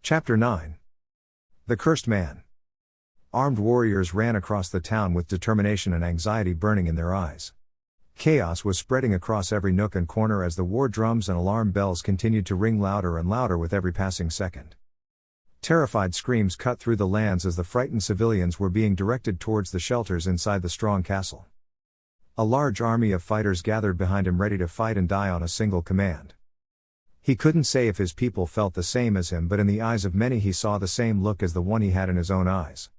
Chapter 9. The Cursed Man. Armed warriors ran across the town with determination and anxiety burning in their eyes. Chaos was spreading across every nook and corner as the war drums and alarm bells continued to ring louder and louder with every passing second. Terrified screams cut through the lands as the frightened civilians were being directed towards the shelters inside the strong castle. A large army of fighters gathered behind him ready to fight and die on a single command. He couldn't say if his people felt the same as him, but in the eyes of many he saw the same look as the one he had in his own eyes.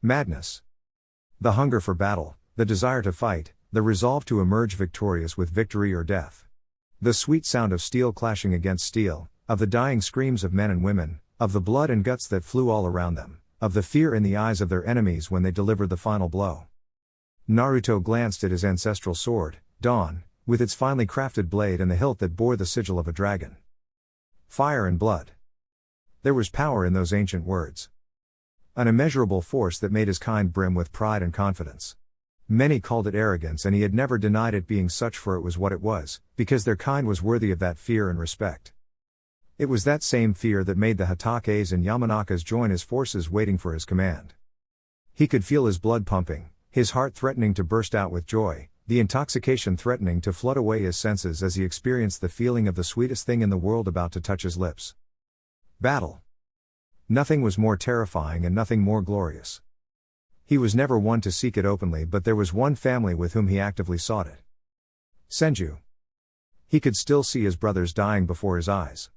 Madness. The hunger for battle, the desire to fight, the resolve to emerge victorious with victory or death. The sweet sound of steel clashing against steel, of the dying screams of men and women, of the blood and guts that flew all around them, of the fear in the eyes of their enemies when they delivered the final blow. Naruto glanced at his ancestral sword, Dawn, with its finely crafted blade and the hilt that bore the sigil of a dragon. Fire and blood. There was power in those ancient words. An immeasurable force that made his kind brim with pride and confidence. Many called it arrogance, and he had never denied it being such, for it was what it was, because their kind was worthy of that fear and respect. It was that same fear that made the Hatages and Yamanakas join his forces waiting for his command. He could feel his blood pumping, his heart threatening to burst out with joy, the intoxication threatening to flood away his senses as he experienced the feeling of the sweetest thing in the world about to touch his lips. Battle. Nothing was more terrifying and nothing more glorious. He was never one to seek it openly, but there was one family with whom he actively sought it. Senju. He could still see his brothers dying before his eyes.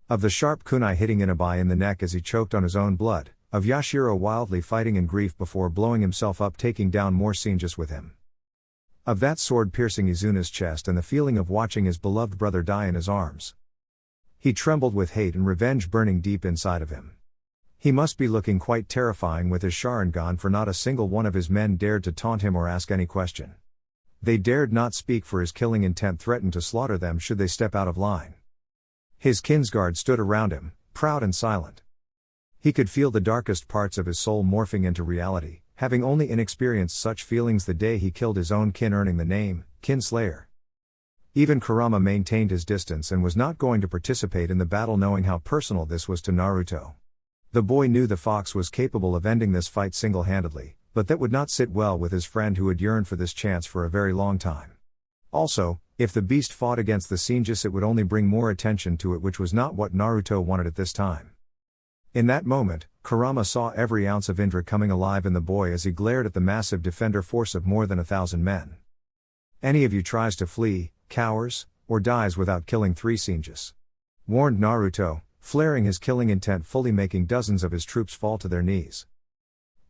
Of the sharp kunai hitting Inabai in the neck as he choked on his own blood, of Yashiro wildly fighting in grief before blowing himself up, taking down more Senjus with him. Of that sword piercing Izuna's chest and the feeling of watching his beloved brother die in his arms. He trembled with hate and revenge burning deep inside of him. He must be looking quite terrifying with his Sharingan, for not a single one of his men dared to taunt him or ask any question. They dared not speak, for his killing intent threatened to slaughter them should they step out of line. His kinsguard stood around him, proud and silent. He could feel the darkest parts of his soul morphing into reality, having only inexperienced such feelings the day he killed his own kin, earning the name, Kinslayer. Even Kurama maintained his distance and was not going to participate in the battle, knowing how personal this was to Naruto. The boy knew the fox was capable of ending this fight single-handedly, but that would not sit well with his friend who had yearned for this chance for a very long time. Also, if the beast fought against the Senjus, it would only bring more attention to it, which was not what Naruto wanted at this time. In that moment, Kurama saw every ounce of Indra coming alive in the boy as he glared at the massive defender force of more than 1,000 men. Any of you tries to flee, cowers, or dies without killing 3 Senjus, warned Naruto, flaring his killing intent, fully making dozens of his troops fall to their knees.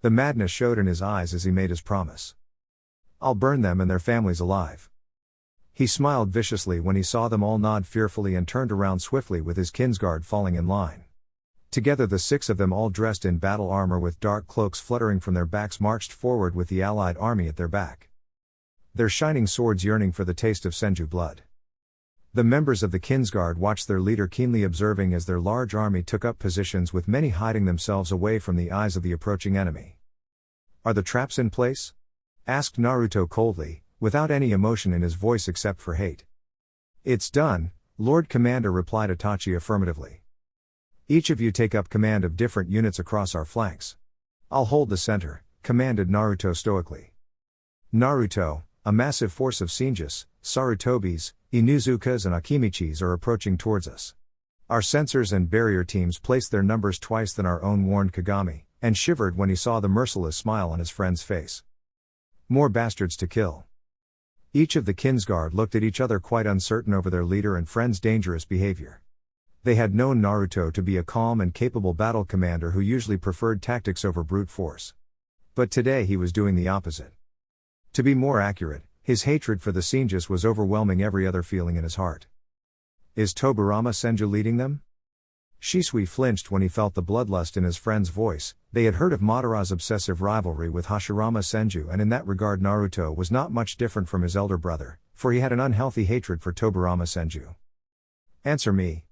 The madness showed in his eyes as he made his promise. I'll burn them and their families alive. He smiled viciously when he saw them all nod fearfully and turned around swiftly with his kinsguard falling in line. Together the 6 of them, all dressed in battle armor with dark cloaks fluttering from their backs, marched forward with the allied army at their back. Their shining swords yearning for the taste of Senju blood. The members of the kinsguard watched their leader keenly, observing as their large army took up positions, with many hiding themselves away from the eyes of the approaching enemy. Are the traps in place? Asked Naruto coldly, without any emotion in his voice except for hate. It's done, Lord Commander, replied Itachi affirmatively. Each of you take up command of different units across our flanks. I'll hold the center, commanded Naruto stoically. Naruto, a massive force of Senjus, Sarutobis, Inuzukas and Akimichis are approaching towards us. Our sensors and barrier teams placed their numbers twice than our own, warned Kagami, and shivered when he saw the merciless smile on his friend's face. More bastards to kill. Each of the kinsguard looked at each other, quite uncertain over their leader and friend's dangerous behavior. They had known Naruto to be a calm and capable battle commander who usually preferred tactics over brute force. But today he was doing the opposite. To be more accurate, his hatred for the Senjus was overwhelming every other feeling in his heart. Is Tobirama Senju leading them? Shisui flinched when he felt the bloodlust in his friend's voice. They had heard of Madara's obsessive rivalry with Hashirama Senju, and in that regard Naruto was not much different from his elder brother, for he had an unhealthy hatred for Tobirama Senju. Answer me.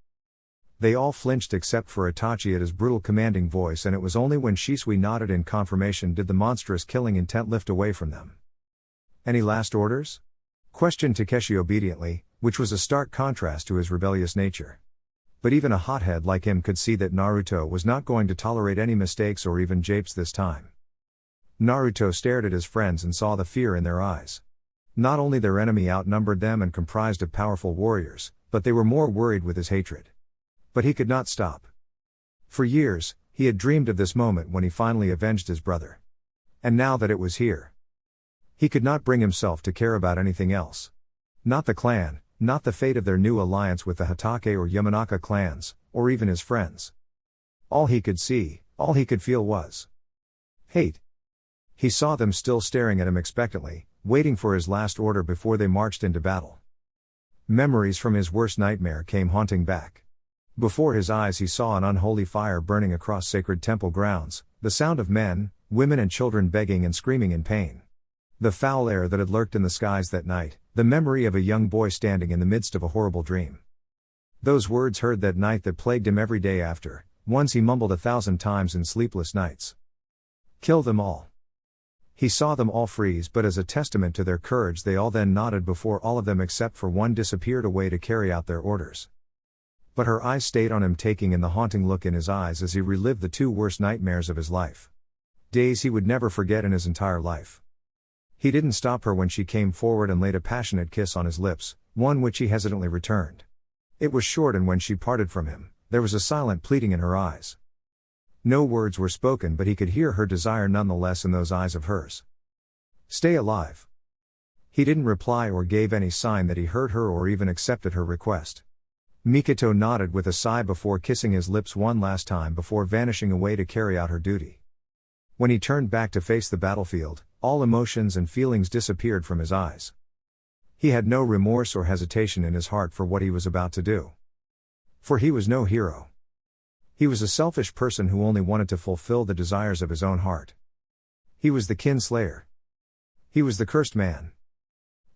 They all flinched except for Itachi at his brutal commanding voice, and it was only when Shisui nodded in confirmation did the monstrous killing intent lift away from them. Any last orders? Questioned Takeshi obediently, which was a stark contrast to his rebellious nature. But even a hothead like him could see that Naruto was not going to tolerate any mistakes or even japes this time. Naruto stared at his friends and saw the fear in their eyes. Not only their enemy outnumbered them and comprised of powerful warriors, but they were more worried with his hatred. But he could not stop. For years, he had dreamed of this moment when he finally avenged his brother. And now that it was here, he could not bring himself to care about anything else. Not the clan, not the fate of their new alliance with the Hatake or Yamanaka clans, or even his friends. All he could see, all he could feel was hate. He saw them still staring at him expectantly, waiting for his last order before they marched into battle. Memories from his worst nightmare came haunting back. Before his eyes he saw an unholy fire burning across sacred temple grounds, the sound of men, women and children begging and screaming in pain. The foul air that had lurked in the skies that night, the memory of a young boy standing in the midst of a horrible dream. Those words heard that night that plagued him every day after, ones he mumbled 1,000 times in sleepless nights. Kill them all. He saw them all freeze, but as a testament to their courage they all then nodded before all of them except for one disappeared away to carry out their orders. But her eyes stayed on him, taking in the haunting look in his eyes as he relived the 2 worst nightmares of his life. Days he would never forget in his entire life. He didn't stop her when she came forward and laid a passionate kiss on his lips, one which he hesitantly returned. It was short, and when she parted from him, there was a silent pleading in her eyes. No words were spoken, but he could hear her desire nonetheless in those eyes of hers. Stay alive. He didn't reply or gave any sign that he heard her or even accepted her request. Mikoto nodded with a sigh before kissing his lips one last time before vanishing away to carry out her duty. When he turned back to face the battlefield, all emotions and feelings disappeared from his eyes. He had no remorse or hesitation in his heart for what he was about to do. For he was no hero. He was a selfish person who only wanted to fulfill the desires of his own heart. He was the kin slayer. He was the cursed man.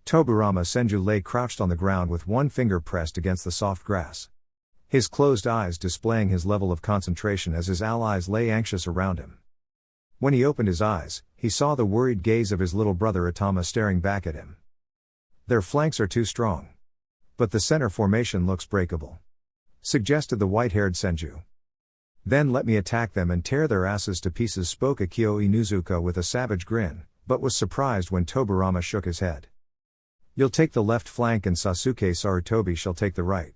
Tobirama Senju lay crouched on the ground with one finger pressed against the soft grass. His closed eyes displaying his level of concentration as his allies lay anxious around him. When he opened his eyes, he saw the worried gaze of his little brother Itama staring back at him. Their flanks are too strong. But the center formation looks breakable, suggested the white-haired Senju. Then let me attack them and tear their asses to pieces, spoke Akio Inuzuka with a savage grin, but was surprised when Tobirama shook his head. You'll take the left flank and Sasuke Sarutobi shall take the right.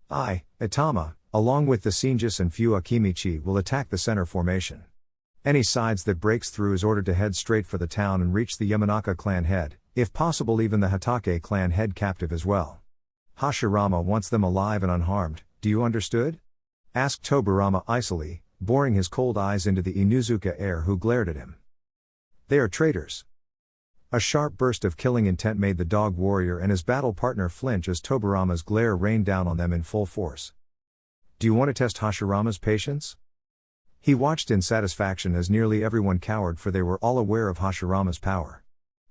I, Itama, along with the Senjus and few Akimichi will attack the center formation. Any sides that breaks through is ordered to head straight for the town and reach the Yamanaka clan head, if possible even the Hatake clan head captive as well. Hashirama wants them alive and unharmed, do you understood? Asked Tobirama icily, boring his cold eyes into the Inuzuka heir who glared at him. They are traitors. A sharp burst of killing intent made the dog warrior and his battle partner flinch as Tobirama's glare rained down on them in full force. Do you want to test Hashirama's patience? He watched in satisfaction as nearly everyone cowered, for they were all aware of Hashirama's power.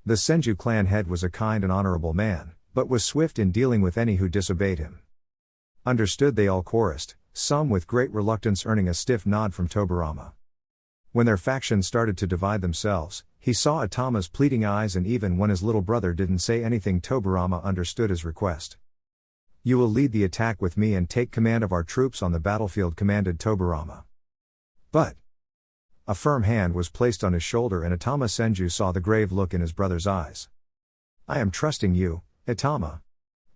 The Senju clan head was a kind and honorable man, but was swift in dealing with any who disobeyed him. Understood, they all chorused, some with great reluctance earning a stiff nod from Tobirama. When their factions started to divide themselves, he saw Itama's pleading eyes, and even when his little brother didn't say anything, Tobirama understood his request. You will lead the attack with me and take command of our troops on the battlefield, commanded Tobirama. But a firm hand was placed on his shoulder, and Itama Senju saw the grave look in his brother's eyes. I am trusting you, Itama.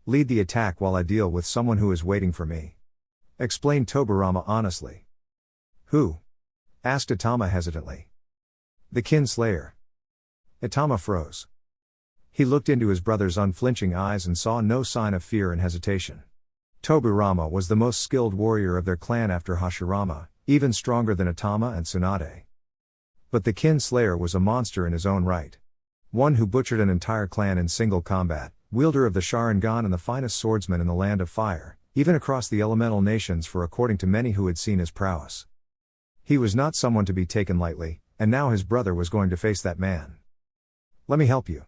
Lead the attack while I deal with someone who is waiting for me, explained Tobirama honestly. Who? Asked Itama hesitantly. The kin slayer. Itama froze. He looked into his brother's unflinching eyes and saw no sign of fear and hesitation. Tobirama was the most skilled warrior of their clan after Hashirama, even stronger than Itama and Tsunade. But the kin slayer was a monster in his own right. One who butchered an entire clan in single combat, wielder of the Sharingan and the finest swordsman in the land of fire, even across the elemental nations, for according to many who had seen his prowess. He was not someone to be taken lightly, and now his brother was going to face that man. Let me help you,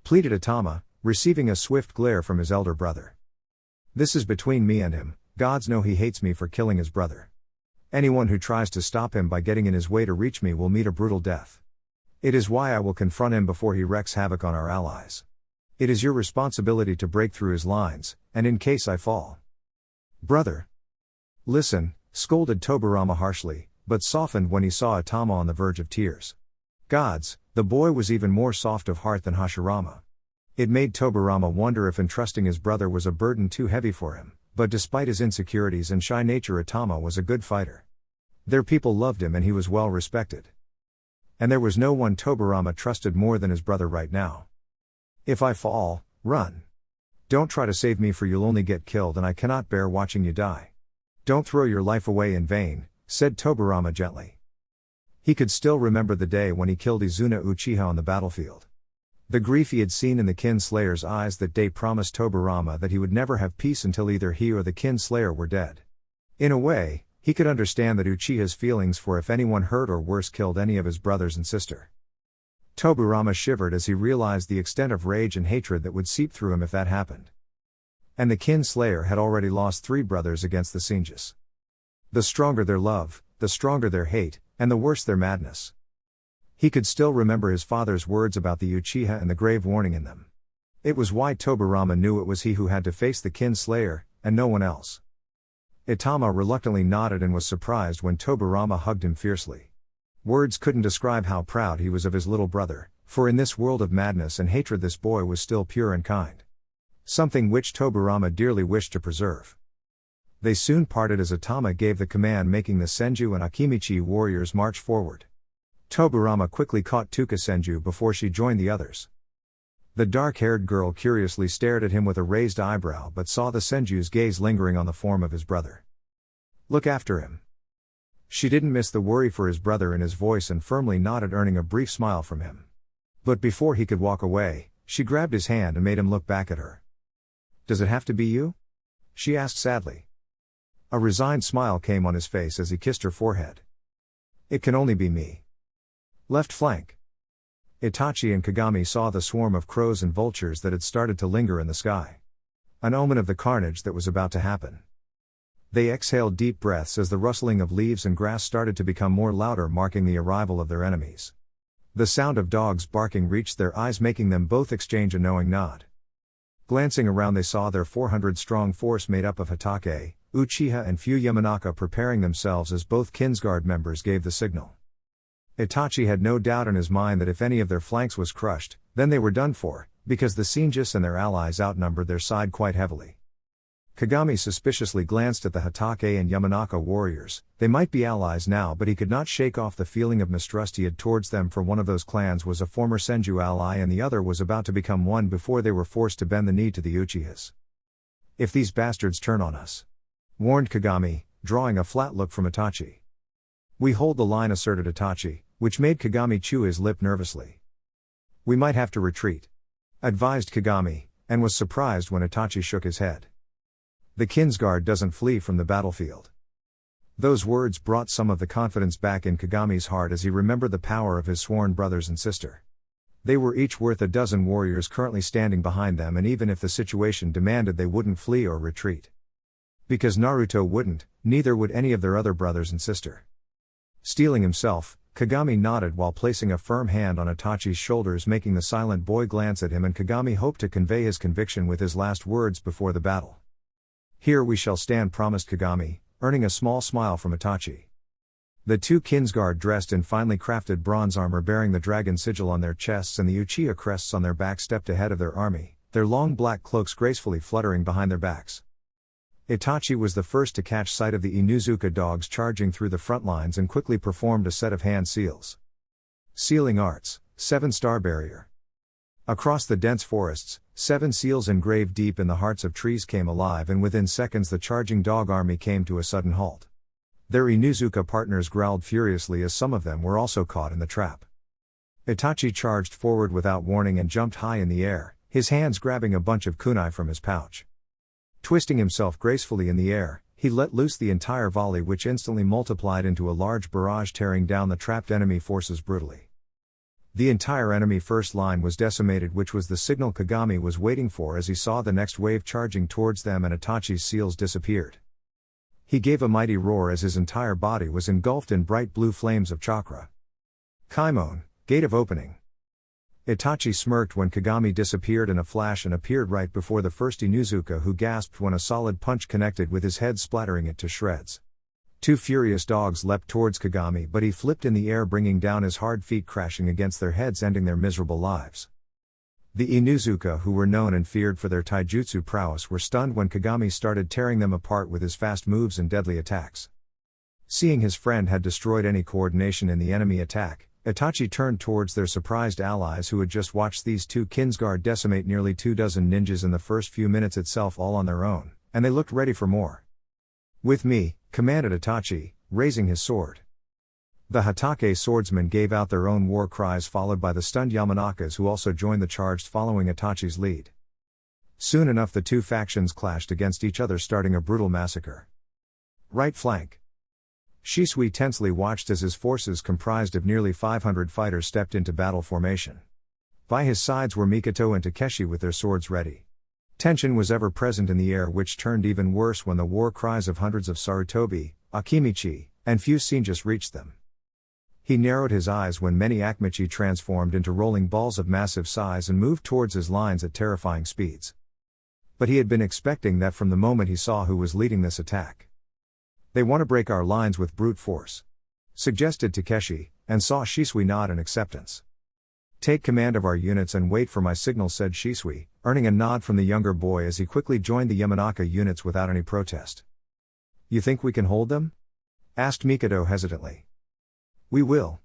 pleaded Itama, receiving a swift glare from his elder brother. This is between me and him, gods know he hates me for killing his brother. Anyone who tries to stop him by getting in his way to reach me will meet a brutal death. It is why I will confront him before he wreaks havoc on our allies. It is your responsibility to break through his lines, and in case I fall. Brother. Listen, scolded Tobirama harshly, but softened when he saw Itama on the verge of tears. Gods, the boy was even more soft of heart than Hashirama. It made Tobirama wonder if entrusting his brother was a burden too heavy for him, but despite his insecurities and shy nature, Itama was a good fighter. Their people loved him and he was well respected. And there was no one Tobirama trusted more than his brother right now. If I fall, run. Don't try to save me, for you'll only get killed and I cannot bear watching you die. Don't throw your life away in vain, said Tobirama gently. He could still remember the day when he killed Izuna Uchiha on the battlefield. The grief he had seen in the kin slayer's eyes that day promised Tobirama that he would never have peace until either he or the kin slayer were dead. In a way, he could understand that Uchiha's feelings for if anyone hurt or worse killed any of his brothers and sister. Tobirama shivered as he realized the extent of rage and hatred that would seep through him if that happened. And the kin slayer had already lost 3 brothers against the Senjus. The stronger their love, the stronger their hate, and the worse their madness. He could still remember his father's words about the Uchiha and the grave warning in them. It was why Tobirama knew it was he who had to face the kin slayer, and no one else. Itama reluctantly nodded and was surprised when Tobirama hugged him fiercely. Words couldn't describe how proud he was of his little brother, for in this world of madness and hatred this boy was still pure and kind. Something which Tobirama dearly wished to preserve. They soon parted as Itama gave the command, making the Senju and Akimichi warriors march forward. Tobirama quickly caught Tuka Senju before she joined the others. The dark-haired girl curiously stared at him with a raised eyebrow but saw the Senju's gaze lingering on the form of his brother. Look after him. She didn't miss the worry for his brother in his voice and firmly nodded, earning a brief smile from him. But before he could walk away, she grabbed his hand and made him look back at her. Does it have to be you? She asked sadly. A resigned smile came on his face as he kissed her forehead. It can only be me. Left flank. Itachi and Kagami saw the swarm of crows and vultures that had started to linger in the sky. An omen of the carnage that was about to happen. They exhaled deep breaths as the rustling of leaves and grass started to become more louder, marking the arrival of their enemies. The sound of dogs barking reached their eyes, making them both exchange a knowing nod. Glancing around, they saw their 400-strong force made up of Hatake, Uchiha and few Yamanaka preparing themselves as both Kinsguard members gave the signal. Itachi had no doubt in his mind that if any of their flanks was crushed, then they were done for, because the Senjus and their allies outnumbered their side quite heavily. Kagami suspiciously glanced at the Hatake and Yamanaka warriors. They might be allies now, but he could not shake off the feeling of mistrust he had towards them, for one of those clans was a former Senju ally and the other was about to become one before they were forced to bend the knee to the Uchihas. If these bastards turn on us, warned Kagami, drawing a flat look from Itachi. We hold the line, asserted Itachi, which made Kagami chew his lip nervously. We might have to retreat, advised Kagami, and was surprised when Itachi shook his head. The Kinsguard doesn't flee from the battlefield. Those words brought some of the confidence back in Kagami's heart as he remembered the power of his sworn brothers and sister. They were each worth a dozen warriors currently standing behind them, and even if the situation demanded, they wouldn't flee or retreat. Because Naruto wouldn't, neither would any of their other brothers and sister. Steeling himself, Kagami nodded while placing a firm hand on Itachi's shoulders, making the silent boy glance at him, and Kagami hoped to convey his conviction with his last words before the battle. Here we shall stand, promised Kagami, earning a small smile from Itachi. The 2 Kinsguard, dressed in finely crafted bronze armor bearing the dragon sigil on their chests and the Uchiha crests on their backs, stepped ahead of their army, their long black cloaks gracefully fluttering behind their backs. Itachi was the first to catch sight of the Inuzuka dogs charging through the front lines and quickly performed a set of hand seals. Sealing arts, 7-star barrier. Across the dense forests, 7 seals engraved deep in the hearts of trees came alive, and within seconds the charging dog army came to a sudden halt. Their Inuzuka partners growled furiously as some of them were also caught in the trap. Itachi charged forward without warning and jumped high in the air, his hands grabbing a bunch of kunai from his pouch. Twisting himself gracefully in the air, he let loose the entire volley, which instantly multiplied into a large barrage, tearing down the trapped enemy forces brutally. The entire enemy first line was decimated, which was the signal Kagami was waiting for as he saw the next wave charging towards them and Itachi's seals disappeared. He gave a mighty roar as his entire body was engulfed in bright blue flames of chakra. Kaimon, gate of opening. Itachi smirked when Kagami disappeared in a flash and appeared right before the first Inuzuka, who gasped when a solid punch connected with his head, splattering it to shreds. Two furious dogs leapt towards Kagami, but he flipped in the air, bringing down his hard feet, crashing against their heads, ending their miserable lives. The Inuzuka, who were known and feared for their taijutsu prowess, were stunned when Kagami started tearing them apart with his fast moves and deadly attacks. Seeing his friend had destroyed any coordination in the enemy attack, Itachi turned towards their surprised allies, who had just watched these two Kinsguard decimate nearly 24 ninjas in the first few minutes itself, all on their own, and they looked ready for more. "With me," commanded Itachi, raising his sword. The Hatake swordsmen gave out their own war cries, followed by the stunned Yamanakas, who also joined the charge following Itachi's lead. Soon enough the two factions clashed against each other, starting a brutal massacre. Right flank. Shisui tensely watched as his forces, comprised of nearly 500 fighters, stepped into battle formation. By his sides were Mikoto and Takeshi with their swords ready. Tension was ever present in the air, which turned even worse when the war cries of hundreds of Sarutobi, Akimichi, and few Senjus reached them. He narrowed his eyes when many Akimichi transformed into rolling balls of massive size and moved towards his lines at terrifying speeds. But he had been expecting that from the moment he saw who was leading this attack. "They want to break our lines with brute force," suggested Takeshi, and saw Shisui nod in acceptance. "Take command of our units and wait for my signal," said Shisui, earning a nod from the younger boy as he quickly joined the Yamanaka units without any protest. "You think we can hold them?" asked Mikoto hesitantly. "We will."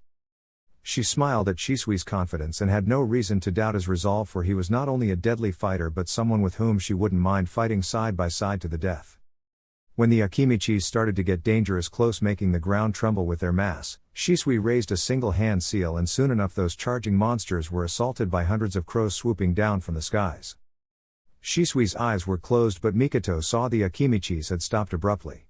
She smiled at Shisui's confidence and had no reason to doubt his resolve, for he was not only a deadly fighter but someone with whom she wouldn't mind fighting side by side to the death. When the Akimichis started to get dangerous close, making the ground tremble with their mass, Shisui raised a single hand seal, and soon enough those charging monsters were assaulted by hundreds of crows swooping down from the skies. Shisui's eyes were closed, but Mikoto saw the Akimichis had stopped abruptly.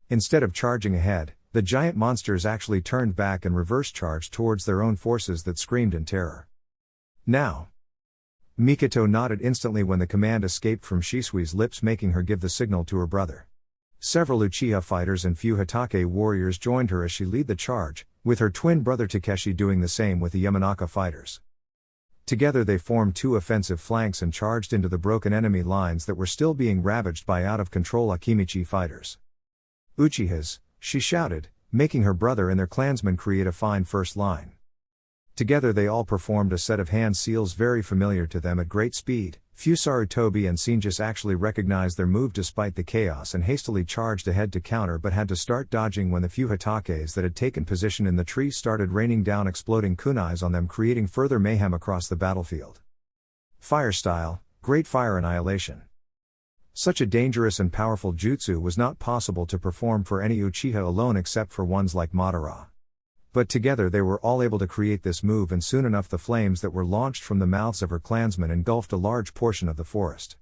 Instead of charging ahead, the giant monsters actually turned back and reverse charged towards their own forces that screamed in terror. "Now!" Mikoto nodded instantly when the command escaped from Shisui's lips, making her give the signal to her brother. Several Uchiha fighters and few Hatake warriors joined her as she led the charge, with her twin brother Takeshi doing the same with the Yamanaka fighters. Together they formed two offensive flanks and charged into the broken enemy lines that were still being ravaged by out-of-control Akimichi fighters. "Uchihas," she shouted, making her brother and their clansmen create a fine first line. Together they all performed a set of hand seals very familiar to them at great speed. Few Sarutobi and Senjus actually recognized their move despite the chaos and hastily charged ahead to counter, but had to start dodging when the few Hatakes that had taken position in the tree started raining down exploding kunais on them, creating further mayhem across the battlefield. Fire style, great fire annihilation. Such a dangerous and powerful jutsu was not possible to perform for any Uchiha alone except for ones like Madara. But together they were all able to create this move, and soon enough the flames that were launched from the mouths of her clansmen engulfed a large portion of the forest.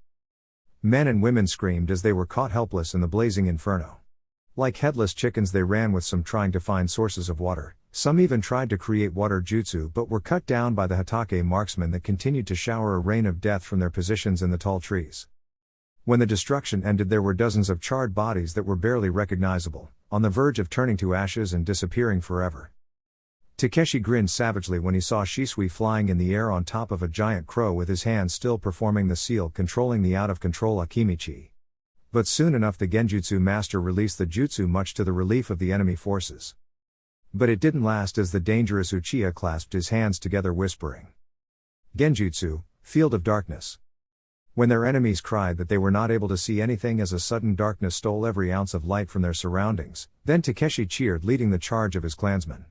Men and women screamed as they were caught helpless in the blazing inferno. Like headless chickens they ran, with some trying to find sources of water, some even tried to create water jutsu but were cut down by the Hatake marksmen that continued to shower a rain of death from their positions in the tall trees. When the destruction ended there were dozens of charred bodies that were barely recognizable, on the verge of turning to ashes and disappearing forever. Takeshi grinned savagely when he saw Shisui flying in the air on top of a giant crow, with his hands still performing the seal controlling the out-of-control Akimichi. But soon enough the Genjutsu master released the jutsu, much to the relief of the enemy forces. But it didn't last, as the dangerous Uchiha clasped his hands together whispering, "Genjutsu, Field of Darkness." When their enemies cried that they were not able to see anything as a sudden darkness stole every ounce of light from their surroundings, then Takeshi cheered, leading the charge of his clansmen.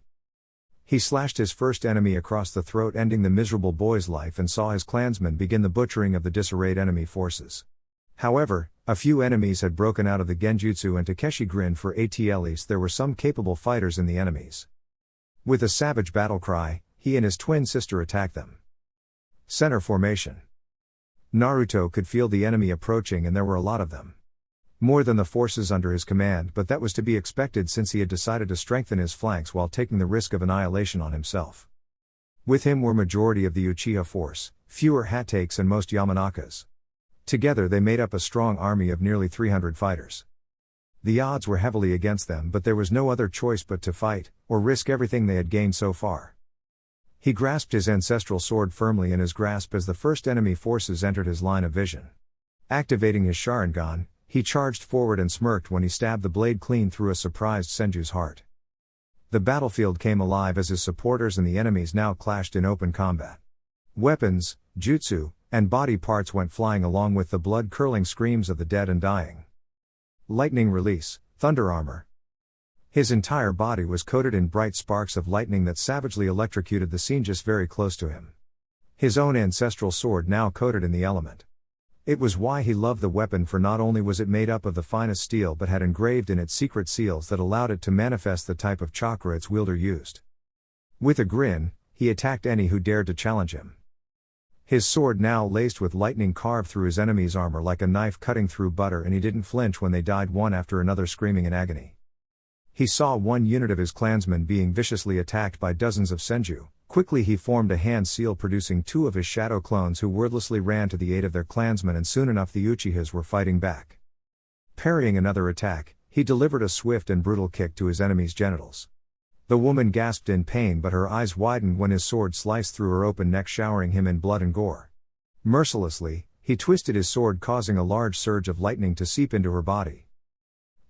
He slashed his first enemy across the throat, ending the miserable boy's life, and saw his clansmen begin the butchering of the disarrayed enemy forces. However, a few enemies had broken out of the Genjutsu, and Takeshi grinned, for at least there were some capable fighters in the enemies. With a savage battle cry, he and his twin sister attacked them. Center formation. Naruto could feel the enemy approaching, and there were a lot of them. More than the forces under his command, but that was to be expected since he had decided to strengthen his flanks while taking the risk of annihilation on himself. With him were majority of the Uchiha force, fewer Hatakes and most Yamanakas. Together they made up a strong army of nearly 300 fighters. The odds were heavily against them, but there was no other choice but to fight, or risk everything they had gained so far. He grasped his ancestral sword firmly in his grasp as the first enemy forces entered his line of vision. Activating his Sharingan, he charged forward and smirked when he stabbed the blade clean through a surprised Senju's heart. The battlefield came alive as his supporters and the enemies now clashed in open combat. Weapons, jutsu, and body parts went flying along with the blood-curdling screams of the dead and dying. Lightning release, thunder armor. His entire body was coated in bright sparks of lightning that savagely electrocuted the scene just very close to him. His own ancestral sword now coated in the element. It was why he loved the weapon, for not only was it made up of the finest steel but had engraved in it secret seals that allowed it to manifest the type of chakra its wielder used. With a grin, he attacked any who dared to challenge him. His sword now laced with lightning carved through his enemy's armor like a knife cutting through butter, and he didn't flinch when they died one after another screaming in agony. He saw one unit of his clansmen being viciously attacked by dozens of Senju. Quickly he formed a hand seal producing two of his shadow clones who wordlessly ran to the aid of their clansmen, and soon enough the Uchihas were fighting back. Parrying another attack, he delivered a swift and brutal kick to his enemy's genitals. The woman gasped in pain, but her eyes widened when his sword sliced through her open neck, showering him in blood and gore. Mercilessly, he twisted his sword, causing a large surge of lightning to seep into her body.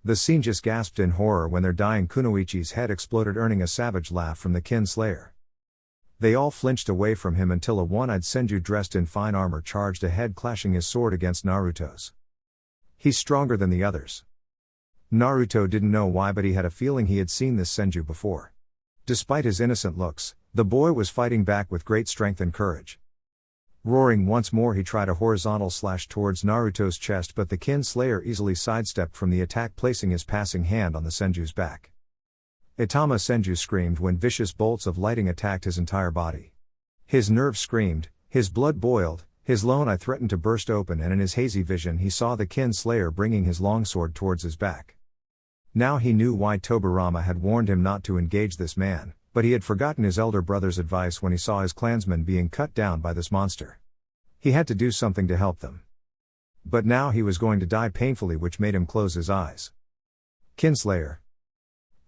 The scene just gasped in horror when their dying kunoichi's head exploded, earning a savage laugh from the kin slayer. They all flinched away from him until a one-eyed Senju dressed in fine armor charged ahead, clashing his sword against Naruto's. He's stronger than the others. Naruto didn't know why, but he had a feeling he had seen this Senju before. Despite his innocent looks, the boy was fighting back with great strength and courage. Roaring once more, he tried a horizontal slash towards Naruto's chest, but the kin slayer easily sidestepped from the attack, placing his passing hand on the Senju's back. Itama Senju screamed when vicious bolts of lightning attacked his entire body. His nerves screamed, his blood boiled, his lone eye threatened to burst open, and in his hazy vision he saw the kin slayer bringing his longsword towards his back. Now he knew why Tobirama had warned him not to engage this man, but he had forgotten his elder brother's advice when he saw his clansmen being cut down by this monster. He had to do something to help them. But now he was going to die painfully, which made him close his eyes. Kinslayer.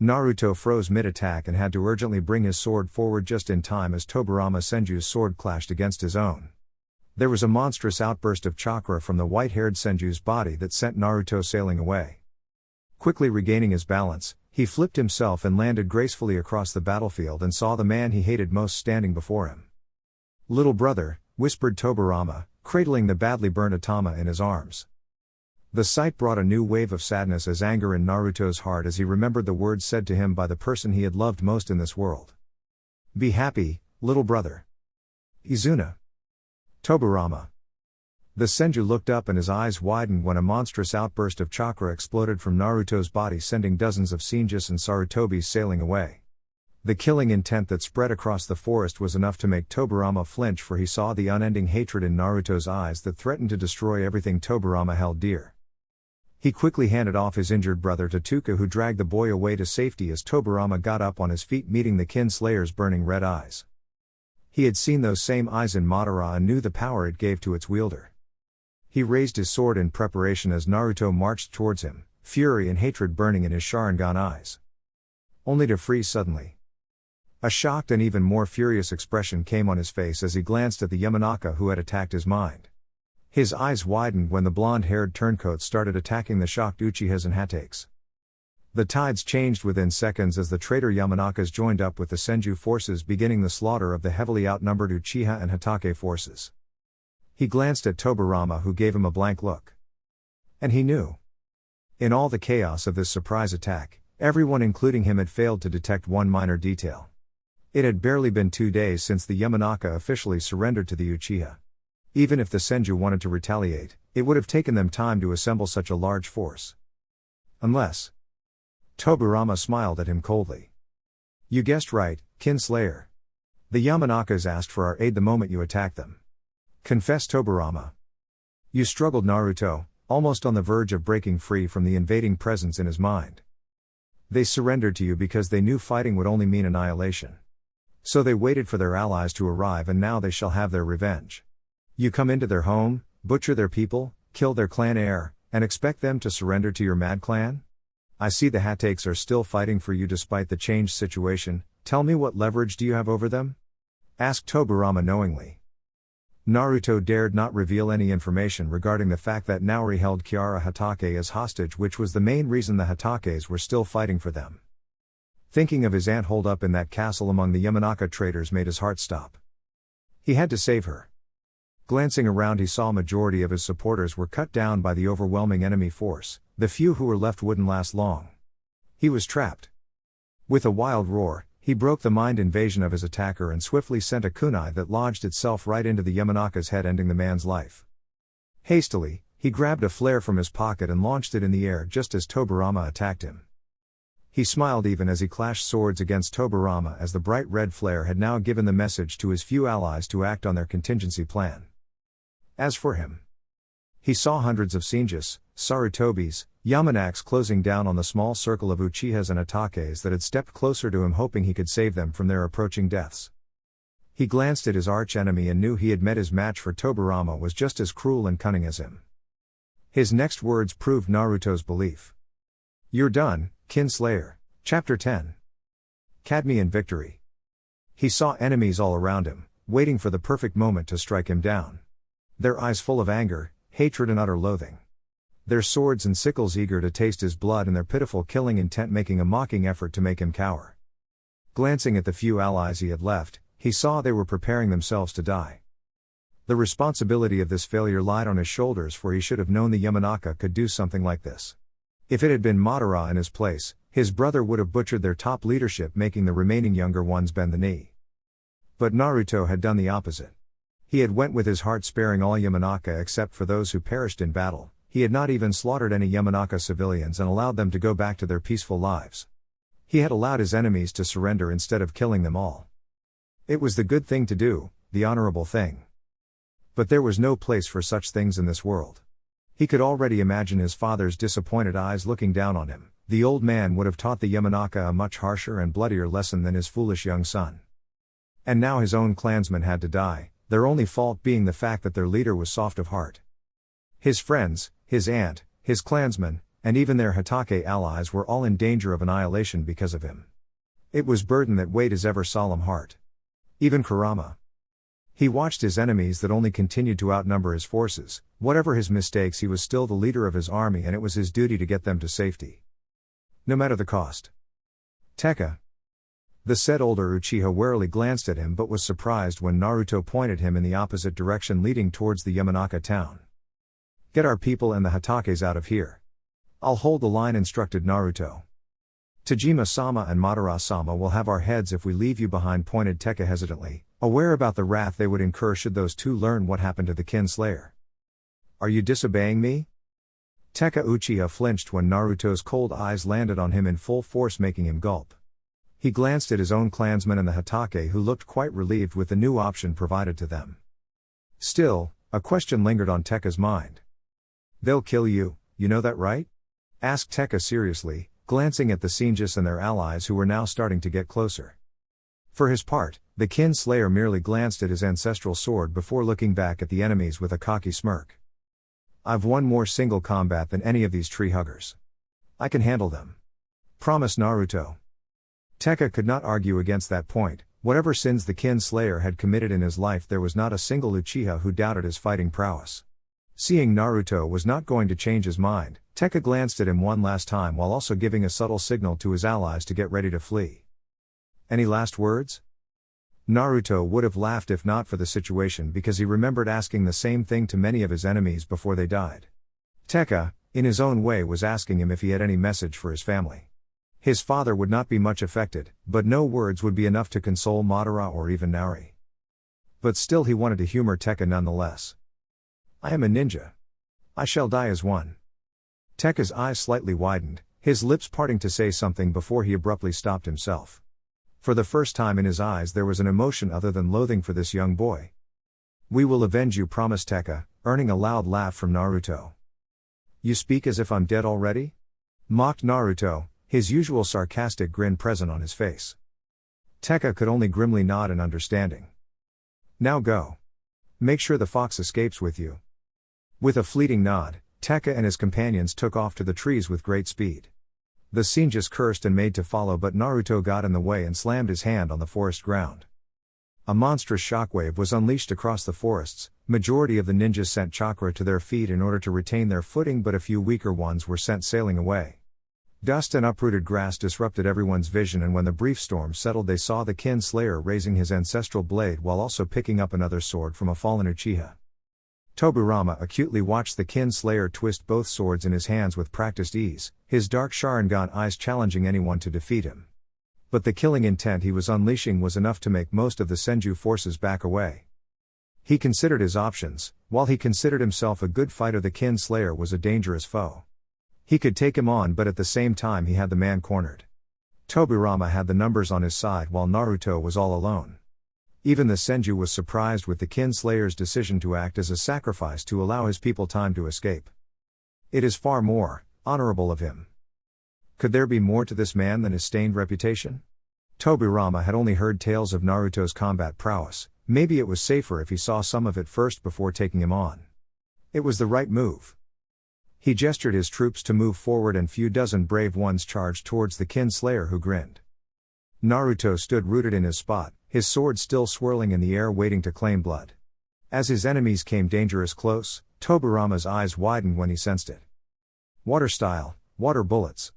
Naruto froze mid-attack and had to urgently bring his sword forward just in time as Tobirama Senju's sword clashed against his own. There was a monstrous outburst of chakra from the white-haired Senju's body that sent Naruto sailing away. Quickly regaining his balance, he flipped himself and landed gracefully across the battlefield and saw the man he hated most standing before him. "Little brother," whispered Tobirama, cradling the badly burned Itama in his arms. The sight brought a new wave of sadness as anger in Naruto's heart as he remembered the words said to him by the person he had loved most in this world. "Be happy, little brother." Izuna. Tobirama. The Senju looked up and his eyes widened when a monstrous outburst of chakra exploded from Naruto's body, sending dozens of Senjus and Sarutobis sailing away. The killing intent that spread across the forest was enough to make Tobirama flinch, for he saw the unending hatred in Naruto's eyes that threatened to destroy everything Tobirama held dear. He quickly handed off his injured brother to Tuka, who dragged the boy away to safety as Tobirama got up on his feet, meeting the kin slayer's burning red eyes. He had seen those same eyes in Madara and knew the power it gave to its wielder. He raised his sword in preparation as Naruto marched towards him, fury and hatred burning in his Sharingan eyes. Only to freeze suddenly. A shocked and even more furious expression came on his face as he glanced at the Yamanaka who had attacked his mind. His eyes widened when the blonde-haired turncoats started attacking the shocked Uchihas and Hatakes. The tides changed within seconds as the traitor Yamanakas joined up with the Senju forces, beginning the slaughter of the heavily outnumbered Uchiha and Hatake forces. He glanced at Tobirama, who gave him a blank look. And he knew. In all the chaos of this surprise attack, everyone including him had failed to detect one minor detail. It had barely been 2 days since the Yamanaka officially surrendered to the Uchiha. Even if the Senju wanted to retaliate, it would have taken them time to assemble such a large force. Unless... Tobirama smiled at him coldly. "You guessed right, kin slayer. The Yamanakas asked for our aid the moment you attacked them," confessed Tobirama. "You struggled, Naruto, almost on the verge of breaking free from the invading presence in his mind. They surrendered to you because they knew fighting would only mean annihilation. So they waited for their allies to arrive, and now they shall have their revenge. You come into their home, butcher their people, kill their clan heir, and expect them to surrender to your mad clan? I see the Hatakes are still fighting for you despite the changed situation. Tell me, what leverage do you have over them?" asked Tobirama knowingly. Naruto dared not reveal any information regarding the fact that Naori held Kiara Hatake as hostage, which was the main reason the Hatakes were still fighting for them. Thinking of his aunt holed up in that castle among the Yamanaka traders made his heart stop. He had to save her. Glancing around, he saw a majority of his supporters were cut down by the overwhelming enemy force. The few who were left wouldn't last long. He was trapped. With a wild roar, he broke the mind invasion of his attacker and swiftly sent a kunai that lodged itself right into the Yamanaka's head, ending the man's life. Hastily, he grabbed a flare from his pocket and launched it in the air just as Tobirama attacked him. He smiled even as he clashed swords against Tobirama, as the bright red flare had now given the message to his few allies to act on their contingency plan. As for him, he saw hundreds of Senjus, Sarutobis, Yamanaks closing down on the small circle of Uchihas and Atakes that had stepped closer to him, hoping he could save them from their approaching deaths. He glanced at his arch-enemy and knew he had met his match, for Tobirama was just as cruel and cunning as him. His next words proved Naruto's belief. "You're done, Kinslayer." Chapter 10. Cadmean Victory. He saw enemies all around him, waiting for the perfect moment to strike him down. Their eyes full of anger, hatred and utter loathing. Their swords and sickles eager to taste his blood, and their pitiful killing intent making a mocking effort to make him cower. Glancing at the few allies he had left, he saw they were preparing themselves to die. The responsibility of this failure lied on his shoulders, for he should have known the Yamanaka could do something like this. If it had been Madara in his place, his brother would have butchered their top leadership, making the remaining younger ones bend the knee. But Naruto had done the opposite. He had went with his heart, sparing all Yamanaka except for those who perished in battle. He had not even slaughtered any Yamanaka civilians and allowed them to go back to their peaceful lives. He had allowed his enemies to surrender instead of killing them all. It was the good thing to do, the honorable thing. But there was no place for such things in this world. He could already imagine his father's disappointed eyes looking down on him. The old man would have taught the Yamanaka a much harsher and bloodier lesson than his foolish young son. And now his own clansmen had to die, their only fault being the fact that their leader was soft of heart. His friends, his aunt, his clansmen, and even their Hatake allies were all in danger of annihilation because of him. It was burden that weighed his ever solemn heart. Even Kurama. He watched his enemies that only continued to outnumber his forces. Whatever his mistakes, he was still the leader of his army, and it was his duty to get them to safety, no matter the cost. Tekka. The said older Uchiha warily glanced at him, but was surprised when Naruto pointed him in the opposite direction, leading towards the Yamanaka town. "Get our people and the Hatakes out of here. I'll hold the line," instructed Naruto. "Tajima-sama and Madara-sama will have our heads if we leave you behind," pointed Tekka hesitantly, aware about the wrath they would incur should those two learn what happened to the Kinslayer. "Are you disobeying me?" Tekka Uchiha flinched when Naruto's cold eyes landed on him in full force, making him gulp. He glanced at his own clansmen and the Hatake, who looked quite relieved with the new option provided to them. Still, a question lingered on Tekka's mind. "They'll kill you, you know that, right?" asked Tekka seriously, glancing at the Senjus and their allies who were now starting to get closer. For his part, the Kinslayer merely glanced at his ancestral sword before looking back at the enemies with a cocky smirk. "I've won more single combat than any of these tree huggers. I can handle them," promised Naruto. Tekka could not argue against that point. Whatever sins the Kinslayer had committed in his life, there was not a single Uchiha who doubted his fighting prowess. Seeing Naruto was not going to change his mind, Tekka glanced at him one last time while also giving a subtle signal to his allies to get ready to flee. Any last words? Naruto would have laughed if not for the situation, because he remembered asking the same thing to many of his enemies before they died. Tekka, in his own way, was asking him if he had any message for his family. His father would not be much affected, but no words would be enough to console Madara or even Naori. But still he wanted to humor Tekka nonetheless. "I am a ninja. I shall die as one." Tekka's eyes slightly widened, his lips parting to say something before he abruptly stopped himself. For the first time in his eyes there was an emotion other than loathing for this young boy. "We will avenge you," promised Tekka, earning a loud laugh from Naruto. "You speak as if I'm dead already?" mocked Naruto, his usual sarcastic grin present on his face. Tekka could only grimly nod in understanding. "Now go. Make sure the fox escapes with you." With a fleeting nod, Tekka and his companions took off to the trees with great speed. The Senjus cursed and made to follow, but Naruto got in the way and slammed his hand on the forest ground. A monstrous shockwave was unleashed across the forests. Majority of the ninjas sent chakra to their feet in order to retain their footing, but a few weaker ones were sent sailing away. Dust and uprooted grass disrupted everyone's vision, and when the brief storm settled they saw the kin slayer raising his ancestral blade while also picking up another sword from a fallen Uchiha. Tobirama acutely watched the kin slayer twist both swords in his hands with practiced ease, his dark Sharingan eyes challenging anyone to defeat him. But the killing intent he was unleashing was enough to make most of the Senju forces back away. He considered his options. While he considered himself a good fighter, the kin slayer was a dangerous foe. He could take him on, but at the same time he had the man cornered. Tobirama had the numbers on his side while Naruto was all alone. Even the Senju was surprised with the kin slayer's decision to act as a sacrifice to allow his people time to escape. It is far more honorable of him. Could there be more to this man than his stained reputation? Tobirama had only heard tales of Naruto's combat prowess. Maybe it was safer if he saw some of it first before taking him on. It was the right move. He gestured his troops to move forward, and few dozen brave ones charged towards the kin slayer, who grinned. Naruto stood rooted in his spot, his sword still swirling in the air waiting to claim blood. As his enemies came dangerous close, Tobirama's eyes widened when he sensed it. Water style, water bullets.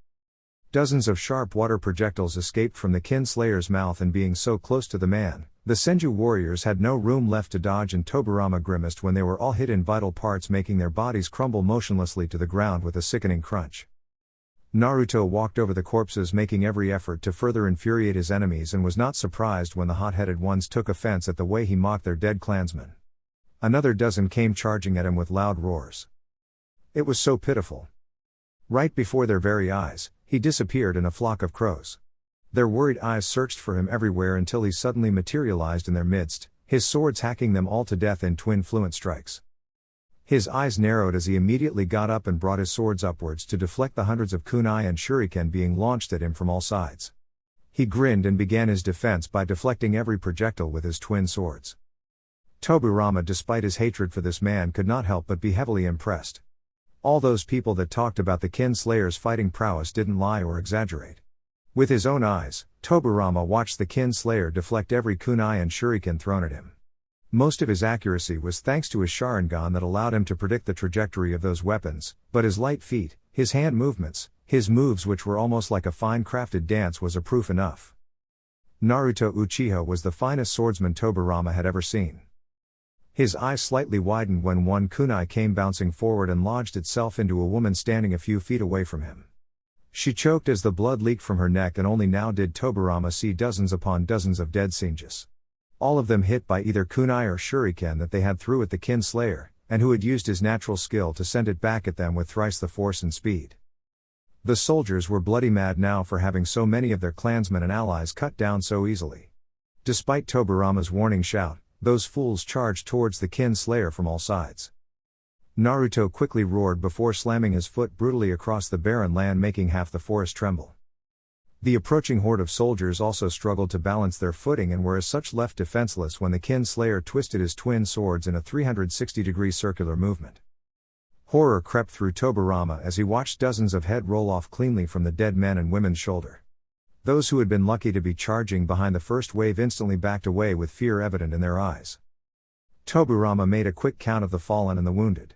Dozens of sharp water projectiles escaped from the kin slayer's mouth, and being so close to the man, the Senju warriors had no room left to dodge, and Tobirama grimaced when they were all hit in vital parts, making their bodies crumble motionlessly to the ground with a sickening crunch. Naruto walked over the corpses, making every effort to further infuriate his enemies, and was not surprised when the hot-headed ones took offense at the way he mocked their dead clansmen. Another dozen came charging at him with loud roars. It was so pitiful. Right before their very eyes, he disappeared in a flock of crows. Their worried eyes searched for him everywhere until he suddenly materialized in their midst, his swords hacking them all to death in twin fluent strikes. His eyes narrowed as he immediately got up and brought his swords upwards to deflect the hundreds of kunai and shuriken being launched at him from all sides. He grinned and began his defense by deflecting every projectile with his twin swords. Tobirama, despite his hatred for this man, could not help but be heavily impressed. All those people that talked about the kin slayer's fighting prowess didn't lie or exaggerate. With his own eyes, Tobirama watched the kin slayer deflect every kunai and shuriken thrown at him. Most of his accuracy was thanks to his Sharingan that allowed him to predict the trajectory of those weapons, but his light feet, his hand movements, his moves which were almost like a fine-crafted dance was a proof enough. Naruto Uchiha was the finest swordsman Tobirama had ever seen. His eyes slightly widened when one kunai came bouncing forward and lodged itself into a woman standing a few feet away from him. She choked as the blood leaked from her neck, and only now did Tobirama see dozens upon dozens of dead Senjus. All of them hit by either kunai or shuriken that they had threw at the kin slayer, and who had used his natural skill to send it back at them with thrice the force and speed. The soldiers were bloody mad now for having so many of their clansmen and allies cut down so easily. Despite Tobirama's warning shout, those fools charged towards the kin slayer from all sides. Naruto quickly roared before slamming his foot brutally across the barren land, making half the forest tremble. The approaching horde of soldiers also struggled to balance their footing and were as such left defenseless when the kin slayer twisted his twin swords in a 360-degree circular movement. Horror crept through Tobirama as he watched dozens of head roll off cleanly from the dead men and women's shoulder. Those who had been lucky to be charging behind the first wave instantly backed away with fear evident in their eyes. Tobirama made a quick count of the fallen and the wounded.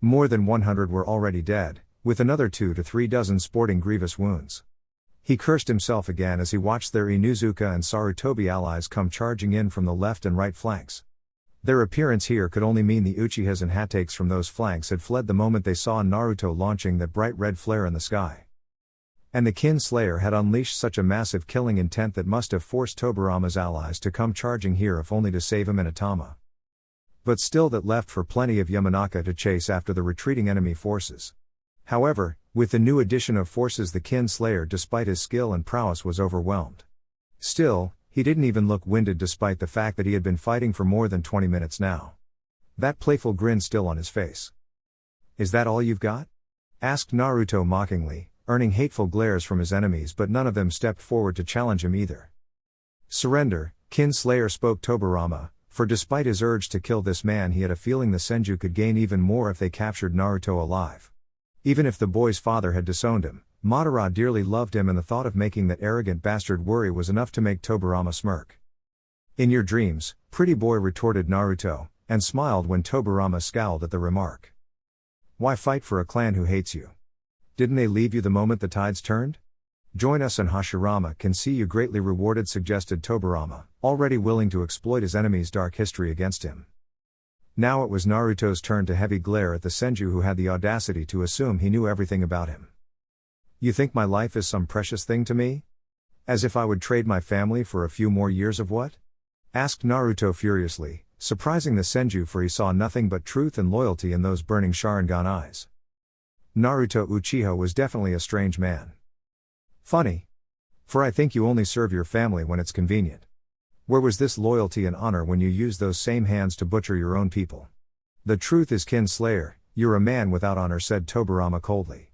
More than 100 were already dead, with another 2 to 3 dozen sporting grievous wounds. He cursed himself again as he watched their Inuzuka and Sarutobi allies come charging in from the left and right flanks. Their appearance here could only mean the Uchihas and Hatakes from those flanks had fled the moment they saw Naruto launching that bright red flare in the sky. And the kin slayer had unleashed such a massive killing intent that must have forced Tobirama's allies to come charging here, if only to save him in Atama. But still that left for plenty of Yamanaka to chase after the retreating enemy forces. However, with the new addition of forces, the kin slayer, despite his skill and prowess, was overwhelmed. Still, he didn't even look winded despite the fact that he had been fighting for more than 20 minutes now. That playful grin still on his face. "Is that all you've got?" asked Naruto mockingly, earning hateful glares from his enemies, but none of them stepped forward to challenge him either. "Surrender, kin slayer," spoke Tobirama, for despite his urge to kill this man, he had a feeling the Senju could gain even more if they captured Naruto alive. Even if the boy's father had disowned him, Madara dearly loved him, and the thought of making that arrogant bastard worry was enough to make Tobirama smirk. In your dreams, pretty boy, retorted Naruto, and smiled when Tobirama scowled at the remark. Why fight for a clan who hates you? Didn't they leave you the moment the tides turned? Join us and Hashirama can see you greatly rewarded, suggested Tobirama, already willing to exploit his enemy's dark history against him. Now it was Naruto's turn to heavy glare at the Senju who had the audacity to assume he knew everything about him. You think my life is some precious thing to me? As if I would trade my family for a few more years of what? Asked Naruto furiously, surprising the Senju, for he saw nothing but truth and loyalty in those burning Sharingan eyes. Naruto Uchiha was definitely a strange man. Funny. For I think you only serve your family when it's convenient. Where was this loyalty and honor when you used those same hands to butcher your own people? The truth is, kin slayer, you're a man without honor, said Tobirama coldly.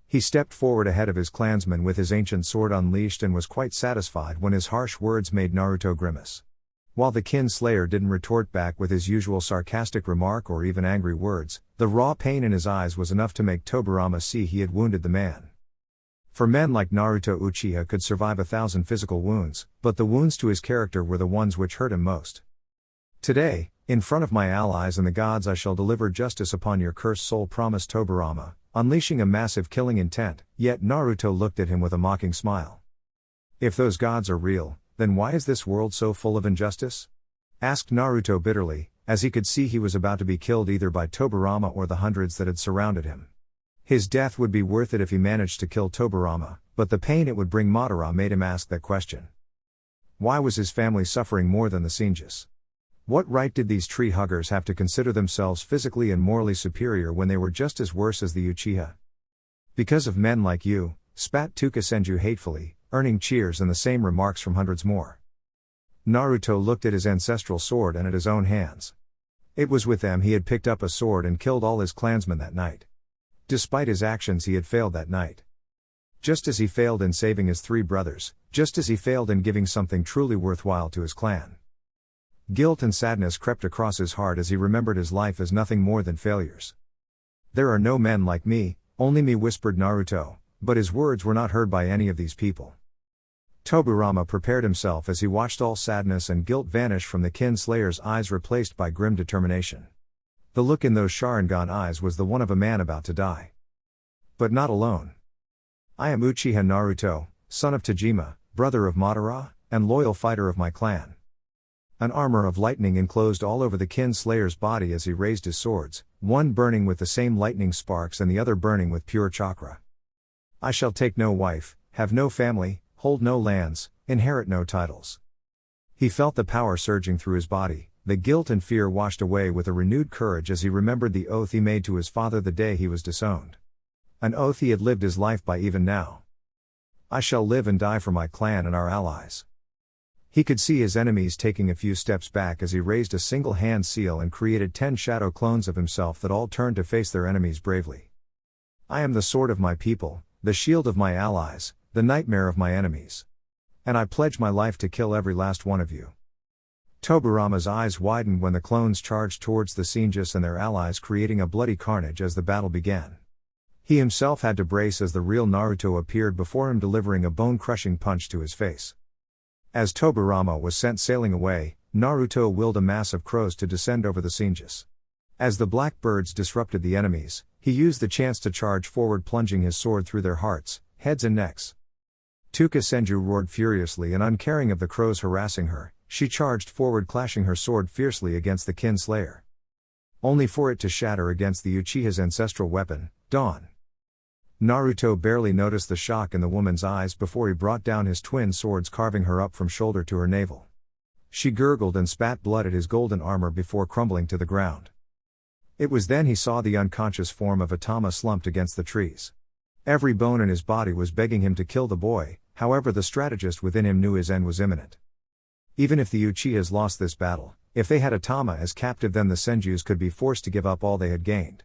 He stepped forward ahead of his clansman with his ancient sword unleashed and was quite satisfied when his harsh words made Naruto grimace. While the kin slayer didn't retort back with his usual sarcastic remark or even angry words, the raw pain in his eyes was enough to make Tobirama see he had wounded the man. For men like Naruto, Uchiha could survive 1,000 physical wounds, but the wounds to his character were the ones which hurt him most. Today, in front of my allies and the gods, I shall deliver justice upon your cursed soul, promised Tobirama, unleashing a massive killing intent, yet Naruto looked at him with a mocking smile. If those gods are real, then why is this world so full of injustice? Asked Naruto bitterly, as he could see he was about to be killed either by Tobirama or the hundreds that had surrounded him. His death would be worth it if he managed to kill Tobirama, but the pain it would bring Madara made him ask that question. Why was his family suffering more than the Senjus? What right did these tree huggers have to consider themselves physically and morally superior when they were just as worse as the Uchiha? Because of men like you, spat Tuka Senju hatefully, earning cheers and the same remarks from hundreds more. Naruto looked at his ancestral sword and at his own hands. It was with them he had picked up a sword and killed all his clansmen that night. Despite his actions, he had failed that night. Just as he failed in saving his 3 brothers, just as he failed in giving something truly worthwhile to his clan. Guilt and sadness crept across his heart as he remembered his life as nothing more than failures. There are no men like me, only me, whispered Naruto, but his words were not heard by any of these people. Tobirama prepared himself as he watched all sadness and guilt vanish from the kin slayer's eyes, replaced by grim determination. The look in those Sharingan eyes was the one of a man about to die. But not alone. I am Uchiha Naruto, son of Tajima, brother of Madara, and loyal fighter of my clan. An armor of lightning enclosed all over the kin slayer's body as he raised his swords, one burning with the same lightning sparks and the other burning with pure chakra. I shall take no wife, have no family, hold no lands, inherit no titles. He felt the power surging through his body, the guilt and fear washed away with a renewed courage as he remembered the oath he made to his father the day he was disowned. An oath he had lived his life by even now. I shall live and die for my clan and our allies. He could see his enemies taking a few steps back as he raised a single hand seal and created 10 shadow clones of himself that all turned to face their enemies bravely. I am the sword of my people, the shield of my allies, the nightmare of my enemies. And I pledge my life to kill every last one of you. Tobirama's eyes widened when the clones charged towards the Senjus and their allies, creating a bloody carnage as the battle began. He himself had to brace as the real Naruto appeared before him, delivering a bone-crushing punch to his face. As Tobirama was sent sailing away, Naruto willed a mass of crows to descend over the Senjus. As the black birds disrupted the enemies, he used the chance to charge forward, plunging his sword through their hearts, heads and necks. Tuka Senju roared furiously, and uncaring of the crows harassing her, she charged forward, clashing her sword fiercely against the kin slayer. Only for it to shatter against the Uchiha's ancestral weapon, Dawn. Naruto barely noticed the shock in the woman's eyes before he brought down his twin swords, carving her up from shoulder to her navel. She gurgled and spat blood at his golden armor before crumbling to the ground. It was then he saw the unconscious form of Atama slumped against the trees. Every bone in his body was begging him to kill the boy, however the strategist within him knew his end was imminent. Even if the Uchihas lost this battle, if they had Atama as captive, then the Senjus could be forced to give up all they had gained.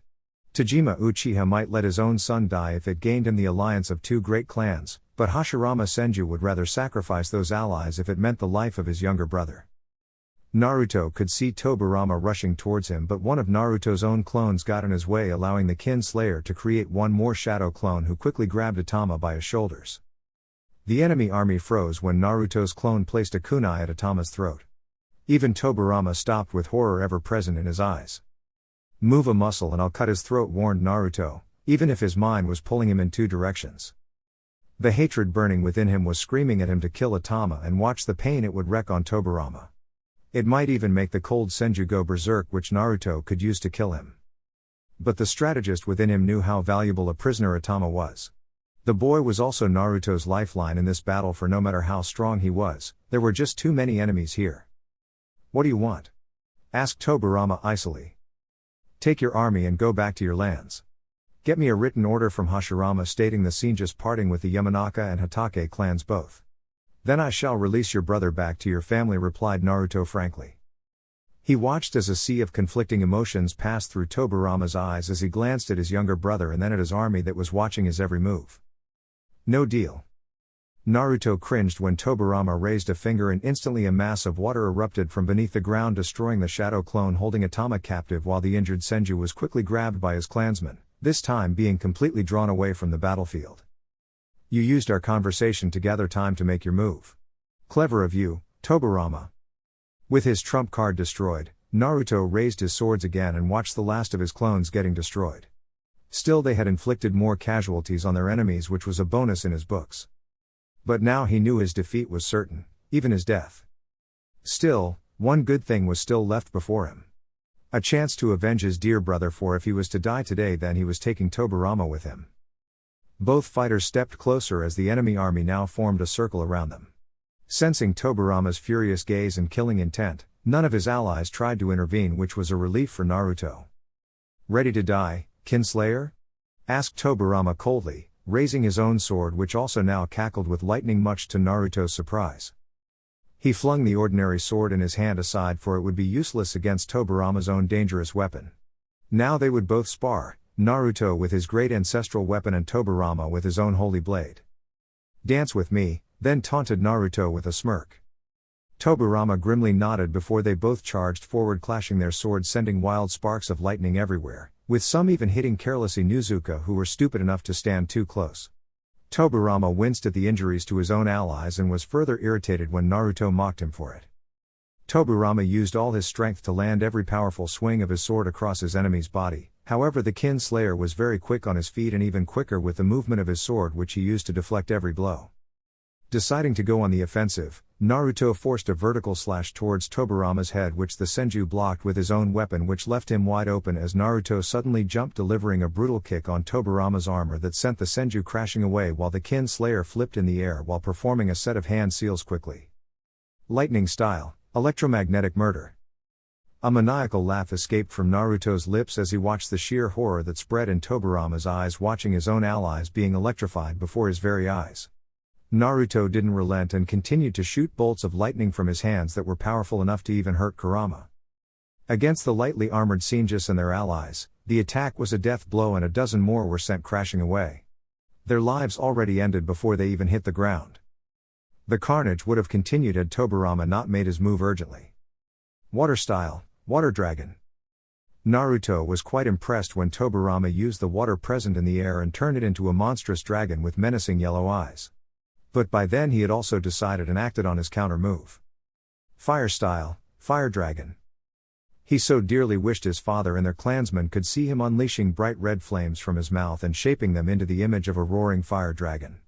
Tajima Uchiha might let his own son die if it gained him the alliance of 2 great clans, but Hashirama Senju would rather sacrifice those allies if it meant the life of his younger brother. Naruto could see Tobirama rushing towards him, but one of Naruto's own clones got in his way, allowing the kin slayer to create one more shadow clone who quickly grabbed Atama by his shoulders. The enemy army froze when Naruto's clone placed a kunai at Atama's throat. Even Tobirama stopped with horror ever present in his eyes. "Move a muscle and I'll cut his throat," warned Naruto, even if his mind was pulling him in two directions. The hatred burning within him was screaming at him to kill Atama and watch the pain it would wreak on Tobirama. It might even make the cold Senju go berserk, which Naruto could use to kill him. But the strategist within him knew how valuable a prisoner Atama was. The boy was also Naruto's lifeline in this battle, for no matter how strong he was, there were just too many enemies here. "What do you want?" asked Tobirama icily. "Take your army and go back to your lands. Get me a written order from Hashirama stating the Senju's parting with the Yamanaka and Hatake clans both. Then I shall release your brother back to your family," replied Naruto frankly. He watched as a sea of conflicting emotions passed through Tobirama's eyes as he glanced at his younger brother and then at his army that was watching his every move. "No deal." Naruto cringed when Tobirama raised a finger and instantly a mass of water erupted from beneath the ground, destroying the shadow clone holding Atama captive, while the injured Senju was quickly grabbed by his clansmen, this time being completely drawn away from the battlefield. "You used our conversation to gather time to make your move. Clever of you, Tobirama." With his trump card destroyed, Naruto raised his swords again and watched the last of his clones getting destroyed. Still, they had inflicted more casualties on their enemies, which was a bonus in his books. But now he knew his defeat was certain, even his death. Still, one good thing was still left before him. A chance to avenge his dear brother, for if he was to die today then he was taking Tobirama with him. Both fighters stepped closer as the enemy army now formed a circle around them. Sensing Tobirama's furious gaze and killing intent, none of his allies tried to intervene, which was a relief for Naruto. "Ready to die, Kinslayer?" asked Tobirama coldly, raising his own sword, which also now cackled with lightning, much to Naruto's surprise. He flung the ordinary sword in his hand aside, for it would be useless against Tobirama's own dangerous weapon. Now they would both spar, Naruto with his great ancestral weapon and Tobirama with his own holy blade. "Dance with me," then taunted Naruto with a smirk. Tobirama grimly nodded before they both charged forward, clashing their swords, sending wild sparks of lightning everywhere, with some even hitting carelessly Inuzuka, who were stupid enough to stand too close. Tobirama winced at the injuries to his own allies and was further irritated when Naruto mocked him for it. Tobirama used all his strength to land every powerful swing of his sword across his enemy's body. However, the Kin Slayer was very quick on his feet and even quicker with the movement of his sword, which he used to deflect every blow. Deciding to go on the offensive, Naruto forced a vertical slash towards Tobirama's head, which the Senju blocked with his own weapon, which left him wide open as Naruto suddenly jumped, delivering a brutal kick on Tobirama's armor that sent the Senju crashing away, while the Kin Slayer flipped in the air while performing a set of hand seals quickly. Lightning style, electromagnetic murder. A maniacal laugh escaped from Naruto's lips as he watched the sheer horror that spread in Tobirama's eyes, watching his own allies being electrified before his very eyes. Naruto didn't relent and continued to shoot bolts of lightning from his hands that were powerful enough to even hurt Kurama. Against the lightly armored Senjus and their allies, the attack was a death blow, and a dozen more were sent crashing away. Their lives already ended before they even hit the ground. The carnage would have continued had Tobirama not made his move urgently. Water style, Water Dragon. Naruto was quite impressed when Tobirama used the water present in the air and turned it into a monstrous dragon with menacing yellow eyes. But by then he had also decided and acted on his counter move. Fire style, Fire Dragon. He so dearly wished his father and their clansmen could see him unleashing bright red flames from his mouth and shaping them into the image of a roaring fire dragon.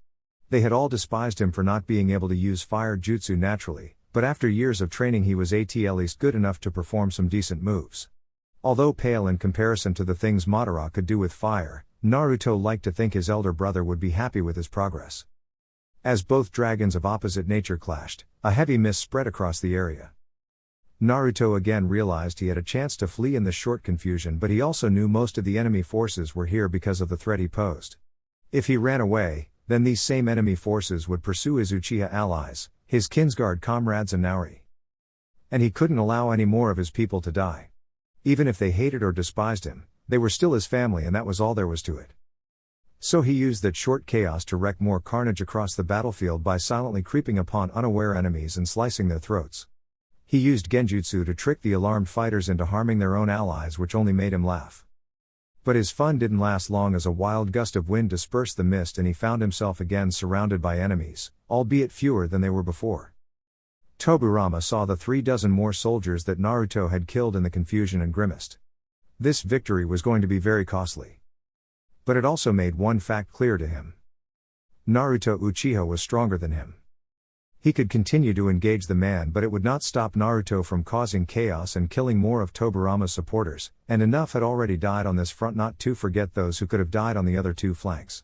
They had all despised him for not being able to use fire jutsu naturally, but after years of training he was at least good enough to perform some decent moves. Although pale in comparison to the things Madara could do with fire, Naruto liked to think his elder brother would be happy with his progress. As both dragons of opposite nature clashed, a heavy mist spread across the area. Naruto again realized he had a chance to flee in the short confusion, but he also knew most of the enemy forces were here because of the threat he posed. If he ran away, then these same enemy forces would pursue his Uchiha allies, his Kinsguard comrades and Nauri. And he couldn't allow any more of his people to die. Even if they hated or despised him, they were still his family, and that was all there was to it. So he used that short chaos to wreak more carnage across the battlefield by silently creeping upon unaware enemies and slicing their throats. He used genjutsu to trick the alarmed fighters into harming their own allies, which only made him laugh. But his fun didn't last long, as a wild gust of wind dispersed the mist and he found himself again surrounded by enemies, albeit fewer than they were before. Tobirama saw the 36 more soldiers that Naruto had killed in the confusion and grimaced. This victory was going to be very costly. But it also made one fact clear to him. Naruto Uchiha was stronger than him. He could continue to engage the man, but it would not stop Naruto from causing chaos and killing more of Tobirama's supporters, and enough had already died on this front not to forget those who could have died on the other two flanks.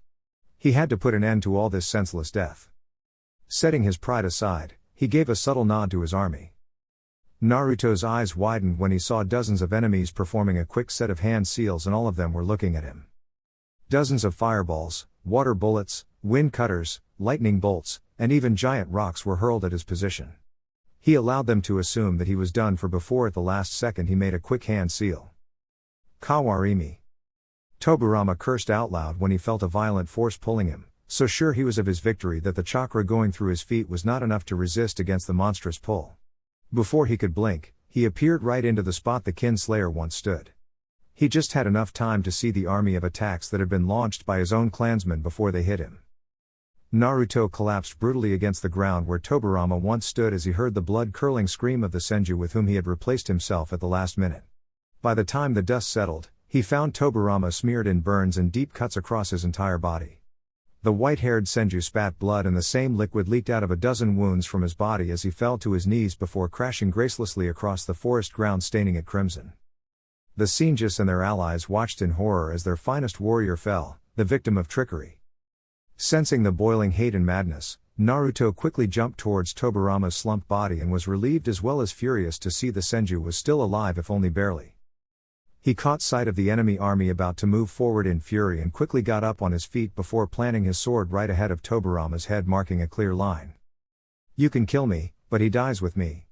He had to put an end to all this senseless death. Setting his pride aside, he gave a subtle nod to his army. Naruto's eyes widened when he saw dozens of enemies performing a quick set of hand seals, and all of them were looking at him. Dozens of fireballs, water bullets, wind cutters, lightning bolts, and even giant rocks were hurled at his position. He allowed them to assume that he was done for before at the last second he made a quick hand seal. Kawarimi. Tobirama cursed out loud when he felt a violent force pulling him, so sure he was of his victory that the chakra going through his feet was not enough to resist against the monstrous pull. Before he could blink, he appeared right into the spot the Kinslayer once stood. He just had enough time to see the army of attacks that had been launched by his own clansmen before they hit him. Naruto collapsed brutally against the ground where Tobirama once stood as he heard the blood-curdling scream of the Senju with whom he had replaced himself at the last minute. By the time the dust settled, he found Tobirama smeared in burns and deep cuts across his entire body. The white-haired Senju spat blood and the same liquid leaked out of a dozen wounds from his body as he fell to his knees before crashing gracelessly across the forest ground, staining it crimson. The Senjus and their allies watched in horror as their finest warrior fell, the victim of trickery. Sensing the boiling hate and madness, Naruto quickly jumped towards Tobirama's slumped body and was relieved as well as furious to see the Senju was still alive, if only barely. He caught sight of the enemy army about to move forward in fury and quickly got up on his feet before planting his sword right ahead of Tobirama's head, marking a clear line. "You can kill me, but he dies with me.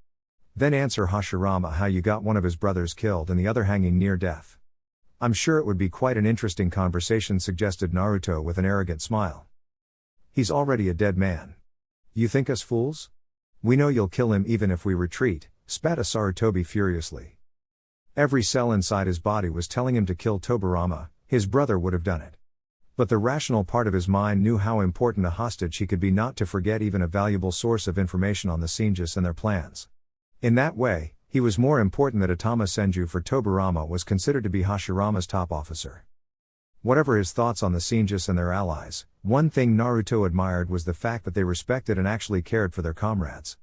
Then answer Hashirama how you got one of his brothers killed and the other hanging near death. I'm sure it would be quite an interesting conversation," suggested Naruto with an arrogant smile. "He's already a dead man. You think us fools? We know you'll kill him even if we retreat," spat Sarutobi furiously. Every cell inside his body was telling him to kill Tobirama. His brother would have done it. But the rational part of his mind knew how important a hostage he could be not to forget even a valuable source of information on the Senjus and their plans. In that way, he was more important that Atama Senju for Tobirama was considered to be Hashirama's top officer. Whatever his thoughts on the Senjus and their allies, one thing Naruto admired was the fact that they respected and actually cared for their comrades.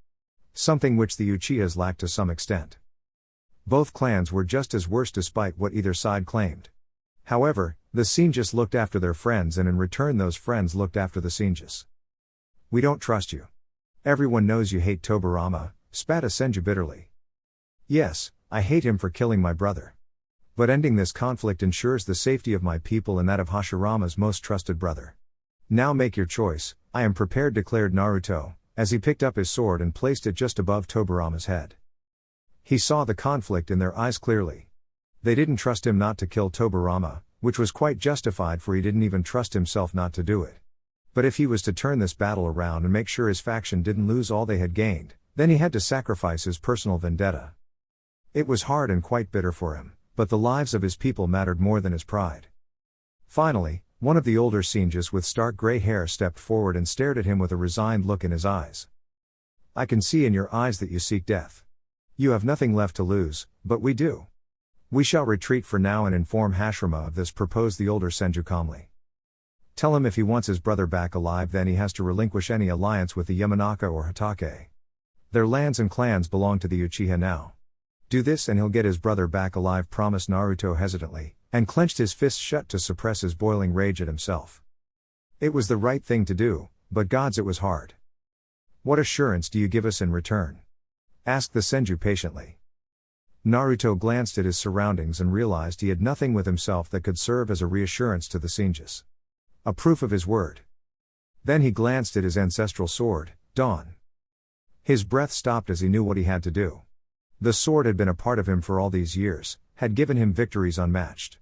Something which the Uchihas lacked to some extent. Both clans were just as worse despite what either side claimed. However, the Senjus looked after their friends, and in return those friends looked after the Senjus. "We don't trust you. Everyone knows you hate Tobirama," spat a Senju bitterly. "Yes, I hate him for killing my brother. But ending this conflict ensures the safety of my people and that of Hashirama's most trusted brother. Now make your choice, I am prepared," declared Naruto, as he picked up his sword and placed it just above Tobirama's head. He saw the conflict in their eyes clearly. They didn't trust him not to kill Tobirama, which was quite justified, for he didn't even trust himself not to do it. But if he was to turn this battle around and make sure his faction didn't lose all they had gained, then he had to sacrifice his personal vendetta. It was hard and quite bitter for him, but the lives of his people mattered more than his pride. Finally, one of the older Senjus with stark gray hair stepped forward and stared at him with a resigned look in his eyes. "I can see in your eyes that you seek death. You have nothing left to lose, but we do. We shall retreat for now and inform Hashirama of this," proposed the older Senju calmly. "Tell him if he wants his brother back alive, then he has to relinquish any alliance with the Yamanaka or Hatake. Their lands and clans belong to the Uchiha now. Do this and he'll get his brother back alive," promised Naruto hesitantly, and clenched his fists shut to suppress his boiling rage at himself. It was the right thing to do, but gods, it was hard. "What assurance do you give us in return?" asked the Senju patiently. Naruto glanced at his surroundings and realized he had nothing with himself that could serve as a reassurance to the Senjus. A proof of his word. Then he glanced at his ancestral sword, Dawn. His breath stopped as he knew what he had to do. The sword had been a part of him for all these years, had given him victories unmatched.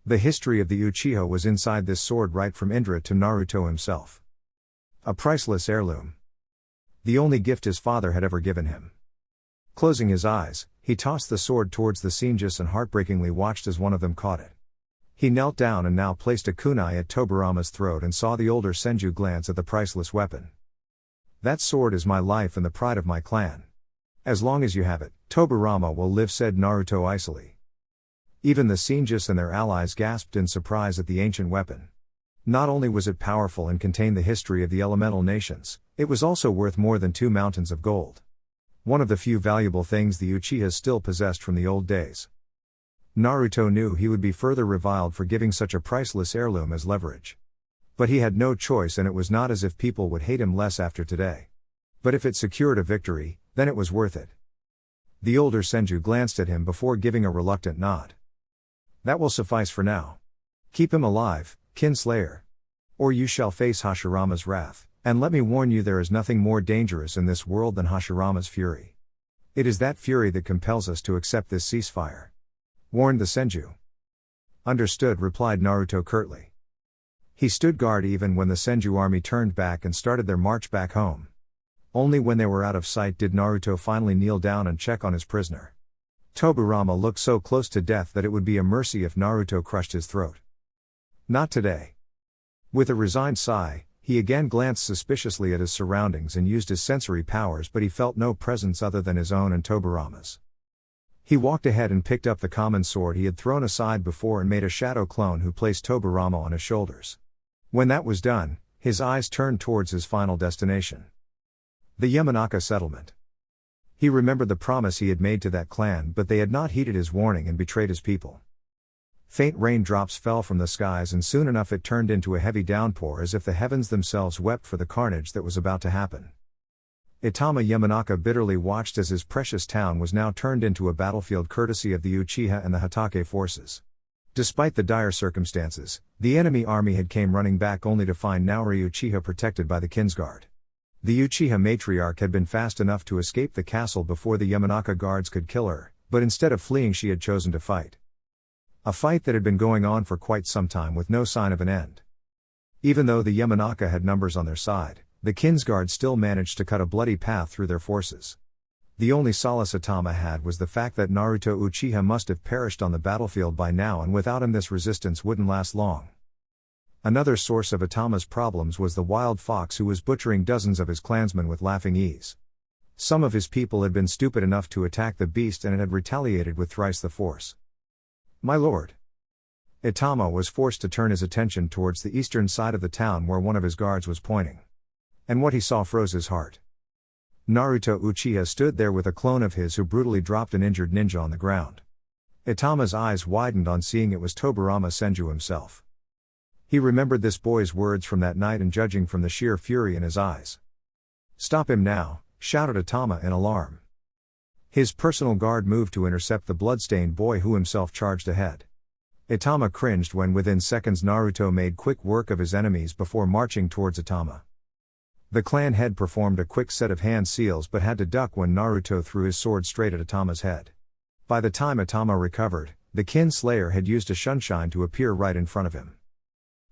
The history of the Uchiha was inside this sword, right from Indra to Naruto himself. A priceless heirloom. The only gift his father had ever given him. Closing his eyes, he tossed the sword towards the Senjus and heartbreakingly watched as one of them caught it. He knelt down and now placed a kunai at Tobirama's throat and saw the older Senju glance at the priceless weapon. "That sword is my life and the pride of my clan. As long as you have it, Tobirama will live, said Naruto icily. Even the Senjus and their allies gasped in surprise at the ancient weapon. Not only was it powerful and contained the history of the elemental nations, it was also worth more than 2 mountains of gold. One of the few valuable things the Uchihas still possessed from the old days. Naruto knew he would be further reviled for giving such a priceless heirloom as leverage. But he had no choice, and it was not as if people would hate him less after today. But if it secured a victory, then it was worth it. The older Senju glanced at him before giving a reluctant nod. That will suffice for now. Keep him alive, Kinslayer. Or you shall face Hashirama's wrath, and let me warn you, there is nothing more dangerous in this world than Hashirama's fury. It is that fury that compels us to accept this ceasefire. Warned the Senju. Understood, replied Naruto curtly. He stood guard even when the Senju army turned back and started their march back home. Only when they were out of sight did Naruto finally kneel down and check on his prisoner. Tobirama looked so close to death that it would be a mercy if Naruto crushed his throat. Not today. With a resigned sigh, he again glanced suspiciously at his surroundings and used his sensory powers, but he felt no presence other than his own and Tobirama's. He walked ahead and picked up the common sword he had thrown aside before and made a shadow clone who placed Tobirama on his shoulders. When that was done, his eyes turned towards his final destination. The Yamanaka settlement. He remembered the promise he had made to that clan, but they had not heeded his warning and betrayed his people. Faint raindrops fell from the skies, and soon enough it turned into a heavy downpour, as if the heavens themselves wept for the carnage that was about to happen. Itama Yamanaka bitterly watched as his precious town was now turned into a battlefield courtesy of the Uchiha and the Hatake forces. Despite the dire circumstances, the enemy army had came running back only to find Naori Uchiha protected by the Kinsguard. The Uchiha matriarch had been fast enough to escape the castle before the Yamanaka guards could kill her, but instead of fleeing she had chosen to fight. A fight that had been going on for quite some time with no sign of an end. Even though the Yamanaka had numbers on their side, the Kinsguard still managed to cut a bloody path through their forces. The only solace Itama had was the fact that Naruto Uchiha must have perished on the battlefield by now, and without him this resistance wouldn't last long. Another source of Itama's problems was the wild fox who was butchering dozens of his clansmen with laughing ease. Some of his people had been stupid enough to attack the beast, and it had retaliated with thrice the force. My lord. Itama was forced to turn his attention towards the eastern side of the town where one of his guards was pointing. And what he saw froze his heart. Naruto Uchiha stood there with a clone of his who brutally dropped an injured ninja on the ground. Itama's eyes widened on seeing it was Tobirama Senju himself. He remembered this boy's words from that night, and judging from the sheer fury in his eyes. Stop him now, shouted Itama in alarm. His personal guard moved to intercept the bloodstained boy who himself charged ahead. Itama cringed when within seconds Naruto made quick work of his enemies before marching towards Itama. The clan head performed a quick set of hand seals but had to duck when Naruto threw his sword straight at Itama's head. By the time Itama recovered, the kin slayer had used a shunshine to appear right in front of him.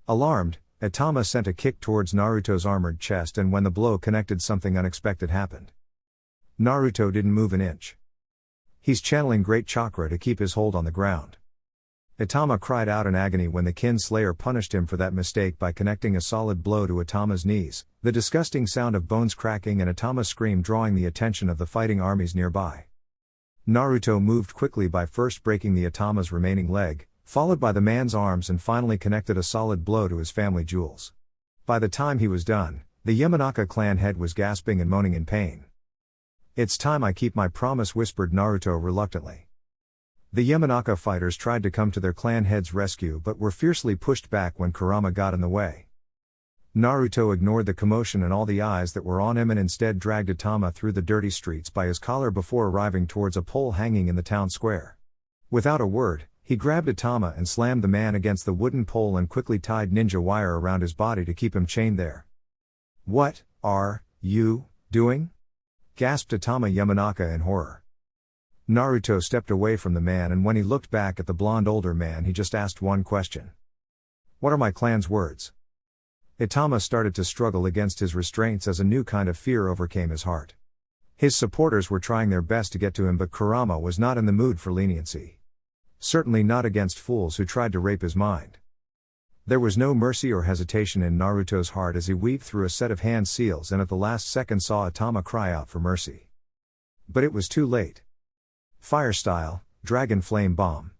Alarmed, Itama sent a kick towards Naruto's armored chest, and when the blow connected, something unexpected happened. Naruto didn't move an inch. He's channeling great chakra to keep his hold on the ground. Itama cried out in agony when the kin slayer punished him for that mistake by connecting a solid blow to Itama's knees, the disgusting sound of bones cracking and Itama's scream drawing the attention of the fighting armies nearby. Naruto moved quickly by first breaking the Itama's remaining leg, followed by the man's arms, and finally connected a solid blow to his family jewels. By the time he was done, the Yamanaka clan head was gasping and moaning in pain. It's time I keep my promise, whispered Naruto reluctantly. The Yamanaka fighters tried to come to their clan head's rescue but were fiercely pushed back when Kurama got in the way. Naruto ignored the commotion and all the eyes that were on him and instead dragged Itama through the dirty streets by his collar before arriving towards a pole hanging in the town square. Without a word, he grabbed Itama and slammed the man against the wooden pole and quickly tied ninja wire around his body to keep him chained there. What are you doing? Gasped Itama Yamanaka in horror. Naruto stepped away from the man, and when he looked back at the blonde older man he just asked one question. What are my clan's words? Itama started to struggle against his restraints as a new kind of fear overcame his heart. His supporters were trying their best to get to him, but Kurama was not in the mood for leniency. Certainly not against fools who tried to rape his mind. There was no mercy or hesitation in Naruto's heart as he weaved through a set of hand seals and at the last second saw Itama cry out for mercy. But it was too late. Fire style, dragon flame bomb.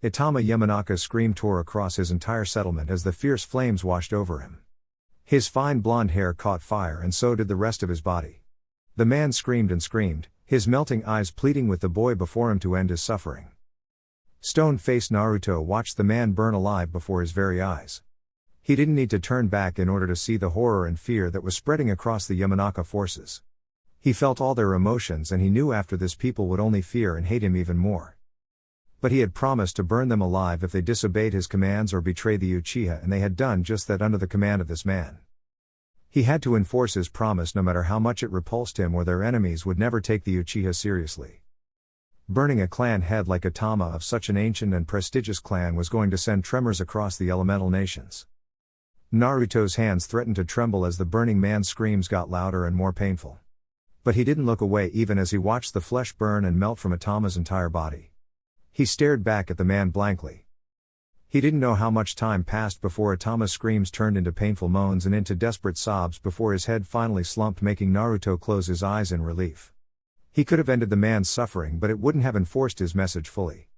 Itama Yamanaka's scream tore across his entire settlement as the fierce flames washed over him. His fine blonde hair caught fire and so did the rest of his body. The man screamed and screamed, his melting eyes pleading with the boy before him to end his suffering. Stone-faced Naruto watched the man burn alive before his very eyes. He didn't need to turn back in order to see the horror and fear that was spreading across the Yamanaka forces. He felt all their emotions and he knew after this people would only fear and hate him even more. But he had promised to burn them alive if they disobeyed his commands or betrayed the Uchiha, and they had done just that under the command of this man. He had to enforce his promise no matter how much it repulsed him, or their enemies would never take the Uchiha seriously. Burning a clan head like Itama of such an ancient and prestigious clan was going to send tremors across the elemental nations. Naruto's hands threatened to tremble as the burning man's screams got louder and more painful. But he didn't look away even as he watched the flesh burn and melt from Itama's entire body. He stared back at the man blankly. He didn't know how much time passed before Itama's screams turned into painful moans and into desperate sobs before his head finally slumped, making Naruto close his eyes in relief. He could have ended the man's suffering, but it wouldn't have enforced his message fully.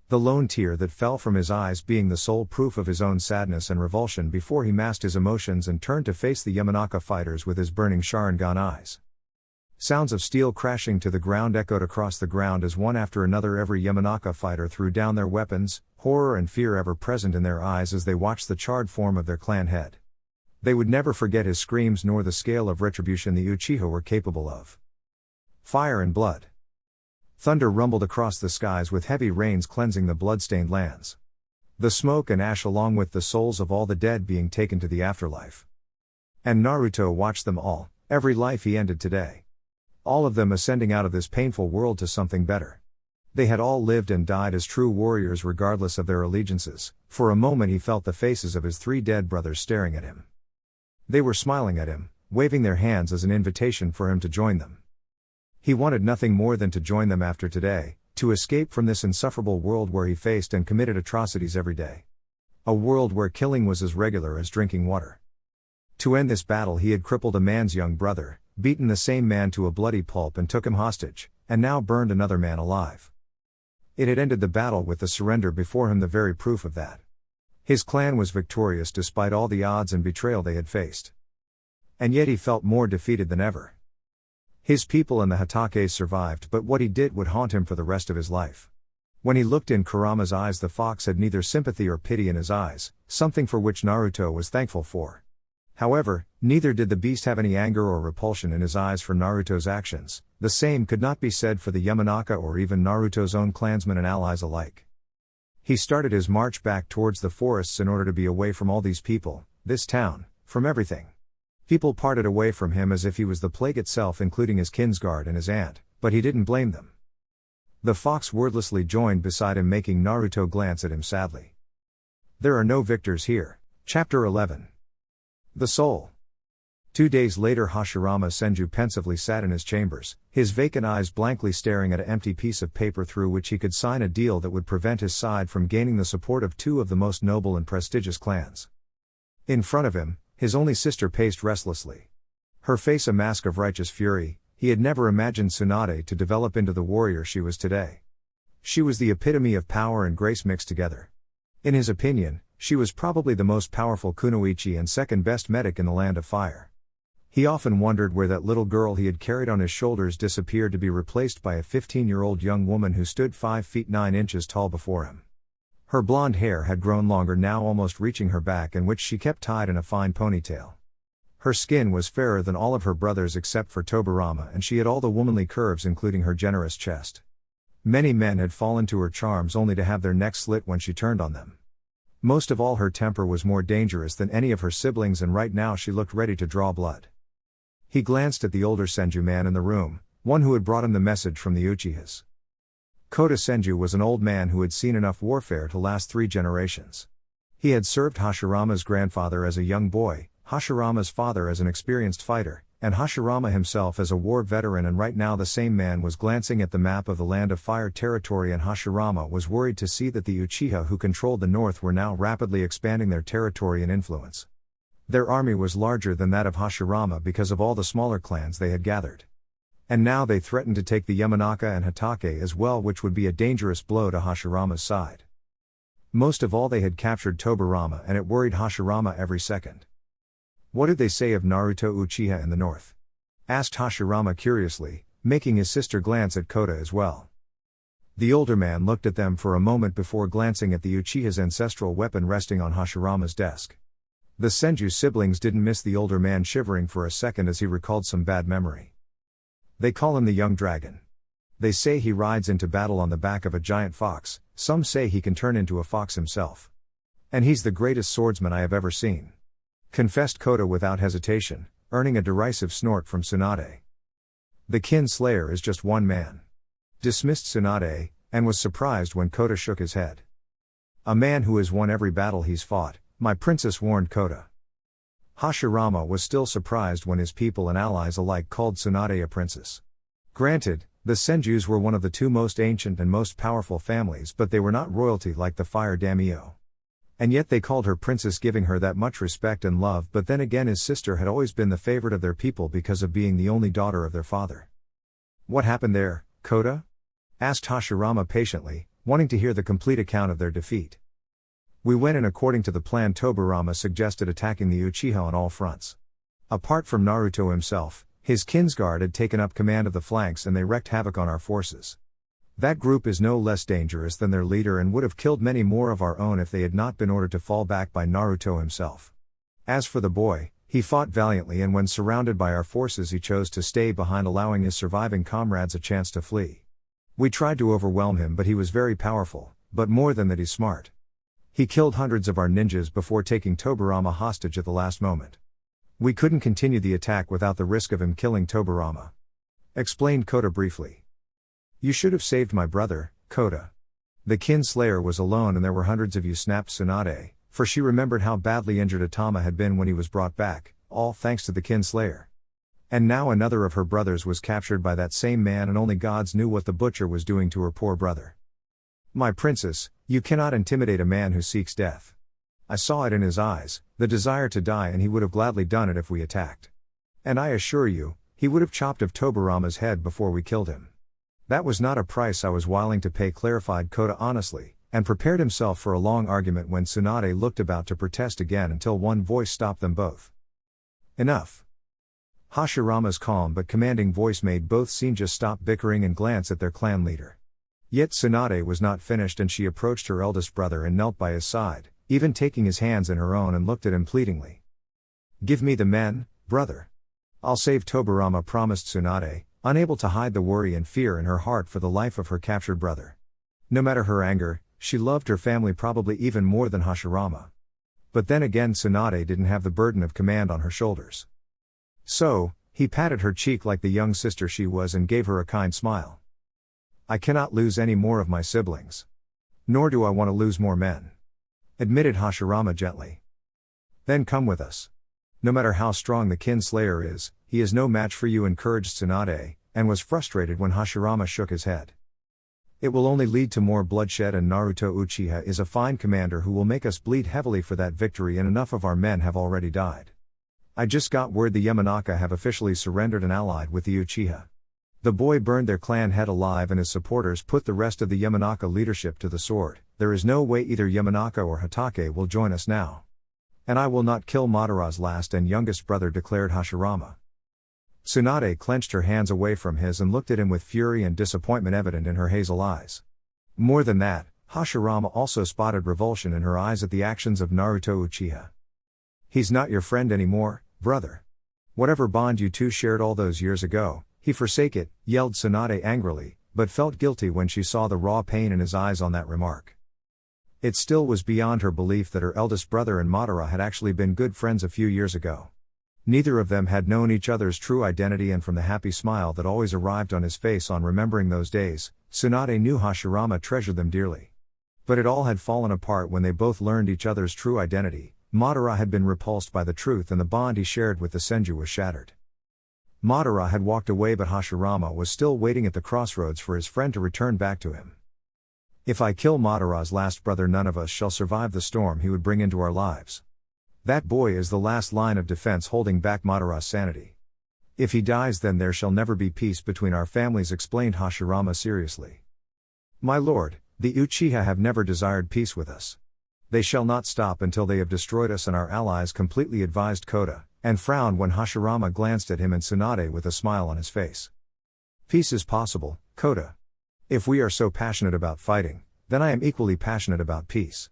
The lone tear that fell from his eyes being the sole proof of his own sadness and revulsion before he masked his emotions and turned to face the Yamanaka fighters with his burning Sharingan eyes. Sounds of steel crashing to the ground echoed across the ground as one after another every Yamanaka fighter threw down their weapons, horror and fear ever present in their eyes as they watched the charred form of their clan head. They would never forget his screams nor the scale of retribution the Uchiha were capable of. Fire and blood. Thunder rumbled across the skies with heavy rains cleansing the blood-stained lands. The smoke and ash along with the souls of all the dead being taken to the afterlife. And Naruto watched them all, every life he ended today. All of them ascending out of this painful world to something better. They had all lived and died as true warriors regardless of their allegiances. For a moment he felt the faces of his 3 dead brothers staring at him. They were smiling at him, waving their hands as an invitation for him to join them. He wanted nothing more than to join them after today, to escape from this insufferable world where he faced and committed atrocities every day. A world where killing was as regular as drinking water. To end this battle he had crippled a man's young brother, beaten the same man to a bloody pulp and took him hostage, and now burned another man alive. It had ended the battle with the surrender before him, the very proof of that. His clan was victorious despite all the odds and betrayal they had faced. And yet he felt more defeated than ever. His people and the Hatages survived, but what he did would haunt him for the rest of his life. When he looked in Kurama's eyes, the fox had neither sympathy or pity in his eyes, something for which Naruto was thankful for. However, neither did the beast have any anger or repulsion in his eyes for Naruto's actions. The same could not be said for the Yamanaka or even Naruto's own clansmen and allies alike. He started his march back towards the forests in order to be away from all these people, this town, from everything. People parted away from him as if he was the plague itself, including his kinsguard and his aunt, but he didn't blame them. The fox wordlessly joined beside him, making Naruto glance at him sadly. There are no victors here. Chapter 11. The Soul. 2 days later, Hashirama Senju pensively sat in his chambers, his vacant eyes blankly staring at an empty piece of paper through which he could sign a deal that would prevent his side from gaining the support of 2 of the most noble and prestigious clans. In front of him, his only sister paced restlessly. Her face a mask of righteous fury. He had never imagined Tsunade to develop into the warrior she was today. She was the epitome of power and grace mixed together. In his opinion, she was probably the most powerful kunoichi and second best medic in the Land of Fire. He often wondered where that little girl he had carried on his shoulders disappeared to be replaced by a 15-year-old young woman who stood 5 feet 9 inches tall before him. Her blonde hair had grown longer, now almost reaching her back, and which she kept tied in a fine ponytail. Her skin was fairer than all of her brothers except for Tobirama, and she had all the womanly curves including her generous chest. Many men had fallen to her charms only to have their necks slit when she turned on them. Most of all, her temper was more dangerous than any of her siblings, and right now she looked ready to draw blood. He glanced at the older Senju man in the room, one who had brought him the message from the Uchihas. Kota Senju was an old man who had seen enough warfare to last 3 generations. He had served Hashirama's grandfather as a young boy, Hashirama's father as an experienced fighter, and Hashirama himself as a war veteran, and right now the same man was glancing at the map of the Land of Fire territory, and Hashirama was worried to see that the Uchiha who controlled the north were now rapidly expanding their territory and influence. Their army was larger than that of Hashirama because of all the smaller clans they had gathered. And now they threatened to take the Yamanaka and Hatake as well, which would be a dangerous blow to Hashirama's side. Most of all, they had captured Tobirama, and it worried Hashirama every second. "What did they say of Naruto Uchiha in the north?" asked Hashirama curiously, making his sister glance at Kota as well. The older man looked at them for a moment before glancing at the Uchiha's ancestral weapon resting on Hashirama's desk. The Senju siblings didn't miss the older man shivering for a second as he recalled some bad memory. "They call him the young dragon. They say he rides into battle on the back of a giant fox, some say he can turn into a fox himself. And he's the greatest swordsman I have ever seen," confessed Kota without hesitation, earning a derisive snort from Tsunade. "The kin slayer is just one man," dismissed Tsunade, and was surprised when Kota shook his head. "A man who has won every battle he's fought," my princess warned Kota. Hashirama was still surprised when his people and allies alike called Tsunade a princess. Granted, the Senjus were one of the two most ancient and most powerful families, but they were not royalty like the Fire Daimyo. And yet they called her princess, giving her that much respect and love. But then again, his sister had always been the favorite of their people because of being the only daughter of their father. "What happened there, Kota?" asked Hashirama patiently, wanting to hear the complete account of their defeat. "We went in according to the plan. Tobirama suggested attacking the Uchiha on all fronts. Apart from Naruto himself, his kinsguard had taken up command of the flanks and they wreaked havoc on our forces. That group is no less dangerous than their leader and would have killed many more of our own if they had not been ordered to fall back by Naruto himself. As for the boy, he fought valiantly, and when surrounded by our forces he chose to stay behind, allowing his surviving comrades a chance to flee. We tried to overwhelm him, but he was very powerful, but more than that, he's smart. He killed hundreds of our ninjas before taking Tobirama hostage at the last moment. We couldn't continue the attack without the risk of him killing Tobirama," explained Kota briefly. "You should have saved my brother, Kota. The kin slayer was alone and there were hundreds of you," snapped Tsunade, for she remembered how badly injured Atama had been when he was brought back, all thanks to the kin slayer. And now another of her brothers was captured by that same man, and only gods knew what the butcher was doing to her poor brother. "My princess, you cannot intimidate a man who seeks death. I saw it in his eyes, the desire to die, and he would have gladly done it if we attacked. And I assure you, he would have chopped off Tobirama's head before we killed him. That was not a price I was willing to pay," clarified Kota honestly, and prepared himself for a long argument when Tsunade looked about to protest again until one voice stopped them both. "Enough." Hashirama's calm but commanding voice made both Senju stop bickering and glance at their clan leader. Yet Tsunade was not finished, and she approached her eldest brother and knelt by his side, even taking his hands in her own, and looked at him pleadingly. "Give me the men, brother. I'll save Tobirama," promised Tsunade, unable to hide the worry and fear in her heart for the life of her captured brother. No matter her anger, she loved her family probably even more than Hashirama. But then again, Tsunade didn't have the burden of command on her shoulders. So, he patted her cheek like the young sister she was and gave her a kind smile. "I cannot lose any more of my siblings. Nor do I want to lose more men," admitted Hashirama gently. "Then come with us. No matter how strong the kin slayer is, he is no match for you," encouraged Tsunade, and was frustrated when Hashirama shook his head. "It will only lead to more bloodshed, and Naruto Uchiha is a fine commander who will make us bleed heavily for that victory, and enough of our men have already died. I just got word the Yamanaka have officially surrendered and allied with the Uchiha. The boy burned their clan head alive, and his supporters put the rest of the Yamanaka leadership to the sword. There is no way either Yamanaka or Hatake will join us now. And I will not kill Madara's last and youngest brother," declared Hashirama. Tsunade clenched her hands away from his and looked at him with fury and disappointment evident in her hazel eyes. More than that, Hashirama also spotted revulsion in her eyes at the actions of Naruto Uchiha. "He's not your friend anymore, brother. Whatever bond you two shared all those years ago, he forsake it," yelled Tsunade angrily, but felt guilty when she saw the raw pain in his eyes on that remark. It still was beyond her belief that her eldest brother and Madara had actually been good friends a few years ago. Neither of them had known each other's true identity, and from the happy smile that always arrived on his face on remembering those days, Tsunade knew Hashirama treasured them dearly. But it all had fallen apart when they both learned each other's true identity. Madara had been repulsed by the truth, and the bond he shared with the Senju was shattered. Madara had walked away, but Hashirama was still waiting at the crossroads for his friend to return back to him. "If I kill Madara's last brother, none of us shall survive the storm he would bring into our lives. That boy is the last line of defense holding back Madara's sanity. If he dies, then there shall never be peace between our families, explained Hashirama seriously. My lord, the Uchiha have never desired peace with us. They shall not stop until they have destroyed us and our allies completely, advised Kota, and frowned when Hashirama glanced at him and Tsunade with a smile on his face. Peace is possible, Kota. If we are so passionate about fighting, then I am equally passionate about peace.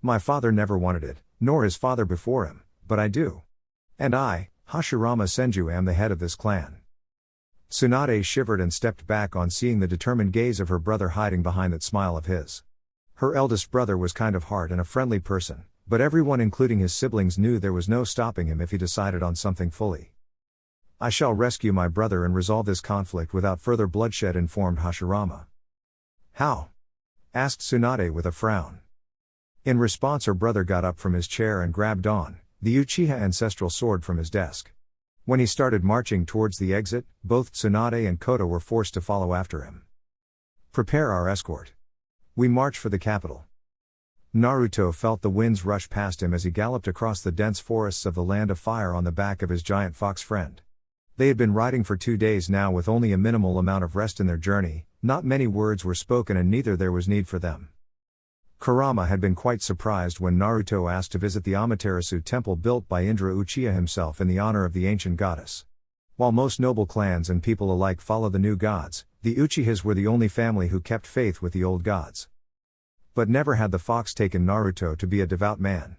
My father never wanted it, nor his father before him, but I do. And I, Hashirama Senju, am the head of this clan. Tsunade shivered and stepped back on seeing the determined gaze of her brother hiding behind that smile of his. Her eldest brother was kind of hard and a friendly person, but everyone including his siblings knew there was no stopping him if he decided on something fully. I shall rescue my brother and resolve this conflict without further bloodshed, informed Hashirama. How? Asked Tsunade with a frown. In response, her brother got up from his chair and grabbed on the Uchiha ancestral sword from his desk. When he started marching towards the exit, both Tsunade and Kota were forced to follow after him. Prepare our escort. We march for the capital. Naruto felt the winds rush past him as he galloped across the dense forests of the Land of Fire on the back of his giant fox friend. They had been riding for 2 days now with only a minimal amount of rest in their journey, not many words were spoken and neither there was need for them. Kurama had been quite surprised when Naruto asked to visit the Amaterasu temple built by Indra Uchiha himself in the honor of the ancient goddess. While most noble clans and people alike follow the new gods, the Uchihas were the only family who kept faith with the old gods. But never had the fox taken Naruto to be a devout man.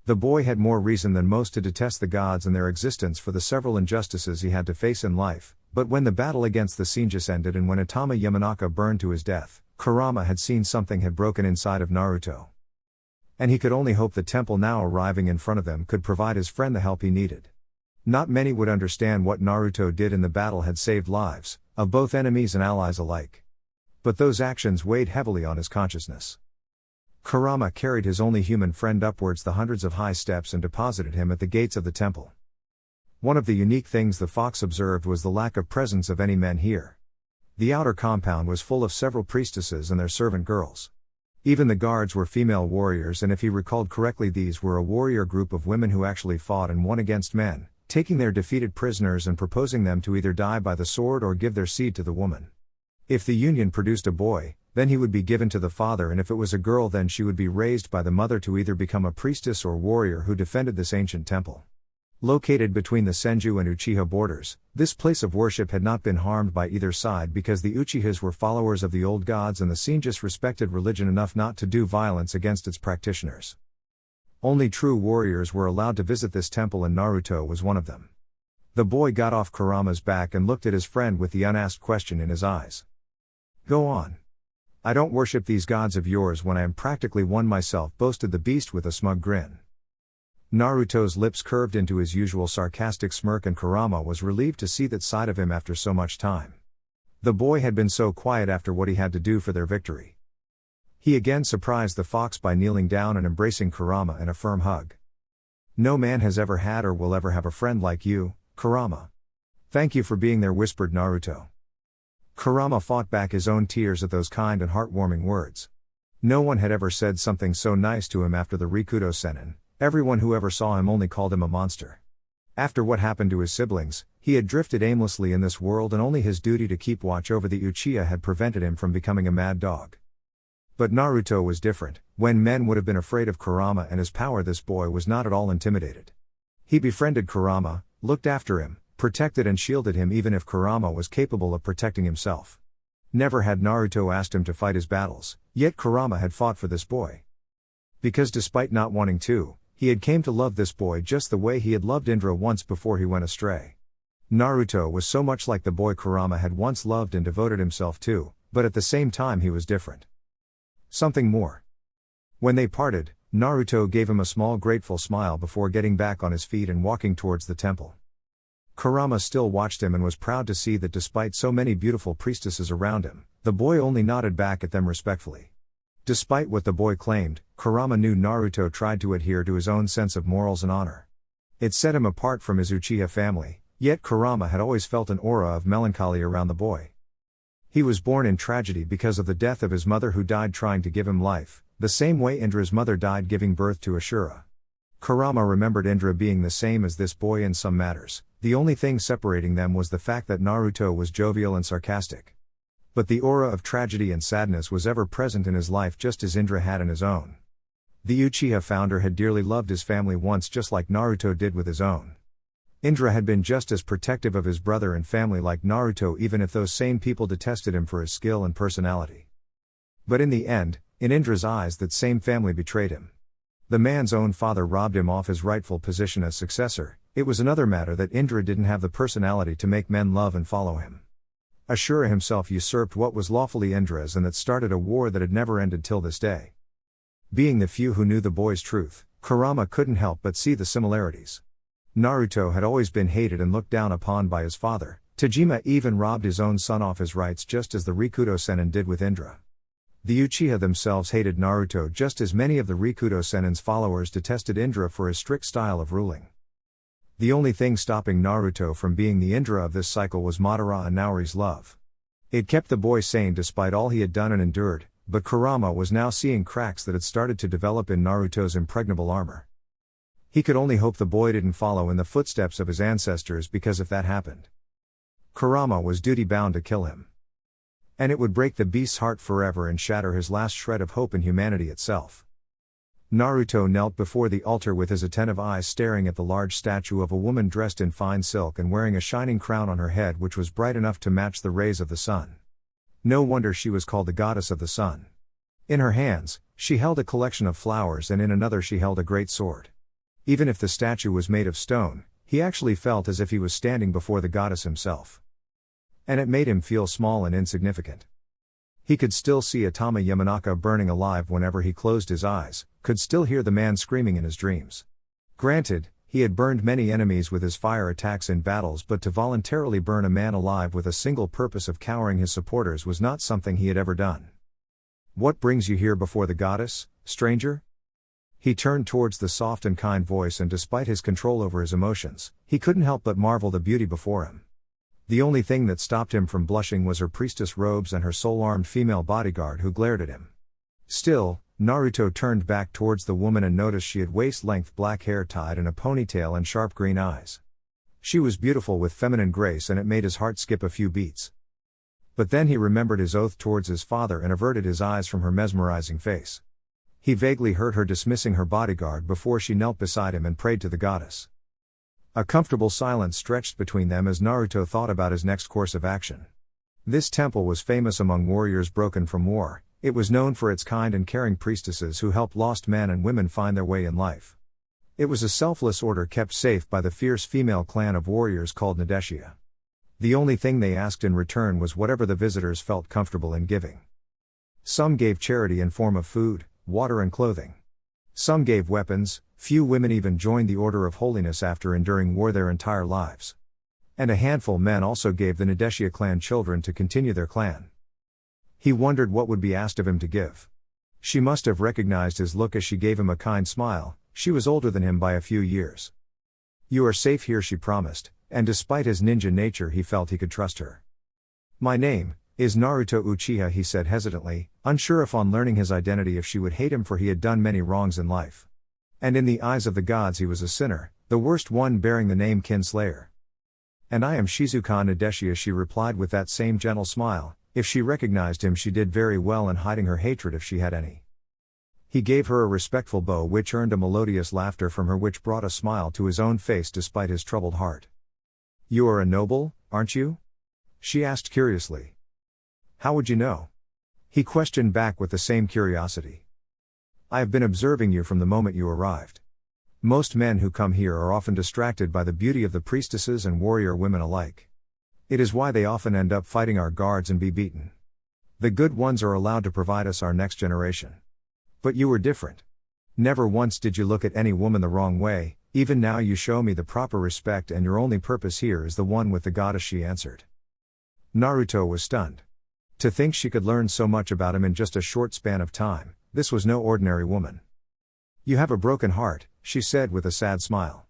The boy had more reason than most to detest the gods and their existence for the several injustices he had to face in life, but when the battle against the Senju ended and when Itama Yamanaka burned to his death, Kurama had seen something had broken inside of Naruto. And he could only hope the temple now arriving in front of them could provide his friend the help he needed. Not many would understand what Naruto did in the battle had saved lives, of both enemies and allies alike. But those actions weighed heavily on his consciousness. Kurama carried his only human friend upwards the hundreds of high steps and deposited him at the gates of the temple. One of the unique things the fox observed was the lack of presence of any men here. The outer compound was full of several priestesses and their servant girls. Even the guards were female warriors, and if he recalled correctly, these were a warrior group of women who actually fought and won against men, taking their defeated prisoners and proposing them to either die by the sword or give their seed to the woman. If the union produced a boy, then he would be given to the father, and if it was a girl, then she would be raised by the mother to either become a priestess or warrior who defended this ancient temple. Located between the Senju and Uchiha borders, this place of worship had not been harmed by either side because the Uchihas were followers of the old gods and the Senjus respected religion enough not to do violence against its practitioners. Only true warriors were allowed to visit this temple, and Naruto was one of them. The boy got off Kurama's back and looked at his friend with the unasked question in his eyes. Go on. I don't worship these gods of yours when I am practically one myself, boasted the beast with a smug grin. Naruto's lips curved into his usual sarcastic smirk, and Kurama was relieved to see that side of him after so much time. The boy had been so quiet after what he had to do for their victory. He again surprised the fox by kneeling down and embracing Kurama in a firm hug. No man has ever had or will ever have a friend like you, Kurama. Thank you for being there, whispered Naruto. Kurama fought back his own tears at those kind and heartwarming words. No one had ever said something so nice to him after the Rikudo Sennin. Everyone who ever saw him only called him a monster. After what happened to his siblings, he had drifted aimlessly in this world, and only his duty to keep watch over the Uchiha had prevented him from becoming a mad dog. But Naruto was different. When men would have been afraid of Kurama and his power, this boy was not at all intimidated. He befriended Kurama, looked after him, protected and shielded him even if Kurama was capable of protecting himself. Never had Naruto asked him to fight his battles, yet Kurama had fought for this boy. Because despite not wanting to, he had came to love this boy just the way he had loved Indra once before he went astray. Naruto was so much like the boy Kurama had once loved and devoted himself to, but at the same time he was different. Something more. When they parted, Naruto gave him a small grateful smile before getting back on his feet and walking towards the temple. Kurama still watched him and was proud to see that despite so many beautiful priestesses around him, the boy only nodded back at them respectfully. Despite what the boy claimed, Kurama knew Naruto tried to adhere to his own sense of morals and honor. It set him apart from his Uchiha family, yet Kurama had always felt an aura of melancholy around the boy. He was born in tragedy because of the death of his mother, who died trying to give him life, the same way Indra's mother died giving birth to Ashura. Kurama remembered Indra being the same as this boy in some matters, The only thing separating them was the fact that Naruto was jovial and sarcastic. But the aura of tragedy and sadness was ever present in his life, just as Indra had in his own. The Uchiha founder had dearly loved his family once, just like Naruto did with his own. Indra had been just as protective of his brother and family like Naruto, even if those same people detested him for his skill and personality. But in the end, in Indra's eyes, that same family betrayed him. The man's own father robbed him of his rightful position as successor. It was another matter that Indra didn't have the personality to make men love and follow him. Ashura himself usurped what was lawfully Indra's, and that started a war that had never ended till this day. Being the few who knew the boy's truth, Kurama couldn't help but see the similarities. Naruto had always been hated and looked down upon by his father. Tajima even robbed his own son of his rights, just as the Rikudo Sennin did with Indra. The Uchiha themselves hated Naruto just as many of the Rikudo Sennin's followers detested Indra for his strict style of ruling. The only thing stopping Naruto from being the Indra of this cycle was Madara and Naori's love. It kept the boy sane despite all he had done and endured, but Kurama was now seeing cracks that had started to develop in Naruto's impregnable armor. He could only hope the boy didn't follow in the footsteps of his ancestors, because if that happened, Kurama was duty-bound to kill him. And it would break the beast's heart forever and shatter his last shred of hope in humanity itself. Naruto knelt before the altar with his attentive eyes staring at the large statue of a woman dressed in fine silk and wearing a shining crown on her head which was bright enough to match the rays of the sun. No wonder she was called the goddess of the sun. In her hands, she held a collection of flowers, and in another she held a great sword. Even if the statue was made of stone, he actually felt as if he was standing before the goddess himself. And it made him feel small and insignificant. He could still see Atama Yamanaka burning alive whenever he closed his eyes, could still hear the man screaming in his dreams. Granted, he had burned many enemies with his fire attacks in battles, but to voluntarily burn a man alive with a single purpose of cowering his supporters was not something he had ever done. "What brings you here before the goddess, stranger?" He turned towards the soft and kind voice, and despite his control over his emotions, he couldn't help but marvel the beauty before him. The only thing that stopped him from blushing was her priestess robes and her sole-armed female bodyguard who glared at him. Still, Naruto turned back towards the woman and noticed she had waist-length black hair tied in a ponytail and sharp green eyes. She was beautiful with feminine grace, and it made his heart skip a few beats. But then he remembered his oath towards his father and averted his eyes from her mesmerizing face. He vaguely heard her dismissing her bodyguard before she knelt beside him and prayed to the goddess. A comfortable silence stretched between them as Naruto thought about his next course of action. This temple was famous among warriors broken from war. It was known for its kind and caring priestesses who helped lost men and women find their way in life. It was a selfless order kept safe by the fierce female clan of warriors called Nadeshia. The only thing they asked in return was whatever the visitors felt comfortable in giving. Some gave charity in form of food, water and clothing. Some gave weapons. Few women even joined the Order of Holiness after enduring war their entire lives. And a handful men also gave the Nadeshia clan children to continue their clan. He wondered what would be asked of him to give. She must have recognized his look as she gave him a kind smile. She was older than him by a few years. "You are safe here," she promised, and despite his ninja nature he felt he could trust her. "My name is Naruto Uchiha," he said hesitantly, unsure if on learning his identity if she would hate him, for he had done many wrongs in life. And in the eyes of the gods he was a sinner, the worst one, bearing the name Kinslayer. "And I am Shizuka Nadeshia," she replied with that same gentle smile. If she recognized him she did very well in hiding her hatred if she had any. He gave her a respectful bow which earned a melodious laughter from her which brought a smile to his own face despite his troubled heart. "You are a noble, aren't you?" she asked curiously. "How would you know?" he questioned back with the same curiosity. "I have been observing you from the moment you arrived. Most men who come here are often distracted by the beauty of the priestesses and warrior women alike. It is why they often end up fighting our guards and be beaten. The good ones are allowed to provide us our next generation. But you were different. Never once did you look at any woman the wrong way. Even now you show me the proper respect, and your only purpose here is the one with the goddess," she answered. Naruto was stunned. To think she could learn so much about him in just a short span of time. This was no ordinary woman. "You have a broken heart," she said with a sad smile.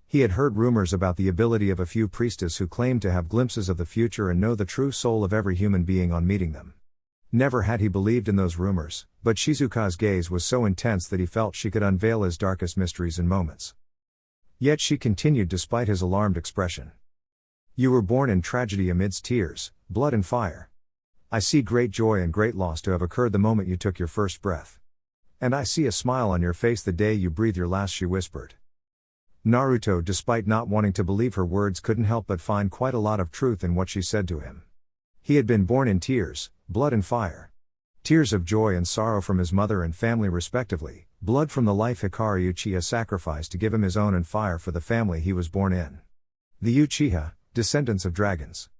He had heard rumors about the ability of a few priestesses who claimed to have glimpses of the future and know the true soul of every human being on meeting them. Never had he believed in those rumors, but Shizuka's gaze was so intense that he felt she could unveil his darkest mysteries in moments. Yet she continued despite his alarmed expression. You were born in tragedy amidst tears, blood and fire. I see great joy and great loss to have occurred the moment you took your first breath. And I see a smile on your face the day you breathe your last, she whispered. Naruto, despite not wanting to believe her words, couldn't help but find quite a lot of truth in what she said to him. He had been born in tears, blood and fire. Tears of joy and sorrow from his mother and family respectively, blood from the life Hikari Uchiha sacrificed to give him his own, and fire for the family he was born in. The Uchiha, descendants of dragons.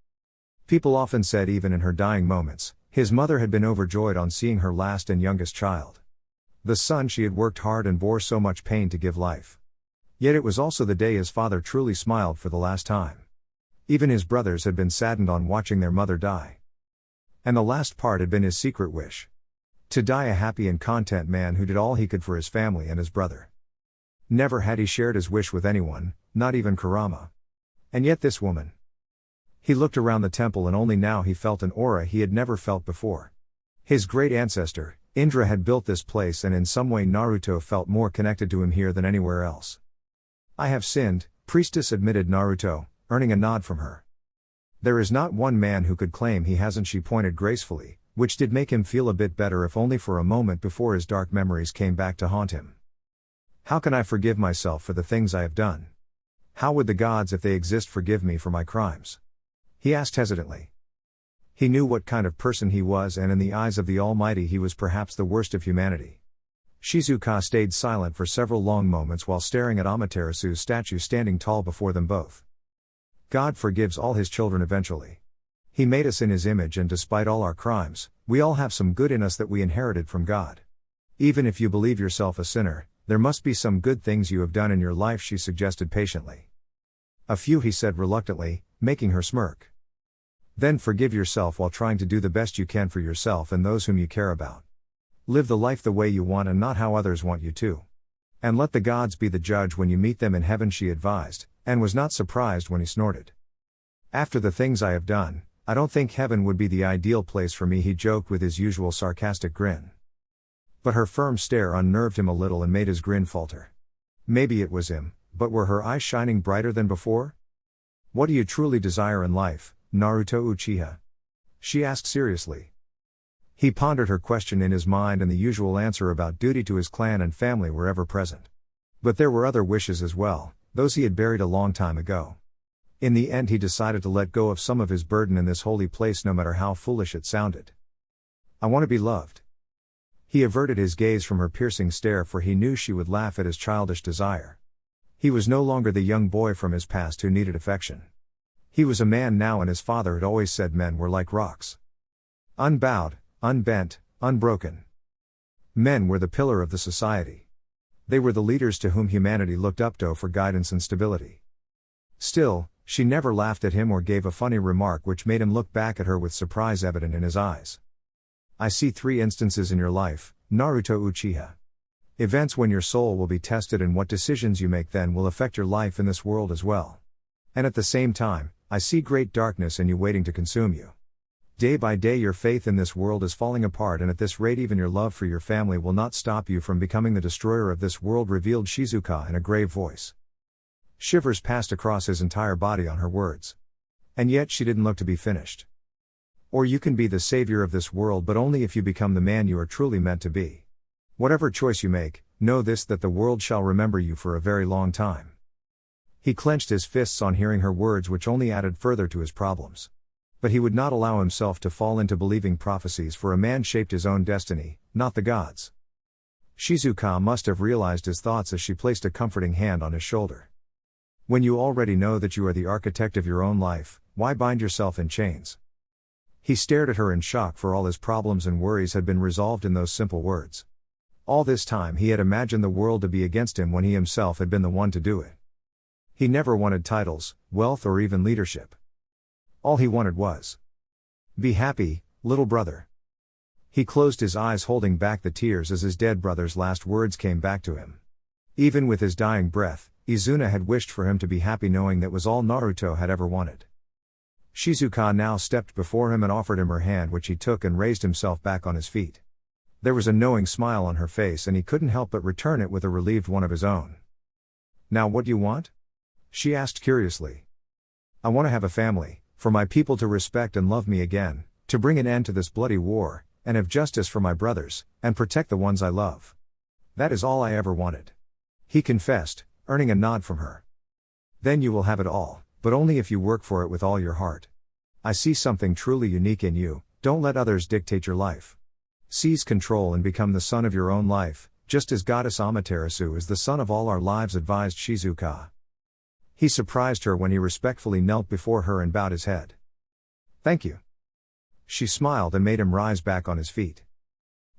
People often said even in her dying moments, his mother had been overjoyed on seeing her last and youngest child. The son she had worked hard and bore so much pain to give life. Yet it was also the day his father truly smiled for the last time. Even his brothers had been saddened on watching their mother die. And the last part had been his secret wish. To die a happy and content man who did all he could for his family and his brother. Never had he shared his wish with anyone, not even Kurama. And yet this woman. He looked around the temple and only now he felt an aura he had never felt before. His great ancestor, Indra, had built this place, and in some way Naruto felt more connected to him here than anywhere else. I have sinned, priestess, admitted Naruto, earning a nod from her. There is not one man who could claim he hasn't, she pointed gracefully, which did make him feel a bit better if only for a moment before his dark memories came back to haunt him. How can I forgive myself for the things I have done? How would the gods, if they exist, forgive me for my crimes? He asked hesitantly. He knew what kind of person he was, and in the eyes of the Almighty he was perhaps the worst of humanity. Shizuka stayed silent for several long moments while staring at Amaterasu's statue standing tall before them both. God forgives all his children eventually. He made us in his image, and despite all our crimes, we all have some good in us that we inherited from God. Even if you believe yourself a sinner, there must be some good things you have done in your life, she suggested patiently. A few, he said reluctantly, making her smirk. Then forgive yourself while trying to do the best you can for yourself and those whom you care about. Live the life the way you want and not how others want you to. And let the gods be the judge when you meet them in heaven, she advised, and was not surprised when he snorted. After the things I have done, I don't think heaven would be the ideal place for me, he joked with his usual sarcastic grin. But her firm stare unnerved him a little and made his grin falter. Maybe it was him, but were her eyes shining brighter than before? What do you truly desire in life, Naruto Uchiha? She asked seriously. He pondered her question in his mind, and the usual answer about duty to his clan and family were ever present. But there were other wishes as well, those he had buried a long time ago. In the end he decided to let go of some of his burden in this holy place, no matter how foolish it sounded. I want to be loved. He averted his gaze from her piercing stare, for he knew she would laugh at his childish desire. He was no longer the young boy from his past who needed affection. He was a man now, and his father had always said men were like rocks. Unbowed, unbent, unbroken. Men were the pillar of the society. They were the leaders to whom humanity looked up to for guidance and stability. Still, she never laughed at him or gave a funny remark which made him look back at her with surprise evident in his eyes. I see 3 instances in your life, Naruto Uchiha. Events when your soul will be tested, and what decisions you make then will affect your life in this world as well. And at the same time, I see great darkness in you waiting to consume you. Day by day your faith in this world is falling apart, and at this rate even your love for your family will not stop you from becoming the destroyer of this world, revealed Shizuka in a grave voice. Shivers passed across his entire body on her words. And yet she didn't look to be finished. Or you can be the savior of this world, but only if you become the man you are truly meant to be. Whatever choice you make, know this, that the world shall remember you for a very long time. He clenched his fists on hearing her words, which only added further to his problems. But he would not allow himself to fall into believing prophecies, for a man shaped his own destiny, not the gods. Shizuka must have realized his thoughts as she placed a comforting hand on his shoulder. When you already know that you are the architect of your own life, why bind yourself in chains? He stared at her in shock, for all his problems and worries had been resolved in those simple words. All this time he had imagined the world to be against him when he himself had been the one to do it. He never wanted titles, wealth, or even leadership. All he wanted was be happy, little brother. He closed his eyes, holding back the tears as his dead brother's last words came back to him. Even with his dying breath, Izuna had wished for him to be happy, knowing that was all Naruto had ever wanted. Shizuka now stepped before him and offered him her hand, which he took and raised himself back on his feet. There was a knowing smile on her face, and he couldn't help but return it with a relieved one of his own. Now what do you want? She asked curiously. I want to have a family, for my people to respect and love me again, to bring an end to this bloody war, and have justice for my brothers, and protect the ones I love. That is all I ever wanted. He confessed, earning a nod from her. Then you will have it all, but only if you work for it with all your heart. I see something truly unique in you, don't let others dictate your life. Seize control and become the sun of your own life, just as Goddess Amaterasu is the sun of all our lives, advised Shizuka. He surprised her when he respectfully knelt before her and bowed his head. Thank you. She smiled and made him rise back on his feet.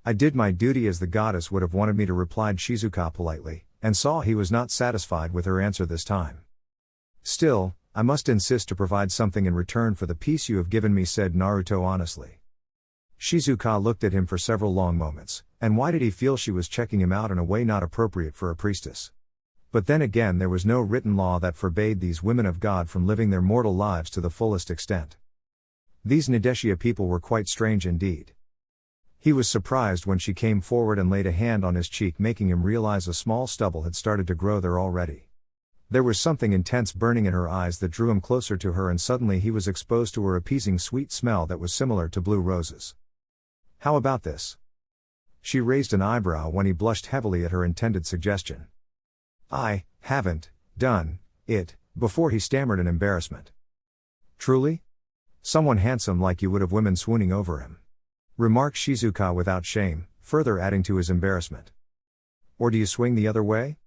I did my duty as the goddess would have wanted me to, replied Shizuka politely, and saw he was not satisfied with her answer this time. Still, I must insist to provide something in return for the peace you have given me, said Naruto honestly. Shizuka looked at him for several long moments, and why did he feel she was checking him out in a way not appropriate for a priestess? But then again, there was no written law that forbade these women of God from living their mortal lives to the fullest extent. These Nadeshia people were quite strange indeed. He was surprised when she came forward and laid a hand on his cheek, making him realize a small stubble had started to grow there already. There was something intense burning in her eyes that drew him closer to her, and suddenly he was exposed to her appeasing sweet smell that was similar to blue roses. How about this? She raised an eyebrow when he blushed heavily at her intended suggestion. I haven't done it before, he stammered in embarrassment. Truly? Someone handsome like you would have women swooning over him, remarked Shizuka without shame, further adding to his embarrassment. Or do you swing the other way?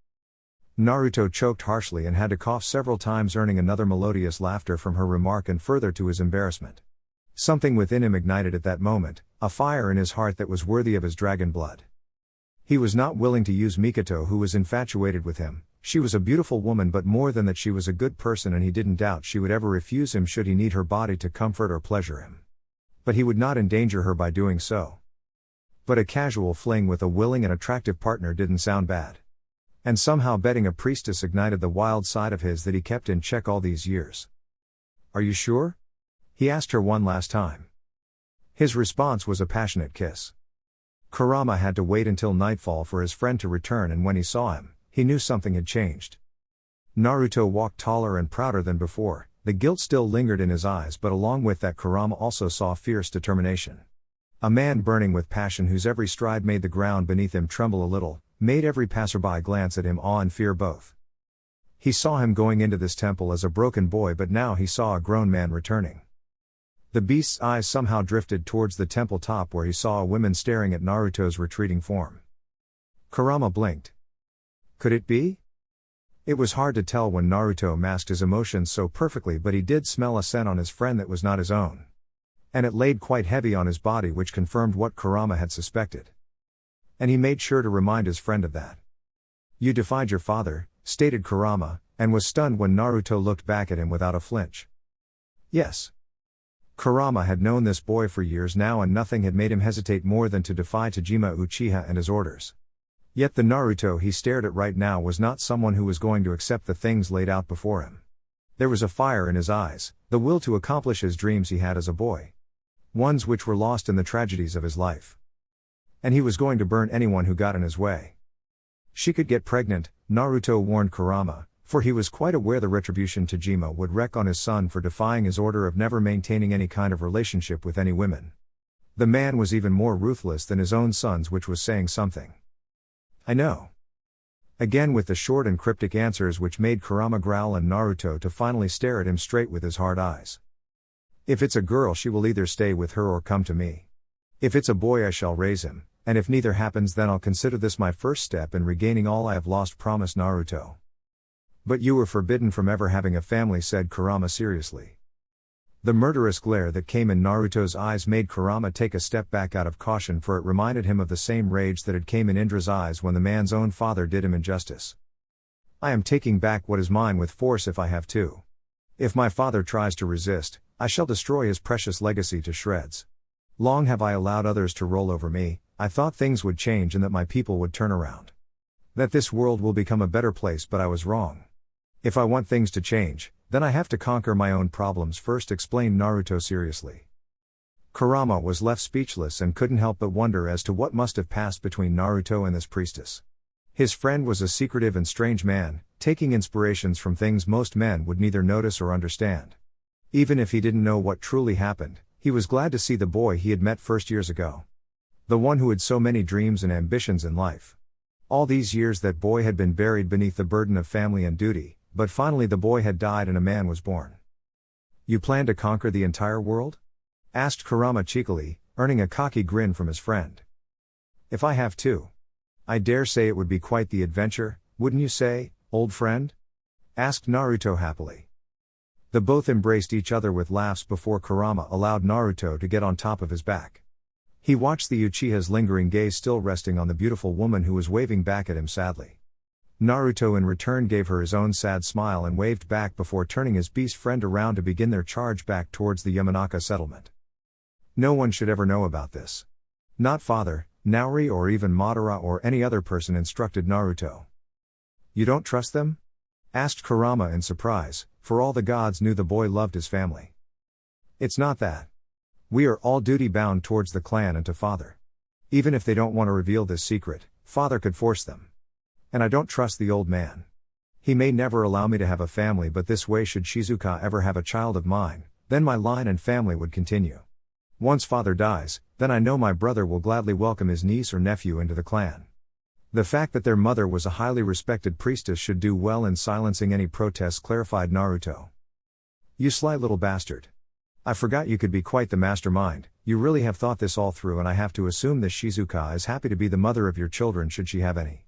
Naruto choked harshly and had to cough several times, earning another melodious laughter from her remark and further to his embarrassment. Something within him ignited at that moment, a fire in his heart that was worthy of his dragon blood. He was not willing to use Mikoto, who was infatuated with him. She was a beautiful woman, but more than that, she was a good person, and he didn't doubt she would ever refuse him should he need her body to comfort or pleasure him. But he would not endanger her by doing so. But a casual fling with a willing and attractive partner didn't sound bad. And somehow betting a priestess ignited the wild side of his that he kept in check all these years. Are you sure? He asked her one last time. His response was a passionate kiss. Kurama had to wait until nightfall for his friend to return, and when he saw him, he knew something had changed. Naruto walked taller and prouder than before. The guilt still lingered in his eyes, but along with that, Kurama also saw fierce determination. A man burning with passion, whose every stride made the ground beneath him tremble a little, made every passerby glance at him awe and fear both. He saw him going into this temple as a broken boy, but now he saw a grown man returning. The beast's eyes somehow drifted towards the temple top, where he saw a woman staring at Naruto's retreating form. Kurama blinked. Could it be? It was hard to tell when Naruto masked his emotions so perfectly, but he did smell a scent on his friend that was not his own. And it laid quite heavy on his body, which confirmed what Kurama had suspected. And he made sure to remind his friend of that. You defied your father, stated Kurama, and was stunned when Naruto looked back at him without a flinch. Yes. Kurama had known this boy for years now, and nothing had made him hesitate more than to defy Tajima Uchiha and his orders. Yet the Naruto he stared at right now was not someone who was going to accept the things laid out before him. There was a fire in his eyes, the will to accomplish his dreams he had as a boy. Ones which were lost in the tragedies of his life. And he was going to burn anyone who got in his way. She could get pregnant, Naruto warned Kurama, for he was quite aware the retribution Tajima would wreak on his son for defying his order of never maintaining any kind of relationship with any women. The man was even more ruthless than his own sons, which was saying something. I know. Again with the short and cryptic answers which made Kurama growl and Naruto to finally stare at him straight with his hard eyes. If it's a girl, she will either stay with her or come to me. If it's a boy, I shall raise him, and if neither happens, then I'll consider this my first step in regaining all I have lost, promised Naruto. But you were forbidden from ever having a family, said Kurama seriously. The murderous glare that came in Naruto's eyes made Kurama take a step back out of caution, for it reminded him of the same rage that had came in Indra's eyes when the man's own father did him injustice. I am taking back what is mine with force if I have to. If my father tries to resist, I shall destroy his precious legacy to shreds. Long have I allowed others to roll over me. I thought things would change and that my people would turn around. That this world will become a better place, but I was wrong. If I want things to change, then I have to conquer my own problems first, explained Naruto seriously. Kurama was left speechless and couldn't help but wonder as to what must have passed between Naruto and this priestess. His friend was a secretive and strange man, taking inspirations from things most men would neither notice or understand. Even if he didn't know what truly happened, he was glad to see the boy he had met first years ago. The one who had so many dreams and ambitions in life. All these years that boy had been buried beneath the burden of family and duty, but finally the boy had died and a man was born. "You plan to conquer the entire world?" asked Kurama cheekily, earning a cocky grin from his friend. "If I have to. I dare say it would be quite the adventure, wouldn't you say, old friend?" asked Naruto happily. The both embraced each other with laughs before Kurama allowed Naruto to get on top of his back. He watched the Uchiha's lingering gaze still resting on the beautiful woman who was waving back at him sadly. Naruto in return gave her his own sad smile and waved back before turning his beast friend around to begin their charge back towards the Yamanaka settlement. No one should ever know about this. Not father, Naori or even Madara or any other person, instructed Naruto. "You don't trust them?" asked Kurama in surprise, for all the gods knew the boy loved his family. "It's not that. We are all duty-bound towards the clan and to father. Even if they don't want to reveal this secret, father could force them. And I don't trust the old man. He may never allow me to have a family, but this way should Shizuka ever have a child of mine, then my line and family would continue. Once father dies, then I know my brother will gladly welcome his niece or nephew into the clan. The fact that their mother was a highly respected priestess should do well in silencing any protests," clarified Naruto. "You sly little bastard. I forgot you could be quite the mastermind. You really have thought this all through, and I have to assume that Shizuka is happy to be the mother of your children should she have any."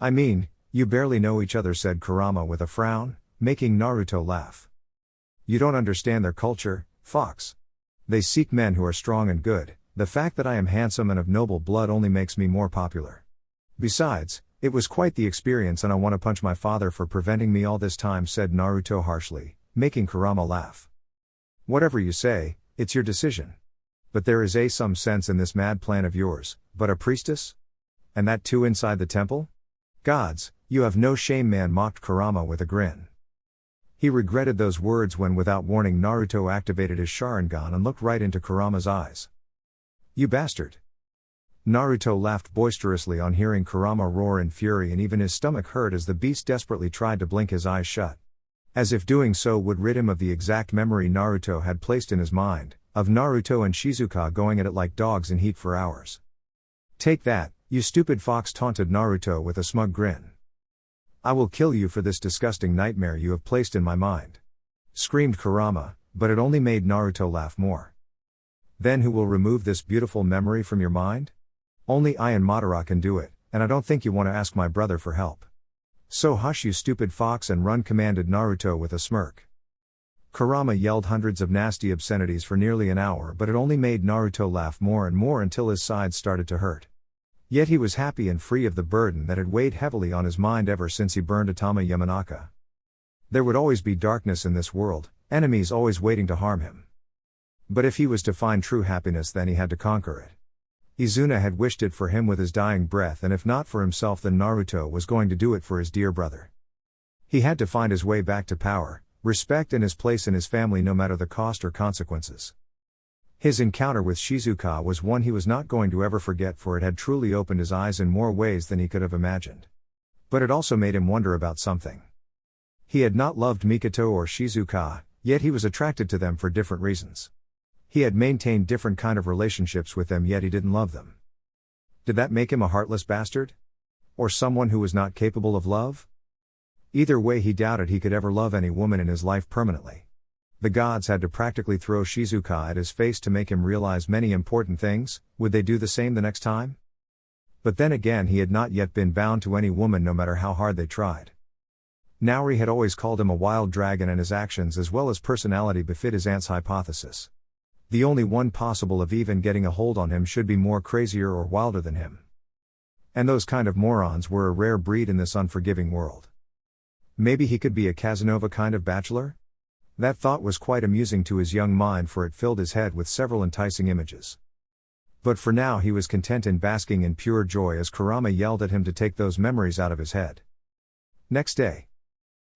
"I mean, you barely know each other," said Kurama with a frown, making Naruto laugh. "You don't understand their culture, fox. They seek men who are strong and good. The fact that I am handsome and of noble blood only makes me more popular. Besides, it was quite the experience and I want to punch my father for preventing me all this time," said Naruto harshly, making Kurama laugh. "Whatever you say, it's your decision. But there is some sense in this mad plan of yours, but a priestess? And that too inside the temple? Gods, you have no shame, man," mocked Kurama with a grin. He regretted those words when without warning Naruto activated his Sharingan and looked right into Kurama's eyes. "You bastard." Naruto laughed boisterously on hearing Kurama roar in fury, and even his stomach hurt as the beast desperately tried to blink his eyes shut. As if doing so would rid him of the exact memory Naruto had placed in his mind, of Naruto and Shizuka going at it like dogs in heat for hours. "Take that, you stupid fox," taunted Naruto with a smug grin. "I will kill you for this disgusting nightmare you have placed in my mind," screamed Kurama, but it only made Naruto laugh more. "Then who will remove this beautiful memory from your mind? Only I and Madara can do it, and I don't think you want to ask my brother for help. So hush, you stupid fox, and run," commanded Naruto with a smirk. Kurama yelled hundreds of nasty obscenities for nearly an hour, but it only made Naruto laugh more and more until his sides started to hurt. Yet he was happy and free of the burden that had weighed heavily on his mind ever since he burned Atama Yamanaka. There would always be darkness in this world, enemies always waiting to harm him. But if he was to find true happiness, then he had to conquer it. Izuna had wished it for him with his dying breath, and if not for himself, then Naruto was going to do it for his dear brother. He had to find his way back to power, respect, and his place in his family, no matter the cost or consequences. His encounter with Shizuka was one he was not going to ever forget, for it had truly opened his eyes in more ways than he could have imagined. But it also made him wonder about something. He had not loved Mikoto or Shizuka, yet he was attracted to them for different reasons. He had maintained different kind of relationships with them, yet he didn't love them. Did that make him a heartless bastard? Or someone who was not capable of love? Either way, he doubted he could ever love any woman in his life permanently. The gods had to practically throw Shizuka at his face to make him realize many important things. Would they do the same the next time? But then again, he had not yet been bound to any woman, no matter how hard they tried. Naori had always called him a wild dragon, and his actions as well as personality befit his aunt's hypothesis. The only one possible of even getting a hold on him should be more crazier or wilder than him. And those kind of morons were a rare breed in this unforgiving world. Maybe he could be a Casanova kind of bachelor? That thought was quite amusing to his young mind, for it filled his head with several enticing images. But for now he was content in basking in pure joy as Kurama yelled at him to take those memories out of his head. Next day,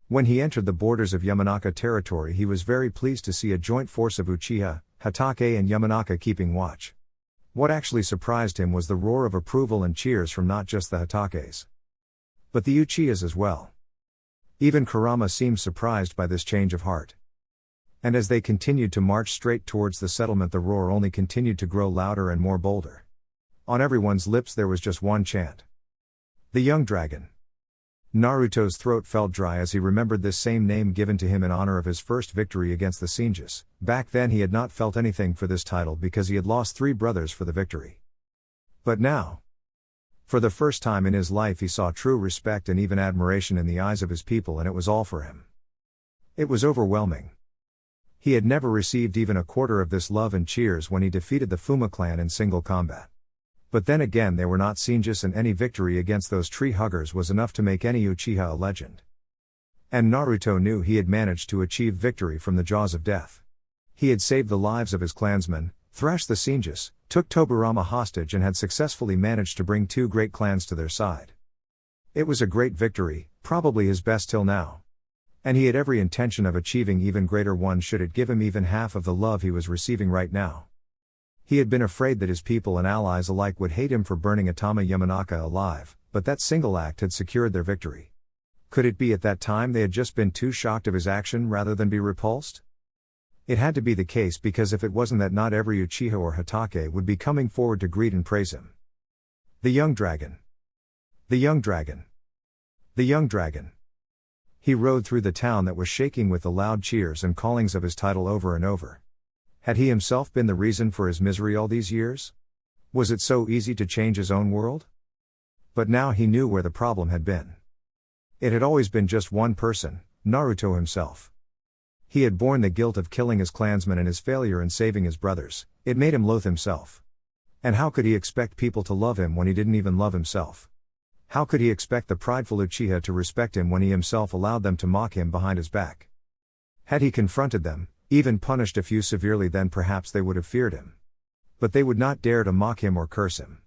when he entered the borders of Yamanaka territory, he was very pleased to see a joint force of Uchiha, Hatake and Yamanaka keeping watch. What actually surprised him was the roar of approval and cheers from not just the Hatakes. But the Uchihas as well. Even Kurama seemed surprised by this change of heart. And as they continued to march straight towards the settlement, the roar only continued to grow louder and more bolder. On everyone's lips there was just one chant. The young dragon. Naruto's throat felt dry as he remembered this same name given to him in honor of his first victory against the Senjus. Back then he had not felt anything for this title because he had lost 3 brothers for the victory. But now, for the first time in his life, he saw true respect and even admiration in the eyes of his people, and it was all for him. It was overwhelming. He had never received even a quarter of this love and cheers when he defeated the Fuma clan in single combat. But then again, they were not Senjus, and any victory against those tree huggers was enough to make any Uchiha a legend. And Naruto knew he had managed to achieve victory from the jaws of death. He had saved the lives of his clansmen, thrashed the Senjus, took Tobirama hostage, and had successfully managed to bring 2 great clans to their side. It was a great victory, probably his best till now. And he had every intention of achieving even greater ones should it give him even half of the love he was receiving right now. He had been afraid that his people and allies alike would hate him for burning Atama Yamanaka alive, but that single act had secured their victory. Could it be at that time they had just been too shocked of his action rather than be repulsed? It had to be the case, because if it wasn't, that not every Uchiha or Hatake would be coming forward to greet and praise him. The young dragon. The young dragon. The young dragon. He rode through the town that was shaking with the loud cheers and callings of his title over and over. Had he himself been the reason for his misery all these years? Was it so easy to change his own world? But now he knew where the problem had been. It had always been just one person, Naruto himself. He had borne the guilt of killing his clansmen and his failure in saving his brothers. It made him loathe himself. And how could he expect people to love him when he didn't even love himself? How could he expect the prideful Uchiha to respect him when he himself allowed them to mock him behind his back? Had he confronted them, even punished a few severely, then perhaps they would have feared him. But they would not dare to mock him or curse him.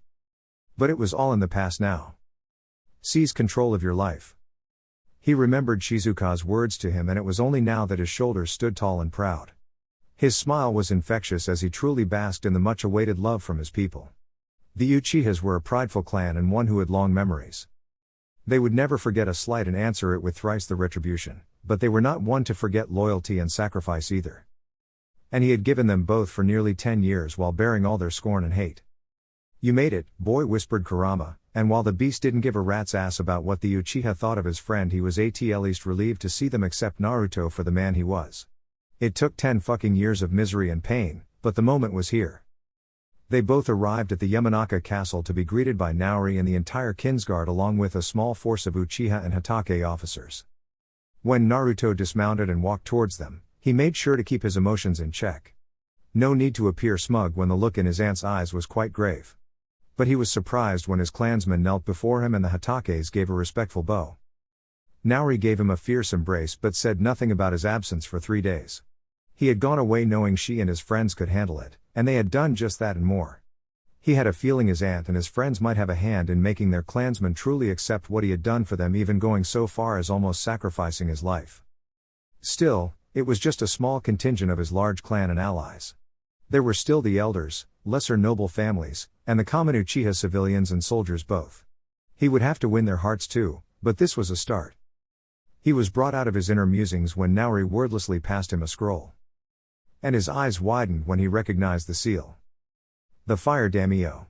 But it was all in the past now. Seize control of your life. He remembered Shizuka's words to him, and it was only now that his shoulders stood tall and proud. His smile was infectious as he truly basked in the much-awaited love from his people. The Uchihas were a prideful clan and one who had long memories. They would never forget a slight and answer it with thrice the retribution, but they were not one to forget loyalty and sacrifice either. And he had given them both for nearly 10 years while bearing all their scorn and hate. "You made it, boy," whispered Kurama, and while the beast didn't give a rat's ass about what the Uchiha thought of his friend, he was at least relieved to see them accept Naruto for the man he was. It took 10 fucking years of misery and pain, but the moment was here. They both arrived at the Yamanaka castle to be greeted by Naori and the entire Kinsguard, along with a small force of Uchiha and Hatake officers. When Naruto dismounted and walked towards them, he made sure to keep his emotions in check. No need to appear smug when the look in his aunt's eyes was quite grave. But he was surprised when his clansmen knelt before him and the Hatakes gave a respectful bow. Naori gave him a fierce embrace but said nothing about his absence for 3 days. He had gone away knowing she and his friends could handle it, and they had done just that and more. He had a feeling his aunt and his friends might have a hand in making their clansmen truly accept what he had done for them, even going so far as almost sacrificing his life. Still, it was just a small contingent of his large clan and allies. There were still the elders, lesser noble families, and the common Uchiha civilians and soldiers both. He would have to win their hearts too, but this was a start. He was brought out of his inner musings when Naori wordlessly passed him a scroll. And his eyes widened when he recognized the seal. The fire daimyo.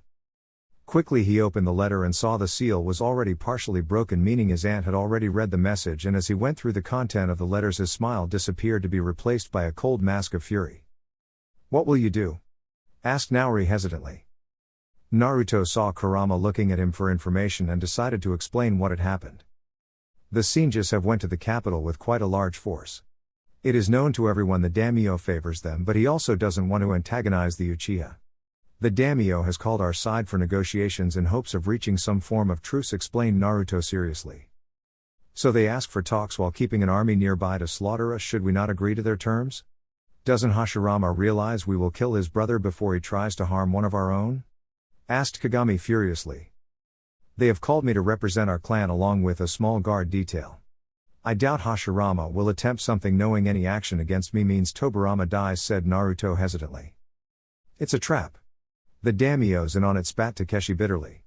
Quickly he opened the letter and saw the seal was already partially broken, meaning his aunt had already read the message, and as he went through the content of the letters his smile disappeared to be replaced by a cold mask of fury. "What will you do?" asked Naori hesitantly. Naruto saw Kurama looking at him for information and decided to explain what had happened. The Senjus have went to the capital with quite a large force. It is known to everyone the daimyo favors them, but he also doesn't want to antagonize the Uchiha. The daimyo has called our side for negotiations in hopes of reaching some form of truce, explained Naruto seriously. So they ask for talks while keeping an army nearby to slaughter us should we not agree to their terms? Doesn't Hashirama realize we will kill his brother before he tries to harm one of our own? Asked Kagami furiously. They have called me to represent our clan along with a small guard detail. I doubt Hashirama will attempt something, knowing any action against me means Tobirama dies, said Naruto hesitantly. It's a trap. The daimyo's in on it, spat Takeshi bitterly.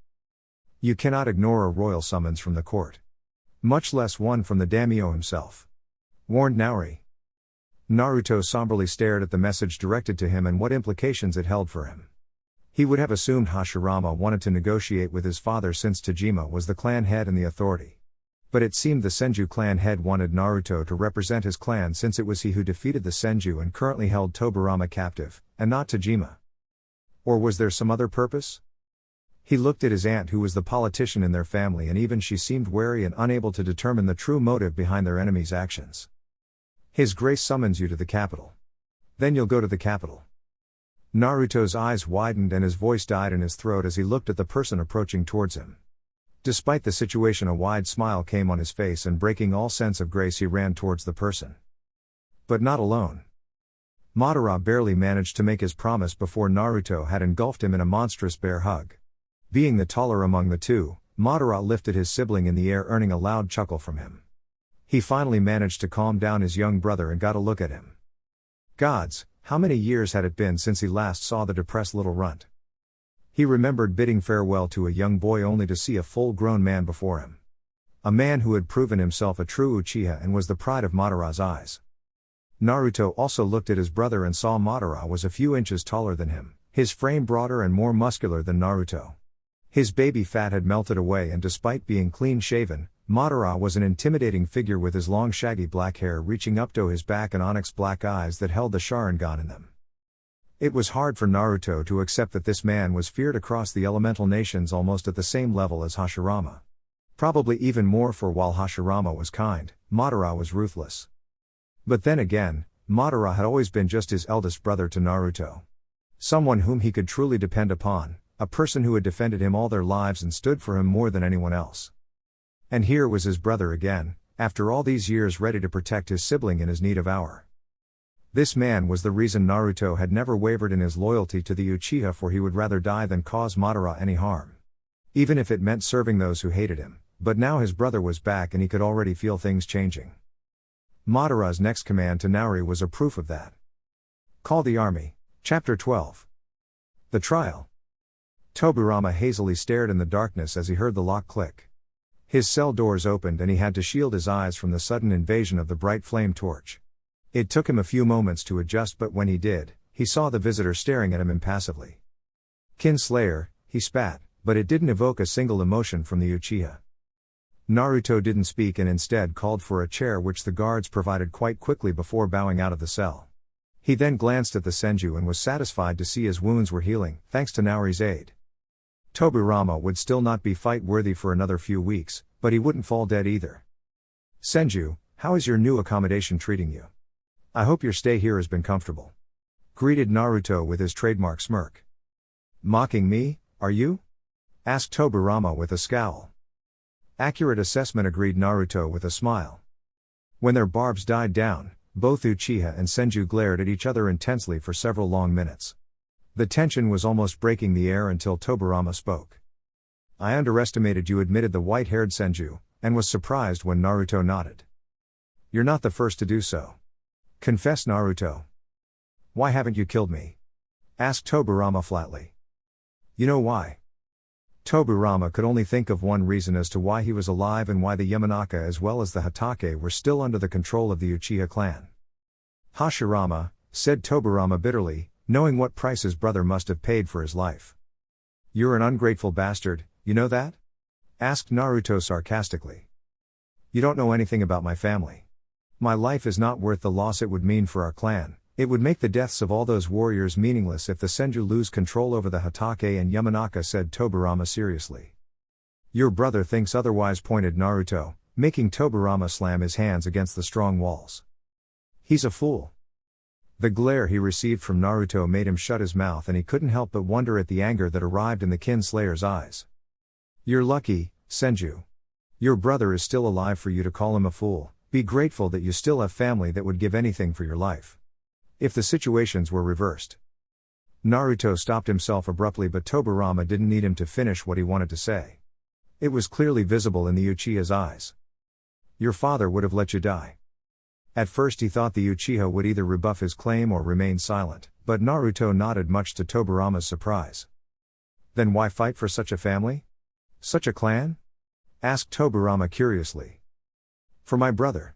You cannot ignore a royal summons from the court. Much less one from the daimyo himself. Warned Naori. Naruto somberly stared at the message directed to him and what implications it held for him. He would have assumed Hashirama wanted to negotiate with his father since Tajima was the clan head and the authority. But it seemed the Senju clan head wanted Naruto to represent his clan since it was he who defeated the Senju and currently held Tobirama captive, and not Tajima. Or was there some other purpose? He looked at his aunt who was the politician in their family, and even she seemed wary and unable to determine the true motive behind their enemy's actions. His Grace summons you to the capital. Then you'll go to the capital. Naruto's eyes widened and his voice died in his throat as he looked at the person approaching towards him. Despite the situation, a wide smile came on his face, and breaking all sense of grace he ran towards the person. But not alone. Madara barely managed to make his promise before Naruto had engulfed him in a monstrous bear hug. Being the taller among the two, Madara lifted his sibling in the air, earning a loud chuckle from him. He finally managed to calm down his young brother and got a look at him. Gods, how many years had it been since he last saw the depressed little runt? He remembered bidding farewell to a young boy only to see a full-grown man before him. A man who had proven himself a true Uchiha and was the pride of Madara's eyes. Naruto also looked at his brother and saw Madara was a few inches taller than him, his frame broader and more muscular than Naruto. His baby fat had melted away, and despite being clean-shaven, Madara was an intimidating figure with his long shaggy black hair reaching up to his back and onyx black eyes that held the Sharingan in them. It was hard for Naruto to accept that this man was feared across the elemental nations almost at the same level as Hashirama. Probably even more, for while Hashirama was kind, Madara was ruthless. But then again, Madara had always been just his eldest brother to Naruto. Someone whom he could truly depend upon, a person who had defended him all their lives and stood for him more than anyone else. And here was his brother again, after all these years, ready to protect his sibling in his need of hour. This man was the reason Naruto had never wavered in his loyalty to the Uchiha, for he would rather die than cause Madara any harm. Even if it meant serving those who hated him, but now his brother was back and he could already feel things changing. Madara's next command to Naori was a proof of that. Call the army. Chapter 12. The trial. Tobirama hazily stared in the darkness as he heard the lock click. His cell doors opened and he had to shield his eyes from the sudden invasion of the bright flame torch. It took him a few moments to adjust, but when he did, he saw the visitor staring at him impassively. Kinslayer, he spat, but it didn't evoke a single emotion from the Uchiha. Naruto didn't speak and instead called for a chair, which the guards provided quite quickly before bowing out of the cell. He then glanced at the Senju and was satisfied to see his wounds were healing, thanks to Naori's aid. Tobirama would still not be fight-worthy for another few weeks, but he wouldn't fall dead either. Senju, how is your new accommodation treating you? I hope your stay here has been comfortable. Greeted Naruto with his trademark smirk. Mocking me, are you? Asked Tobirama with a scowl. Accurate assessment, agreed Naruto with a smile. When their barbs died down, both Uchiha and Senju glared at each other intensely for several long minutes. The tension was almost breaking the air until Tobirama spoke. I underestimated you, admitted the white-haired Senju, and was surprised when Naruto nodded. You're not the first to do so. Confessed Naruto. Why haven't you killed me? Asked Tobirama flatly. You know why? Tobirama could only think of one reason as to why he was alive and why the Yamanaka as well as the Hatake were still under the control of the Uchiha clan. Hashirama, said Tobirama bitterly, knowing what price his brother must have paid for his life. You're an ungrateful bastard, you know that? Asked Naruto sarcastically. You don't know anything about my family. My life is not worth the loss it would mean for our clan. It would make the deaths of all those warriors meaningless if the Senju lose control over the Hatake and Yamanaka, said Tobirama seriously. Your brother thinks otherwise, pointed Naruto, making Tobirama slam his hands against the strong walls. He's a fool. The glare he received from Naruto made him shut his mouth, and he couldn't help but wonder at the anger that arrived in the Kinslayer's eyes. You're lucky, Senju. Your brother is still alive for you to call him a fool. Be grateful that you still have family that would give anything for your life. If the situations were reversed. Naruto stopped himself abruptly, but Tobirama didn't need him to finish what he wanted to say. It was clearly visible in the Uchiha's eyes. Your father would have let you die. At first he thought the Uchiha would either rebuff his claim or remain silent, but Naruto nodded, much to Tobirama's surprise. Then why fight for such a family? Such a clan? Asked Tobirama curiously. For my brother.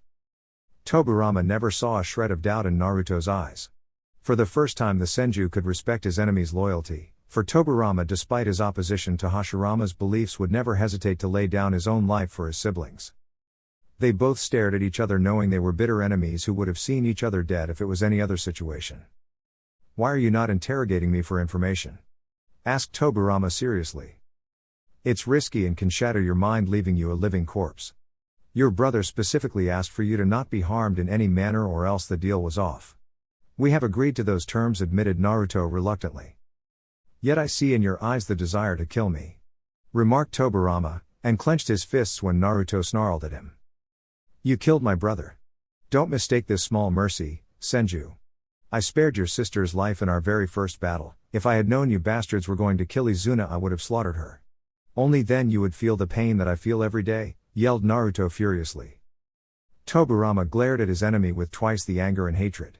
Tobirama never saw a shred of doubt in Naruto's eyes. For the first time the Senju could respect his enemy's loyalty, for Tobirama despite his opposition to Hashirama's beliefs would never hesitate to lay down his own life for his siblings. They both stared at each other knowing they were bitter enemies who would have seen each other dead if it was any other situation. Why are you not interrogating me for information? Asked Tobirama seriously. It's risky and can shatter your mind leaving you a living corpse. Your brother specifically asked for you to not be harmed in any manner or else the deal was off. We have agreed to those terms, admitted Naruto reluctantly. Yet I see in your eyes the desire to kill me. Remarked Tobirama, and clenched his fists when Naruto snarled at him. You killed my brother. Don't mistake this small mercy, Senju. I spared your sister's life in our very first battle. If I had known you bastards were going to kill Izuna I would have slaughtered her. Only then you would feel the pain that I feel every day, yelled Naruto furiously. Tobirama glared at his enemy with twice the anger and hatred.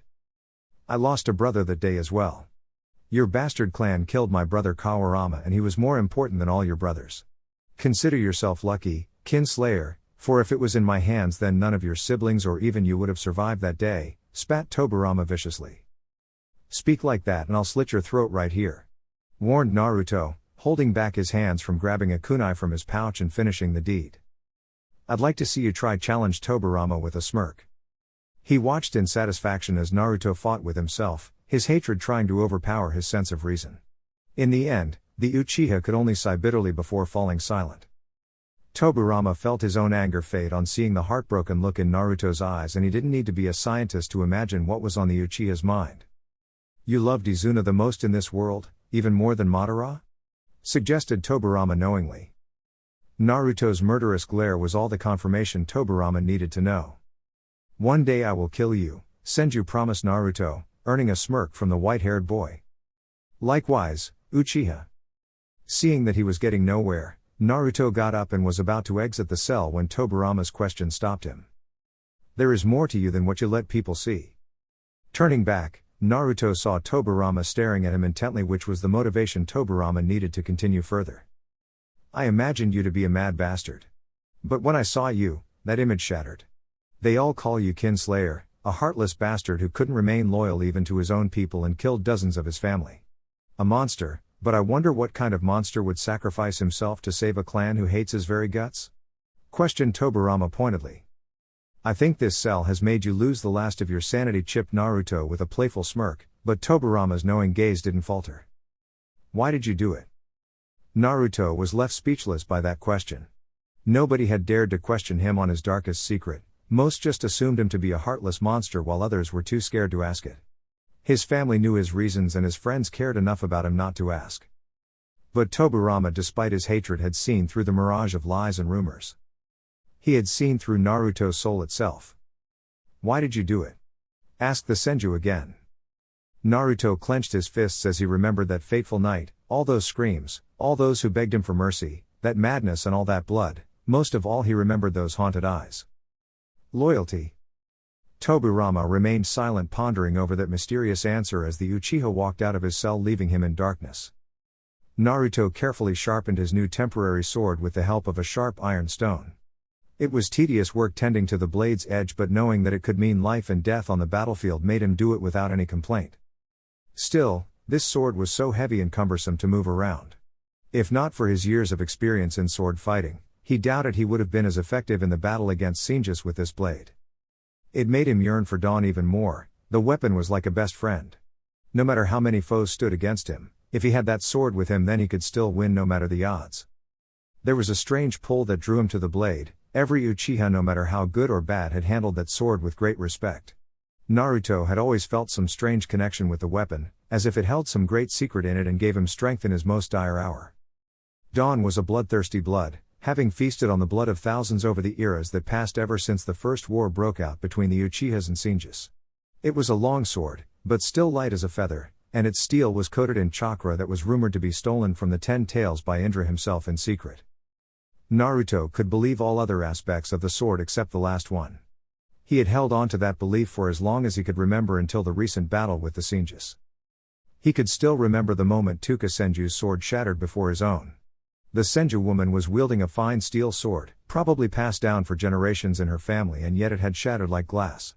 I lost a brother that day as well. Your bastard clan killed my brother Kawurama and he was more important than all your brothers. Consider yourself lucky, kinslayer, for if it was in my hands then none of your siblings or even you would have survived that day, spat Tobirama viciously. Speak like that and I'll slit your throat right here. Warned Naruto, holding back his hands from grabbing a kunai from his pouch and finishing the deed. I'd like to see you try, challenged Tobirama with a smirk. He watched in satisfaction as Naruto fought with himself, his hatred trying to overpower his sense of reason. In the end, the Uchiha could only sigh bitterly before falling silent. Tobirama felt his own anger fade on seeing the heartbroken look in Naruto's eyes, and he didn't need to be a scientist to imagine what was on the Uchiha's mind. You loved Izuna the most in this world, even more than Madara? Suggested Tobirama knowingly. Naruto's murderous glare was all the confirmation Tobirama needed to know. One day I will kill you, Senju promised Naruto, earning a smirk from the white-haired boy. Likewise, Uchiha. Seeing that he was getting nowhere, Naruto got up and was about to exit the cell when Tobirama's question stopped him. There is more to you than what you let people see. Turning back, Naruto saw Tobirama staring at him intently, which was the motivation Tobirama needed to continue further. I imagined you to be a mad bastard. But when I saw you, that image shattered. They all call you kinslayer, a heartless bastard who couldn't remain loyal even to his own people and killed dozens of his family. A monster, but I wonder what kind of monster would sacrifice himself to save a clan who hates his very guts? Questioned Tobirama pointedly. I think this cell has made you lose the last of your sanity, chipped Naruto with a playful smirk, but Tobirama's knowing gaze didn't falter. Why did you do it? Naruto was left speechless by that question. Nobody had dared to question him on his darkest secret, most just assumed him to be a heartless monster while others were too scared to ask it. His family knew his reasons and his friends cared enough about him not to ask. But Tobirama, despite his hatred, had seen through the mirage of lies and rumors. He had seen through Naruto's soul itself. Why did you do it? Asked the Senju again. Naruto clenched his fists as he remembered that fateful night, all those screams, all those who begged him for mercy, that madness and all that blood. Most of all he remembered those haunted eyes. Loyalty. Tobirama remained silent, pondering over that mysterious answer as the Uchiha walked out of his cell leaving him in darkness. Naruto carefully sharpened his new temporary sword with the help of a sharp iron stone. It was tedious work tending to the blade's edge, but knowing that it could mean life and death on the battlefield made him do it without any complaint. Still, this sword was so heavy and cumbersome to move around. If not for his years of experience in sword fighting, he doubted he would have been as effective in the battle against Senju with this blade. It made him yearn for dawn even more. The weapon was like a best friend. No matter how many foes stood against him, if he had that sword with him then he could still win no matter the odds. There was a strange pull that drew him to the blade. Every Uchiha, no matter how good or bad, had handled that sword with great respect. Naruto had always felt some strange connection with the weapon, as if it held some great secret in it and gave him strength in his most dire hour. Dawn was a bloodthirsty blood, having feasted on the blood of thousands over the eras that passed ever since the first war broke out between the Uchihas and Senjus. It was a long sword, but still light as a feather, and its steel was coated in chakra that was rumored to be stolen from the 10 Tails by Indra himself in secret. Naruto could believe all other aspects of the sword except the last one. He had held on to that belief for as long as he could remember until the recent battle with the Senjus. He could still remember the moment Tuka Senju's sword shattered before his own. The Senju woman was wielding a fine steel sword, probably passed down for generations in her family, and yet it had shattered like glass.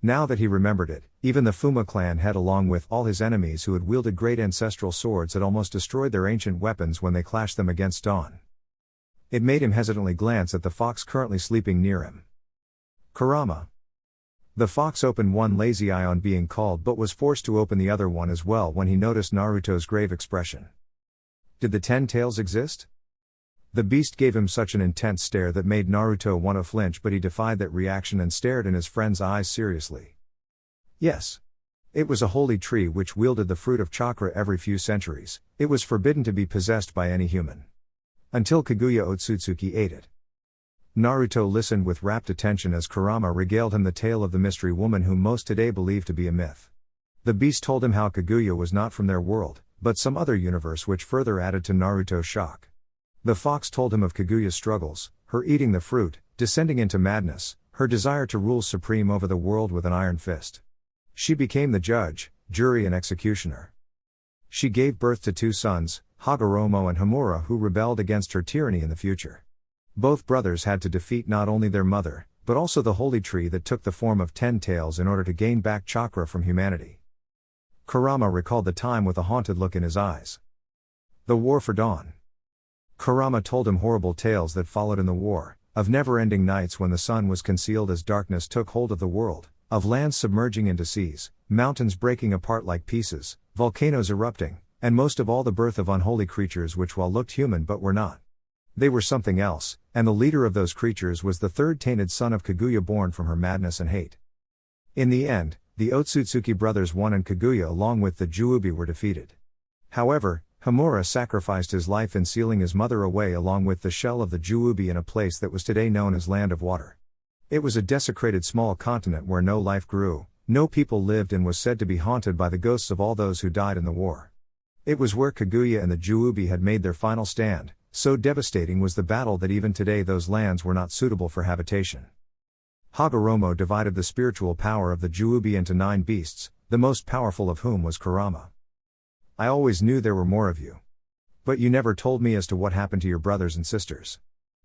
Now that he remembered it, even the Fuma clan head, along with all his enemies who had wielded great ancestral swords, had almost destroyed their ancient weapons when they clashed them against dawn. It made him hesitantly glance at the fox currently sleeping near him. Kurama. The fox opened one lazy eye on being called, but was forced to open the other one as well when he noticed Naruto's grave expression. Did the 10 tails exist? The beast gave him such an intense stare that made Naruto want to flinch, but he defied that reaction and stared in his friend's eyes seriously. Yes. It was a holy tree which wielded the fruit of chakra every few centuries. It was forbidden to be possessed by any human. Until Kaguya Otsutsuki ate it. Naruto listened with rapt attention as Kurama regaled him the tale of the mystery woman whom most today believe to be a myth. The beast told him how Kaguya was not from their world, but some other universe, which further added to Naruto's shock. The fox told him of Kaguya's struggles, her eating the fruit, descending into madness, her desire to rule supreme over the world with an iron fist. She became the judge, jury and executioner. She gave birth to 2 sons, Hagoromo and Homura, who rebelled against her tyranny in the future. Both brothers had to defeat not only their mother, but also the holy tree that took the form of 10 tails in order to gain back chakra from humanity. Kurama recalled the time with a haunted look in his eyes. The war for Dawn. Kurama told him horrible tales that followed in the war, of never-ending nights when the sun was concealed as darkness took hold of the world, of lands submerging into seas, mountains breaking apart like pieces, volcanoes erupting, and most of all the birth of unholy creatures which looked human but were not. They were something else, and the leader of those creatures was the third tainted son of Kaguya, born from her madness and hate. In the end, the Otsutsuki brothers won and Kaguya along with the Juubi were defeated. However, Homura sacrificed his life in sealing his mother away along with the shell of the Juubi in a place that was today known as Land of Water. It was a desecrated small continent where no life grew, no people lived, and was said to be haunted by the ghosts of all those who died in the war. It was where Kaguya and the Juubi had made their final stand. So devastating was the battle that even today those lands were not suitable for habitation. Hagoromo divided the spiritual power of the Juubi into 9 beasts, the most powerful of whom was Kurama. I always knew there were more of you. But you never told me as to what happened to your brothers and sisters.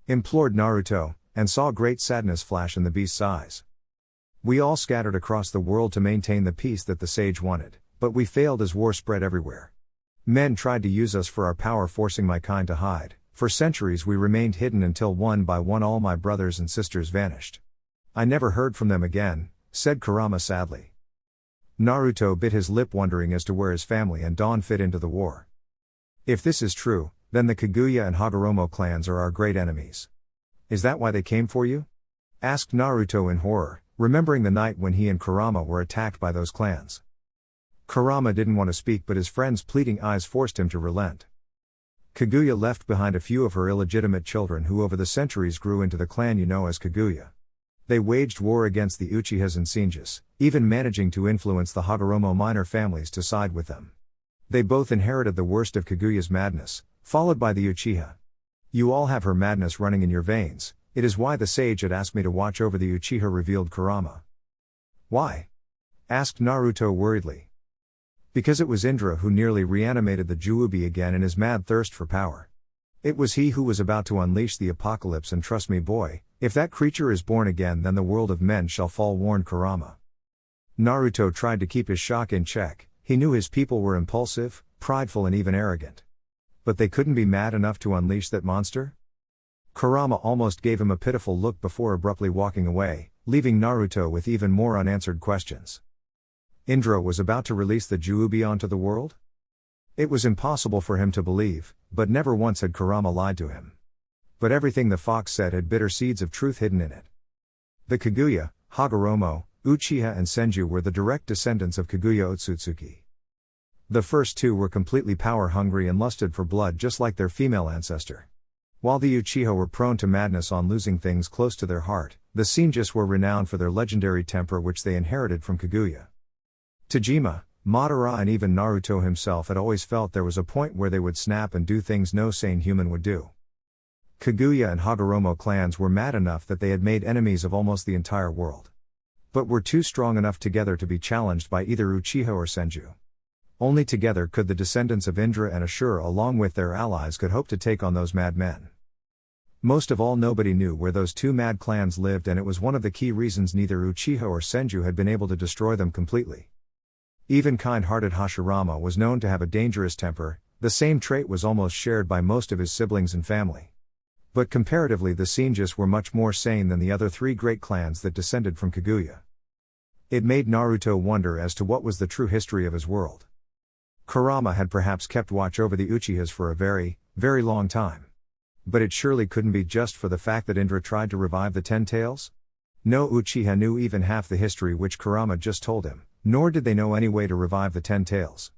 Implored Naruto, and saw great sadness flash in the beast's eyes. We all scattered across the world to maintain the peace that the sage wanted, but we failed as war spread everywhere. Men tried to use us for our power, forcing my kind to hide. For centuries we remained hidden until one by one all my brothers and sisters vanished. I never heard from them again, said Kurama sadly. Naruto bit his lip, wondering as to where his family and Dawn fit into the war. If this is true, then the Kaguya and Hagoromo clans are our great enemies. Is that why they came for you? Asked Naruto in horror, remembering the night when he and Kurama were attacked by those clans. Kurama didn't want to speak, but his friend's pleading eyes forced him to relent. Kaguya left behind a few of her illegitimate children who over the centuries grew into the clan you know as Kaguya. They waged war against the Uchihas and Senjus, even managing to influence the Hagoromo minor families to side with them. They both inherited the worst of Kaguya's madness, followed by the Uchiha. You all have her madness running in your veins. It is why the sage had asked me to watch over the Uchiha, revealed Kurama. Why? Asked Naruto worriedly. Because it was Indra who nearly reanimated the Juubi again in his mad thirst for power. It was he who was about to unleash the apocalypse, and trust me boy, if that creature is born again then the world of men shall fall, warned Kurama. Naruto tried to keep his shock in check. He knew his people were impulsive, prideful and even arrogant. But they couldn't be mad enough to unleash that monster? Kurama almost gave him a pitiful look before abruptly walking away, leaving Naruto with even more unanswered questions. Indra was about to release the Juubi onto the world? It was impossible for him to believe, but never once had Kurama lied to him. But everything the fox said had bitter seeds of truth hidden in it. The Kaguya, Hagoromo, Uchiha and Senju were the direct descendants of Kaguya Otsutsuki. The first 2 were completely power-hungry and lusted for blood just like their female ancestor. While the Uchiha were prone to madness on losing things close to their heart, the Senjus were renowned for their legendary temper which they inherited from Kaguya. Tajima, Madara and even Naruto himself had always felt there was a point where they would snap and do things no sane human would do. Kaguya and Hagoromo clans were mad enough that they had made enemies of almost the entire world. But were too strong enough together to be challenged by either Uchiha or Senju. Only together could the descendants of Indra and Ashura along with their allies could hope to take on those mad men. Most of all, nobody knew where those two mad clans lived, and it was one of the key reasons neither Uchiha or Senju had been able to destroy them completely. Even kind-hearted Hashirama was known to have a dangerous temper. The same trait was almost shared by most of his siblings and family. But comparatively, the Senjus were much more sane than the other three great clans that descended from Kaguya. It made Naruto wonder as to what was the true history of his world. Kurama had perhaps kept watch over the Uchihas for a very, very long time. But it surely couldn't be just for the fact that Indra tried to revive the Ten Tails? No Uchiha knew even half the history which Kurama just told him, nor did they know any way to revive the Ten Tails.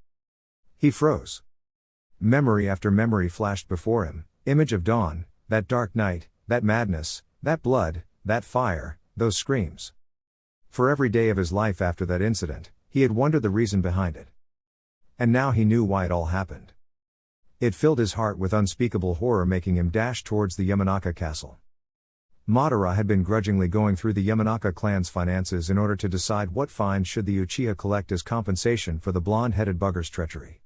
He froze. Memory after memory flashed before him, image of dawn, that dark night, that madness, that blood, that fire, those screams. For every day of his life after that incident, he had wondered the reason behind it. And now he knew why it all happened. It filled his heart with unspeakable horror, making him dash towards the Yamanaka castle. Madara had been grudgingly going through the Yamanaka clan's finances in order to decide what fine should the Uchiha collect as compensation for the blonde-headed bugger's treachery.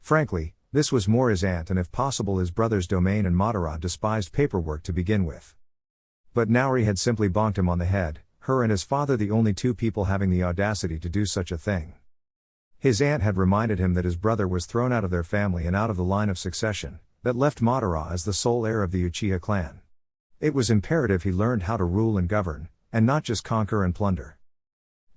Frankly, this was more his aunt and if possible his brother's domain, and Madara despised paperwork to begin with. But Nauri had simply bonked him on the head, her and his father the only two people having the audacity to do such a thing. His aunt had reminded him that his brother was thrown out of their family and out of the line of succession, that left Madara as the sole heir of the Uchiha clan. It was imperative he learned how to rule and govern, and not just conquer and plunder.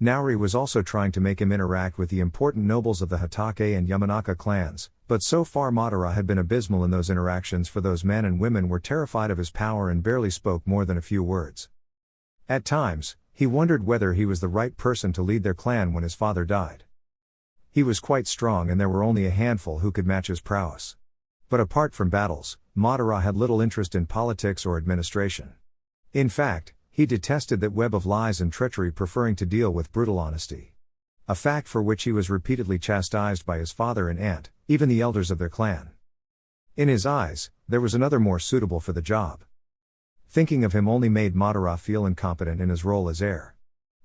Nauri was also trying to make him interact with the important nobles of the Hatake and Yamanaka clans, but so far Madara had been abysmal in those interactions, for those men and women were terrified of his power and barely spoke more than a few words. At times, he wondered whether he was the right person to lead their clan when his father died. He was quite strong and there were only a handful who could match his prowess. But apart from battles, Madara had little interest in politics or administration. In fact, he detested that web of lies and treachery, preferring to deal with brutal honesty. A fact for which he was repeatedly chastised by his father and aunt, even the elders of their clan. In his eyes, there was another more suitable for the job. Thinking of him only made Madara feel incompetent in his role as heir.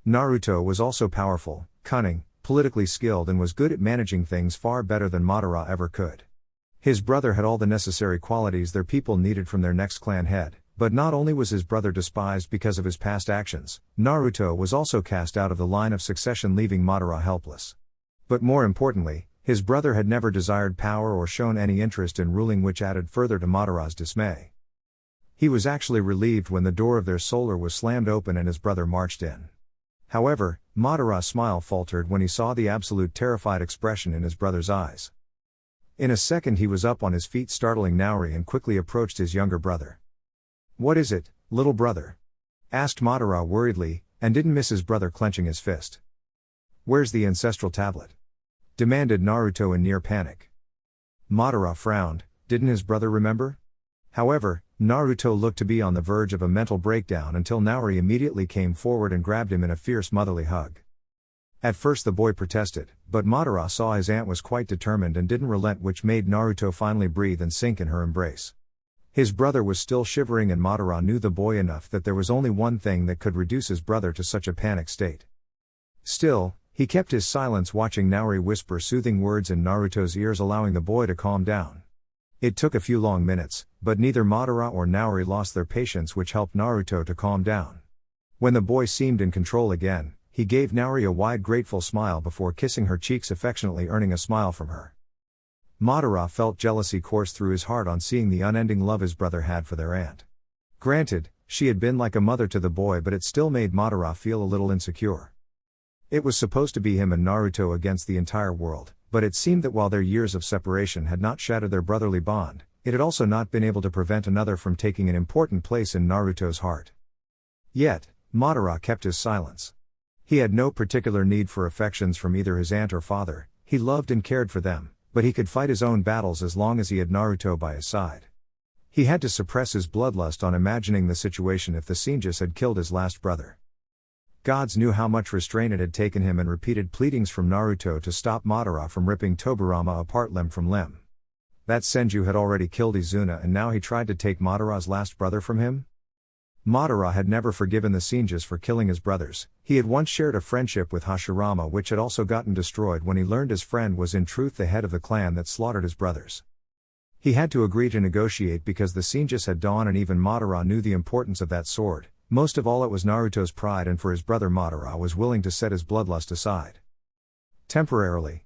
Naruto was also powerful, cunning, politically skilled, and was good at managing things far better than Madara ever could. His brother had all the necessary qualities their people needed from their next clan head, but not only was his brother despised because of his past actions, Naruto was also cast out of the line of succession, leaving Madara helpless. But more importantly, his brother had never desired power or shown any interest in ruling, which added further to Madara's dismay. He was actually relieved when the door of their solar was slammed open and his brother marched in. However, Madara's smile faltered when he saw the absolute terrified expression in his brother's eyes. In a second he was up on his feet, startling Nauri, and quickly approached his younger brother. "What is it, little brother?" asked Madara worriedly, and didn't miss his brother clenching his fist. "Where's the ancestral tablet?" demanded Naruto in near panic. Madara frowned. Didn't his brother remember? However, Naruto looked to be on the verge of a mental breakdown until Nauri immediately came forward and grabbed him in a fierce motherly hug. At first the boy protested, but Madara saw his aunt was quite determined and didn't relent, which made Naruto finally breathe and sink in her embrace. His brother was still shivering, and Madara knew the boy enough that there was only one thing that could reduce his brother to such a panic state. Still, he kept his silence, watching Nauri whisper soothing words in Naruto's ears, allowing the boy to calm down. It took a few long minutes, but neither Madara or Nauri lost their patience, which helped Naruto to calm down. When the boy seemed in control again, he gave Nauri a wide grateful smile before kissing her cheeks affectionately, earning a smile from her. Madara felt jealousy course through his heart on seeing the unending love his brother had for their aunt. Granted, she had been like a mother to the boy, but it still made Madara feel a little insecure. It was supposed to be him and Naruto against the entire world, but it seemed that while their years of separation had not shattered their brotherly bond, it had also not been able to prevent another from taking an important place in Naruto's heart. Yet, Madara kept his silence. He had no particular need for affections from either his aunt or father. He loved and cared for them, but he could fight his own battles as long as he had Naruto by his side. He had to suppress his bloodlust on imagining the situation if the Senjus had killed his last brother. Gods knew how much restraint it had taken him and repeated pleadings from Naruto to stop Madara from ripping Tobirama apart limb from limb. That Senju had already killed Izuna, and now he tried to take Madara's last brother from him? Madara had never forgiven the Senjus for killing his brothers. He had once shared a friendship with Hashirama which had also gotten destroyed when he learned his friend was in truth the head of the clan that slaughtered his brothers. He had to agree to negotiate because the Senjus had dawned and even Madara knew the importance of that sword. Most of all it was Naruto's pride, and for his brother Madara was willing to set his bloodlust aside. Temporarily.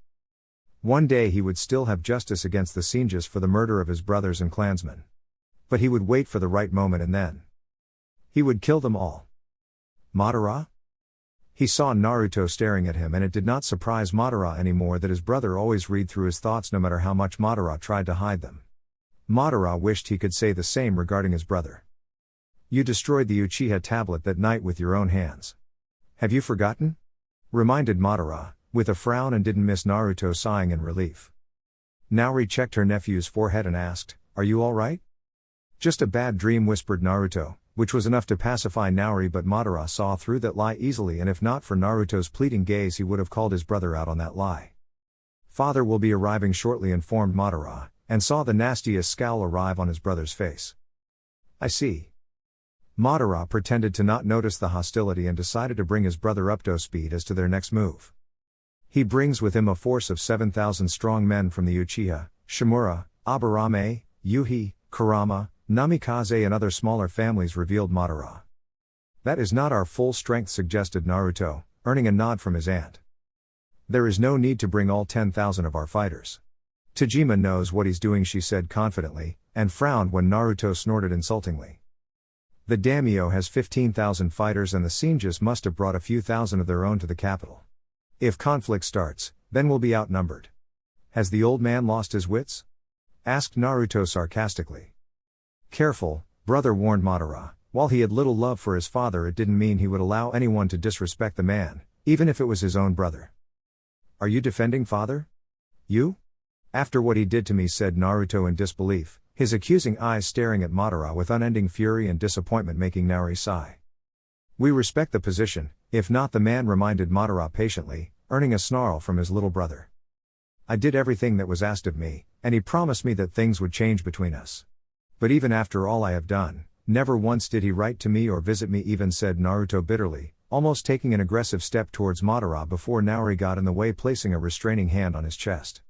One day he would still have justice against the Senjus for the murder of his brothers and clansmen. But he would wait for the right moment and then he would kill them all. Madara? He saw Naruto staring at him, and it did not surprise Madara anymore that his brother always read through his thoughts no matter how much Madara tried to hide them. Madara wished he could say the same regarding his brother. You destroyed the Uchiha tablet that night with your own hands. Have you forgotten? Reminded Madara, with a frown, and didn't miss Naruto sighing in relief. Naori checked her nephew's forehead and asked, "Are you all right?" "Just a bad dream," whispered Naruto, which was enough to pacify Naori, but Madara saw through that lie easily, and if not for Naruto's pleading gaze he would have called his brother out on that lie. "Father will be arriving shortly," informed Madara, and saw the nastiest scowl arrive on his brother's face. "I see." Madara pretended to not notice the hostility and decided to bring his brother up to speed as to their next move. He brings with him a force of 7,000 strong men from the Uchiha, Shimura, Aburame, Yuhi, Kurama, Namikaze and other smaller families, revealed Madara. "That is not our full strength," suggested Naruto, earning a nod from his aunt. "There is no need to bring all 10,000 of our fighters. Tajima knows what he's doing," she said confidently, and frowned when Naruto snorted insultingly. "The daimyo has 15,000 fighters and the Senjus must have brought a few thousand of their own to the capital. If conflict starts, then we'll be outnumbered." "Has the old man lost his wits?" asked Naruto sarcastically. "Careful, brother," warned Madara. While he had little love for his father, it didn't mean he would allow anyone to disrespect the man, even if it was his own brother. "Are you defending father? You? After what he did to me," said Naruto in disbelief, his accusing eyes staring at Madara with unending fury and disappointment, making Naori sigh. "We respect the position, if not the man," reminded Madara patiently, earning a snarl from his little brother. "I did everything that was asked of me, and he promised me that things would change between us. But even after all I have done, never once did he write to me or visit me even," said Naruto bitterly, almost taking an aggressive step towards Madara before Naori got in the way, placing a restraining hand on his chest.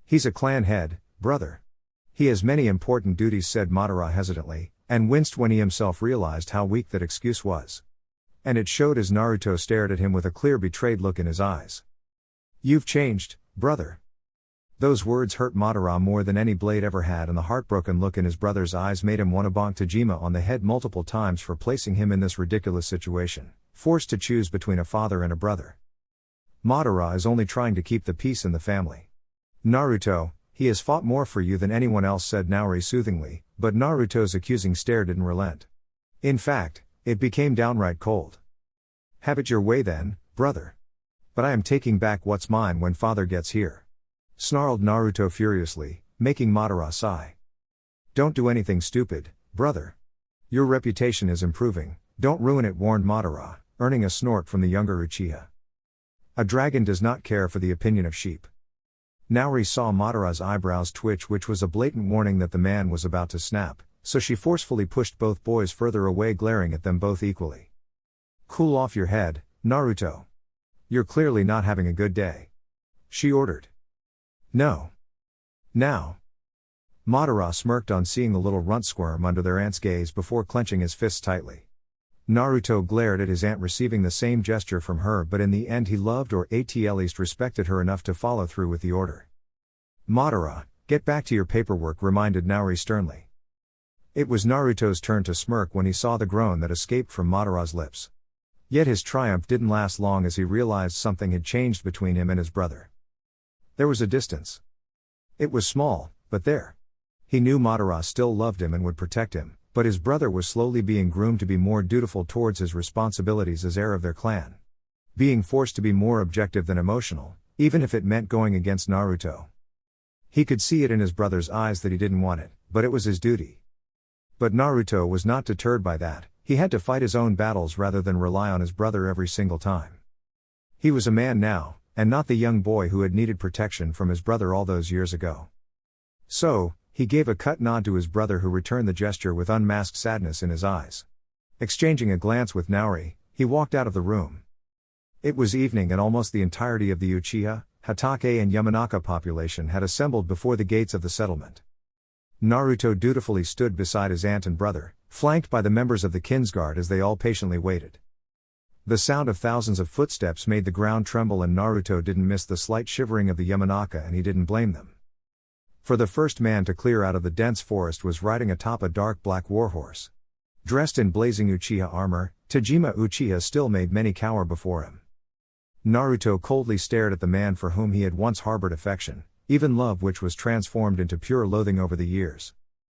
"He's a clan head, brother. He has many important duties," said Madara hesitantly, and winced when he himself realized how weak that excuse was. And it showed as Naruto stared at him with a clear betrayed look in his eyes. "You've changed, brother." Those words hurt Madara more than any blade ever had, and the heartbroken look in his brother's eyes made him want to bonk Tajima on the head multiple times for placing him in this ridiculous situation, forced to choose between a father and a brother. "Madara is only trying to keep the peace in the family. Naruto, he has fought more for you than anyone else," said Naori soothingly, but Naruto's accusing stare didn't relent. In fact, it became downright cold. "Have it your way then, brother. But I am taking back what's mine when father gets here," snarled Naruto furiously, making Madara sigh. "Don't do anything stupid, brother. Your reputation is improving, don't ruin it," warned Madara, earning a snort from the younger Uchiha. "A dragon does not care for the opinion of sheep." Naori saw Madara's eyebrows twitch, which was a blatant warning that the man was about to snap, so she forcefully pushed both boys further away, glaring at them both equally. "Cool off your head, Naruto. You're clearly not having a good day," she ordered. "No. Now." Madara smirked on seeing the little runt squirm under their aunt's gaze before clenching his fists tightly. Naruto glared at his aunt, receiving the same gesture from her, but in the end he loved, or at least respected, her enough to follow through with the order. "Madara, get back to your paperwork," reminded Naori sternly. It was Naruto's turn to smirk when he saw the groan that escaped from Madara's lips. Yet his triumph didn't last long as he realized something had changed between him and his brother. There was a distance. It was small, but there. He knew Madara still loved him and would protect him, but his brother was slowly being groomed to be more dutiful towards his responsibilities as heir of their clan. Being forced to be more objective than emotional, even if it meant going against Naruto. He could see it in his brother's eyes that he didn't want it, but it was his duty. But Naruto was not deterred by that. He had to fight his own battles rather than rely on his brother every single time. He was a man now, and not the young boy who had needed protection from his brother all those years ago. So, he gave a cut nod to his brother, who returned the gesture with unmasked sadness in his eyes. Exchanging a glance with Naori, he walked out of the room. It was evening and almost the entirety of the Uchiha, Hatake and Yamanaka population had assembled before the gates of the settlement. Naruto dutifully stood beside his aunt and brother, flanked by the members of the Kinsguard as they all patiently waited. The sound of thousands of footsteps made the ground tremble, and Naruto didn't miss the slight shivering of the Yamanaka, and he didn't blame them. For the first man to clear out of the dense forest was riding atop a dark black warhorse. Dressed in blazing Uchiha armor, Tajima Uchiha still made many cower before him. Naruto coldly stared at the man for whom he had once harbored affection, even love which was transformed into pure loathing over the years.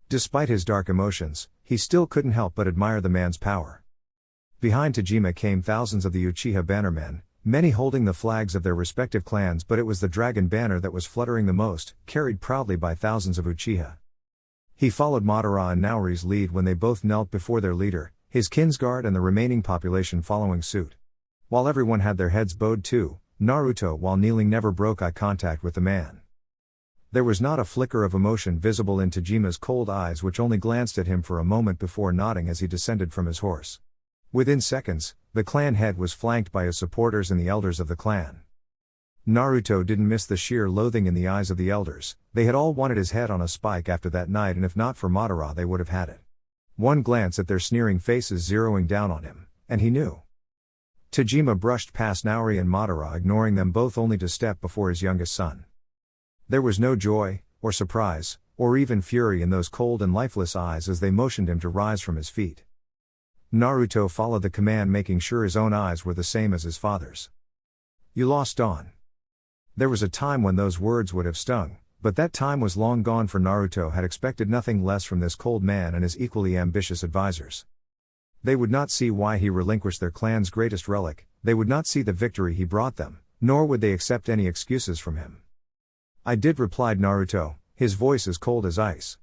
Despite his dark emotions, he still couldn't help but admire the man's power. Behind Tajima came thousands of the Uchiha bannermen, many holding the flags of their respective clans, but it was the dragon banner that was fluttering the most, carried proudly by thousands of Uchiha. He followed Madara and Naori's lead when they both knelt before their leader, his Kinsguard and the remaining population following suit. While everyone had their heads bowed too, Naruto, while kneeling, never broke eye contact with the man. There was not a flicker of emotion visible in Tajima's cold eyes, which only glanced at him for a moment before nodding as he descended from his horse. Within seconds, the clan head was flanked by his supporters and the elders of the clan. Naruto didn't miss the sheer loathing in the eyes of the elders. They had all wanted his head on a spike after that night, and if not for Madara they would have had it. One glance at their sneering faces zeroing down on him, and he knew. Tajima brushed past Naori and Madara, ignoring them both only to step before his youngest son. There was no joy, or surprise, or even fury in those cold and lifeless eyes as they motioned him to rise from his feet. Naruto followed the command, making sure his own eyes were the same as his father's. "You lost Dawn." There was a time when those words would have stung, but that time was long gone, for Naruto had expected nothing less from this cold man and his equally ambitious advisors. They would not see why he relinquished their clan's greatest relic, they would not see the victory he brought them, nor would they accept any excuses from him. "I did," replied Naruto, his voice as cold as ice.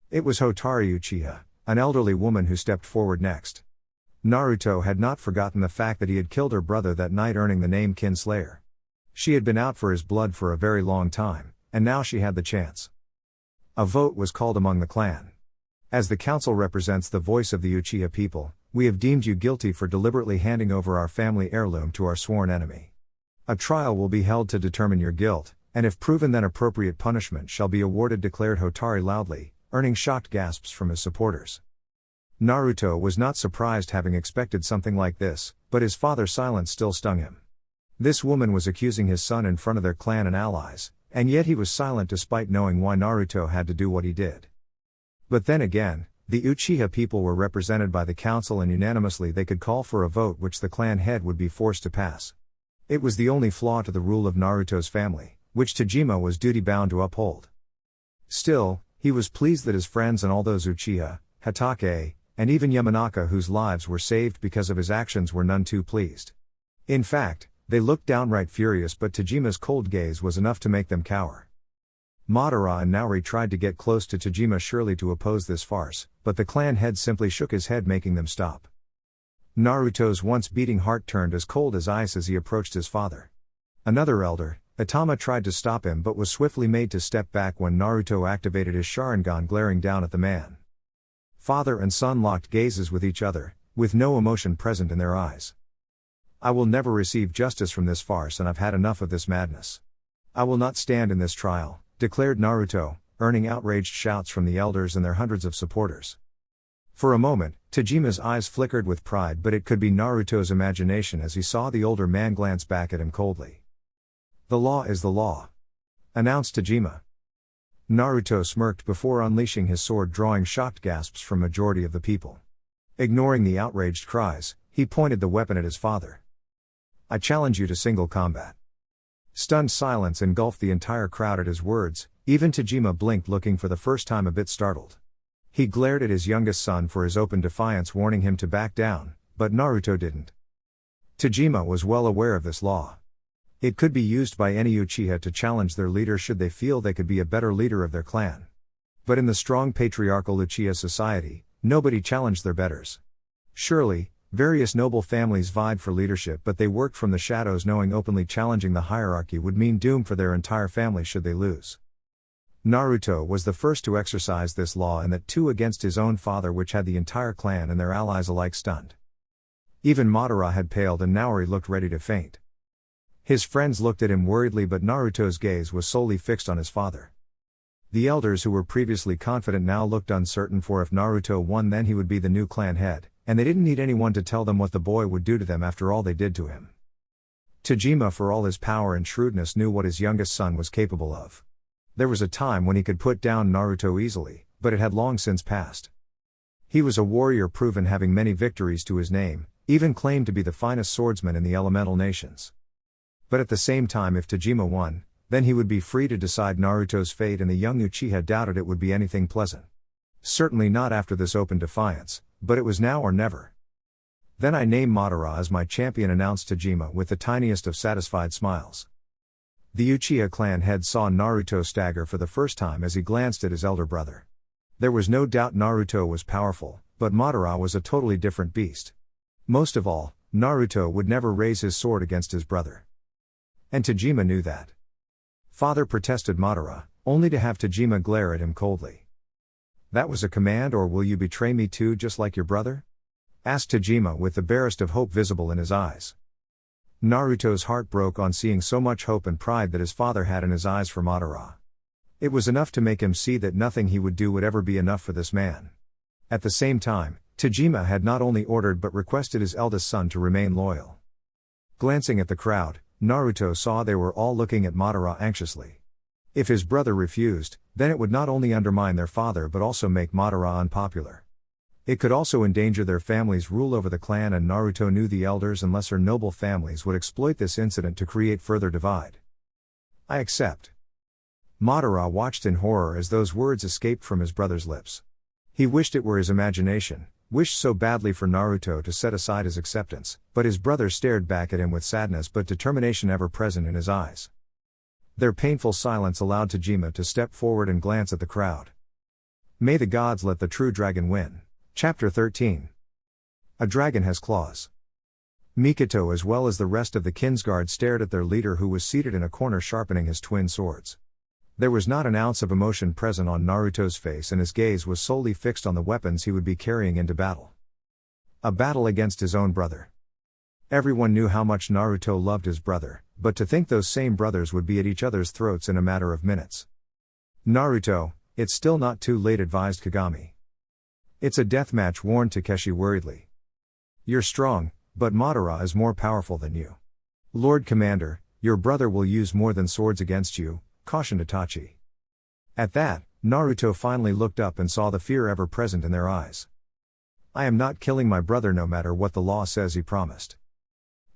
It was Hotaru Uchiha, an elderly woman, who stepped forward next. Naruto had not forgotten the fact that he had killed her brother that night, earning the name Kinslayer. She had been out for his blood for a very long time, and now she had the chance. A vote was called among the clan. "As the council represents the voice of the Uchiha people, we have deemed you guilty for deliberately handing over our family heirloom to our sworn enemy. A trial will be held to determine your guilt, and if proven, then appropriate punishment shall be awarded," declared Hotaru loudly, earning shocked gasps from his supporters. Naruto was not surprised, having expected something like this, but his father's silence still stung him. This woman was accusing his son in front of their clan and allies, and yet he was silent despite knowing why Naruto had to do what he did. But then again, the Uchiha people were represented by the council, and unanimously they could call for a vote which the clan head would be forced to pass. It was the only flaw to the rule of Naruto's family, which Tajima was duty-bound to uphold. Still, he was pleased that his friends and all those Uchiha, Hatake, and even Yamanaka whose lives were saved because of his actions were none too pleased. In fact, they looked downright furious, but Tajima's cold gaze was enough to make them cower. Madara and Naori tried to get close to Tajima surely to oppose this farce, but the clan head simply shook his head, making them stop. Naruto's once beating heart turned as cold as ice as he approached his father. Another elder, Itama, tried to stop him but was swiftly made to step back when Naruto activated his Sharingan, glaring down at the man. Father and son locked gazes with each other, with no emotion present in their eyes. "I will never receive justice from this farce, and I've had enough of this madness. I will not stand in this trial," declared Naruto, earning outraged shouts from the elders and their hundreds of supporters. For a moment, Tajima's eyes flickered with pride, but it could be Naruto's imagination as he saw the older man glance back at him coldly. "The law is the law," announced Tajima. Naruto smirked before unleashing his sword, drawing shocked gasps from majority of the people. Ignoring the outraged cries, he pointed the weapon at his father. "I challenge you to single combat." Stunned silence engulfed the entire crowd at his words. Even Tajima blinked, looking for the first time a bit startled. He glared at his youngest son for his open defiance, warning him to back down, but Naruto didn't. Tajima was well aware of this law. It could be used by any Uchiha to challenge their leader should they feel they could be a better leader of their clan. But in the strong patriarchal Uchiha society, nobody challenged their betters. Surely, various noble families vied for leadership, but they worked from the shadows, knowing openly challenging the hierarchy would mean doom for their entire family should they lose. Naruto was the first to exercise this law, and that too against his own father, which had the entire clan and their allies alike stunned. Even Madara had paled and Naori looked ready to faint. His friends looked at him worriedly, but Naruto's gaze was solely fixed on his father. The elders who were previously confident now looked uncertain, for if Naruto won then he would be the new clan head, and they didn't need anyone to tell them what the boy would do to them after all they did to him. Tajima, for all his power and shrewdness, knew what his youngest son was capable of. There was a time when he could put down Naruto easily, but it had long since passed. He was a warrior proven, having many victories to his name, even claimed to be the finest swordsman in the elemental nations. But at the same time, if Tajima won, then he would be free to decide Naruto's fate, and the young Uchiha doubted it would be anything pleasant. Certainly not after this open defiance, but it was now or never. "Then I name Madara as my champion," announced Tajima with the tiniest of satisfied smiles. The Uchiha clan head saw Naruto stagger for the first time as he glanced at his elder brother. There was no doubt Naruto was powerful, but Madara was a totally different beast. Most of all, Naruto would never raise his sword against his brother. And Tajima knew that. "Father," protested Madara, only to have Tajima glare at him coldly. "That was a command, or will you betray me too, just like your brother?" asked Tajima with the barest of hope visible in his eyes. Naruto's heart broke on seeing so much hope and pride that his father had in his eyes for Madara. It was enough to make him see that nothing he would do would ever be enough for this man. At the same time, Tajima had not only ordered but requested his eldest son to remain loyal. Glancing at the crowd, Naruto saw they were all looking at Madara anxiously. If his brother refused, then it would not only undermine their father but also make Madara unpopular. It could also endanger their family's rule over the clan, and Naruto knew the elders and lesser noble families would exploit this incident to create further divide. "I accept." Madara watched in horror as those words escaped from his brother's lips. He wished it were his imagination, wished so badly for Naruto to set aside his acceptance, but his brother stared back at him with sadness but determination ever present in his eyes. Their painful silence allowed Tajima to step forward and glance at the crowd. "May the gods let the true dragon win." Chapter 13. A dragon has claws. Mikoto as well as the rest of the Kinsguard stared at their leader, who was seated in a corner sharpening his twin swords. There was not an ounce of emotion present on Naruto's face, and his gaze was solely fixed on the weapons he would be carrying into battle. A battle against his own brother. Everyone knew how much Naruto loved his brother, but to think those same brothers would be at each other's throats in a matter of minutes. "Naruto, it's still not too late," advised Kagami. "It's a deathmatch," warned Takeshi worriedly. "You're strong, but Madara is more powerful than you. Lord Commander, your brother will use more than swords against you," cautioned Itachi. At that, Naruto finally looked up and saw the fear ever present in their eyes. "I am not killing my brother no matter what the law says," he promised.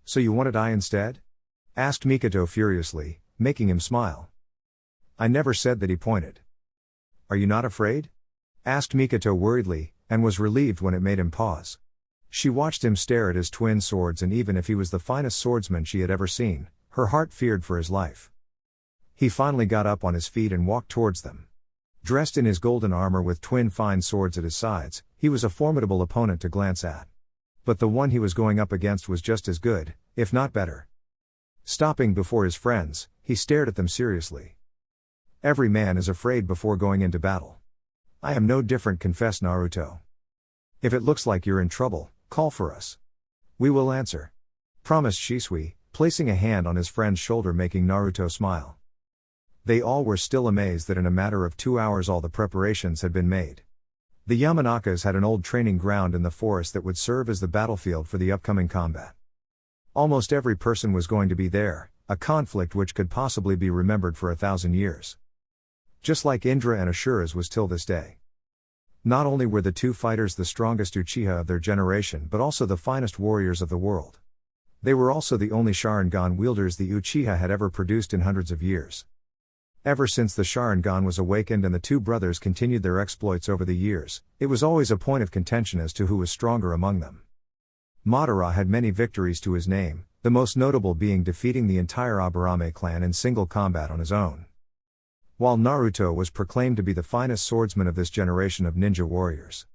"So you want to die instead?" asked Mikoto furiously, making him smile. "I never said that," he pointed. "Are you not afraid?" asked Mikoto worriedly, and was relieved when it made him pause. She watched him stare at his twin swords, and even if he was the finest swordsman she had ever seen, her heart feared for his life. He finally got up on his feet and walked towards them. Dressed in his golden armor with twin fine swords at his sides, he was a formidable opponent to glance at. But the one he was going up against was just as good, if not better. Stopping before his friends, he stared at them seriously. "Every man is afraid before going into battle. I am no different," confessed Naruto. "If it looks like you're in trouble, call for us. We will answer," promised Shisui, placing a hand on his friend's shoulder, making Naruto smile. They all were still amazed that in a matter of 2 hours all the preparations had been made. The Yamanakas had an old training ground in the forest that would serve as the battlefield for the upcoming combat. Almost every person was going to be there, a conflict which could possibly be remembered for 1,000 years. Just like Indra and Ashura's was till this day. Not only were the two fighters the strongest Uchiha of their generation but also the finest warriors of the world. They were also the only Sharingan wielders the Uchiha had ever produced in hundreds of years. Ever since the Sharingan was awakened and the two brothers continued their exploits over the years, it was always a point of contention as to who was stronger among them. Madara had many victories to his name, the most notable being defeating the entire Aburame clan in single combat on his own. While Naruto was proclaimed to be the finest swordsman of this generation of ninja warriors.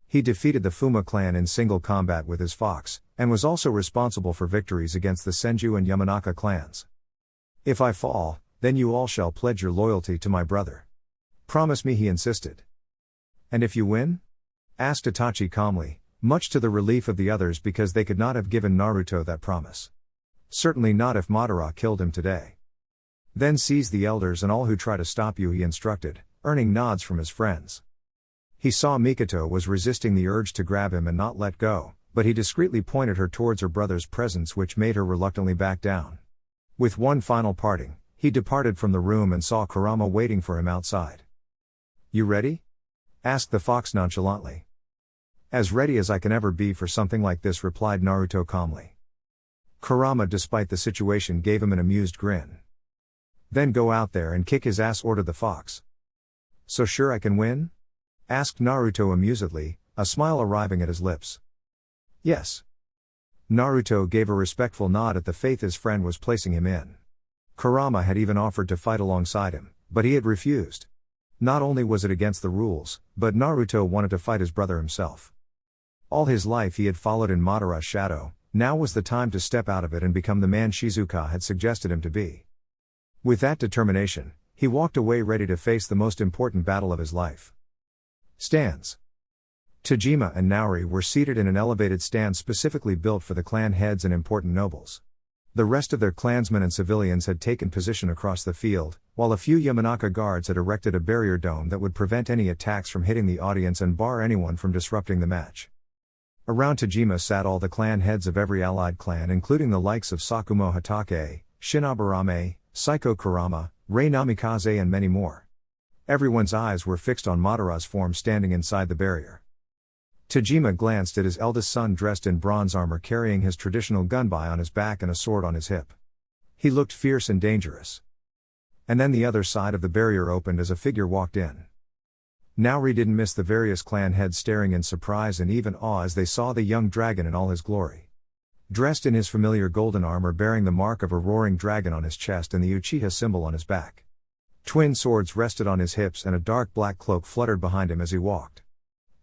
He defeated the Fuma clan in single combat with his fox, and was also responsible for victories against the Senju and Yamanaka clans. "If I fall, then you all shall pledge your loyalty to my brother," Promise me, he insisted. And if you win? Asked Itachi calmly, much to the relief of the others because they could not have given Naruto that promise. Certainly not if Madara killed him today. Then seize the elders and all who try to stop you, he instructed, earning nods from his friends. He saw Mikoto was resisting the urge to grab him and not let go, but he discreetly pointed her towards her brother's presence, which made her reluctantly back down. With one final parting, he departed from the room and saw Kurama waiting for him outside. You ready? Asked the fox nonchalantly. As ready as I can ever be for something like this, replied Naruto calmly. Kurama, despite the situation, gave him an amused grin. Then go out there and kick his ass, ordered the fox. So sure I can win? Asked Naruto amusedly, a smile arriving at his lips. Yes. Naruto gave a respectful nod at the faith his friend was placing him in. Kurama had even offered to fight alongside him, but he had refused. Not only was it against the rules, but Naruto wanted to fight his brother himself. All his life he had followed in Madara's shadow, now was the time to step out of it and become the man Shizuka had suggested him to be. With that determination, he walked away ready to face the most important battle of his life. Stands. Tajima and Nauri were seated in an elevated stand specifically built for the clan heads and important nobles. The rest of their clansmen and civilians had taken position across the field, while a few Yamanaka guards had erected a barrier dome that would prevent any attacks from hitting the audience and bar anyone from disrupting the match. Around Tajima sat all the clan heads of every allied clan, including the likes of Sakumo Hatake, Shinoburame, Saiko Kurama, Rei Namikaze, and many more. Everyone's eyes were fixed on Madara's form standing inside the barrier. Tajima glanced at his eldest son dressed in bronze armor, carrying his traditional gunbai on his back and a sword on his hip. He looked fierce and dangerous. And then the other side of the barrier opened as a figure walked in. Nauri didn't miss the various clan heads staring in surprise and even awe as they saw the young dragon in all his glory. Dressed in his familiar golden armor bearing the mark of a roaring dragon on his chest and the Uchiha symbol on his back. Twin swords rested on his hips and a dark black cloak fluttered behind him as he walked.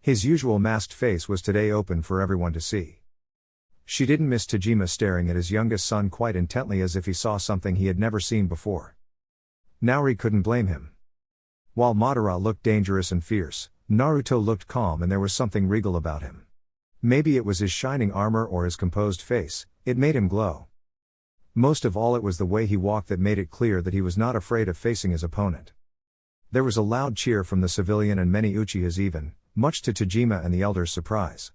His usual masked face was today open for everyone to see. She didn't miss Tajima staring at his youngest son quite intently as if he saw something he had never seen before. Nauri couldn't blame him. While Madara looked dangerous and fierce, Naruto looked calm and there was something regal about him. Maybe it was his shining armor or his composed face, it made him glow. Most of all, it was the way he walked that made it clear that he was not afraid of facing his opponent. There was a loud cheer from the civilian and many Uchihas even, much to Tajima and the elders' surprise.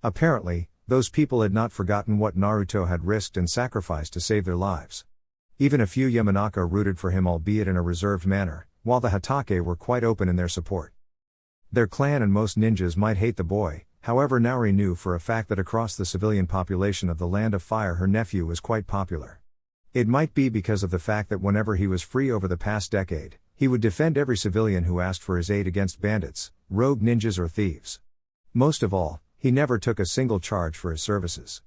Apparently, those people had not forgotten what Naruto had risked and sacrificed to save their lives. Even a few Yamanaka rooted for him, albeit in a reserved manner, while the Hatake were quite open in their support. Their clan and most ninjas might hate the boy, however Nauri knew for a fact that across the civilian population of the Land of Fire her nephew was quite popular. It might be because of the fact that whenever he was free over the past decade, he would defend every civilian who asked for his aid against bandits, rogue ninjas or thieves. Most of all, he never took a single charge for his services.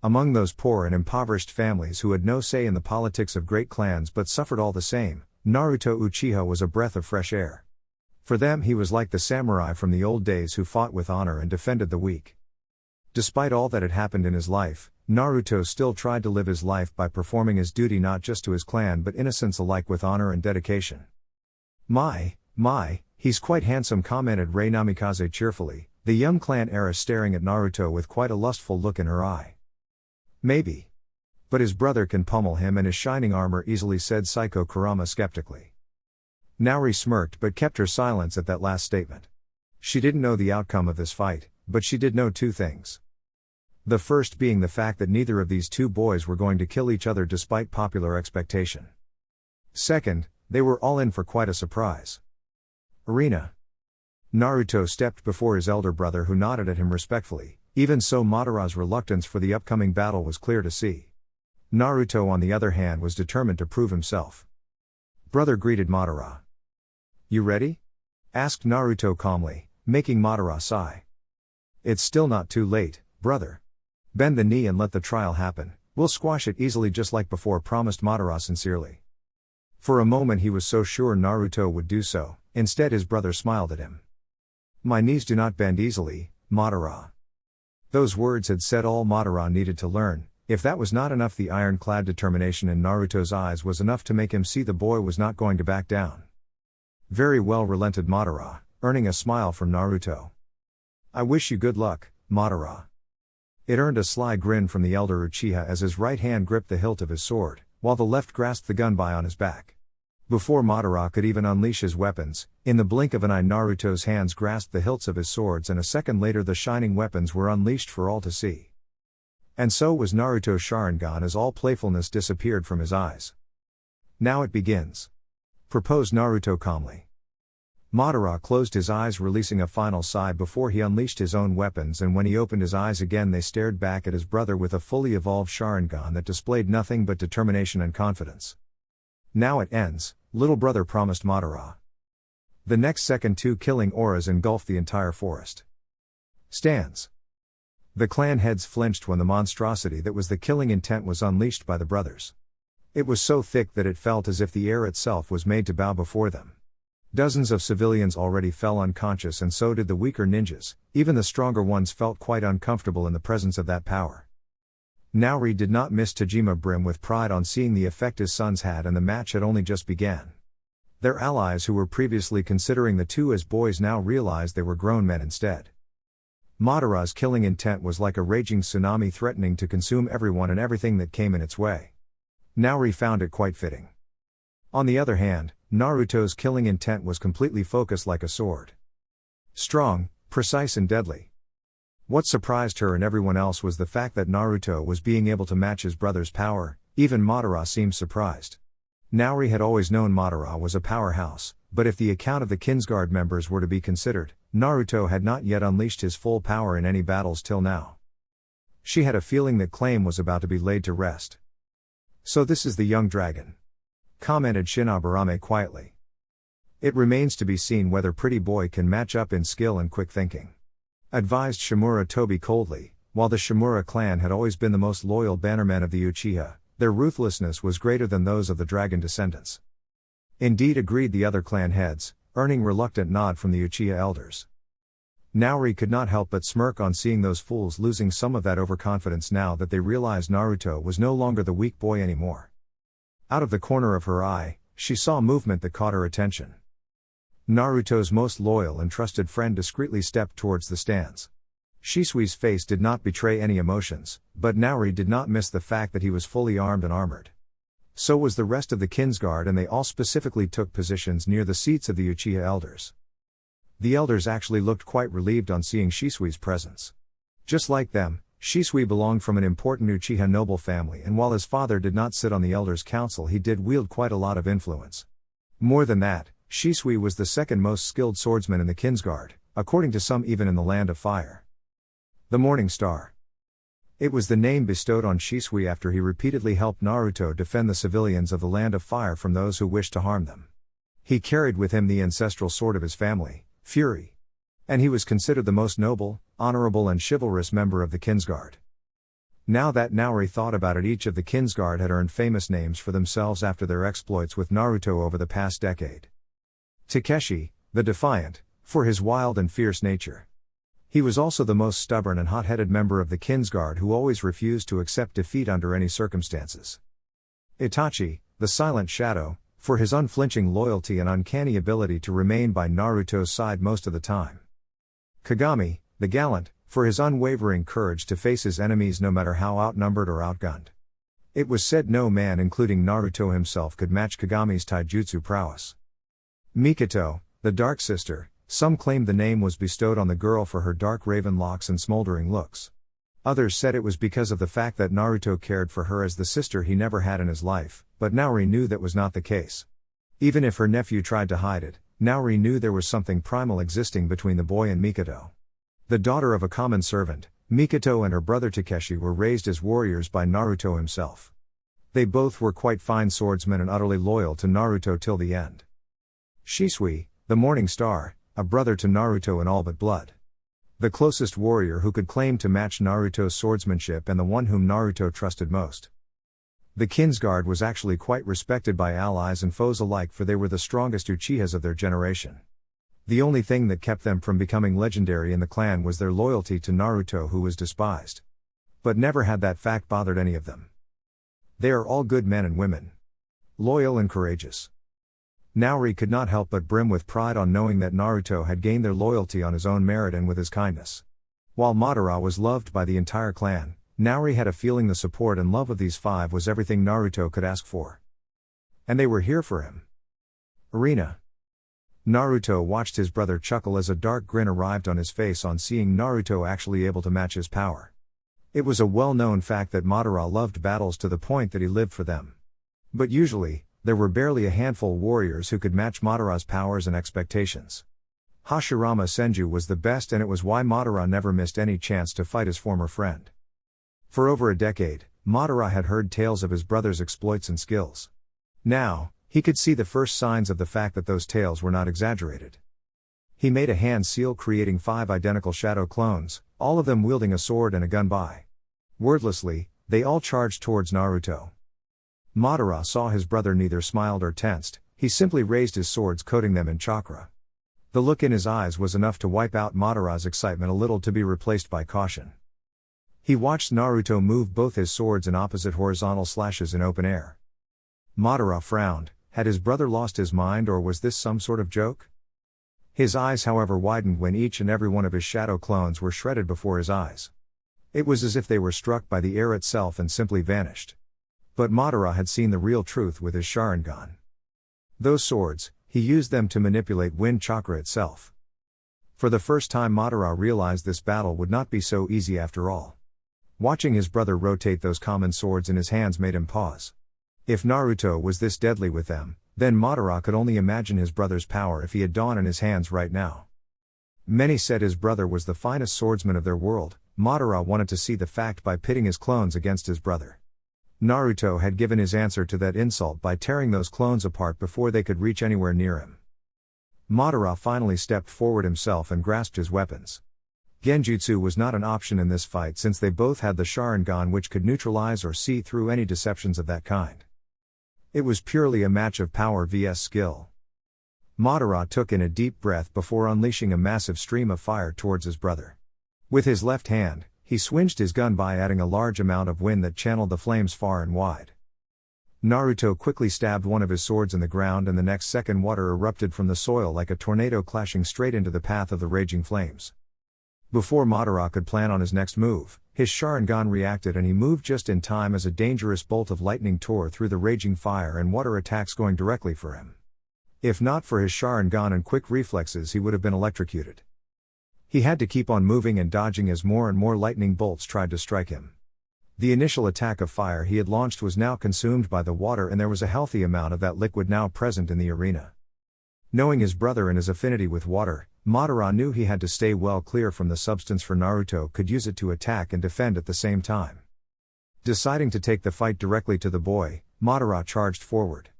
Among those poor and impoverished families who had no say in the politics of great clans but suffered all the same, Naruto Uchiha was a breath of fresh air. For them he was like the samurai from the old days who fought with honor and defended the weak. Despite all that had happened in his life, Naruto still tried to live his life by performing his duty not just to his clan but innocents alike with honor and dedication. My, he's quite handsome, commented Rei Namikaze cheerfully, the young clan heiress staring at Naruto with quite a lustful look in her eye. Maybe. But his brother can pummel him and his shining armor easily, said Saiko Kurama skeptically. Nauri smirked but kept her silence at that last statement. She didn't know the outcome of this fight, but she did know two things. The first being the fact that neither of these two boys were going to kill each other despite popular expectation. Second, they were all in for quite a surprise. Arena. Naruto stepped before his elder brother, who nodded at him respectfully. Even so, Madara's reluctance for the upcoming battle was clear to see. Naruto, on the other hand, was determined to prove himself. Brother greeted Madara. You ready? Asked Naruto calmly, making Madara sigh. It's still not too late, brother. Bend the knee and let the trial happen, we'll squash it easily just like before, promised Madara sincerely. For a moment he was so sure Naruto would do so, instead his brother smiled at him. My knees do not bend easily, Madara. Those words had said all Madara needed to learn. If that was not enough, the ironclad determination in Naruto's eyes was enough to make him see the boy was not going to back down. Very well, relented Madara, earning a smile from Naruto. I wish you good luck, Madara. It earned a sly grin from the elder Uchiha as his right hand gripped the hilt of his sword, while the left grasped the gunbai on his back. Before Madara could even unleash his weapons, in the blink of an eye Naruto's hands grasped the hilts of his swords, and a second later the shining weapons were unleashed for all to see. And so was Naruto's Sharingan as all playfulness disappeared from his eyes. Now it begins, proposed Naruto calmly. Madara closed his eyes, releasing a final sigh before he unleashed his own weapons, and when he opened his eyes again they stared back at his brother with a fully evolved Sharingan that displayed nothing but determination and confidence. Now it ends, little brother promised Madara. The next second 2 killing auras engulfed the entire forest. Stands. The clan heads flinched when the monstrosity that was the killing intent was unleashed by the brothers. It was so thick that it felt as if the air itself was made to bow before them. Dozens of civilians already fell unconscious, and so did the weaker ninjas. Even the stronger ones felt quite uncomfortable in the presence of that power. Nauri did not miss Tajima brim with pride on seeing the effect his sons had, and the match had only just began. Their allies who were previously considering the two as boys now realized they were grown men instead. Madara's killing intent was like a raging tsunami threatening to consume everyone and everything that came in its way. Nauri found it quite fitting. On the other hand, Naruto's killing intent was completely focused like a sword. Strong, precise and deadly. What surprised her and everyone else was the fact that Naruto was being able to match his brother's power. Even Madara seemed surprised. Nauri had always known Madara was a powerhouse, but if the account of the Kinsguard members were to be considered, Naruto had not yet unleashed his full power in any battles till now. She had a feeling that claim was about to be laid to rest. So this is the young dragon, commented Shinoburame quietly. It remains to be seen whether pretty boy can match up in skill and quick thinking, advised Shimura Tobi coldly. While the Shimura clan had always been the most loyal bannermen of the Uchiha, their ruthlessness was greater than those of the dragon descendants. Indeed, agreed the other clan heads, earning reluctant nod from the Uchiha elders. Nauri could not help but smirk on seeing those fools losing some of that overconfidence now that they realized Naruto was no longer the weak boy anymore. Out of the corner of her eye, she saw movement that caught her attention. Naruto's most loyal and trusted friend discreetly stepped towards the stands. Shisui's face did not betray any emotions, but Nauri did not miss the fact that he was fully armed and armored. So was the rest of the Kinsguard, and they all specifically took positions near the seats of the Uchiha elders. The elders actually looked quite relieved on seeing Shisui's presence. Just like them, Shisui belonged from an important Uchiha noble family, and while his father did not sit on the elders' council, he did wield quite a lot of influence. More than that, Shisui was the second most skilled swordsman in the Kinsguard, according to some even in the Land of Fire. The Morning Star. It was the name bestowed on Shisui after he repeatedly helped Naruto defend the civilians of the Land of Fire from those who wished to harm them. He carried with him the ancestral sword of his family, Fury. And he was considered the most noble, honorable and chivalrous member of the Kinsguard. Now that Nauri thought about it, each of the Kinsguard had earned famous names for themselves after their exploits with Naruto over the past decade. Takeshi, the Defiant, for his wild and fierce nature. He was also the most stubborn and hot-headed member of the Kinsguard who always refused to accept defeat under any circumstances. Itachi, the Silent Shadow, for his unflinching loyalty and uncanny ability to remain by Naruto's side most of the time. Kagami, the Gallant, for his unwavering courage to face his enemies no matter how outnumbered or outgunned. It was said no man, including Naruto himself, could match Kagami's taijutsu prowess. Mikoto, the Dark Sister, some claimed the name was bestowed on the girl for her dark raven locks and smoldering looks. Others said it was because of the fact that Naruto cared for her as the sister he never had in his life, but Nauri knew that was not the case. Even if her nephew tried to hide it, Nauri knew there was something primal existing between the boy and Mikoto. The daughter of a common servant, Mikoto and her brother Takeshi were raised as warriors by Naruto himself. They both were quite fine swordsmen and utterly loyal to Naruto till the end. Shisui, the Morning Star, a brother to Naruto in all but blood. The closest warrior who could claim to match Naruto's swordsmanship and the one whom Naruto trusted most. The Kinsguard was actually quite respected by allies and foes alike, for they were the strongest Uchihas of their generation. The only thing that kept them from becoming legendary in the clan was their loyalty to Naruto, who was despised. But never had that fact bothered any of them. They are all good men and women. Loyal and courageous. Naori could not help but brim with pride on knowing that Naruto had gained their loyalty on his own merit and with his kindness. While Madara was loved by the entire clan, Naori had a feeling the support and love of these five was everything Naruto could ask for. And they were here for him. Arena. Naruto watched his brother chuckle as a dark grin arrived on his face on seeing Naruto actually able to match his power. It was a well-known fact that Madara loved battles to the point that he lived for them. But usually, there were barely a handful warriors who could match Madara's powers and expectations. Hashirama Senju was the best, and it was why Madara never missed any chance to fight his former friend. For over a decade, Madara had heard tales of his brother's exploits and skills. Now, he could see the first signs of the fact that those tales were not exaggerated. He made a hand seal creating 5 identical shadow clones, all of them wielding a sword and a gun by. Wordlessly, they all charged towards Naruto. Madara saw his brother neither smiled or tensed, he simply raised his swords coating them in chakra. The look in his eyes was enough to wipe out Madara's excitement a little, to be replaced by caution. He watched Naruto move both his swords in opposite horizontal slashes in open air. Madara frowned. Had his brother lost his mind, or was this some sort of joke? His eyes, however, widened when each and every one of his shadow clones were shredded before his eyes. It was as if they were struck by the air itself and simply vanished. But Madara had seen the real truth with his Sharingan. Those swords, he used them to manipulate wind chakra itself. For the first time, Madara realized this battle would not be so easy after all. Watching his brother rotate those common swords in his hands made him pause. If Naruto was this deadly with them, then Madara could only imagine his brother's power if he had dawn in his hands right now. Many said his brother was the finest swordsman of their world. Madara wanted to see the fact by pitting his clones against his brother. Naruto had given his answer to that insult by tearing those clones apart before they could reach anywhere near him. Madara finally stepped forward himself and grasped his weapons. Genjutsu was not an option in this fight, since they both had the Sharingan, which could neutralize or see through any deceptions of that kind. It was purely a match of power vs skill. Madara took in a deep breath before unleashing a massive stream of fire towards his brother. With his left hand, he swinged his gun by adding a large amount of wind that channeled the flames far and wide. Naruto quickly stabbed one of his swords in the ground, and the next second water erupted from the soil like a tornado, clashing straight into the path of the raging flames. Before Madara could plan on his next move, his Sharingan reacted, and he moved just in time as a dangerous bolt of lightning tore through the raging fire and water attacks, going directly for him. If not for his Sharingan and quick reflexes, he would have been electrocuted. He had to keep on moving and dodging as more and more lightning bolts tried to strike him. The initial attack of fire he had launched was now consumed by the water, and there was a healthy amount of that liquid now present in the arena. Knowing his brother and his affinity with water, Madara knew he had to stay well clear from the substance, for Naruto could use it to attack and defend at the same time. Deciding to take the fight directly to the boy, Madara charged forward.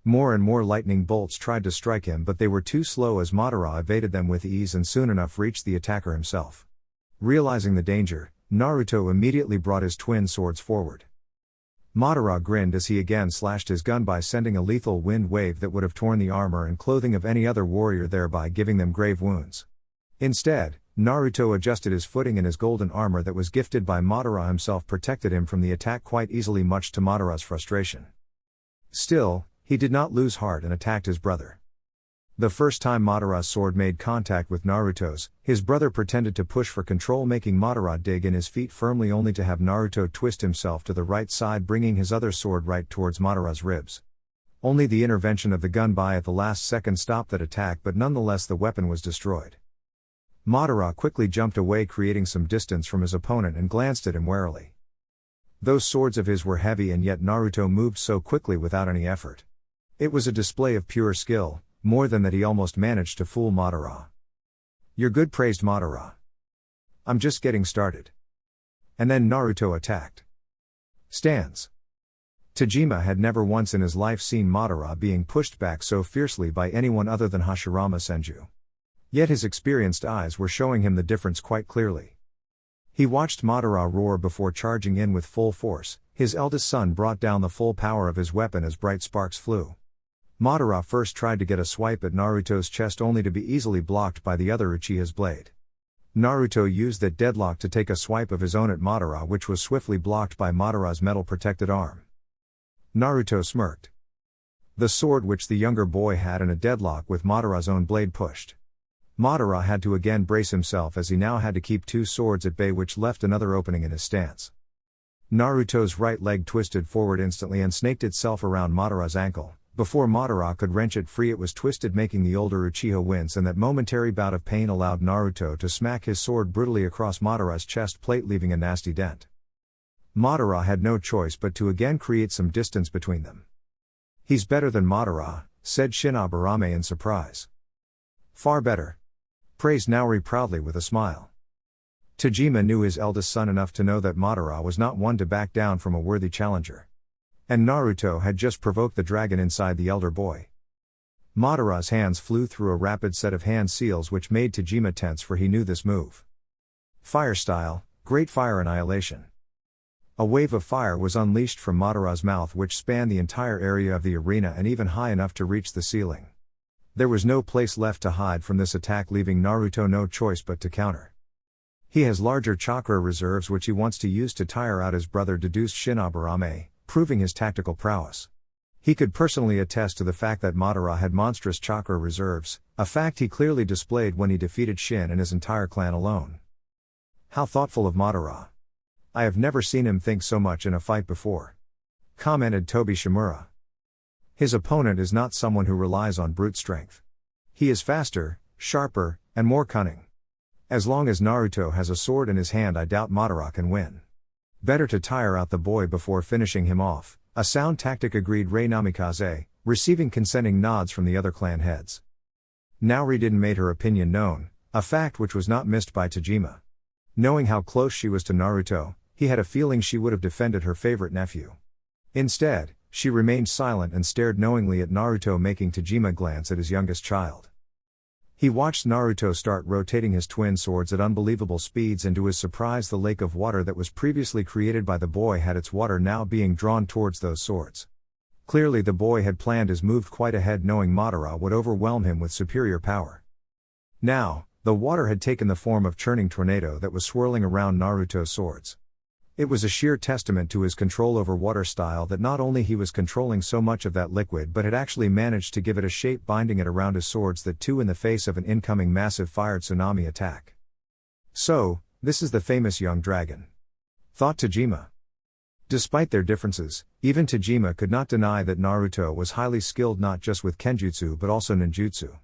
More and more lightning bolts tried to strike him, but they were too slow as Madara evaded them with ease and soon enough reached the attacker himself. Realizing the danger, Naruto immediately brought his twin swords forward. Madara grinned as he again slashed his gun by sending a lethal wind wave that would have torn the armor and clothing of any other warrior, thereby giving them grave wounds. Instead, Naruto adjusted his footing, and his golden armor that was gifted by Madara himself protected him from the attack quite easily, much to Madara's frustration. Still, he did not lose heart and attacked his brother. The first time Madara's sword made contact with Naruto's, his brother pretended to push for control, making Madara dig in his feet firmly, only to have Naruto twist himself to the right side, bringing his other sword right towards Madara's ribs. Only the intervention of the gunbai at the last second stopped that attack, but nonetheless the weapon was destroyed. Madara quickly jumped away, creating some distance from his opponent, and glanced at him warily. Those swords of his were heavy, and yet Naruto moved so quickly without any effort. It was a display of pure skill. More than that, he almost managed to fool Madara. "You're good," praised Madara. "I'm just getting started." And then Naruto attacked. Stance. Tajima had never once in his life seen Madara being pushed back so fiercely by anyone other than Hashirama Senju. Yet his experienced eyes were showing him the difference quite clearly. He watched Madara roar before charging in with full force. His eldest son brought down the full power of his weapon as bright sparks flew. Madara first tried to get a swipe at Naruto's chest, only to be easily blocked by the other Uchiha's blade. Naruto used that deadlock to take a swipe of his own at Madara, which was swiftly blocked by Madara's metal-protected arm. Naruto smirked. The sword which the younger boy had in a deadlock with Madara's own blade pushed. Madara had to again brace himself as he now had to keep two swords at bay, which left another opening in his stance. Naruto's right leg twisted forward instantly and snaked itself around Madara's ankle. Before Madara could wrench it free, it was twisted, making the older Uchiha wince, and that momentary bout of pain allowed Naruto to smack his sword brutally across Madara's chest plate, leaving a nasty dent. Madara had no choice but to again create some distance between them. "He's better than Madara," said Shinoburame in surprise. "Far better," praised Naori proudly with a smile. Tajima knew his eldest son enough to know that Madara was not one to back down from a worthy challenger. And Naruto had just provoked the dragon inside the elder boy. Madara's hands flew through a rapid set of hand seals which made Tajima tense, for he knew this move. Fire style, Great Fire Annihilation. A wave of fire was unleashed from Madara's mouth, which spanned the entire area of the arena and even high enough to reach the ceiling. There was no place left to hide from this attack, leaving Naruto no choice but to counter. "He has larger chakra reserves which he wants to use to tire out his brother," deduced Shinoburame, proving his tactical prowess. He could personally attest to the fact that Madara had monstrous chakra reserves, a fact he clearly displayed when he defeated Shin and his entire clan alone. "How thoughtful of Madara. I have never seen him think so much in a fight before," commented Tobi Shimura. "His opponent is not someone who relies on brute strength. He is faster, sharper, and more cunning. As long as Naruto has a sword in his hand, I doubt Madara can win. Better to tire out the boy before finishing him off." "A sound tactic," agreed Rei Namikaze, receiving consenting nods from the other clan heads. Naori didn't make her opinion known, a fact which was not missed by Tajima. Knowing how close she was to Naruto, he had a feeling she would have defended her favorite nephew. Instead, she remained silent and stared knowingly at Naruto, making Tajima glance at his youngest child. He watched Naruto start rotating his twin swords at unbelievable speeds, and to his surprise the lake of water that was previously created by the boy had its water now being drawn towards those swords. Clearly the boy had planned his move quite ahead, knowing Madara would overwhelm him with superior power. Now, the water had taken the form of churning tornado that was swirling around Naruto's swords. It was a sheer testament to his control over water style that not only he was controlling so much of that liquid, but had actually managed to give it a shape, binding it around his swords, that too in the face of an incoming massive fire tsunami attack. "So, this is the famous young dragon," thought Tajima. Despite their differences, even Tajima could not deny that Naruto was highly skilled not just with kenjutsu but also ninjutsu.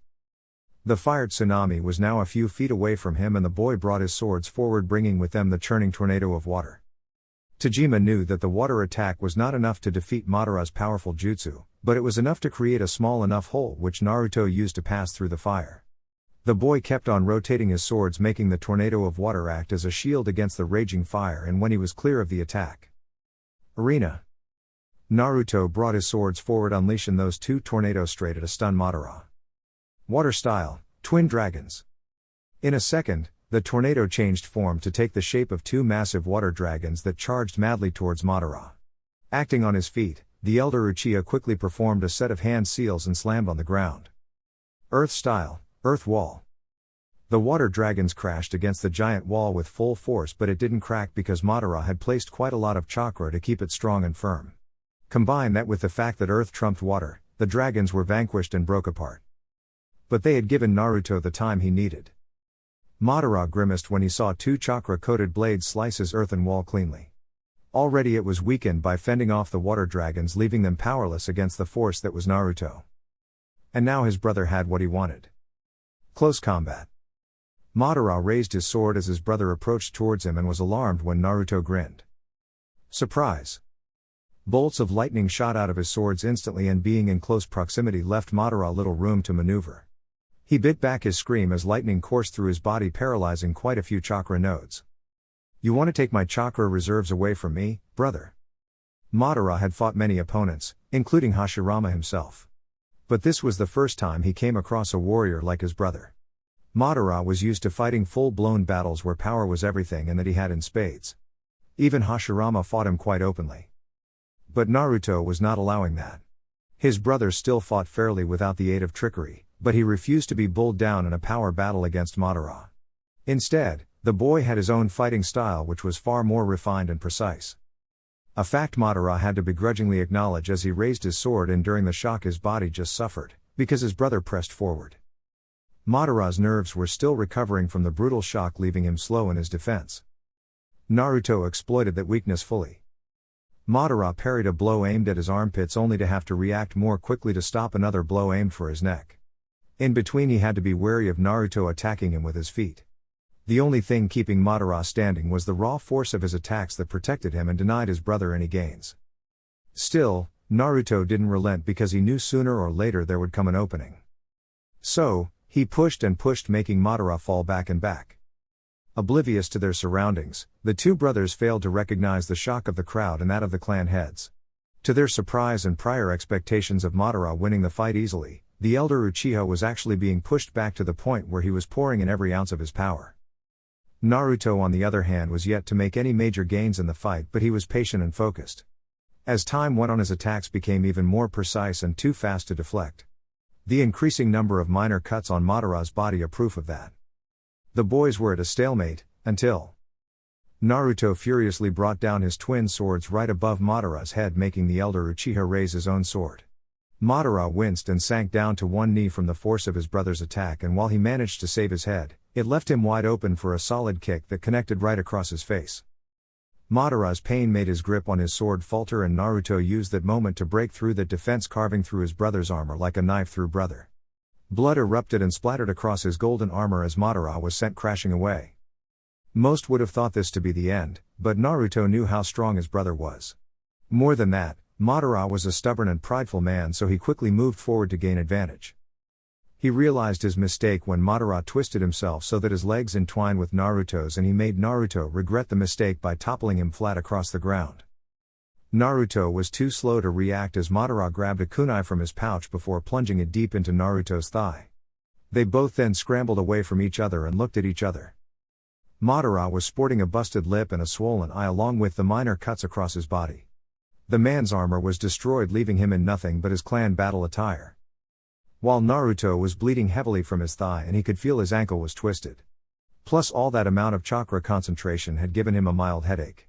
The fire tsunami was now a few feet away from him, and the boy brought his swords forward, bringing with them the churning tornado of water. Tajima knew that the water attack was not enough to defeat Madara's powerful jutsu, but it was enough to create a small enough hole which Naruto used to pass through the fire. The boy kept on rotating his swords, making the tornado of water act as a shield against the raging fire, and when he was clear of the attack. Arena. Naruto brought his swords forward, unleashing those two tornadoes straight at a stunned Madara. Water style, Twin Dragons. In a second, the tornado changed form to take the shape of two massive water dragons that charged madly towards Madara. Acting on his feet, the elder Uchiha quickly performed a set of hand seals and slammed on the ground. Earth style, Earth Wall. The water dragons crashed against the giant wall with full force, but it didn't crack because Madara had placed quite a lot of chakra to keep it strong and firm. Combine that with the fact that earth trumped water, the dragons were vanquished and broke apart. But they had given Naruto the time he needed. Madara grimaced when he saw two chakra-coated blades slice his earthen wall cleanly. Already it was weakened by fending off the water dragons, leaving them powerless against the force that was Naruto. And now his brother had what he wanted. Close combat. Madara raised his sword as his brother approached towards him and was alarmed when Naruto grinned. Surprise! Bolts of lightning shot out of his swords instantly, and being in close proximity left Madara little room to maneuver. He bit back his scream as lightning coursed through his body, paralyzing quite a few chakra nodes. "You want to take my chakra reserves away from me, brother?" Madara had fought many opponents, including Hashirama himself. But this was the first time he came across a warrior like his brother. Madara was used to fighting full-blown battles where power was everything and that he had in spades. Even Hashirama fought him quite openly. But Naruto was not allowing that. His brother still fought fairly without the aid of trickery, but he refused to be bowled down in a power battle against Madara. Instead, the boy had his own fighting style, which was far more refined and precise. A fact Madara had to begrudgingly acknowledge as he raised his sword, enduring the shock his body just suffered, because his brother pressed forward. Madara's nerves were still recovering from the brutal shock, leaving him slow in his defense. Naruto exploited that weakness fully. Madara parried a blow aimed at his armpits only to have to react more quickly to stop another blow aimed for his neck. In between, he had to be wary of Naruto attacking him with his feet. The only thing keeping Madara standing was the raw force of his attacks that protected him and denied his brother any gains. Still, Naruto didn't relent because he knew sooner or later there would come an opening. So, he pushed and pushed, making Madara fall back and back. Oblivious to their surroundings, the two brothers failed to recognize the shock of the crowd and that of the clan heads. To their surprise and prior expectations of Madara winning the fight easily, the elder Uchiha was actually being pushed back to the point where he was pouring in every ounce of his power. Naruto, on the other hand, was yet to make any major gains in the fight, but he was patient and focused. As time went on, his attacks became even more precise and too fast to deflect. The increasing number of minor cuts on Madara's body a proof of that. The boys were at a stalemate, until Naruto furiously brought down his twin swords right above Madara's head, making the elder Uchiha raise his own sword. Madara winced and sank down to one knee from the force of his brother's attack, and while he managed to save his head, it left him wide open for a solid kick that connected right across his face. Madara's pain made his grip on his sword falter, and Naruto used that moment to break through that defense, carving through his brother's armor like a knife through brother. Blood erupted and splattered across his golden armor as Madara was sent crashing away. Most would have thought this to be the end, but Naruto knew how strong his brother was. More than that, Madara was a stubborn and prideful man, so he quickly moved forward to gain advantage. He realized his mistake when Madara twisted himself so that his legs entwined with Naruto's, and he made Naruto regret the mistake by toppling him flat across the ground. Naruto was too slow to react as Madara grabbed a kunai from his pouch before plunging it deep into Naruto's thigh. They both then scrambled away from each other and looked at each other. Madara was sporting a busted lip and a swollen eye along with the minor cuts across his body. The man's armor was destroyed, leaving him in nothing but his clan battle attire. While Naruto was bleeding heavily from his thigh and he could feel his ankle was twisted. Plus, all that amount of chakra concentration had given him a mild headache.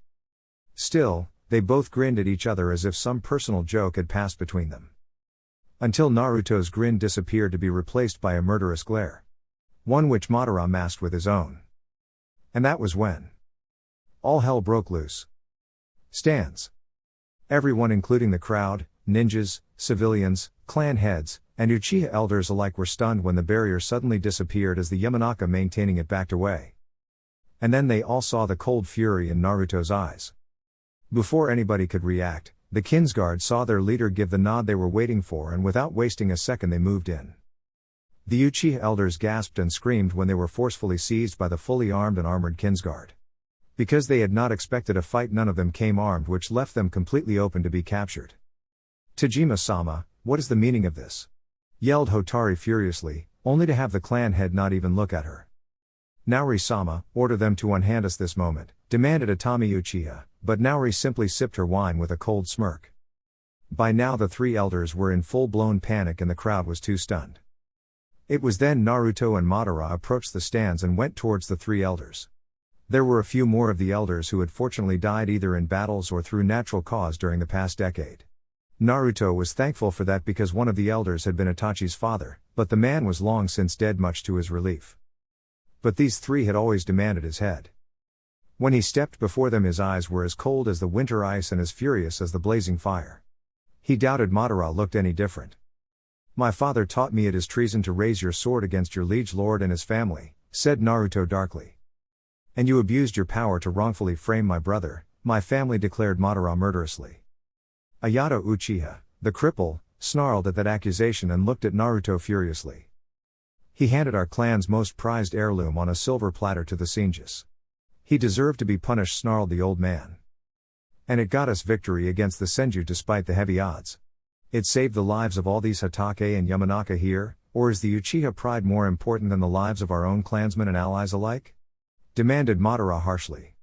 Still, they both grinned at each other as if some personal joke had passed between them. Until Naruto's grin disappeared to be replaced by a murderous glare. One which Madara masked with his own. And that was when all hell broke loose. Stands. Everyone, including the crowd, ninjas, civilians, clan heads, and Uchiha elders alike, were stunned when the barrier suddenly disappeared as the Yamanaka maintaining it backed away. And then they all saw the cold fury in Naruto's eyes. Before anybody could react, the Kinsguard saw their leader give the nod they were waiting for, and without wasting a second they moved in. The Uchiha elders gasped and screamed when they were forcefully seized by the fully armed and armored Kinsguard. Because they had not expected a fight, none of them came armed, which left them completely open to be captured. "Tajima-sama, what is the meaning of this?" yelled Hotari furiously, only to have the clan head not even look at her. "Nauri-sama, order them to unhand us this moment," demanded Atami Uchiha, but Nauri simply sipped her wine with a cold smirk. By now the three elders were in full-blown panic and the crowd was too stunned. It was then Naruto and Madara approached the stands and went towards the three elders. There were a few more of the elders who had fortunately died either in battles or through natural cause during the past decade. Naruto was thankful for that because one of the elders had been Itachi's father, but the man was long since dead, much to his relief. But these three had always demanded his head. When he stepped before them, his eyes were as cold as the winter ice and as furious as the blazing fire. He doubted Madara looked any different. "My father taught me it is treason to raise your sword against your liege lord and his family," said Naruto darkly. "And you abused your power to wrongfully frame my brother, my family," declared Madara murderously. Ayato Uchiha, the cripple, snarled at that accusation and looked at Naruto furiously. "He handed our clan's most prized heirloom on a silver platter to the Senjus. He deserved to be punished," snarled the old man. "And it got us victory against the Senju despite the heavy odds. It saved the lives of all these Hatake and Yamanaka here, or is the Uchiha pride more important than the lives of our own clansmen and allies alike?" demanded Madara harshly.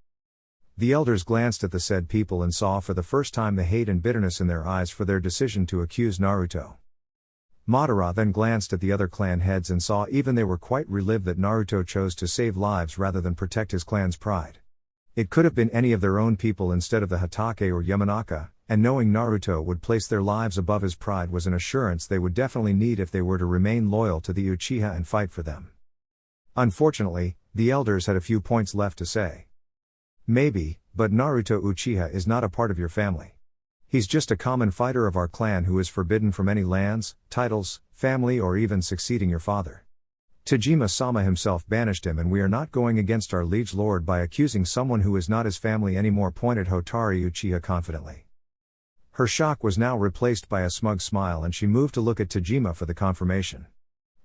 The elders glanced at the said people and saw for the first time the hate and bitterness in their eyes for their decision to accuse Naruto. Madara then glanced at the other clan heads and saw even they were quite relieved that Naruto chose to save lives rather than protect his clan's pride. It could have been any of their own people instead of the Hatake or Yamanaka, and knowing Naruto would place their lives above his pride was an assurance they would definitely need if they were to remain loyal to the Uchiha and fight for them. Unfortunately, the elders had a few points left to say. Maybe, but Naruto Uchiha is not a part of your family. He's just a common fighter of our clan who is forbidden from any lands, titles, family or even succeeding your father. Tajima-sama himself banished him and we are not going against our liege lord by accusing someone who is not his family anymore, pointed Hotaru Uchiha confidently. Her shock was now replaced by a smug smile and she moved to look at Tajima for the confirmation.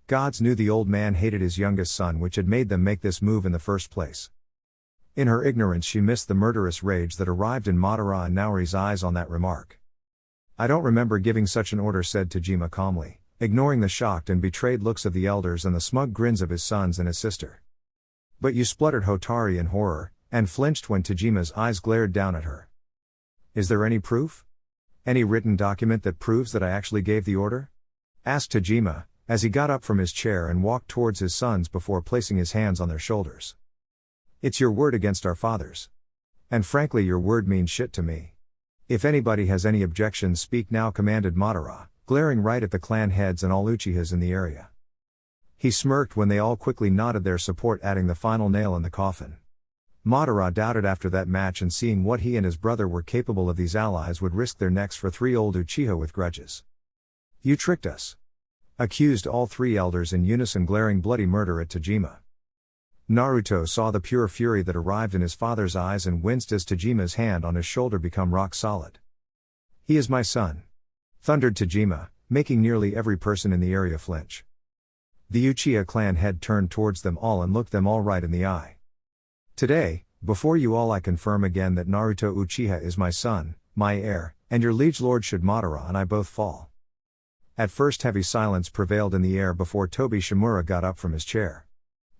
Gods knew the old man hated his youngest son, which had made them make this move in the first place. In her ignorance she missed the murderous rage that arrived in Madara and Naori's eyes on that remark. I don't remember giving such an order, said Tajima calmly, ignoring the shocked and betrayed looks of the elders and the smug grins of his sons and his sister. But you, spluttered Hotaru in horror, and flinched when Tajima's eyes glared down at her. Is there any proof? Any written document that proves that I actually gave the order? Asked Tajima, as he got up from his chair and walked towards his sons before placing his hands on their shoulders. It's your word against our father's. And frankly your word means shit to me. If anybody has any objections, speak now, commanded Madara, glaring right at the clan heads and all Uchihas in the area. He smirked when they all quickly nodded their support, adding the final nail in the coffin. Madara doubted after that match and seeing what he and his brother were capable of, these allies would risk their necks for 3 old Uchiha with grudges. You tricked us. Accused all 3 elders in unison, glaring bloody murder at Tajima. Naruto saw the pure fury that arrived in his father's eyes and winced as Tajima's hand on his shoulder became rock solid. He is my son, thundered Tajima, making nearly every person in the area flinch. The Uchiha clan head turned towards them all and looked them all right in the eye. Today, before you all, I confirm again that Naruto Uchiha is my son, my heir, and your liege lord should Madara and I both fall. At first heavy silence prevailed in the air before Tobi Shimura got up from his chair.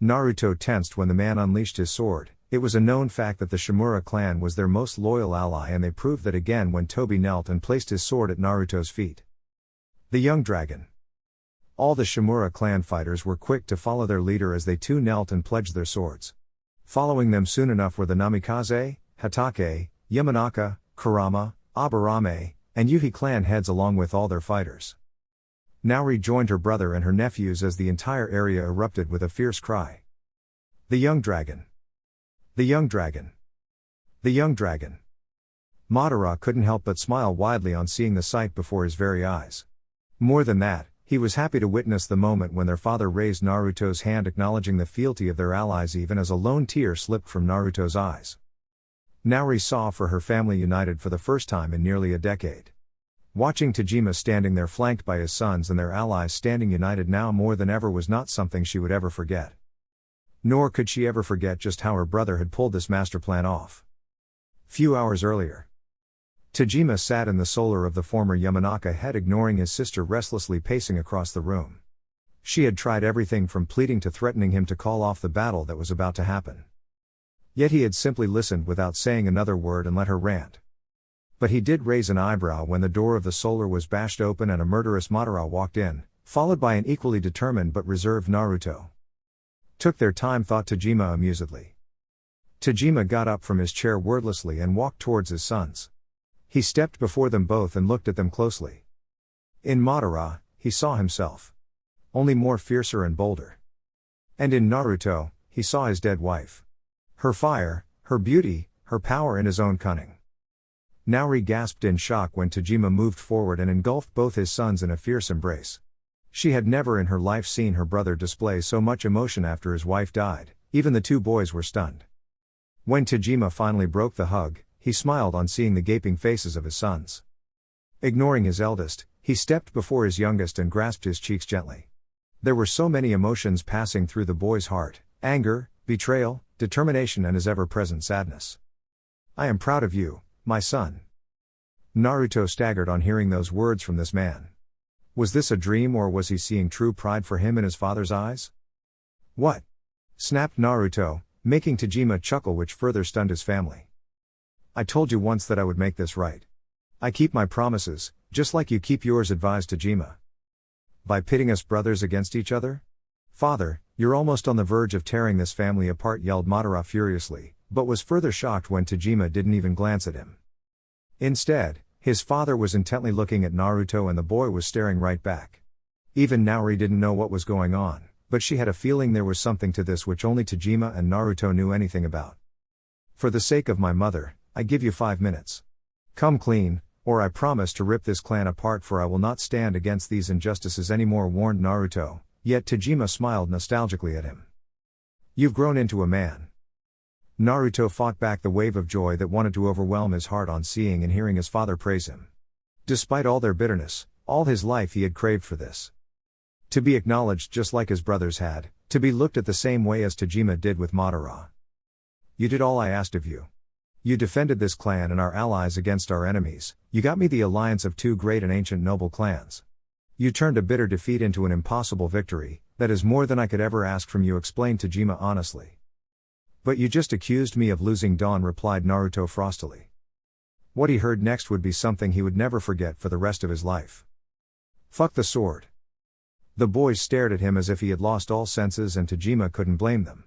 Naruto tensed when the man unleashed his sword. It was a known fact that the Shimura clan was their most loyal ally, and they proved that again when Tobi knelt and placed his sword at Naruto's feet. The young dragon. All the Shimura clan fighters were quick to follow their leader as they too knelt and pledged their swords. Following them soon enough were the Namikaze, Hatake, Yamanaka, Kurama, Aburame, and Yuhi clan heads along with all their fighters. Naori joined her brother and her nephews as the entire area erupted with a fierce cry. The young dragon! The young dragon! The young dragon! Madara couldn't help but smile widely on seeing the sight before his very eyes. More than that, he was happy to witness the moment when their father raised Naruto's hand acknowledging the fealty of their allies, even as a lone tear slipped from Naruto's eyes. Naori saw for her family united for the first time in nearly a decade. Watching Tajima standing there flanked by his sons and their allies standing united now more than ever was not something she would ever forget. Nor could she ever forget just how her brother had pulled this master plan off. Few hours earlier, Tajima sat in the solar of the former Yamanaka head, ignoring his sister restlessly pacing across the room. She had tried everything from pleading to threatening him to call off the battle that was about to happen. Yet he had simply listened without saying another word and let her rant. But he did raise an eyebrow when the door of the solar was bashed open and a murderous Madara walked in, followed by an equally determined but reserved Naruto. Took their time, thought Tajima amusedly. Tajima got up from his chair wordlessly and walked towards his sons. He stepped before them both and looked at them closely. In Madara, he saw himself. Only more fiercer and bolder. And in Naruto, he saw his dead wife. Her fire, her beauty, her power and his own cunning. Naori gasped in shock when Tajima moved forward and engulfed both his sons in a fierce embrace. She had never in her life seen her brother display so much emotion after his wife died. Even the 2 boys were stunned. When Tajima finally broke the hug, he smiled on seeing the gaping faces of his sons. Ignoring his eldest, he stepped before his youngest and grasped his cheeks gently. There were so many emotions passing through the boy's heart: anger, betrayal, determination and his ever-present sadness. I am proud of you, my son. Naruto staggered on hearing those words from this man. Was this a dream, or was he seeing true pride for him in his father's eyes? What? Snapped Naruto, making Tajima chuckle, which further stunned his family. I told you once that I would make this right. I keep my promises, just like you keep yours, advised Tajima. By pitting us brothers against each other? Father, you're almost on the verge of tearing this family apart, yelled Madara furiously, but was further shocked when Tajima didn't even glance at him. Instead, his father was intently looking at Naruto and the boy was staring right back. Even Naori didn't know what was going on, but she had a feeling there was something to this which only Tajima and Naruto knew anything about. For the sake of my mother, I give you 5 minutes. Come clean, or I promise to rip this clan apart, for I will not stand against these injustices anymore, warned Naruto, yet Tajima smiled nostalgically at him. You've grown into a man. Naruto fought back the wave of joy that wanted to overwhelm his heart on seeing and hearing his father praise him. Despite all their bitterness, all his life he had craved for this. To be acknowledged just like his brothers had, to be looked at the same way as Tajima did with Madara. You did all I asked of you. You defended this clan and our allies against our enemies, you got me the alliance of 2 great and ancient noble clans. You turned a bitter defeat into an impossible victory, that is more than I could ever ask from you, explained Tajima honestly. But you just accused me of losing Dawn, replied Naruto frostily. What he heard next would be something he would never forget for the rest of his life. Fuck the sword. The boys stared at him as if he had lost all senses, and Tajima couldn't blame them.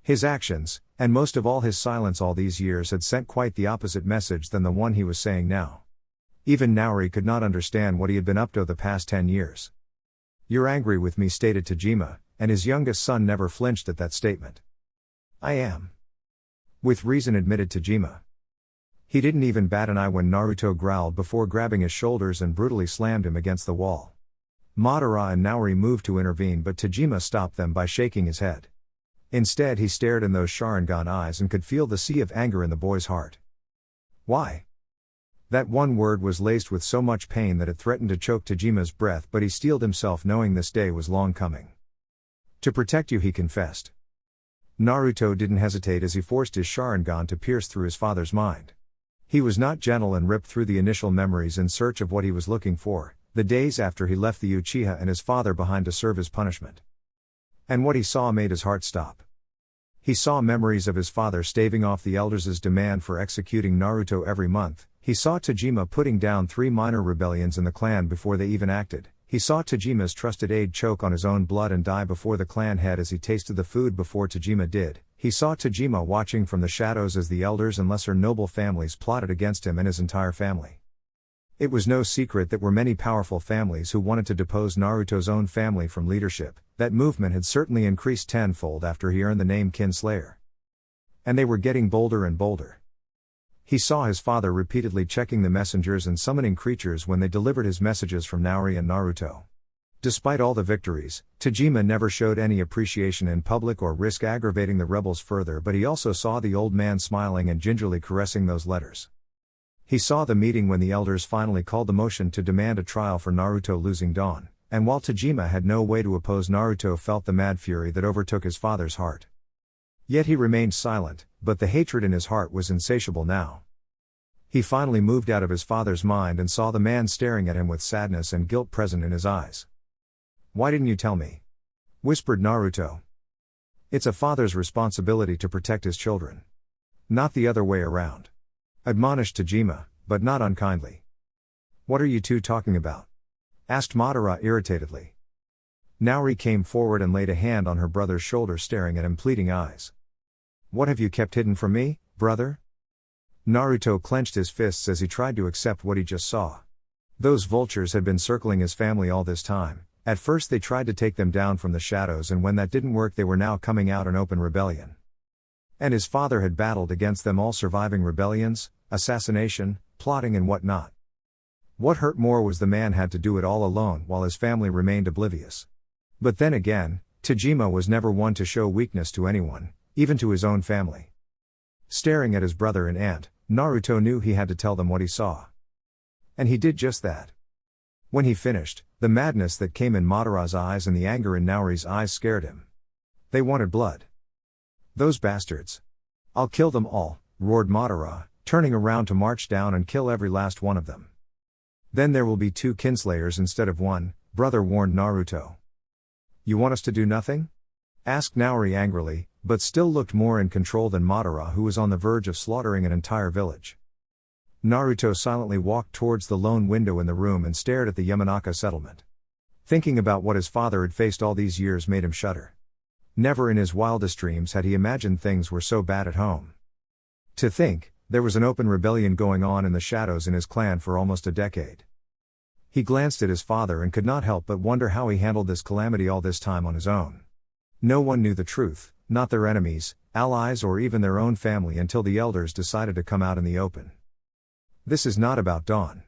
His actions, and most of all his silence all these years, had sent quite the opposite message than the one he was saying now. Even Naori could not understand what he had been up to the past 10 years. You're angry with me, stated Tajima, and his youngest son never flinched at that statement. I am. With reason, admitted Tajima. He didn't even bat an eye when Naruto growled before grabbing his shoulders and brutally slammed him against the wall. Madara and Naori moved to intervene, but Tajima stopped them by shaking his head. Instead he stared in those Sharingan eyes and could feel the sea of anger in the boy's heart. Why? That one word was laced with so much pain that it threatened to choke Tajima's breath, but he steeled himself knowing this day was long coming. To protect you, he confessed. Naruto didn't hesitate as he forced his Sharingan to pierce through his father's mind. He was not gentle and ripped through the initial memories in search of what he was looking for, the days after he left the Uchiha and his father behind to serve his punishment. And what he saw made his heart stop. He saw memories of his father staving off the elders' demand for executing Naruto every month. He saw Tajima putting down 3 minor rebellions in the clan before they even acted. He saw Tajima's trusted aide choke on his own blood and die before the clan head as he tasted the food before Tajima did. He saw Tajima watching from the shadows as the elders and lesser noble families plotted against him and his entire family. It was no secret that were many powerful families who wanted to depose Naruto's own family from leadership. That movement had certainly increased tenfold after he earned the name Kinslayer. And they were getting bolder and bolder. He saw his father repeatedly checking the messengers and summoning creatures when they delivered his messages from Naori and Naruto. Despite all the victories, Tajima never showed any appreciation in public or risk aggravating the rebels further, but he also saw the old man smiling and gingerly caressing those letters. He saw the meeting when the elders finally called the motion to demand a trial for Naruto losing Dawn, and while Tajima had no way to oppose, Naruto felt the mad fury that overtook his father's heart. Yet he remained silent, but the hatred in his heart was insatiable now. He finally moved out of his father's mind and saw the man staring at him with sadness and guilt present in his eyes. Why didn't you tell me? Whispered Naruto. It's a father's responsibility to protect his children. Not the other way around. Admonished Tajima, but not unkindly. What are you two talking about? Asked Madara irritatedly. Naori came forward and laid a hand on her brother's shoulder, staring at him pleading eyes. What have you kept hidden from me, brother? Naruto clenched his fists as he tried to accept what he just saw. Those vultures had been circling his family all this time. At first they tried to take them down from the shadows, and when that didn't work they were now coming out in open rebellion. And his father had battled against them all, surviving rebellions, assassination, plotting and whatnot. What hurt more was the man had to do it all alone while his family remained oblivious. But then again, Tajima was never one to show weakness to anyone, even to his own family. Staring at his brother and aunt, Naruto knew he had to tell them what he saw. And he did just that. When he finished, the madness that came in Madara's eyes and the anger in Naori's eyes scared him. They wanted blood. Those bastards. I'll kill them all, roared Madara, turning around to march down and kill every last one of them. Then there will be 2 Kinslayers instead of 1, brother, warned Naruto. You want us to do nothing? Asked Naori angrily, but still looked more in control than Madara, who was on the verge of slaughtering an entire village. Naruto silently walked towards the lone window in the room and stared at the Yamanaka settlement. Thinking about what his father had faced all these years made him shudder. Never in his wildest dreams had he imagined things were so bad at home. To think, there was an open rebellion going on in the shadows in his clan for almost a decade. He glanced at his father and could not help but wonder how he handled this calamity all this time on his own. No one knew the truth, not their enemies, allies or even their own family until the elders decided to come out in the open. "This is not about Dawn.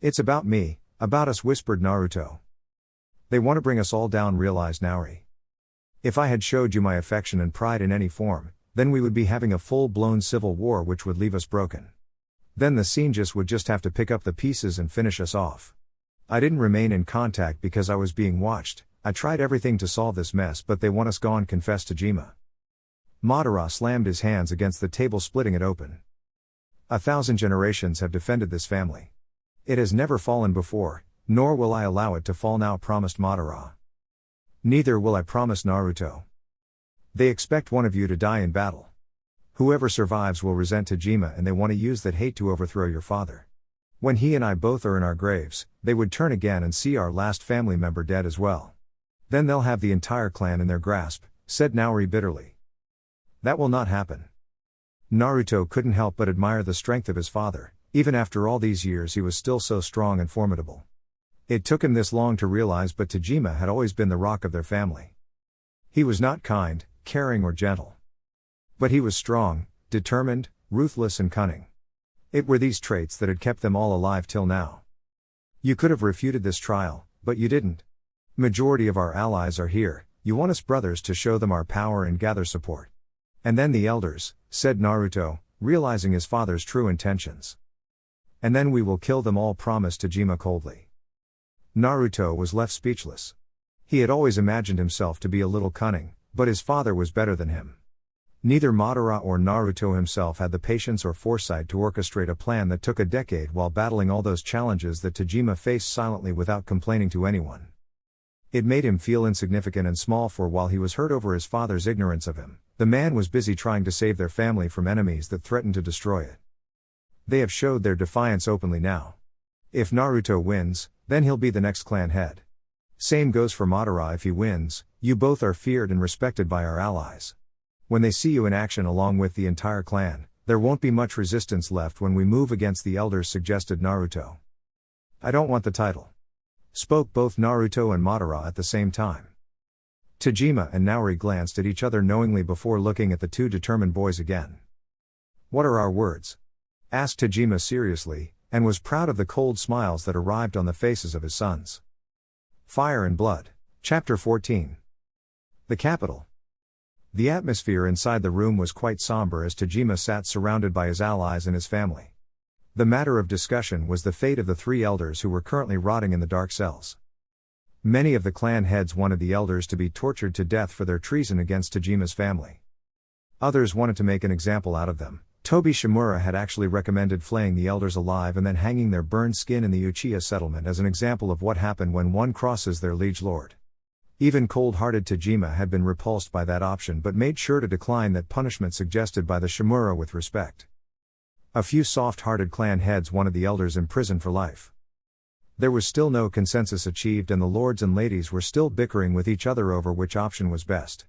It's about me, about us," whispered Naruto. "They want to bring us all down," realized Naori. "If I had showed you my affection and pride in any form, then we would be having a full-blown civil war which would leave us broken. Then the Senjus would just have to pick up the pieces and finish us off. I didn't remain in contact because I was being watched. I tried everything to solve this mess, but they want us gone," confessed Tajima. Madara slammed his hands against the table, splitting it open. "1,000 generations have defended this family. It has never fallen before, nor will I allow it to fall now," promised Madara. "Neither will I," promised Naruto. "They expect one of you to die in battle. Whoever survives will resent Tajima, and they want to use that hate to overthrow your father. When he and I both are in our graves, they would turn again and see our last family member dead as well. Then they'll have the entire clan in their grasp," said Naori bitterly. "That will not happen." Naruto couldn't help but admire the strength of his father. Even after all these years, he was still so strong and formidable. It took him this long to realize, but Tajima had always been the rock of their family. He was not kind, caring or gentle. But he was strong, determined, ruthless and cunning. It were these traits that had kept them all alive till now. "You could have refuted this trial, but you didn't. Majority of our allies are here, you want us brothers to show them our power and gather support. And then the elders," said Naruto, realizing his father's true intentions. "And then we will kill them all," promised Tajima coldly. Naruto was left speechless. He had always imagined himself to be a little cunning, but his father was better than him. Neither Madara or Naruto himself had the patience or foresight to orchestrate a plan that took a decade while battling all those challenges that Tajima faced silently without complaining to anyone. It made him feel insignificant and small, for while he was hurt over his father's ignorance of him, the man was busy trying to save their family from enemies that threatened to destroy it. They have showed their defiance openly now. If Naruto wins, then he'll be the next clan head. Same goes for Madara. If he wins, you both are feared and respected by our allies. When they see you in action along with the entire clan, there won't be much resistance left when we move against the elders," suggested Naruto. "I don't want the title," spoke both Naruto and Madara at the same time. Tajima and Naori glanced at each other knowingly before looking at the two determined boys again. "What are our words?" asked Tajima seriously, and was proud of the cold smiles that arrived on the faces of his sons. Fire and Blood. Chapter 14. The capital. The atmosphere inside the room was quite somber as Tajima sat surrounded by his allies and his family. The matter of discussion was the fate of the three elders who were currently rotting in the dark cells. Many of the clan heads wanted the elders to be tortured to death for their treason against Tajima's family. Others wanted to make an example out of them. Tobi Shimura had actually recommended flaying the elders alive and then hanging their burned skin in the Uchiha settlement as an example of what happened when one crosses their liege lord. Even cold-hearted Tajima had been repulsed by that option but made sure to decline that punishment suggested by the Shimura with respect. A few soft-hearted clan heads wanted the elders imprisoned for life. There was still no consensus achieved, and the lords and ladies were still bickering with each other over which option was best.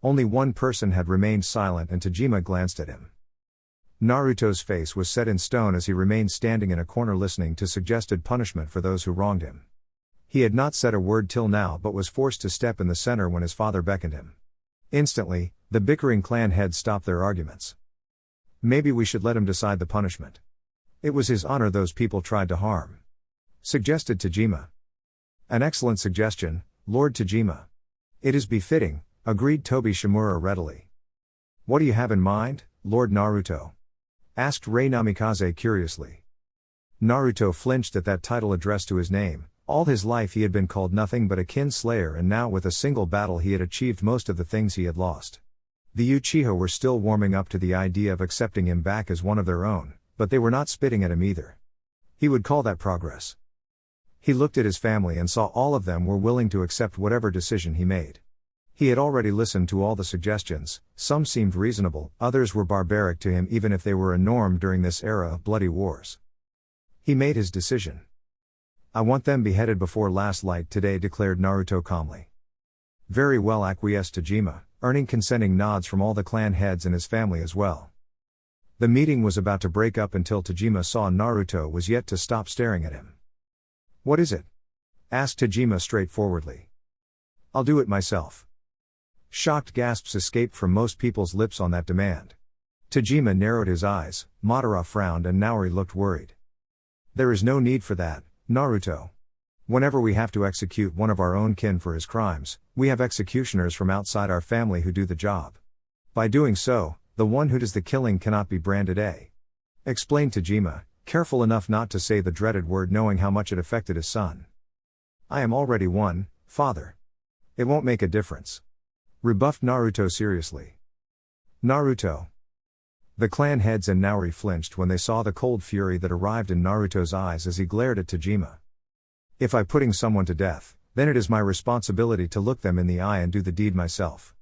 Only one person had remained silent, and Tajima glanced at him. Naruto's face was set in stone as he remained standing in a corner listening to suggested punishment for those who wronged him. He had not said a word till now but was forced to step in the center when his father beckoned him. Instantly, the bickering clan heads stopped their arguments. "Maybe we should let him decide the punishment. It was his honor those people tried to harm," suggested Tajima. "An excellent suggestion, Lord Tajima. It is befitting," agreed Tobi Shimura readily. "What do you have in mind, Lord Naruto?" asked Rei Namikaze curiously. Naruto flinched at that title addressed to his name. All his life he had been called nothing but a kin slayer, and now with a single battle he had achieved most of the things he had lost. The Uchiha were still warming up to the idea of accepting him back as one of their own, but they were not spitting at him either. He would call that progress. He looked at his family and saw all of them were willing to accept whatever decision he made. He had already listened to all the suggestions, some seemed reasonable, others were barbaric to him even if they were a norm during this era of bloody wars. He made his decision. "I want them beheaded before last light today," declared Naruto calmly. "Very well," acquiesced Tajima, earning consenting nods from all the clan heads and his family as well. The meeting was about to break up until Tajima saw Naruto was yet to stop staring at him. "What is it?" asked Tajima straightforwardly. "I'll do it myself." Shocked gasps escaped from most people's lips on that demand. Tajima narrowed his eyes, Madara frowned and Naori looked worried. "There is no need for that, Naruto. Whenever we have to execute one of our own kin for his crimes, we have executioners from outside our family who do the job. By doing so, the one who does the killing cannot be branded a," explained Tajima, careful enough not to say the dreaded word knowing how much it affected his son. "I am already one, father. It won't make a difference," rebuffed Naruto seriously. "Naruto." The clan heads and Naori flinched when they saw the cold fury that arrived in Naruto's eyes as he glared at Tajima. "If I'm putting someone to death, then it is my responsibility to look them in the eye and do the deed myself.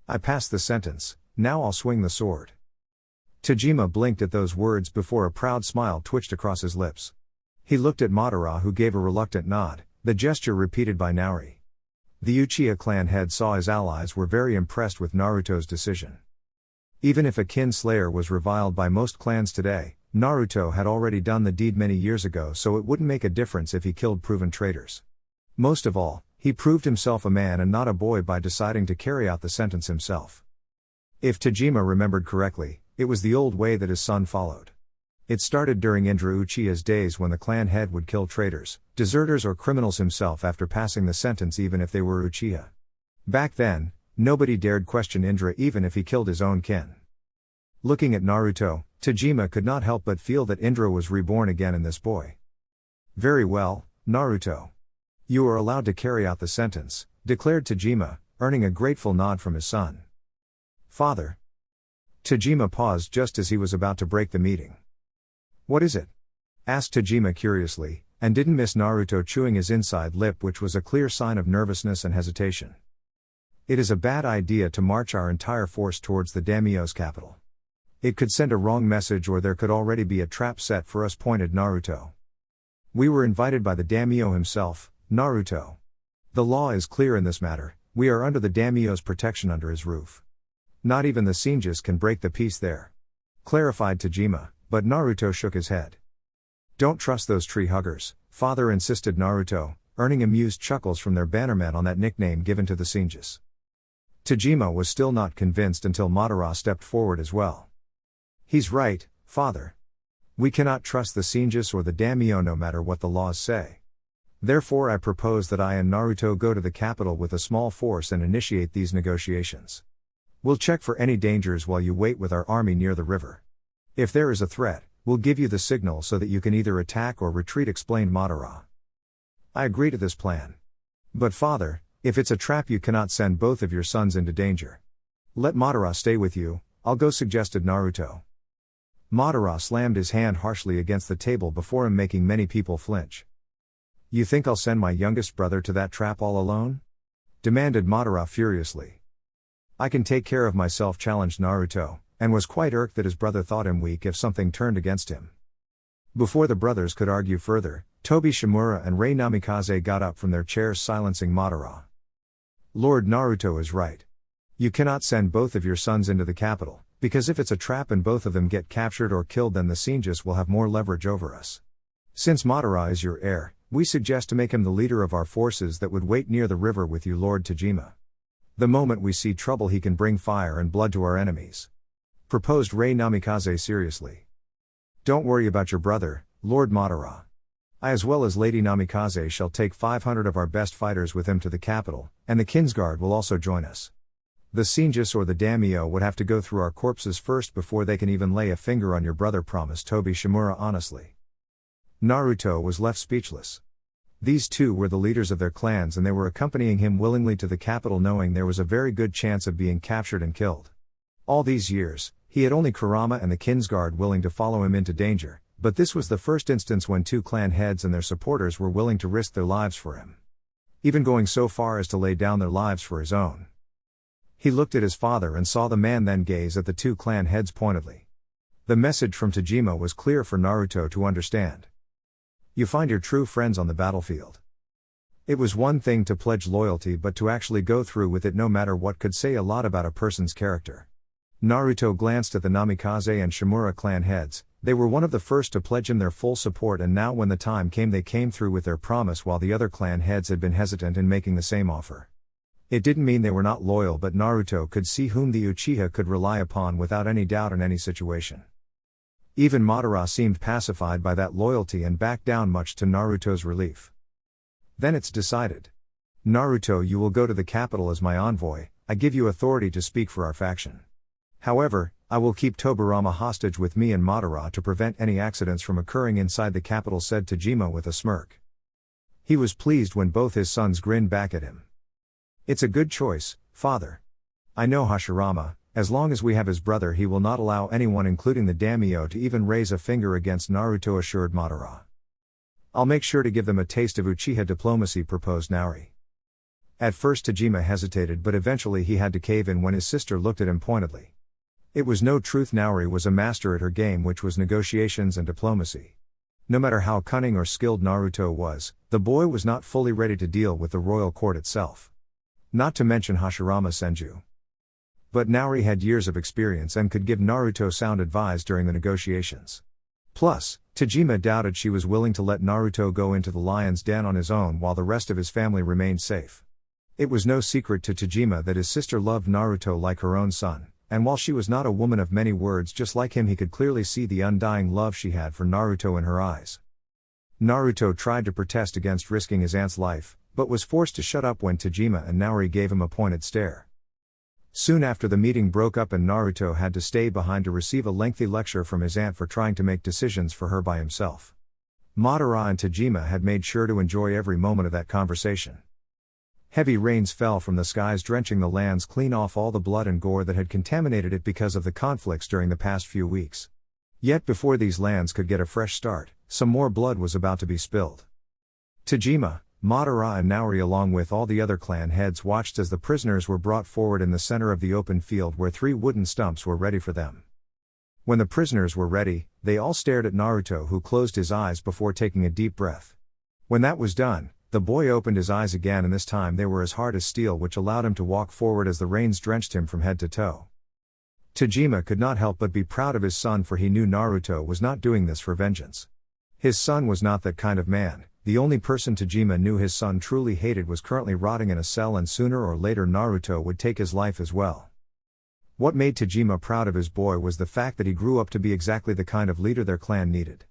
I passed the sentence, now I'll swing the sword." Tajima blinked at those words before a proud smile twitched across his lips. He looked at Madara, who gave a reluctant nod, the gesture repeated by Naori. The Uchiha clan head saw his allies were very impressed with Naruto's decision. Even if a kin slayer was reviled by most clans today, Naruto had already done the deed many years ago, so it wouldn't make a difference if he killed proven traitors. Most of all, he proved himself a man and not a boy by deciding to carry out the sentence himself. If Tajima remembered correctly, it was the old way that his son followed. It started during Indra Uchiha's days when the clan head would kill traitors, deserters or criminals himself after passing the sentence even if they were Uchiha. Back then, nobody dared question Indra even if he killed his own kin. Looking at Naruto, Tajima could not help but feel that Indra was reborn again in this boy. "Very well, Naruto. You are allowed to carry out the sentence," declared Tajima, earning a grateful nod from his son. "Father." Tajima paused just as he was about to break the meeting. "What is it?" asked Tajima curiously, and didn't miss Naruto chewing his inside lip, which was a clear sign of nervousness and hesitation. "It is a bad idea to march our entire force towards the daimyo's capital. It could send a wrong message, or there could already be a trap set for us," pointed Naruto. "We were invited by the daimyo himself, Naruto. The law is clear in this matter, we are under the daimyo's protection under his roof. Not even the Senjus can break the peace there," clarified Tajima, but Naruto shook his head. "Don't trust those tree huggers, father," insisted Naruto, earning amused chuckles from their bannermen on that nickname given to the Senjus. Tajima was still not convinced until Madara stepped forward as well. "He's right, father. We cannot trust the Senjus or the daimyo no matter what the laws say. Therefore I propose that I and Naruto go to the capital with a small force and initiate these negotiations. We'll check for any dangers while you wait with our army near the river. If there is a threat, we'll give you the signal so that you can either attack or retreat," explained Madara. "I agree to this plan. But father, if it's a trap you cannot send both of your sons into danger. Let Madara stay with you, I'll go," suggested Naruto. Madara slammed his hand harshly against the table before him, making many people flinch. "You think I'll send my youngest brother to that trap all alone?" demanded Madara furiously. "I can take care of myself," challenged Naruto, and was quite irked that his brother thought him weak if something turned against him. Before the brothers could argue further, Tobi Shimura and Rei Namikaze got up from their chairs, silencing Madara. "Lord Naruto is right. You cannot send both of your sons into the capital, because if it's a trap and both of them get captured or killed, then the Senjus will have more leverage over us. Since Madara is your heir, we suggest to make him the leader of our forces that would wait near the river with you, Lord Tajima. The moment we see trouble, he can bring fire and blood to our enemies," proposed Rei Namikaze seriously. "Don't worry about your brother, Lord Madara. I as well as Lady Namikaze shall take 500 of our best fighters with him to the capital, and the Kinsguard will also join us. The Senjus or the daimyo would have to go through our corpses first before they can even lay a finger on your brother," promised Tobi Shimura honestly. Naruto was left speechless. These two were the leaders of their clans and they were accompanying him willingly to the capital, knowing there was a very good chance of being captured and killed. All these years, he had only Kurama and the Kinsguard willing to follow him into danger, but this was the first instance when two clan heads and their supporters were willing to risk their lives for him. Even going so far as to lay down their lives for his own. He looked at his father and saw the man then gaze at the two clan heads pointedly. The message from Tajima was clear for Naruto to understand. You find your true friends on the battlefield. It was one thing to pledge loyalty, but to actually go through with it no matter what could say a lot about a person's character. Naruto glanced at the Namikaze and Shimura clan heads. They were one of the first to pledge him their full support, and now when the time came they came through with their promise while the other clan heads had been hesitant in making the same offer. It didn't mean they were not loyal, but Naruto could see whom the Uchiha could rely upon without any doubt in any situation. Even Madara seemed pacified by that loyalty and backed down, much to Naruto's relief. Then it's decided. Naruto, you will go to the capital as my envoy. I give you authority to speak for our faction. However, I will keep Tobirama hostage with me and Madara to prevent any accidents from occurring inside the capital, said Tajima with a smirk. He was pleased when both his sons grinned back at him. It's a good choice, father. I know Hashirama, as long as we have his brother he will not allow anyone including the daimyo to even raise a finger against Naruto, assured Madara. I'll make sure to give them a taste of Uchiha diplomacy, proposed Naori. At first Tajima hesitated, but eventually he had to cave in when his sister looked at him pointedly. It was no truth, Naori was a master at her game, which was negotiations and diplomacy. No matter how cunning or skilled Naruto was, the boy was not fully ready to deal with the royal court itself. Not to mention Hashirama Senju. But Naori had years of experience and could give Naruto sound advice during the negotiations. Plus, Tajima doubted she was willing to let Naruto go into the lion's den on his own while the rest of his family remained safe. It was no secret to Tajima that his sister loved Naruto like her own son, and while she was not a woman of many words just like him, he could clearly see the undying love she had for Naruto in her eyes. Naruto tried to protest against risking his aunt's life, but was forced to shut up when Tajima and Naori gave him a pointed stare. Soon after, the meeting broke up and Naruto had to stay behind to receive a lengthy lecture from his aunt for trying to make decisions for her by himself. Madara and Tajima had made sure to enjoy every moment of that conversation. Heavy rains fell from the skies, drenching the lands clean off all the blood and gore that had contaminated it because of the conflicts during the past few weeks. Yet before these lands could get a fresh start, some more blood was about to be spilled. Tajima, Madara and Naori along with all the other clan heads watched as the prisoners were brought forward in the center of the open field where 3 wooden stumps were ready for them. When the prisoners were ready, they all stared at Naruto, who closed his eyes before taking a deep breath. When that was done, the boy opened his eyes again, and this time they were as hard as steel, which allowed him to walk forward as the rains drenched him from head to toe. Tajima could not help but be proud of his son, for he knew Naruto was not doing this for vengeance. His son was not that kind of man. The only person Tajima knew his son truly hated was currently rotting in a cell, and sooner or later Naruto would take his life as well. What made Tajima proud of his boy was the fact that he grew up to be exactly the kind of leader their clan needed.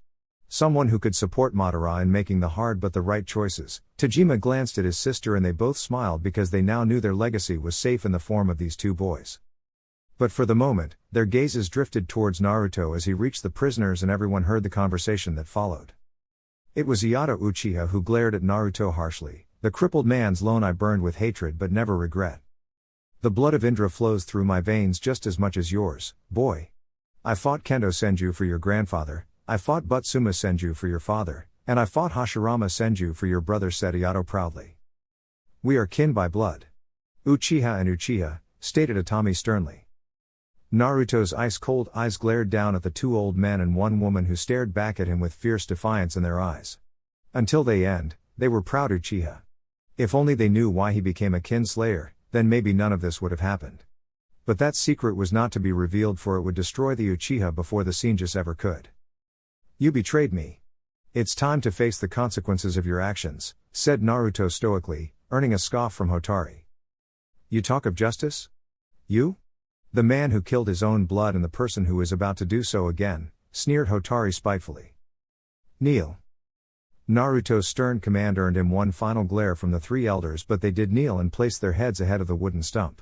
Someone who could support Madara in making the hard but the right choices. Tajima glanced at his sister and they both smiled because they now knew their legacy was safe in the form of these 2 boys. But for the moment, their gazes drifted towards Naruto as he reached the prisoners, and everyone heard the conversation that followed. It was Tajima Uchiha who glared at Naruto harshly. The crippled man's lone eye burned with hatred but never regret. The blood of Indra flows through my veins just as much as yours, boy. I fought Kendo Senju for your grandfather, I fought Butsuma Senju for your father, and I fought Hashirama Senju for your brother, said Ayato proudly. We are kin by blood. Uchiha and Uchiha, stated Atami sternly. Naruto's ice-cold eyes glared down at the 2 old men and 1 woman who stared back at him with fierce defiance in their eyes. Until they end, they were proud Uchiha. If only they knew why he became a kin slayer, then maybe none of this would have happened. But that secret was not to be revealed, for it would destroy the Uchiha before the Senjus ever could. You betrayed me. It's time to face the consequences of your actions, said Naruto stoically, earning a scoff from Hotori. You talk of justice? You? The man who killed his own blood and the person who is about to do so again, sneered Hotori spitefully. Kneel. Naruto's stern command earned him one final glare from the 3 elders, but they did kneel and placed their heads ahead of the wooden stump.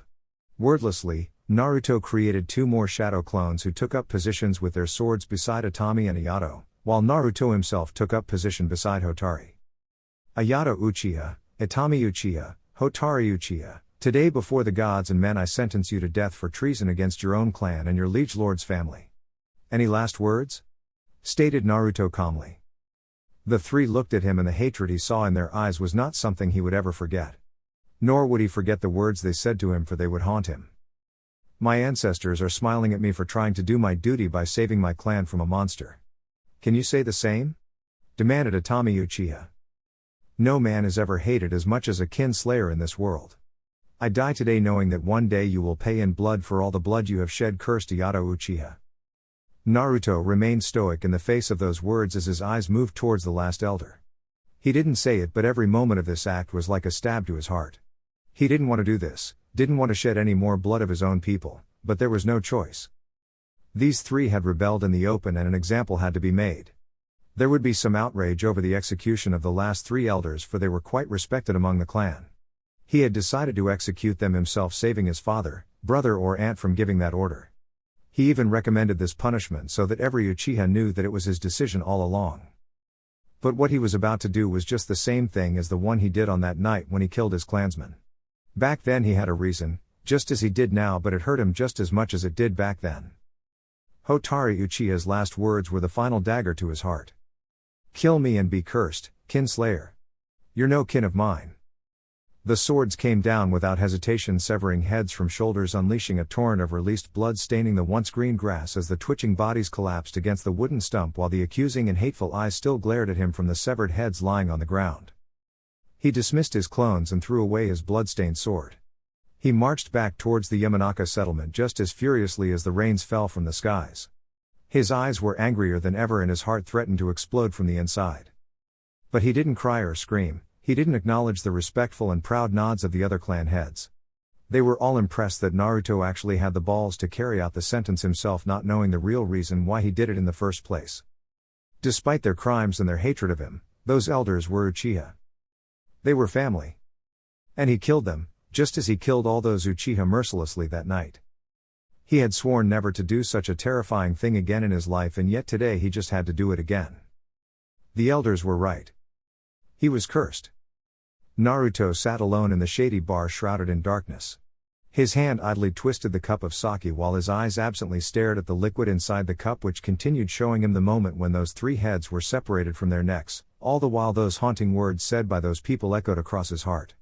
Wordlessly, Naruto created 2 more shadow clones who took up positions with their swords beside Atami and Ayato, while Naruto himself took up position beside Hotori. Ayato Uchiha, Atami Uchiha, Hotori Uchiha, today before the gods and men I sentence you to death for treason against your own clan and your liege lord's family. Any last words? Stated Naruto calmly. The 3 looked at him, and the hatred he saw in their eyes was not something he would ever forget. Nor would he forget the words they said to him, for they would haunt him. My ancestors are smiling at me for trying to do my duty by saving my clan from a monster. Can you say the same? Demanded Atami Uchiha. No man is ever hated as much as a kin slayer in this world. I die today knowing that one day you will pay in blood for all the blood you have shed, cursed Tajima Uchiha. Naruto remained stoic in the face of those words as his eyes moved towards the last elder. He didn't say it, but every moment of this act was like a stab to his heart. He didn't want to do this, didn't want to shed any more blood of his own people, but there was no choice. These three had rebelled in the open and an example had to be made. There would be some outrage over the execution of the last three elders, for they were quite respected among the clan. He had decided to execute them himself, saving his father, brother or aunt from giving that order. He even recommended this punishment so that every Uchiha knew that it was his decision all along. But what he was about to do was just the same thing as the one he did on that night when he killed his clansmen. Back then he had a reason, just as he did now, but it hurt him just as much as it did back then. Hotori Uchiha's last words were the final dagger to his heart. Kill me and be cursed, kinslayer. You're no kin of mine. The swords came down without hesitation, severing heads from shoulders, unleashing a torrent of released blood staining the once green grass as the twitching bodies collapsed against the wooden stump, while the accusing and hateful eyes still glared at him from the severed heads lying on the ground. He dismissed his clones and threw away his blood-stained sword. He marched back towards the Yamanaka settlement just as furiously as the rains fell from the skies. His eyes were angrier than ever and his heart threatened to explode from the inside. But he didn't cry or scream. He didn't acknowledge the respectful and proud nods of the other clan heads. They were all impressed that Naruto actually had the balls to carry out the sentence himself, not knowing the real reason why he did it in the first place. Despite their crimes and their hatred of him, those elders were Uchiha. They were family. And he killed them, just as he killed all those Uchiha mercilessly that night. He had sworn never to do such a terrifying thing again in his life, and yet today he just had to do it again. The elders were right. He was cursed. Naruto sat alone in the shady bar, shrouded in darkness. His hand idly twisted the cup of sake while his eyes absently stared at the liquid inside the cup, which continued showing him the moment when those three heads were separated from their necks, all the while those haunting words said by those people echoed across his heart.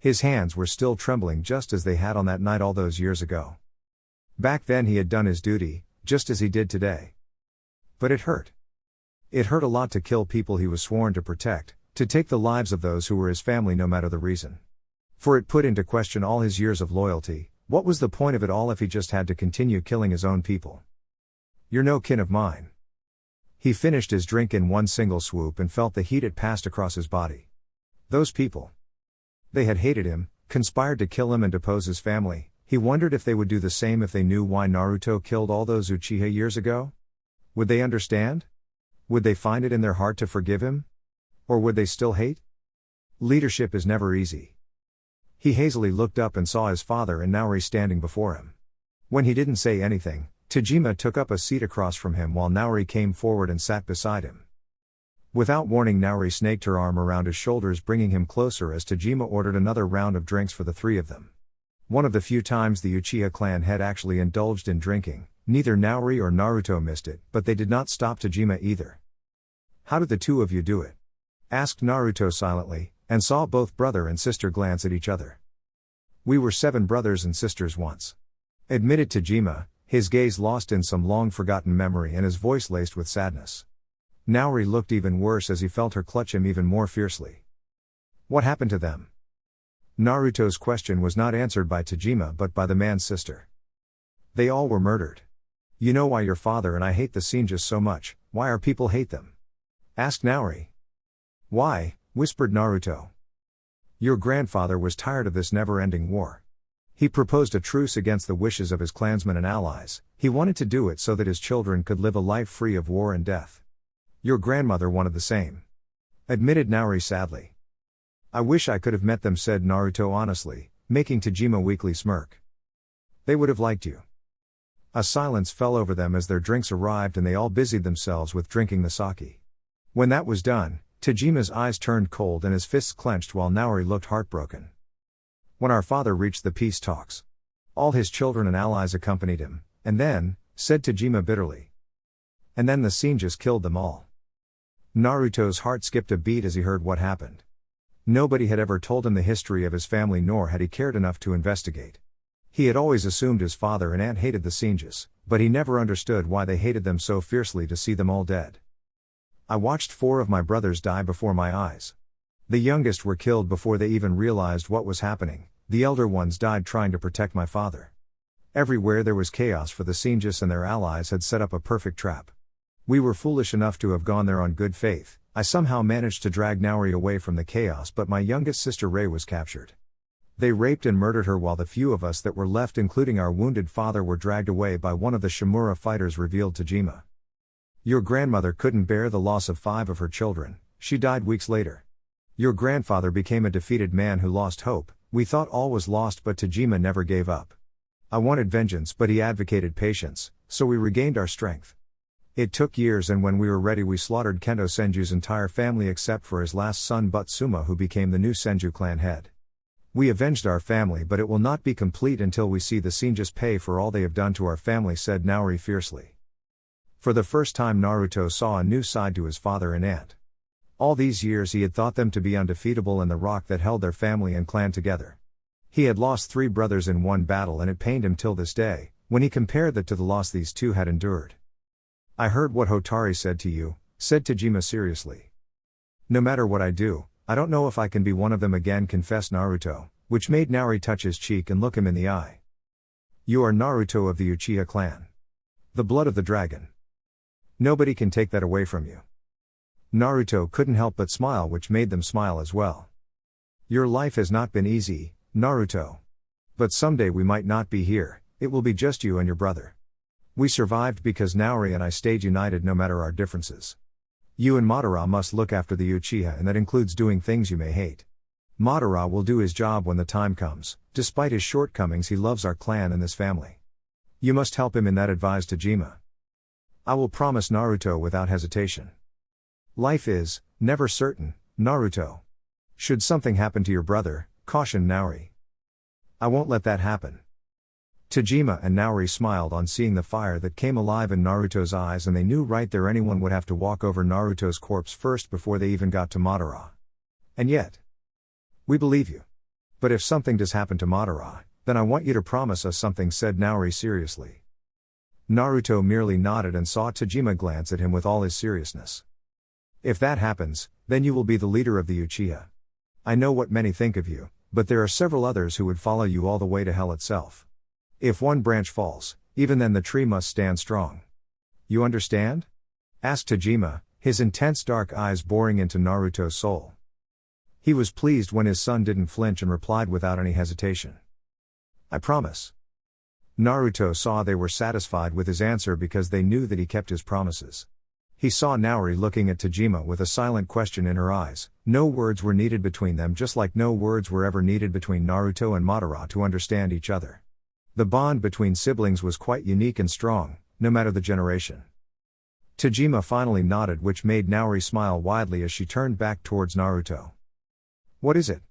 His hands were still trembling just as they had on that night all those years ago. Back then he had done his duty, just as he did today. But it hurt. It hurt a lot to kill people he was sworn to protect, to take the lives of those who were his family no matter the reason. For it put into question all his years of loyalty. What was the point of it all if he just had to continue killing his own people? You're no kin of mine. He finished his drink in one single swoop and felt the heat it passed across his body. Those people. They had hated him, conspired to kill him and depose his family. He wondered if they would do the same if they knew why Naruto killed all those Uchiha years ago. Would they understand? Would they find it in their heart to forgive him? Or would they still hate? Leadership is never easy. He hazily looked up and saw his father and Nauri standing before him. When he didn't say anything, Tajima took up a seat across from him while Nauri came forward and sat beside him. Without warning, Nauri snaked her arm around his shoulders, bringing him closer as Tajima ordered another round of drinks for the three of them. One of the few times the Uchiha clan had actually indulged in drinking. Neither Nauri or Naruto missed it, but they did not stop Tajima either. How did the two of you do it? Asked Naruto silently, and saw both brother and sister glance at each other. We were 7 brothers and sisters once. Admitted Tajima, his gaze lost in some long-forgotten memory and his voice laced with sadness. Nauri looked even worse as he felt her clutch him even more fiercely. What happened to them? Naruto's question was not answered by Tajima but by the man's sister. They all were murdered. You know why your father and I hate the Senju so much, why our people hate them? Asked Nauri. Why? Whispered Naruto. Your grandfather was tired of this never-ending war. He proposed a truce against the wishes of his clansmen and allies. He wanted to do it so that his children could live a life free of war and death. Your grandmother wanted the same. Admitted Nauri sadly. I wish I could have met them, said Naruto honestly, making Tajima weakly smirk. They would have liked you. A silence fell over them as their drinks arrived and they all busied themselves with drinking the sake. When that was done, Tajima's eyes turned cold and his fists clenched while Nauri looked heartbroken. When our father reached the peace talks, all his children and allies accompanied him, and then, said Tajima bitterly. And then the Senjus killed them all. Naruto's heart skipped a beat as he heard what happened. Nobody had ever told him the history of his family, nor had he cared enough to investigate. He had always assumed his father and aunt hated the Senjus, but he never understood why they hated them so fiercely to see them all dead. I watched 4 of my brothers die before my eyes. The youngest were killed before they even realized what was happening, The elder ones died trying to protect my father. Everywhere there was chaos, for the Senju and their allies had set up a perfect trap. We were foolish enough to have gone there on good faith. I somehow managed to drag Naori away from the chaos, but my youngest sister Rei was captured. They raped and murdered her, while the few of us that were left, including our wounded father, were dragged away by one of the Shimura fighters, revealed Tajima. Your grandmother couldn't bear the loss of 5 of her children. She died weeks later. Your grandfather became a defeated man who lost hope. We thought all was lost, but Tajima never gave up. I wanted vengeance, but he advocated patience, so we regained our strength. It took years, and when we were ready we slaughtered Kendo Senju's entire family except for his last son Butsuma, who became the new Senju clan head. We avenged our family, but it will not be complete until we see the Senjus pay for all they have done to our family, said Naori fiercely. For the first time Naruto saw a new side to his father and aunt. All these years he had thought them to be undefeatable and the rock that held their family and clan together. He had lost 3 brothers in one battle, and it pained him till this day, when he compared that to the loss these 2 had endured. I heard what Hotari said to you, said Tajima seriously. No matter what I do, I don't know if I can be one of them again, confessed Naruto, which made Naori touch his cheek and look him in the eye. You are Naruto of the Uchiha clan. The blood of the dragon. Nobody can take that away from you. Naruto couldn't help but smile, which made them smile as well. Your life has not been easy, Naruto. But someday we might not be here, it will be just you and your brother. We survived because Naori and I stayed united no matter our differences. You and Madara must look after the Uchiha, and that includes doing things you may hate. Madara will do his job when the time comes. Despite his shortcomings, he loves our clan and this family. You must help him in that, advised Tajima. I will, promise Naruto without hesitation. Life is never certain, Naruto. Should something happen to your brother, cautioned Naori. I won't let that happen. Tajima and Naori smiled on seeing the fire that came alive in Naruto's eyes, and they knew right there anyone would have to walk over Naruto's corpse first before they even got to Madara. And yet, we believe you. But if something does happen to Madara, then I want you to promise us something, said Naori seriously. Naruto merely nodded and saw Tajima glance at him with all his seriousness. If that happens, then you will be the leader of the Uchiha. I know what many think of you, but there are several others who would follow you all the way to hell itself. If one branch falls, even then the tree must stand strong. You understand? Asked Tajima, his intense dark eyes boring into Naruto's soul. He was pleased when his son didn't flinch and replied without any hesitation. I promise. Naruto saw they were satisfied with his answer because they knew that he kept his promises. He saw Naori looking at Tajima with a silent question in her eyes. No words were needed between them, just like no words were ever needed between Naruto and Madara to understand each other. The bond between siblings was quite unique and strong, no matter the generation. Tajima finally nodded, which made Naori smile widely as she turned back towards Naruto. What is it?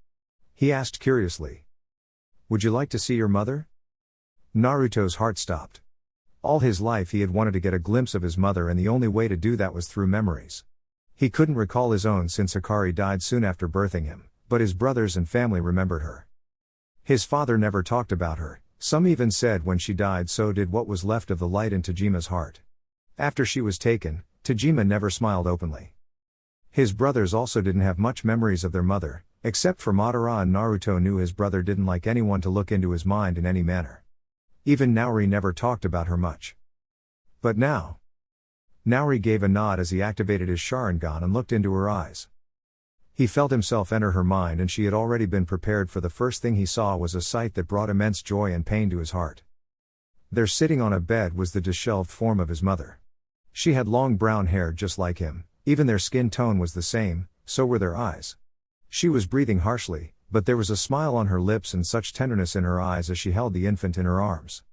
He asked curiously. Would you like to see your mother? Naruto's heart stopped. All his life he had wanted to get a glimpse of his mother, and the only way to do that was through memories. He couldn't recall his own since Hikari died soon after birthing him, but his brothers and family remembered her. His father never talked about her. Some even said when she died, so did what was left of the light in Tajima's heart. After she was taken, Tajima never smiled openly. His brothers also didn't have much memories of their mother, except for Madara, and Naruto knew his brother didn't like anyone to look into his mind in any manner. Even Naori never talked about her much. But now. Naori gave a nod as he activated his Sharingan and looked into her eyes. He felt himself enter her mind, and she had already been prepared, for the first thing he saw was a sight that brought immense joy and pain to his heart. There, sitting on a bed, was the disheveled form of his mother. She had long brown hair just like him, even their skin tone was the same, so were their eyes. She was breathing harshly, but there was a smile on her lips and such tenderness in her eyes as she held the infant in her arms.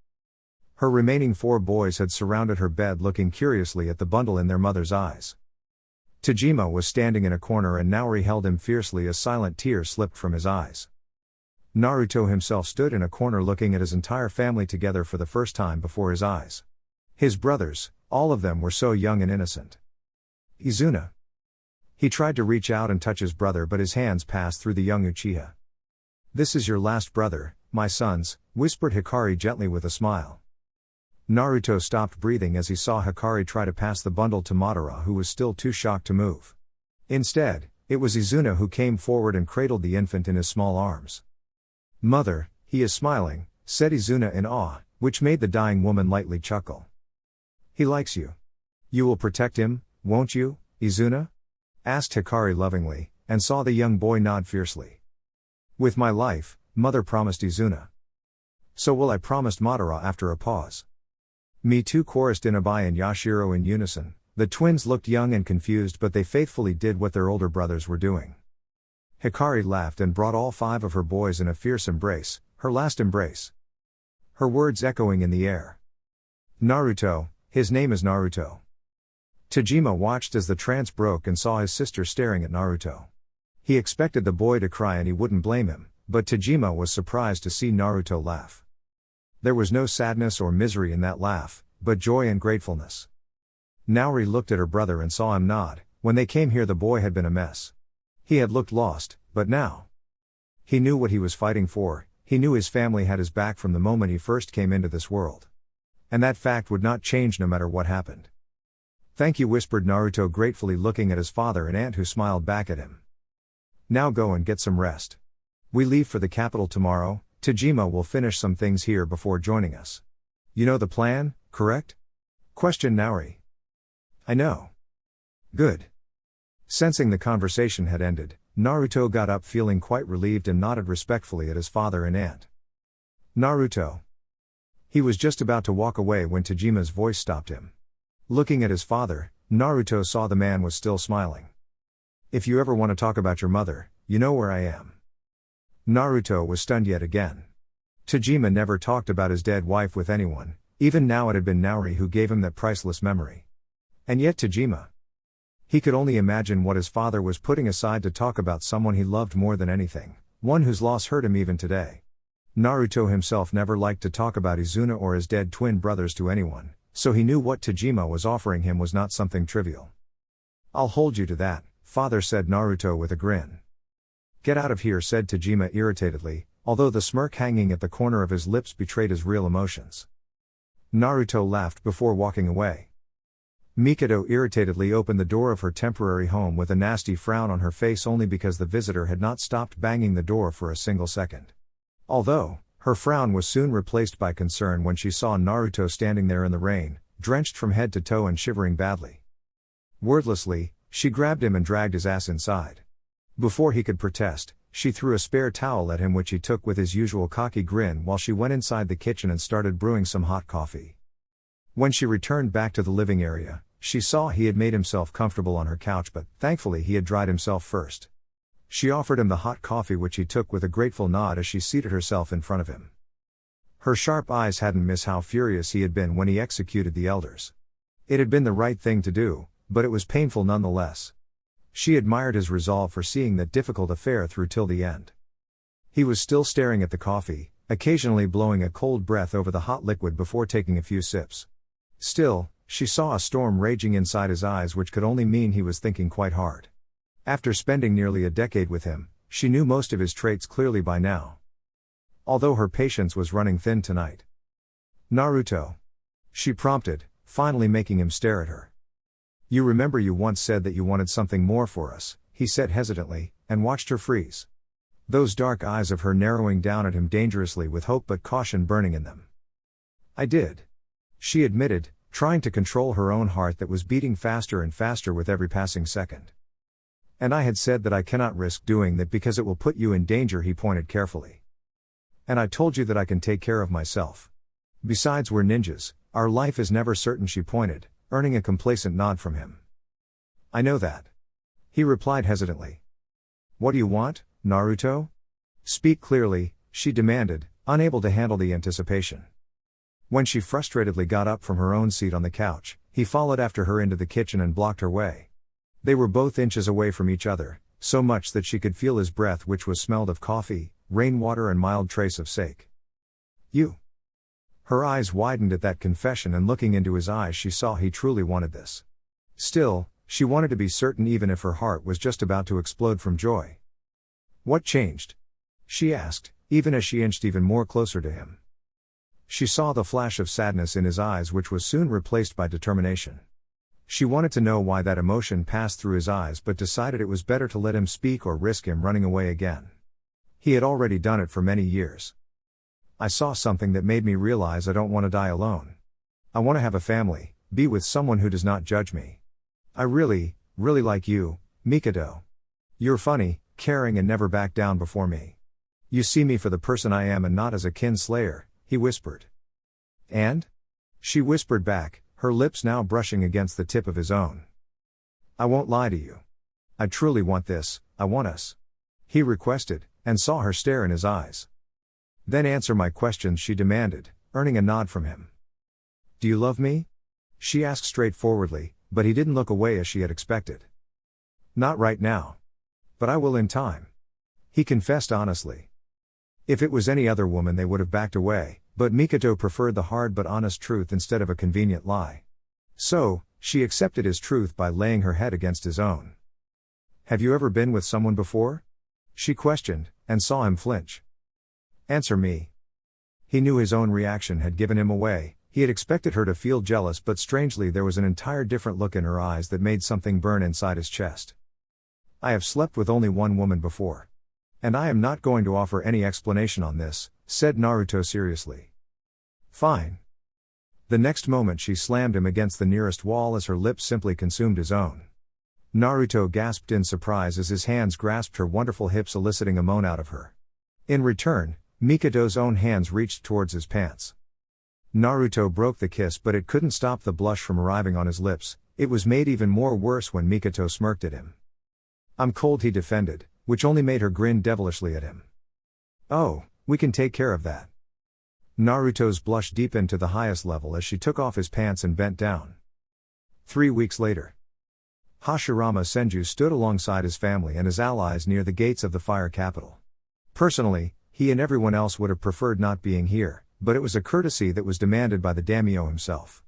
Her remaining 4 boys had surrounded her bed, looking curiously at the bundle in their mother's eyes. Tajima was standing in a corner, and Naori held him fiercely as silent tears slipped from his eyes. Naruto himself stood in a corner looking at his entire family together for the first time before his eyes. His brothers, all of them, were so young and innocent. Izuna. He tried to reach out and touch his brother, but his hands passed through the young Uchiha. This is your last brother, my sons, whispered Hikari gently with a smile. Naruto stopped breathing as he saw Hikari try to pass the bundle to Madara, who was still too shocked to move. Instead, it was Izuna who came forward and cradled the infant in his small arms. Mother, he is smiling, said Izuna in awe, which made the dying woman lightly chuckle. He likes you. You will protect him, won't you, Izuna? Asked Hikari lovingly, and saw the young boy nod fiercely. With my life, mother promised Izuna. So will I, promised Madara after a pause. Me too, chorused Inabai and Yashiro in unison. The twins looked young and confused, but they faithfully did what their older brothers were doing. Hikari laughed and brought all 5 of her boys in a fierce embrace, her last embrace. Her words echoing in the air. Naruto, his name is Naruto. Tajima watched as the trance broke and saw his sister staring at Naruto. He expected the boy to cry and he wouldn't blame him, but Tajima was surprised to see Naruto laugh. There was no sadness or misery in that laugh, but joy and gratefulness. Naori looked at her brother and saw him nod. When they came here, the boy had been a mess. He had looked lost, but now he knew what he was fighting for. He knew his family had his back from the moment he first came into this world. And that fact would not change no matter what happened. Thank you, whispered Naruto gratefully, looking at his father and aunt who smiled back at him. Now go and get some rest. We leave for the capital tomorrow. Tajima will finish some things here before joining us. You know the plan, correct? Questioned Naori. I know. Good. Sensing the conversation had ended, Naruto got up feeling quite relieved and nodded respectfully at his father and aunt. Naruto. He was just about to walk away when Tajima's voice stopped him. Looking at his father, Naruto saw the man was still smiling. If you ever want to talk about your mother, you know where I am. Naruto was stunned yet again. Tajima never talked about his dead wife with anyone, even now it had been Naori who gave him that priceless memory. And yet Tajima. He could only imagine what his father was putting aside to talk about someone he loved more than anything, one whose loss hurt him even today. Naruto himself never liked to talk about Izuna or his dead twin brothers to anyone, so he knew what Tajima was offering him was not something trivial. I'll hold you to that, father, said Naruto with a grin. Get out of here, said Tajima irritatedly, although the smirk hanging at the corner of his lips betrayed his real emotions. Naruto laughed before walking away. Mikado irritatedly opened the door of her temporary home with a nasty frown on her face only because the visitor had not stopped banging the door for a single second. Although, her frown was soon replaced by concern when she saw Naruto standing there in the rain, drenched from head to toe and shivering badly. Wordlessly, she grabbed him and dragged his ass inside. Before he could protest, she threw a spare towel at him, which he took with his usual cocky grin while she went inside the kitchen and started brewing some hot coffee. When she returned back to the living area, she saw he had made himself comfortable on her couch, but thankfully he had dried himself first. She offered him the hot coffee, which he took with a grateful nod as she seated herself in front of him. Her sharp eyes hadn't missed how furious he had been when he executed the elders. It had been the right thing to do, but it was painful nonetheless. She admired his resolve for seeing that difficult affair through till the end. He was still staring at the coffee, occasionally blowing a cold breath over the hot liquid before taking a few sips. Still, she saw a storm raging inside his eyes, which could only mean he was thinking quite hard. After spending nearly a decade with him, she knew most of his traits clearly by now. Although her patience was running thin tonight. Naruto. She prompted, finally making him stare at her. You remember you once said that you wanted something more for us, he said hesitantly, and watched her freeze. Those dark eyes of her narrowing down at him dangerously with hope but caution burning in them. I did. She admitted, trying to control her own heart that was beating faster and faster with every passing second. And I had said that I cannot risk doing that because it will put you in danger, he pointed carefully. And I told you that I can take care of myself. Besides, we're ninjas, our life is never certain, she pointed, earning a complacent nod from him. I know that. He replied hesitantly. What do you want, Naruto? Speak clearly, she demanded, unable to handle the anticipation. When she frustratedly got up from her own seat on the couch, he followed after her into the kitchen and blocked her way. They were both inches away from each other, so much that she could feel his breath, which was smelled of coffee, rainwater and mild trace of sake. You. Her eyes widened at that confession, and looking into his eyes she saw he truly wanted this. Still, she wanted to be certain, even if her heart was just about to explode from joy. What changed? She asked, even as she inched even more closer to him. She saw the flash of sadness in his eyes, which was soon replaced by determination. She wanted to know why that emotion passed through his eyes, but decided it was better to let him speak or risk him running away again. He had already done it for many years. I saw something that made me realize I don't want to die alone. I want to have a family, be with someone who does not judge me. I really like you, Mikado. You're funny, caring and never back down before me. You see me for the person I am and not as a kin slayer, he whispered. And? She whispered back, her lips now brushing against the tip of his own. I won't lie to you. I truly want this, I want us. He requested, and saw her stare in his eyes. Then answer my questions, she demanded, earning a nod from him. Do you love me? She asked straightforwardly, but he didn't look away as she had expected. Not right now. But I will in time. He confessed honestly. If it was any other woman they would have backed away, but Mikado preferred the hard but honest truth instead of a convenient lie. So, she accepted his truth by laying her head against his own. Have you ever been with someone before? She questioned, and saw him flinch. Answer me. He knew his own reaction had given him away. He had expected her to feel jealous, but strangely there was an entire different look in her eyes that made something burn inside his chest. I have slept with only one woman before. And I am not going to offer any explanation on this, said Naruto seriously. Fine. The next moment she slammed him against the nearest wall as her lips simply consumed his own. Naruto gasped in surprise as his hands grasped her wonderful hips, eliciting a moan out of her. In return, Mikado's own hands reached towards his pants. Naruto broke the kiss, but it couldn't stop the blush from arriving on his lips. It was made even more worse when Mikado smirked at him. I'm cold, he defended, which only made her grin devilishly at him. Oh, we can take care of that. Naruto's blush deepened to the highest level as she took off his pants and bent down. 3 weeks later. Hashirama Senju stood alongside his family and his allies near the gates of the fire capital. Personally, he and everyone else would have preferred not being here, but it was a courtesy that was demanded by the daimyo himself.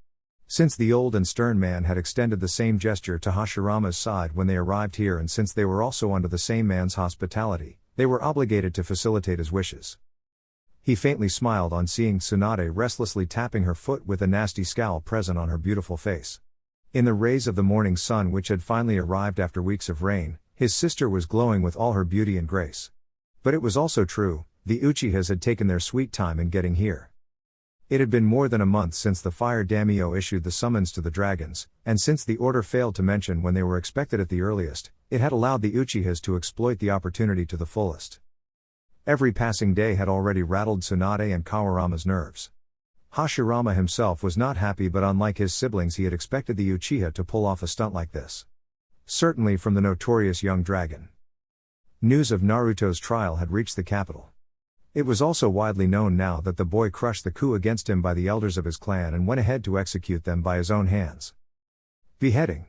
Since the old and stern man had extended the same gesture to Hashirama's side when they arrived here, and since they were also under the same man's hospitality, they were obligated to facilitate his wishes. He faintly smiled on seeing Tsunade restlessly tapping her foot with a nasty scowl present on her beautiful face. In the rays of the morning sun, which had finally arrived after weeks of rain, his sister was glowing with all her beauty and grace. But it was also true, the Uchihas had taken their sweet time in getting here. It had been more than a month since the fire daimyo issued the summons to the dragons, and since the order failed to mention when they were expected at the earliest, it had allowed the Uchihas to exploit the opportunity to the fullest. Every passing day had already rattled Tsunade and Kawarama's nerves. Hashirama himself was not happy, but unlike his siblings he had expected the Uchiha to pull off a stunt like this. Certainly from the notorious young dragon. News of Naruto's trial had reached the capital. It was also widely known now that the boy crushed the coup against him by the elders of his clan and went ahead to execute them by his own hands. Beheading.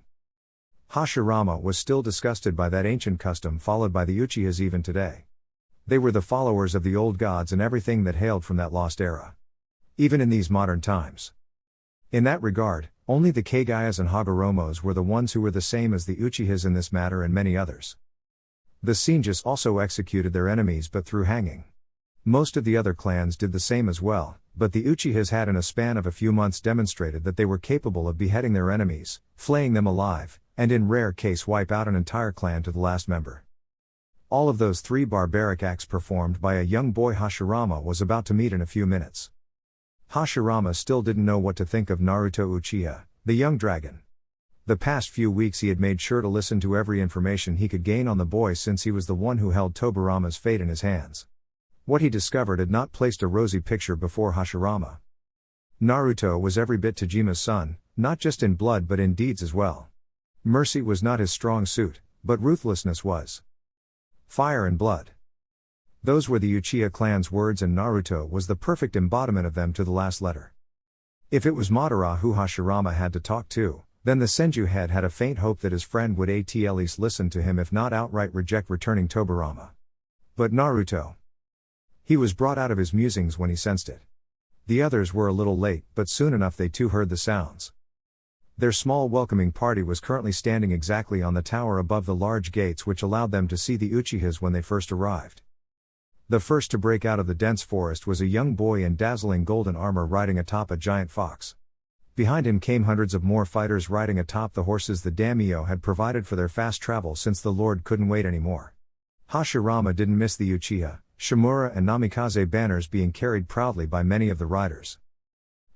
Hashirama was still disgusted by that ancient custom followed by the Uchihas even today. They were the followers of the old gods and everything that hailed from that lost era. Even in these modern times. In that regard, only the Kagayas and Hagoromos were the ones who were the same as the Uchihas in this matter and many others. The Senjus also executed their enemies but through hanging. Most of the other clans did the same as well, but the Uchihas had in a span of a few months demonstrated that they were capable of beheading their enemies, flaying them alive, and in rare case wipe out an entire clan to the last member. All of those 3 barbaric acts performed by a young boy Hashirama was about to meet in a few minutes. Hashirama still didn't know what to think of Naruto Uchiha, the young dragon. The past few weeks he had made sure to listen to every information he could gain on the boy, since he was the one who held Tobarama's fate in his hands. What he discovered had not placed a rosy picture before Hashirama. Naruto was every bit Tajima's son, not just in blood but in deeds as well. Mercy was not his strong suit, but ruthlessness was. Fire and blood. Those were the Uchiha clan's words, and Naruto was the perfect embodiment of them to the last letter. If it was Madara who Hashirama had to talk to, then the Senju head had a faint hope that his friend would at least listen to him, if not outright reject returning Tobarama. But Naruto. He was brought out of his musings when he sensed it. The others were a little late, but soon enough they too heard the sounds. Their small welcoming party was currently standing exactly on the tower above the large gates which allowed them to see the Uchihas when they first arrived. The first to break out of the dense forest was a young boy in dazzling golden armor riding atop a giant fox. Behind him came hundreds of more fighters riding atop the horses the daimyo had provided for their fast travel since the lord couldn't wait anymore. Hashirama didn't miss the Uchiha, Shimura and Namikaze banners being carried proudly by many of the riders.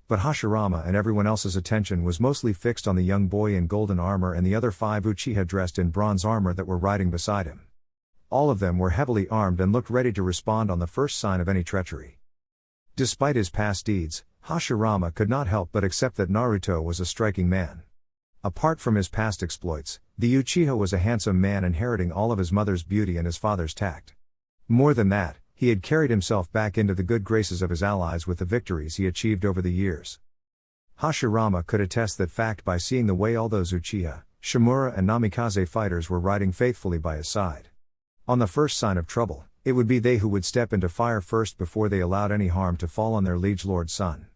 But Hashirama and everyone else's attention was mostly fixed on the young boy in golden armor and the other 5 Uchiha dressed in bronze armor that were riding beside him. All of them were heavily armed and looked ready to respond on the first sign of any treachery. Despite his past deeds, Hashirama could not help but accept that Naruto was a striking man. Apart from his past exploits, the Uchiha was a handsome man inheriting all of his mother's beauty and his father's tact. More than that, he had carried himself back into the good graces of his allies with the victories he achieved over the years. Hashirama could attest that fact by seeing the way all those Uchiha, Shimura and Namikaze fighters were riding faithfully by his side. On the first sign of trouble, it would be they who would step into fire first before they allowed any harm to fall on their liege lord's son.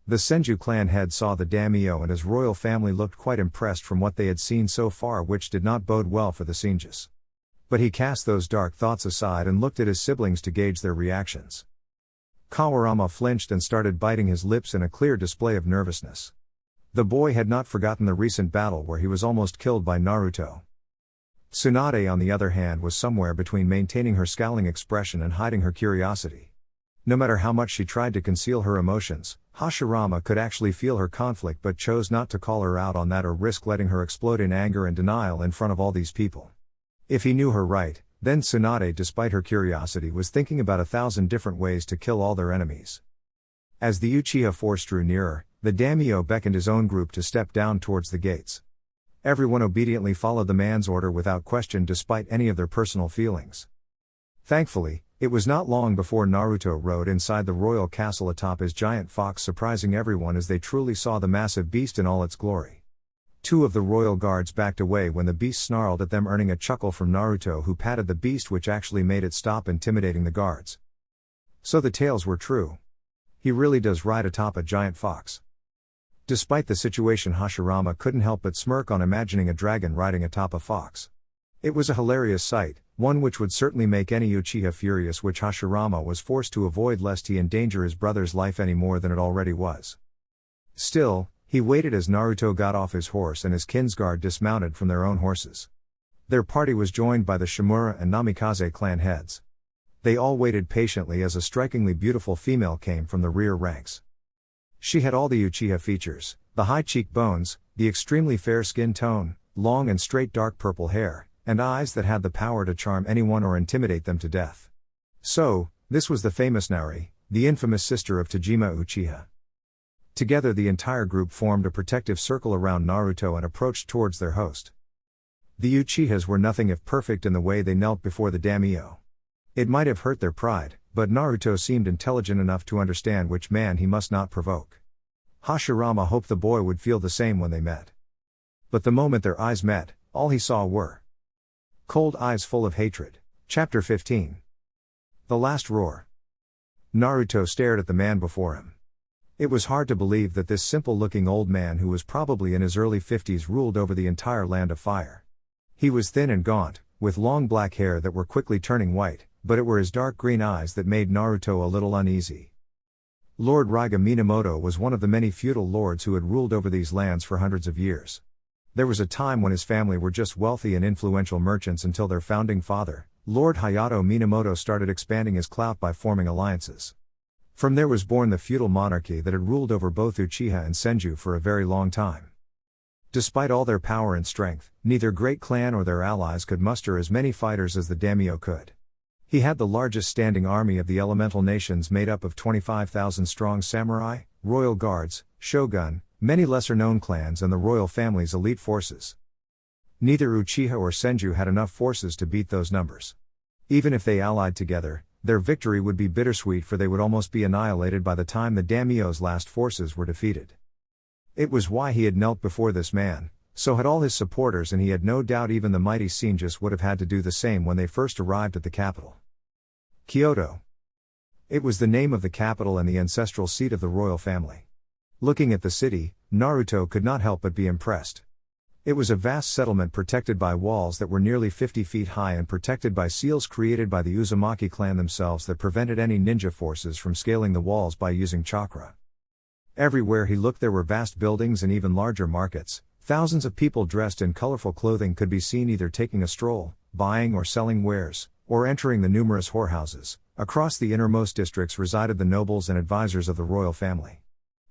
The Senju clan head saw the daimyo and his royal family looked quite impressed from what they had seen so far, which did not bode well for the Senjus. But he cast those dark thoughts aside and looked at his siblings to gauge their reactions. Kawarama flinched and started biting his lips in a clear display of nervousness. The boy had not forgotten the recent battle where he was almost killed by Naruto. Tsunade, on the other hand, was somewhere between maintaining her scowling expression and hiding her curiosity. No matter how much she tried to conceal her emotions, Hashirama could actually feel her conflict but chose not to call her out on that or risk letting her explode in anger and denial in front of all these people. If he knew her right, then Tsunade, despite her curiosity, was thinking about 1,000 different ways to kill all their enemies. As the Uchiha force drew nearer, the daimyo beckoned his own group to step down towards the gates. Everyone obediently followed the man's order without question despite any of their personal feelings. Thankfully, it was not long before Naruto rode inside the royal castle atop his giant fox, surprising everyone as they truly saw the massive beast in all its glory. 2 of the royal guards backed away when the beast snarled at them, earning a chuckle from Naruto, who patted the beast, which actually made it stop intimidating the guards. So the tales were true. He really does ride atop a giant fox. Despite the situation, Hashirama couldn't help but smirk on imagining a dragon riding atop a fox. It was a hilarious sight, one which would certainly make any Uchiha furious, which Hashirama was forced to avoid lest he endanger his brother's life any more than it already was. Still, he waited as Naruto got off his horse and his kinsguard dismounted from their own horses. Their party was joined by the Shimura and Namikaze clan heads. They all waited patiently as a strikingly beautiful female came from the rear ranks. She had all the Uchiha features: the high cheekbones, the extremely fair skin tone, long and straight dark purple hair, and eyes that had the power to charm anyone or intimidate them to death. So, this was the famous Nauri, the infamous sister of Tajima Uchiha. Together the entire group formed a protective circle around Naruto and approached towards their host. The Uchihas were nothing if perfect in the way they knelt before the daimyo. It might have hurt their pride, but Naruto seemed intelligent enough to understand which man he must not provoke. Hashirama hoped the boy would feel the same when they met. But the moment their eyes met, all he saw were cold eyes full of hatred. Chapter 15. The Last Roar. Naruto stared at the man before him. It was hard to believe that this simple-looking old man, who was probably in his early 50s, ruled over the entire land of fire. He was thin and gaunt, with long black hair that were quickly turning white, but it were his dark green eyes that made Naruto a little uneasy. Lord Raiga Minamoto was one of the many feudal lords who had ruled over these lands for hundreds of years. There was a time when his family were just wealthy and influential merchants until their founding father, Lord Hayato Minamoto, started expanding his clout by forming alliances. From there was born the feudal monarchy that had ruled over both Uchiha and Senju for a very long time. Despite all their power and strength, neither great clan or their allies could muster as many fighters as the daimyo could. He had the largest standing army of the elemental nations, made up of 25,000 strong samurai, royal guards, shogun, many lesser-known clans and the royal family's elite forces. Neither Uchiha or Senju had enough forces to beat those numbers. Even if they allied together, their victory would be bittersweet, for they would almost be annihilated by the time the daimyo's last forces were defeated. It was why he had knelt before this man, so had all his supporters, and he had no doubt even the mighty Senjus would have had to do the same when they first arrived at the capital. Kyoto. It was the name of the capital and the ancestral seat of the royal family. Looking at the city, Naruto could not help but be impressed. It was a vast settlement protected by walls that were nearly 50 feet high and protected by seals created by the Uzumaki clan themselves that prevented any ninja forces from scaling the walls by using chakra. Everywhere he looked there were vast buildings and even larger markets. Thousands of people dressed in colorful clothing could be seen either taking a stroll, buying or selling wares, or entering the numerous whorehouses, Across the innermost districts resided the nobles and advisors of the royal family.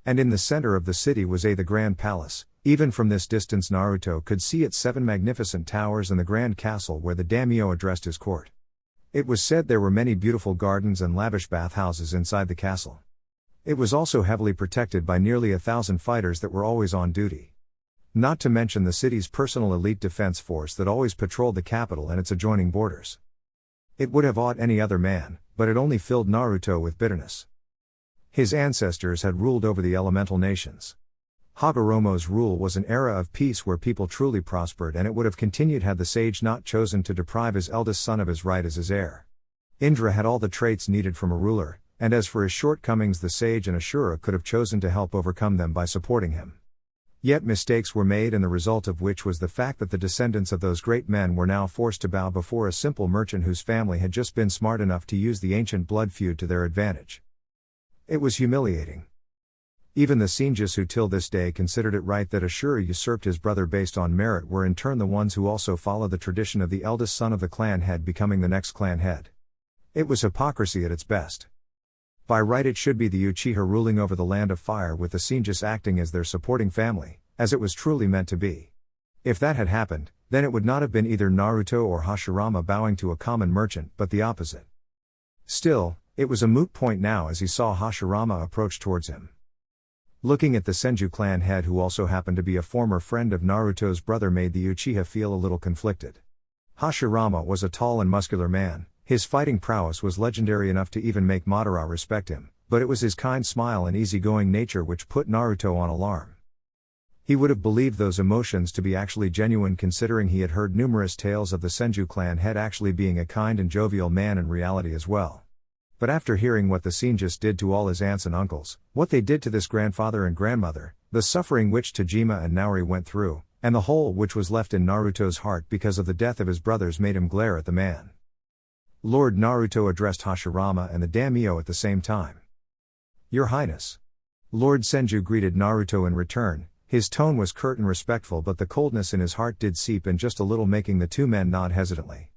And in the center of the city was the Grand Palace. Even from this distance Naruto could see its 7 magnificent towers and the grand castle where the daimyo addressed his court. It was said there were many beautiful gardens and lavish bathhouses inside the castle. It was also heavily protected by nearly 1,000 fighters that were always on duty. Not to mention the city's personal elite defense force that always patrolled the capital and its adjoining borders. It would have awed any other man, but it only filled Naruto with bitterness. His ancestors had ruled over the elemental nations. Hagoromo's rule was an era of peace where people truly prospered, and it would have continued had the sage not chosen to deprive his eldest son of his right as his heir. Indra had all the traits needed from a ruler, and as for his shortcomings the sage and Ashura could have chosen to help overcome them by supporting him. Yet mistakes were made, and the result of which was the fact that the descendants of those great men were now forced to bow before a simple merchant whose family had just been smart enough to use the ancient blood feud to their advantage. It was humiliating. Even the Senjus who till this day considered it right that Ashura usurped his brother based on merit were in turn the ones who also followed the tradition of the eldest son of the clan head becoming the next clan head. It was hypocrisy at its best. By right it should be the Uchiha ruling over the land of fire with the Senjus acting as their supporting family, as it was truly meant to be. If that had happened, then it would not have been either Naruto or Hashirama bowing to a common merchant but the opposite. Still, it was a moot point now as he saw Hashirama approach towards him. Looking at the Senju clan head who also happened to be a former friend of Naruto's brother made the Uchiha feel a little conflicted. Hashirama was a tall and muscular man, his fighting prowess was legendary enough to even make Madara respect him, but it was his kind smile and easygoing nature which put Naruto on alarm. He would have believed those emotions to be actually genuine considering he had heard numerous tales of the Senju clan head actually being a kind and jovial man in reality as well. But after hearing what the Senjus did to all his aunts and uncles, what they did to this grandfather and grandmother, the suffering which Tajima and Naori went through, and the hole which was left in Naruto's heart because of the death of his brothers made him glare at the man. Lord Naruto addressed Hashirama and the daimyo at the same time. "Your Highness." Lord Senju greeted Naruto in return. His tone was curt and respectful, but the coldness in his heart did seep in just a little, making the two men nod hesitantly.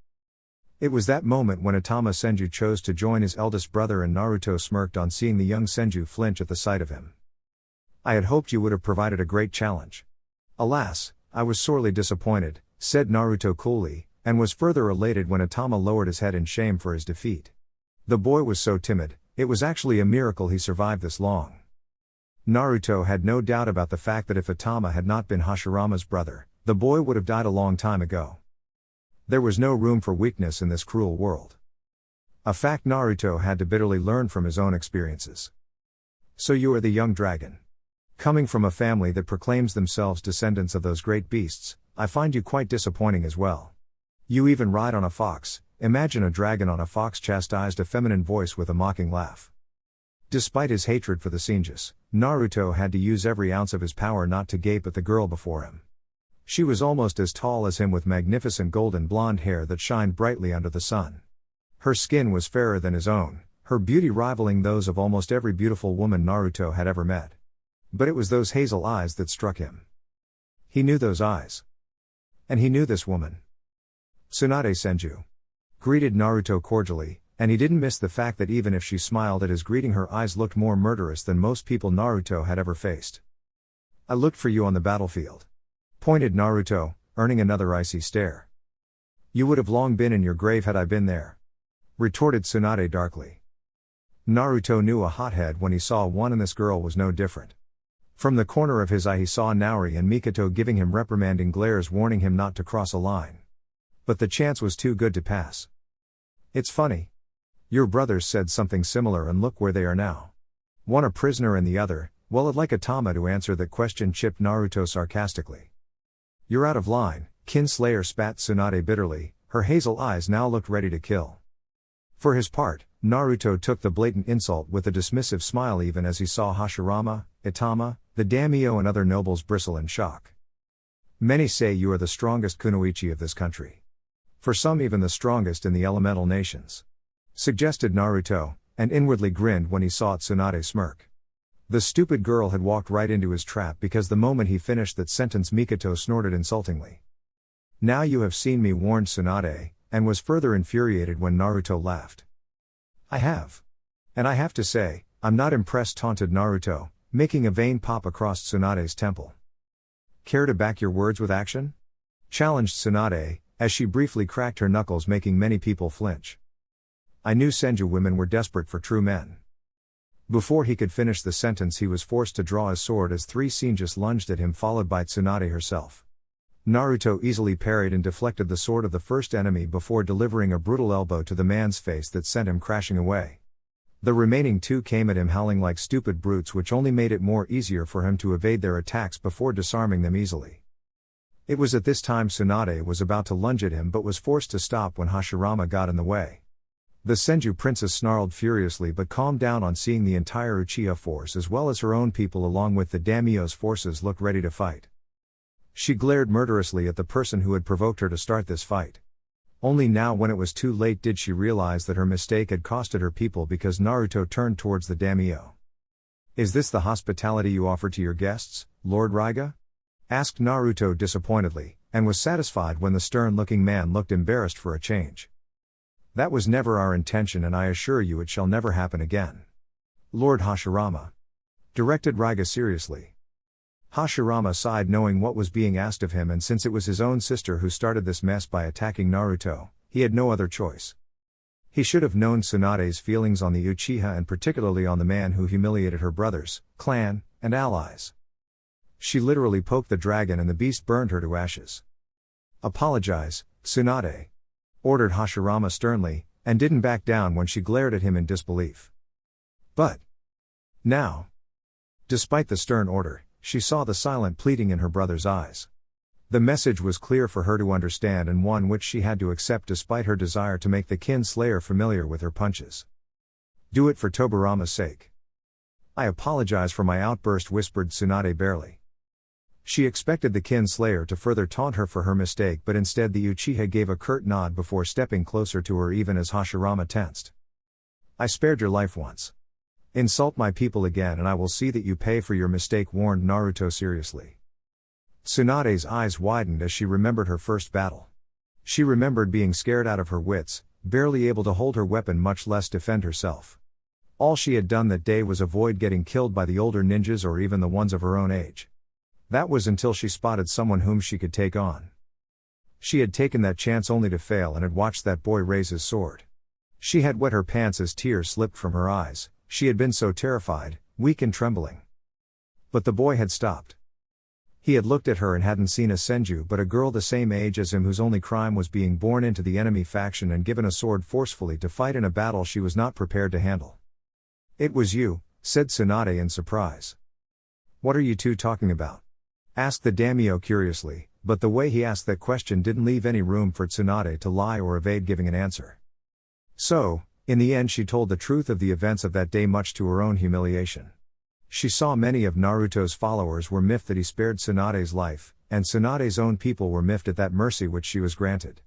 It was that moment when Itama Senju chose to join his eldest brother, and Naruto smirked on seeing the young Senju flinch at the sight of him. "I had hoped you would have provided a great challenge." "Alas, I was sorely disappointed," said Naruto coolly, and was further elated when Itama lowered his head in shame for his defeat. The boy was so timid, it was actually a miracle he survived this long. Naruto had no doubt about the fact that if Itama had not been Hashirama's brother, the boy would have died a long time ago. There was no room for weakness in this cruel world. A fact Naruto had to bitterly learn from his own experiences. "So you are the young dragon. Coming from a family that proclaims themselves descendants of those great beasts, I find you quite disappointing as well. You even ride on a fox." "Imagine a dragon on a fox," chastised a feminine voice with a mocking laugh. Despite his hatred for the Senjus, Naruto had to use every ounce of his power not to gape at the girl before him. She was almost as tall as him with magnificent golden blonde hair that shined brightly under the sun. Her skin was fairer than his own, her beauty rivaling those of almost every beautiful woman Naruto had ever met. But it was those hazel eyes that struck him. He knew those eyes. And he knew this woman. "Tsunade Senju," greeted Naruto cordially, and he didn't miss the fact that even if she smiled at his greeting, her eyes looked more murderous than most people Naruto had ever faced. "I looked for you on the battlefield," pointed Naruto, earning another icy stare. "You would have long been in your grave had I been there," retorted Tsunade darkly. Naruto knew a hothead when he saw one, and this girl was no different. From the corner of his eye he saw Naori and Mikoto giving him reprimanding glares warning him not to cross a line. But the chance was too good to pass. "It's funny. Your brothers said something similar and look where they are now. One a prisoner and the other, well, I'd like Itama to answer that question," chipped Naruto sarcastically. "You're out of line," Kinslayer spat Tsunade bitterly, her hazel eyes now looked ready to kill. For his part, Naruto took the blatant insult with a dismissive smile even as he saw Hashirama, Itama, the daimyo and other nobles bristle in shock. "Many say you are the strongest kunoichi of this country. For some even the strongest in the elemental nations," suggested Naruto, and inwardly grinned when he saw Tsunade smirk. The stupid girl had walked right into his trap because the moment he finished that sentence Mikoto snorted insultingly. "Now you have seen me," warned Tsunade, and was further infuriated when Naruto laughed. I have. And I have to say, I'm not impressed, taunted Naruto, making a vein pop across Tsunade's temple. Care to back your words with action? Challenged Tsunade, as she briefly cracked her knuckles, making many people flinch. I knew Senju women were desperate for true men. Before he could finish the sentence, he was forced to draw his sword as 3 Senjus lunged at him, followed by Tsunade herself. Naruto easily parried and deflected the sword of the first enemy before delivering a brutal elbow to the man's face that sent him crashing away. The remaining 2 came at him howling like stupid brutes, which only made it more easier for him to evade their attacks before disarming them easily. It was at this time Tsunade was about to lunge at him but was forced to stop when Hashirama got in the way. The Senju princess snarled furiously but calmed down on seeing the entire Uchiha force as well as her own people along with the daimyo's forces look ready to fight. She glared murderously at the person who had provoked her to start this fight. Only now, when it was too late, did she realize that her mistake had costed her people, because Naruto turned towards the daimyo. "Is this the hospitality you offer to your guests, Lord Raiga?" asked Naruto disappointedly, and was satisfied when the stern-looking man looked embarrassed for a change. "That was never our intention, and I assure you it shall never happen again, Lord Hashirama," directed Raiga seriously. Hashirama sighed, knowing what was being asked of him, and since it was his own sister who started this mess by attacking Naruto, he had no other choice. He should have known Tsunade's feelings on the Uchiha, and particularly on the man who humiliated her brothers, clan, and allies. She literally poked the dragon and the beast burned her to ashes. "Apologize, Tsunade," ordered Hashirama sternly, and didn't back down when she glared at him in disbelief. "But now," despite the stern order, she saw the silent pleading in her brother's eyes. The message was clear for her to understand, and one which she had to accept despite her desire to make the kin slayer familiar with her punches. "Do it for Tobirama's sake." "I apologize for my outburst," whispered Tsunade barely. She expected the kin slayer to further taunt her for her mistake, but instead the Uchiha gave a curt nod before stepping closer to her, even as Hashirama tensed. "I spared your life once. Insult my people again and I will see that you pay for your mistake," warned Naruto seriously. Tsunade's eyes widened as she remembered her first battle. She remembered being scared out of her wits, barely able to hold her weapon, much less defend herself. All she had done that day was avoid getting killed by the older ninjas or even the ones of her own age. That was until she spotted someone whom she could take on. She had taken that chance only to fail and had watched that boy raise his sword. She had wet her pants as tears slipped from her eyes. She had been so terrified, weak and trembling. But the boy had stopped. He had looked at her and hadn't seen a Senju but a girl the same age as him, whose only crime was being born into the enemy faction and given a sword forcefully to fight in a battle she was not prepared to handle. "It was you," said Tsunade in surprise. "What are you two talking about?" asked the daimyo curiously, but the way he asked that question didn't leave any room for Tsunade to lie or evade giving an answer. So, in the end, she told the truth of the events of that day, much to her own humiliation. She saw many of Naruto's followers were miffed that he spared Tsunade's life, and Tsunade's own people were miffed at that mercy which she was granted.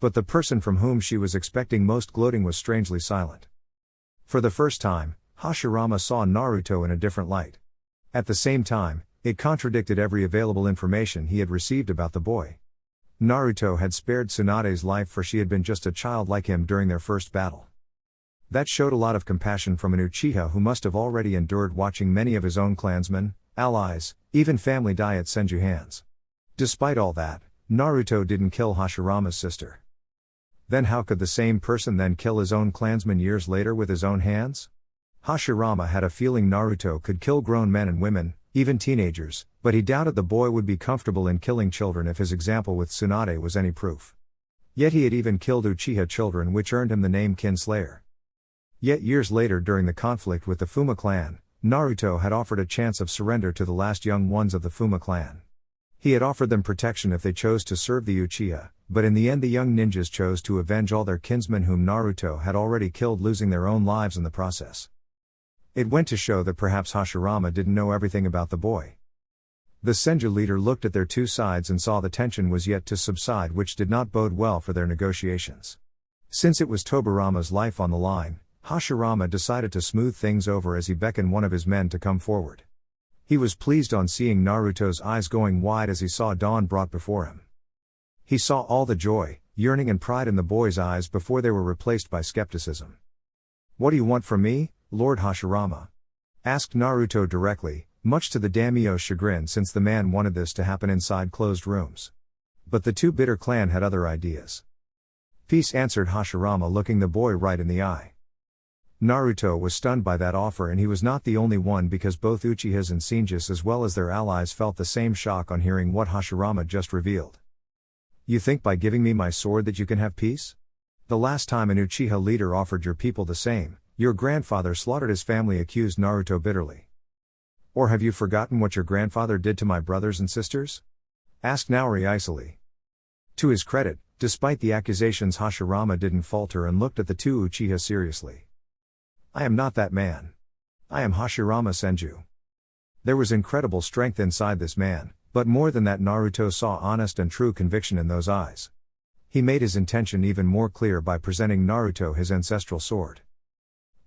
But the person from whom she was expecting most gloating was strangely silent. For the first time, Hashirama saw Naruto in a different light. At the same time, it contradicted every available information he had received about the boy. Naruto had spared Tsunade's life, for she had been just a child like him during their first battle. That showed a lot of compassion from an Uchiha who must have already endured watching many of his own clansmen, allies, even family die at Senju hands. Despite all that, Naruto didn't kill Hashirama's sister. Then how could the same person then kill his own clansmen years later with his own hands? Hashirama had a feeling Naruto could kill grown men and women, even teenagers, but he doubted the boy would be comfortable in killing children if his example with Tsunade was any proof. Yet he had even killed Uchiha children, which earned him the name Kinslayer. Yet years later, during the conflict with the Fuma clan, Naruto had offered a chance of surrender to the last young ones of the Fuma clan. He had offered them protection if they chose to serve the Uchiha, but in the end the young ninjas chose to avenge all their kinsmen whom Naruto had already killed, losing their own lives in the process. It went to show that perhaps Hashirama didn't know everything about the boy. The Senju leader looked at their two sides and saw the tension was yet to subside, which did not bode well for their negotiations. Since it was Tobirama's life on the line, Hashirama decided to smooth things over as he beckoned one of his men to come forward. He was pleased on seeing Naruto's eyes going wide as he saw dawn brought before him. He saw all the joy, yearning and pride in the boy's eyes before they were replaced by skepticism. "What do you want from me, Lord Hashirama?" asked Naruto directly, much to the daimyo's chagrin since the man wanted this to happen inside closed rooms. But the two bitter clan had other ideas. "Peace," answered Hashirama, looking the boy right in the eye. Naruto was stunned by that offer, and he was not the only one, because both Uchihas and Senjus as well as their allies felt the same shock on hearing what Hashirama just revealed. "You think by giving me my sword that you can have peace? The last time an Uchiha leader offered your people the same, your grandfather slaughtered his family," accused Naruto bitterly. "Or have you forgotten what your grandfather did to my brothers and sisters?" asked Naori icily. To his credit, despite the accusations, Hashirama didn't falter and looked at the two Uchiha seriously. "I am not that man. I am Hashirama Senju." There was incredible strength inside this man, but more than that, Naruto saw honest and true conviction in those eyes. He made his intention even more clear by presenting Naruto his ancestral sword.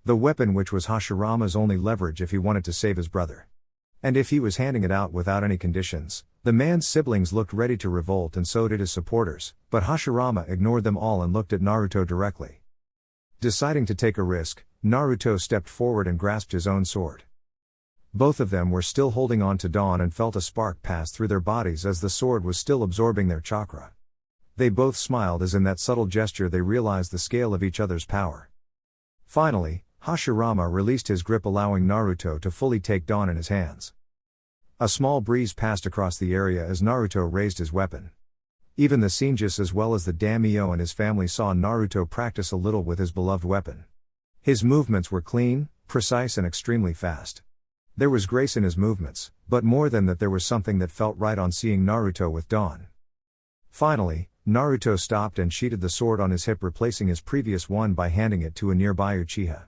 The weapon which was Hashirama's only leverage if he wanted to save his brother. And if he was handing it out without any conditions, the man's siblings looked ready to revolt, and so did his supporters, but Hashirama ignored them all and looked at Naruto directly. Deciding to take a risk, Naruto stepped forward and grasped his own sword. Both of them were still holding on to Dawn and felt a spark pass through their bodies as the sword was still absorbing their chakra. They both smiled as in that subtle gesture they realized the scale of each other's power. Finally, Hashirama released his grip, allowing Naruto to fully take Dawn in his hands. A small breeze passed across the area as Naruto raised his weapon. Even the Senjus as well as the daimyo and his family saw Naruto practice a little with his beloved weapon. His movements were clean, precise and extremely fast. There was grace in his movements, but more than that, there was something that felt right on seeing Naruto with Dawn. Finally, Naruto stopped and sheathed the sword on his hip, replacing his previous one by handing it to a nearby Uchiha.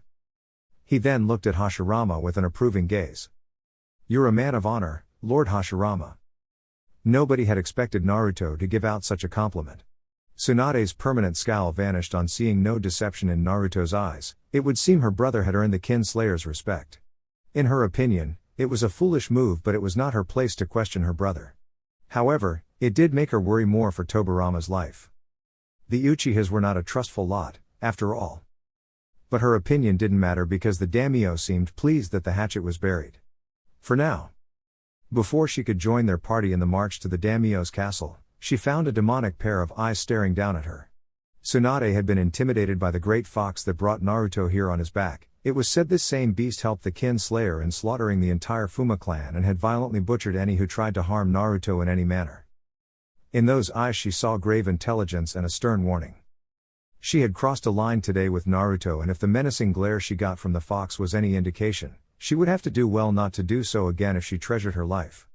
He then looked at Hashirama with an approving gaze. "You're a man of honor, Lord Hashirama." Nobody had expected Naruto to give out such a compliment. Tsunade's permanent scowl vanished on seeing no deception in Naruto's eyes. It would seem her brother had earned the kinslayer's respect. In her opinion, it was a foolish move, but it was not her place to question her brother. However, it did make her worry more for Tobirama's life. The Uchihas were not a trustful lot, after all. But her opinion didn't matter because the daimyo seemed pleased that the hatchet was buried. For now. Before she could join their party in the march to the daimyo's castle, she found a demonic pair of eyes staring down at her. Tsunade had been intimidated by the great fox that brought Naruto here on his back. It was said this same beast helped the kin slayer in slaughtering the entire Fuma clan and had violently butchered any who tried to harm Naruto in any manner. In those eyes she saw grave intelligence and a stern warning. She had crossed a line today with Naruto, and if the menacing glare she got from the fox was any indication, she would have to do well not to do so again if she treasured her life.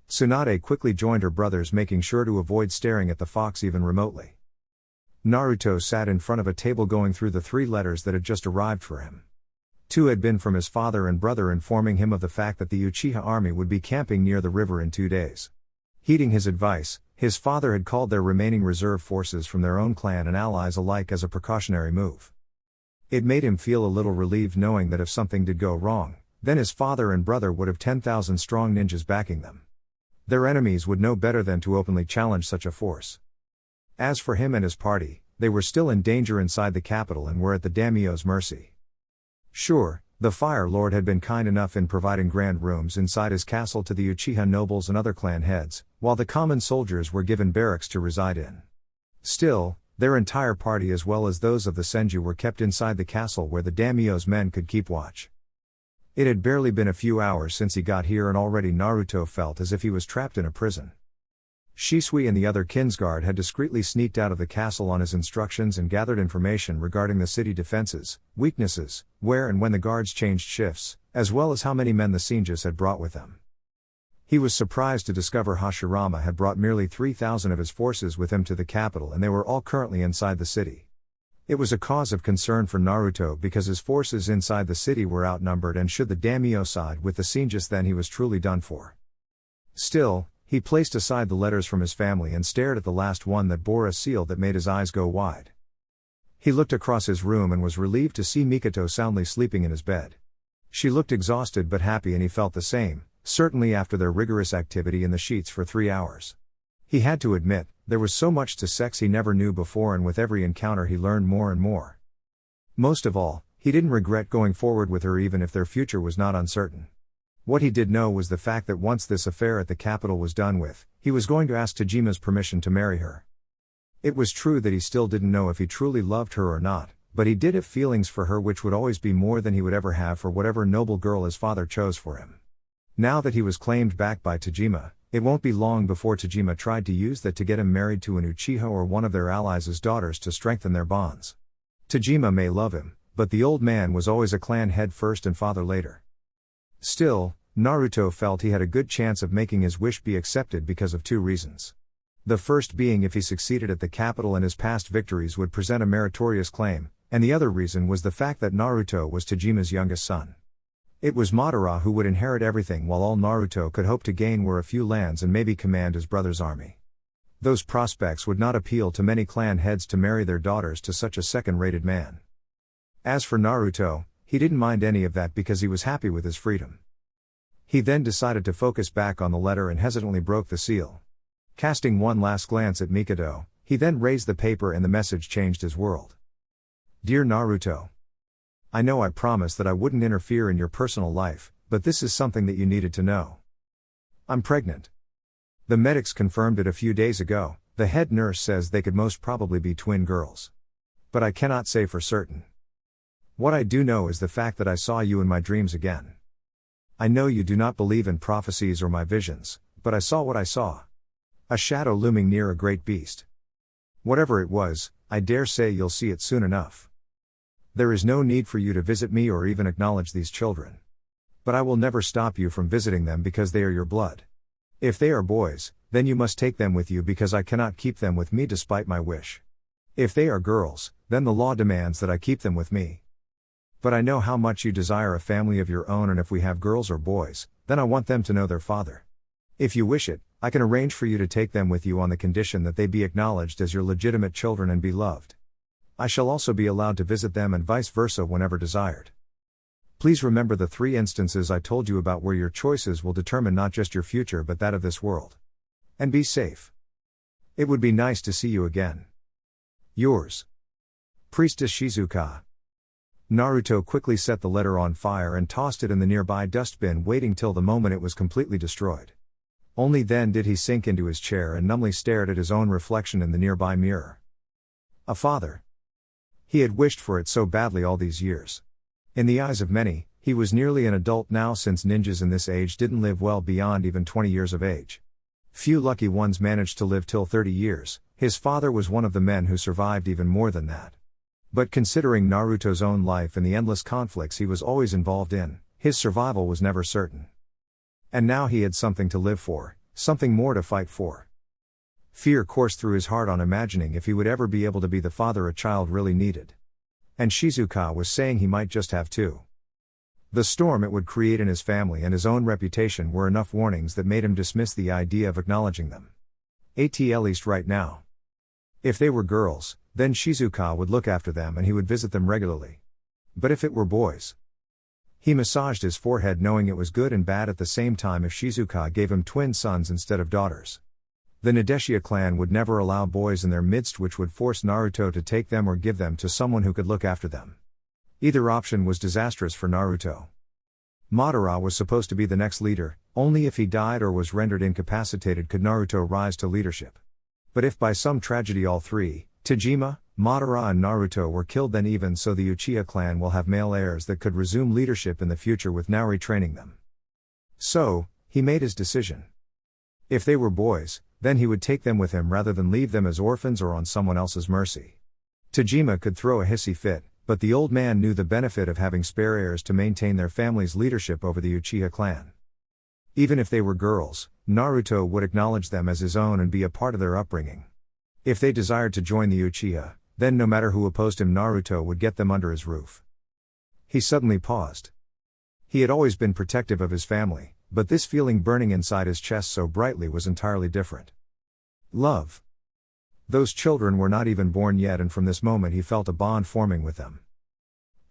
Tsunade quickly joined her brothers, making sure to avoid staring at the fox even remotely. Naruto sat in front of a table going through the 3 letters that had just arrived for him. 2 had been from his father and brother, informing him of the fact that the Uchiha army would be camping near the river in 2 days. Heeding his advice, his father had called their remaining reserve forces from their own clan and allies alike as a precautionary move. It made him feel a little relieved knowing that if something did go wrong, then his father and brother would have 10,000 strong ninjas backing them. Their enemies would know better than to openly challenge such a force. As for him and his party, they were still in danger inside the capital and were at the daimyo's mercy. Sure, the Fire Lord had been kind enough in providing grand rooms inside his castle to the Uchiha nobles and other clan heads, while the common soldiers were given barracks to reside in. Still, their entire party as well as those of the Senju were kept inside the castle where the daimyo's men could keep watch. It had barely been a few hours since he got here and already Naruto felt as if he was trapped in a prison. Shisui and the other Kinsguard had discreetly sneaked out of the castle on his instructions and gathered information regarding the city defenses, weaknesses, where and when the guards changed shifts, as well as how many men the Senjus had brought with them. He was surprised to discover Hashirama had brought merely 3,000 of his forces with him to the capital, and they were all currently inside the city. It was a cause of concern for Naruto because his forces inside the city were outnumbered, and should the daimyo side with the Senjus, then he was truly done for. Still, he placed aside the letters from his family and stared at the last one that bore a seal that made his eyes go wide. He looked across his room and was relieved to see Mikoto soundly sleeping in his bed. She looked exhausted but happy, and he felt the same, certainly after their rigorous activity in the sheets for 3 hours. He had to admit, there was so much to sex he never knew before, and with every encounter he learned more and more. Most of all, He didn't regret going forward with her even if their future was not uncertain. What he did know was the fact that once this affair at the capital was done with, he was going to ask Tajima's permission to marry her. It was true that he still didn't know if he truly loved her or not, but he did have feelings for her which would always be more than he would ever have for whatever noble girl his father chose for him. Now that he was claimed back by Tajima, it won't be long before Tajima tried to use that to get him married to an Uchiha or one of their allies' daughters to strengthen their bonds. Tajima may love him, but the old man was always a clan head first and father later. Still, Naruto felt he had a good chance of making his wish be accepted because of two reasons. The first being if he succeeded at the capital and his past victories would present a meritorious claim, and the other reason was the fact that Naruto was Tajima's youngest son. It was Madara who would inherit everything while all Naruto could hope to gain were a few lands and maybe command his brother's army. Those prospects would not appeal to many clan heads to marry their daughters to such a second-rated man. As for Naruto, he didn't mind any of that because he was happy with his freedom. He then decided to focus back on the letter and hesitantly broke the seal. Casting one last glance at Mikado, he then raised the paper and the message changed his world. Dear Naruto, I know I promised that I wouldn't interfere in your personal life, but this is something that you needed to know. I'm pregnant. The medics confirmed it a few days ago. The head nurse says they could most probably be twin girls. But I cannot say for certain. What I do know is the fact that I saw you in my dreams again. I know you do not believe in prophecies or my visions, but I saw what I saw. A shadow looming near a great beast. Whatever it was, I dare say you'll see it soon enough. There is no need for you to visit me or even acknowledge these children. But I will never stop you from visiting them because they are your blood. If they are boys, then you must take them with you because I cannot keep them with me despite my wish. If they are girls, then the law demands that I keep them with me. But I know how much you desire a family of your own, and if we have girls or boys, then I want them to know their father. If you wish it, I can arrange for you to take them with you on the condition that they be acknowledged as your legitimate children and be loved. I shall also be allowed to visit them and vice versa whenever desired. Please remember the 3 instances I told you about where your choices will determine not just your future but that of this world. And be safe. It would be nice to see you again. Yours, Priestess Shizuka. Naruto quickly set the letter on fire and tossed it in the nearby dustbin, waiting till the moment it was completely destroyed. Only then did he sink into his chair and numbly stared at his own reflection in the nearby mirror. A father. He had wished for it so badly all these years. In the eyes of many, he was nearly an adult now, since ninjas in this age didn't live well beyond even 20 years of age. Few lucky ones managed to live till 30 years, his father was one of the men who survived even more than that. But considering Naruto's own life and the endless conflicts he was always involved in, his survival was never certain. And now he had something to live for, something more to fight for. Fear coursed through his heart on imagining if he would ever be able to be the father a child really needed. And Shizuka was saying he might just have to. The storm it would create in his family and his own reputation were enough warnings that made him dismiss the idea of acknowledging them. At least right now. If they were girls, then Shizuka would look after them and he would visit them regularly. But if it were boys? He massaged his forehead, knowing it was good and bad at the same time if Shizuka gave him twin sons instead of daughters. The Nadeshia clan would never allow boys in their midst, which would force Naruto to take them or give them to someone who could look after them. Either option was disastrous for Naruto. Madara was supposed to be the next leader. Only if he died or was rendered incapacitated could Naruto rise to leadership. But if by some tragedy all 3, Tajima, Madara and Naruto were killed, then even so the Uchiha clan will have male heirs that could resume leadership in the future with now retraining them. So, he made his decision. If they were boys, then he would take them with him rather than leave them as orphans or on someone else's mercy. Tajima could throw a hissy fit, but the old man knew the benefit of having spare heirs to maintain their family's leadership over the Uchiha clan. Even if they were girls, Naruto would acknowledge them as his own and be a part of their upbringing. If they desired to join the Uchiha, then no matter who opposed him, Naruto would get them under his roof. He suddenly paused. He had always been protective of his family, but this feeling burning inside his chest so brightly was entirely different. Love. Those children were not even born yet, and from this moment he felt a bond forming with them.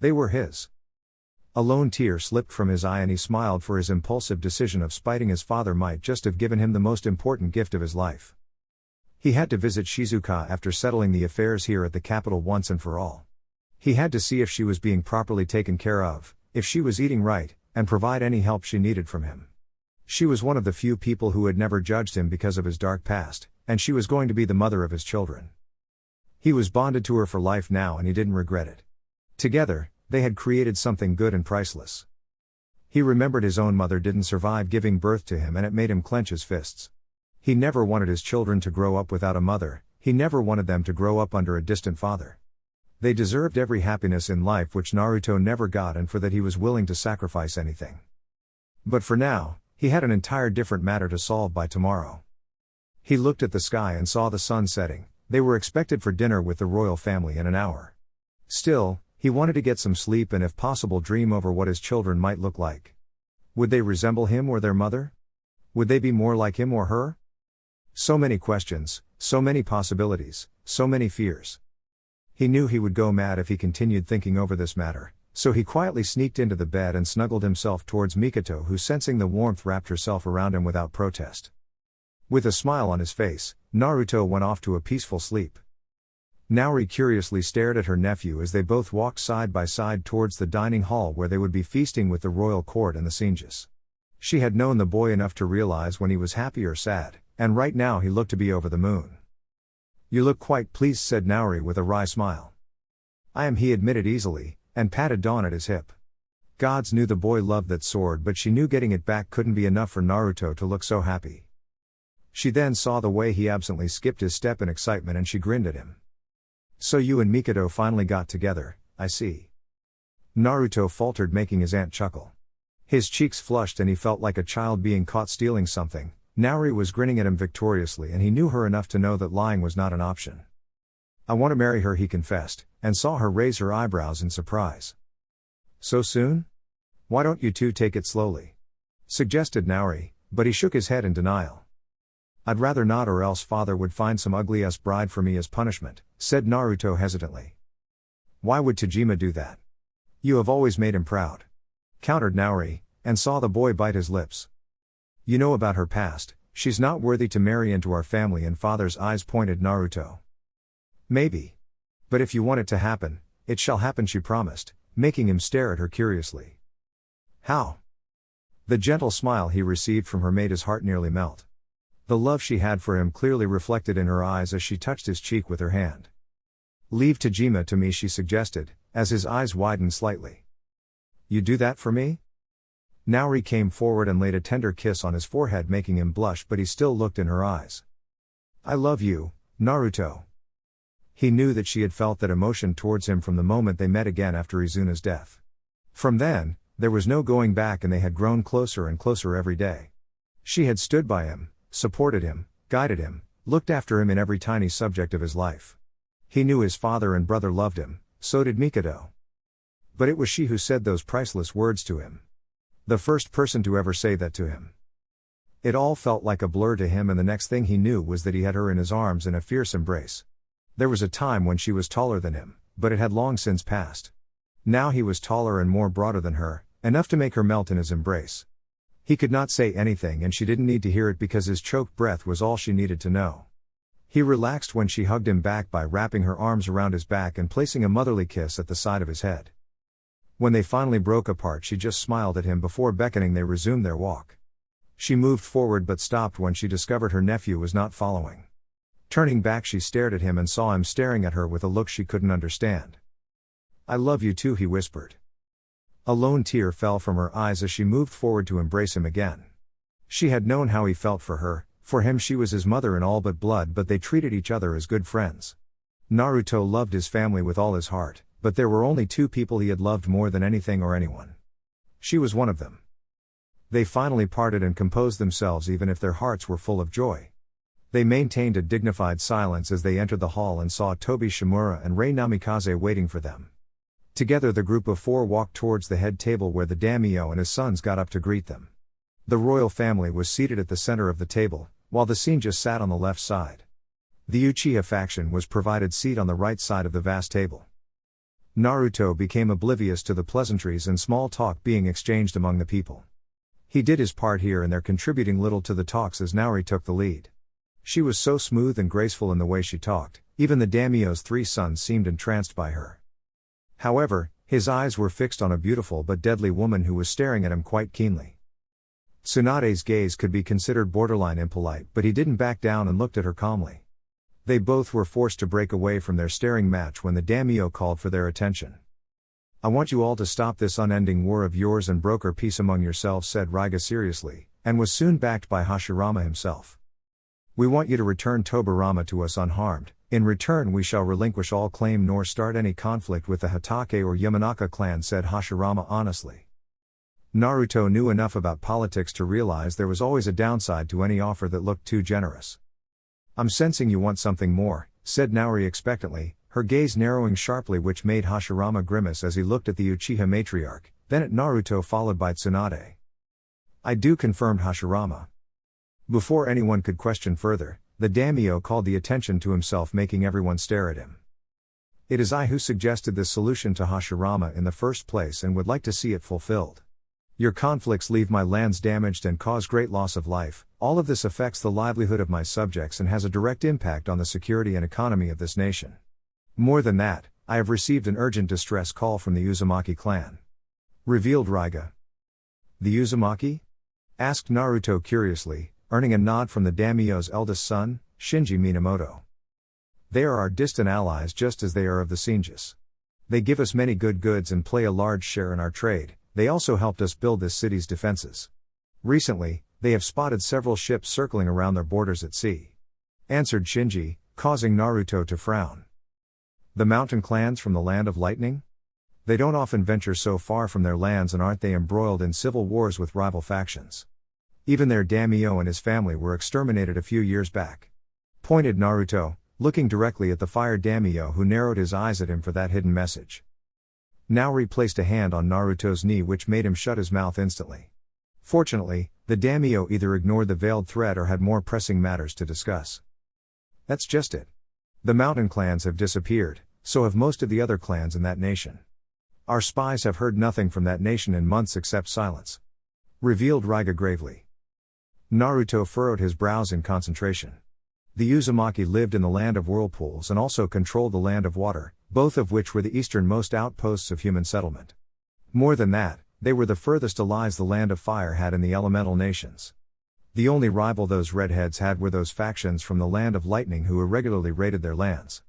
They were his. A lone tear slipped from his eye and he smiled, for his impulsive decision of spiting his father might just have given him the most important gift of his life. He had to visit Shizuka after settling the affairs here at the capital once and for all. He had to see if she was being properly taken care of, if she was eating right, and provide any help she needed from him. She was one of the few people who had never judged him because of his dark past, and she was going to be the mother of his children. He was bonded to her for life now and he didn't regret it. Together, they had created something good and priceless. He remembered his own mother didn't survive giving birth to him and it made him clench his fists. He never wanted his children to grow up without a mother, he never wanted them to grow up under a distant father. They deserved every happiness in life which Naruto never got, and for that he was willing to sacrifice anything. But for now, he had an entire different matter to solve by tomorrow. He looked at the sky and saw the sun setting. They were expected for dinner with the royal family in an hour. Still, he wanted to get some sleep and if possible dream over what his children might look like. Would they resemble him or their mother? Would they be more like him or her? So many questions, so many possibilities, so many fears. He knew he would go mad if he continued thinking over this matter, so he quietly sneaked into the bed and snuggled himself towards Mikoto, who, sensing the warmth, wrapped herself around him without protest. With a smile on his face, Naruto went off to a peaceful sleep. Naori curiously stared at her nephew as they both walked side by side towards the dining hall where they would be feasting with the royal court and the Senjus. She had known the boy enough to realize when he was happy or sad, and right now he looked to be over the moon. "You look quite pleased," said Naori with a wry smile. "I am," he admitted easily, and patted Dawn at his hip. Gods knew the boy loved that sword, but she knew getting it back couldn't be enough for Naruto to look so happy. She then saw the way he absently skipped his step in excitement and she grinned at him. "So you and Mikoto finally got together, I see." Naruto faltered, making his aunt chuckle. His cheeks flushed and he felt like a child being caught stealing something. Naori was grinning at him victoriously and he knew her enough to know that lying was not an option. "I want to marry her," he confessed, and saw her raise her eyebrows in surprise. "So soon? Why don't you two take it slowly?" suggested Naori, but he shook his head in denial. "I'd rather not, or else father would find some ugly-ass bride for me as punishment," said Naruto hesitantly. "Why would Tajima do that? You have always made him proud," countered Naori, and saw the boy bite his lips. "You know about her past, she's not worthy to marry into our family," and father's eyes pointed Naruto. "Maybe. But if you want it to happen, it shall happen," she promised, making him stare at her curiously. "How?" The gentle smile he received from her made his heart nearly melt. The love she had for him clearly reflected in her eyes as she touched his cheek with her hand. "Leave Tajima to me," she suggested, as his eyes widened slightly. "You do that for me?" Naori came forward and laid a tender kiss on his forehead, making him blush, but he still looked in her eyes. "I love you, Naruto." He knew that she had felt that emotion towards him from the moment they met again after Izuna's death. From then, there was no going back and they had grown closer and closer every day. She had stood by him, supported him, guided him, looked after him in every tiny subject of his life. He knew his father and brother loved him, so did Mikoto. But it was she who said those priceless words to him. The first person to ever say that to him. It all felt like a blur to him, and the next thing he knew was that he had her in his arms in a fierce embrace. There was a time when she was taller than him, but it had long since passed. Now he was taller and more broader than her, enough to make her melt in his embrace. He could not say anything and she didn't need to hear it because his choked breath was all she needed to know. He relaxed when she hugged him back by wrapping her arms around his back and placing a motherly kiss at the side of his head. When they finally broke apart, she just smiled at him before beckoning they resumed their walk. She moved forward but stopped when she discovered her nephew was not following. Turning back, she stared at him and saw him staring at her with a look she couldn't understand. "I love you too," he whispered. A lone tear fell from her eyes as she moved forward to embrace him again. She had known how he felt for her. For him she was his mother in all but blood, but they treated each other as good friends. Naruto loved his family with all his heart, but there were only two people he had loved more than anything or anyone. She was one of them. They finally parted and composed themselves even if their hearts were full of joy. They maintained a dignified silence as they entered the hall and saw Tobi Shimura and Rei Namikaze waiting for them. Together the group of four walked towards the head table where the daimyo and his sons got up to greet them. The royal family was seated at the center of the table, while the Senju sat on the left side. The Uchiha faction was provided seat on the right side of the vast table. Naruto became oblivious to the pleasantries and small talk being exchanged among the people. He did his part here and there, contributing little to the talks as Naori took the lead. She was so smooth and graceful in the way she talked, even the daimyo's three sons seemed entranced by her. However, his eyes were fixed on a beautiful but deadly woman who was staring at him quite keenly. Tsunade's gaze could be considered borderline impolite, but he didn't back down and looked at her calmly. They both were forced to break away from their staring match when the daimyo called for their attention. "I want you all to stop this unending war of yours and broker peace among yourselves," said Raiga seriously, and was soon backed by Hashirama himself. "We want you to return Tobirama to us unharmed. In return we shall relinquish all claim nor start any conflict with the Hatake or Yamanaka clan," said Hashirama honestly. Naruto knew enough about politics to realize there was always a downside to any offer that looked too generous. "I'm sensing you want something more," said Naori expectantly, her gaze narrowing sharply, which made Hashirama grimace as he looked at the Uchiha matriarch, then at Naruto followed by Tsunade. "I do," confirmed Hashirama. Before anyone could question further, the daimyo called the attention to himself, making everyone stare at him. "It is I who suggested this solution to Hashirama in the first place and would like to see it fulfilled. Your conflicts leave my lands damaged and cause great loss of life. All of this affects the livelihood of my subjects and has a direct impact on the security and economy of this nation. More than that, I have received an urgent distress call from the Uzumaki clan," revealed Raiga. "The Uzumaki?" asked Naruto curiously, earning a nod from the daimyo's eldest son, Shinji Minamoto. "They are our distant allies just as they are of the Senjus. They give us many good goods and play a large share in our trade. They also helped us build this city's defenses. Recently, they have spotted several ships circling around their borders at sea," answered Shinji, causing Naruto to frown. "The mountain clans from the land of lightning? They don't often venture so far from their lands, and aren't they embroiled in civil wars with rival factions? Even their daimyo and his family were exterminated a few years back," pointed Naruto, looking directly at the fire daimyo, who narrowed his eyes at him for that hidden message. Naori placed a hand on Naruto's knee, which made him shut his mouth instantly. Fortunately, the daimyo either ignored the veiled threat or had more pressing matters to discuss. "That's just it. The mountain clans have disappeared, so have most of the other clans in that nation. Our spies have heard nothing from that nation in months except silence," revealed Raiga gravely. Naruto furrowed his brows in concentration. The Uzumaki lived in the land of whirlpools and also controlled the land of water, both of which were the easternmost outposts of human settlement. More than that, they were the furthest allies the land of fire had in the elemental nations. The only rival those redheads had were those factions from the land of lightning who irregularly raided their lands.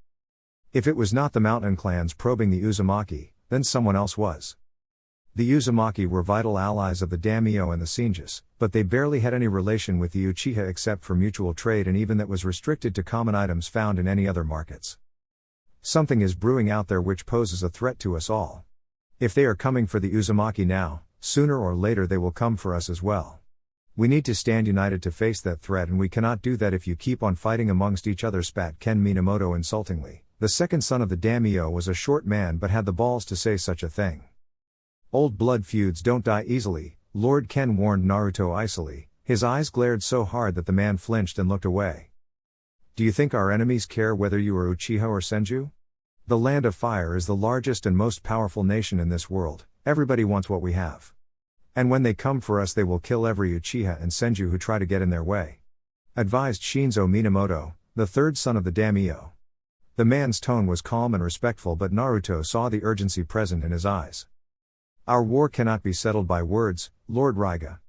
If it was not the mountain clans probing the Uzumaki, then someone else was. The Uzumaki were vital allies of the daimyo and the Senjus, but they barely had any relation with the Uchiha except for mutual trade, and even that was restricted to common items found in any other markets. Something is brewing out there which poses a threat to us all. If they are coming for the Uzumaki now, sooner or later they will come for us as well. We need to stand united to face that threat, and we cannot do that if you keep on fighting amongst each other," spat Ken Minamoto insultingly. The second son of the daimyo was a short man but had the balls to say such a thing. "Old blood feuds don't die easily," Lord Ken warned Naruto icily. His eyes glared so hard that the man flinched and looked away. "Do you think our enemies care whether you are Uchiha or Senju? The land of fire is the largest and most powerful nation in this world. Everybody wants what we have. And when they come for us they will kill every Uchiha and Senju who try to get in their way," advised Shinzo Minamoto, the third son of the daimyo. The man's tone was calm and respectful, but Naruto saw the urgency present in his eyes. "Our war cannot be settled by words, Lord Raiga.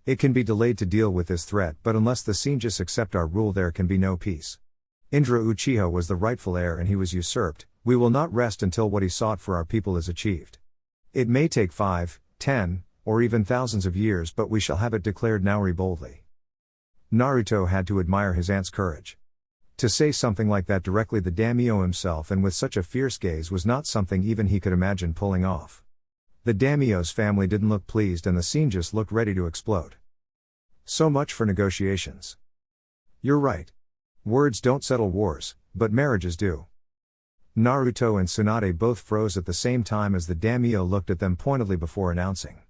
It can be delayed to deal with this threat, but unless the Senjus accept our rule there can be no peace. Indra Uchiha was the rightful heir and he was usurped. We will not rest until what he sought for our people is achieved. It may take 5, 10, or even thousands of years, but we shall have it," declared Naori boldly. Naruto had to admire his aunt's courage. To say something like that directly the daimyo himself and with such a fierce gaze was not something even he could imagine pulling off. The daimyo's family didn't look pleased and the Senjus looked ready to explode. So much for negotiations. "You're right. Words don't settle wars, but marriages do." Naruto and Tsunade both froze at the same time as the daimyo looked at them pointedly before announcing.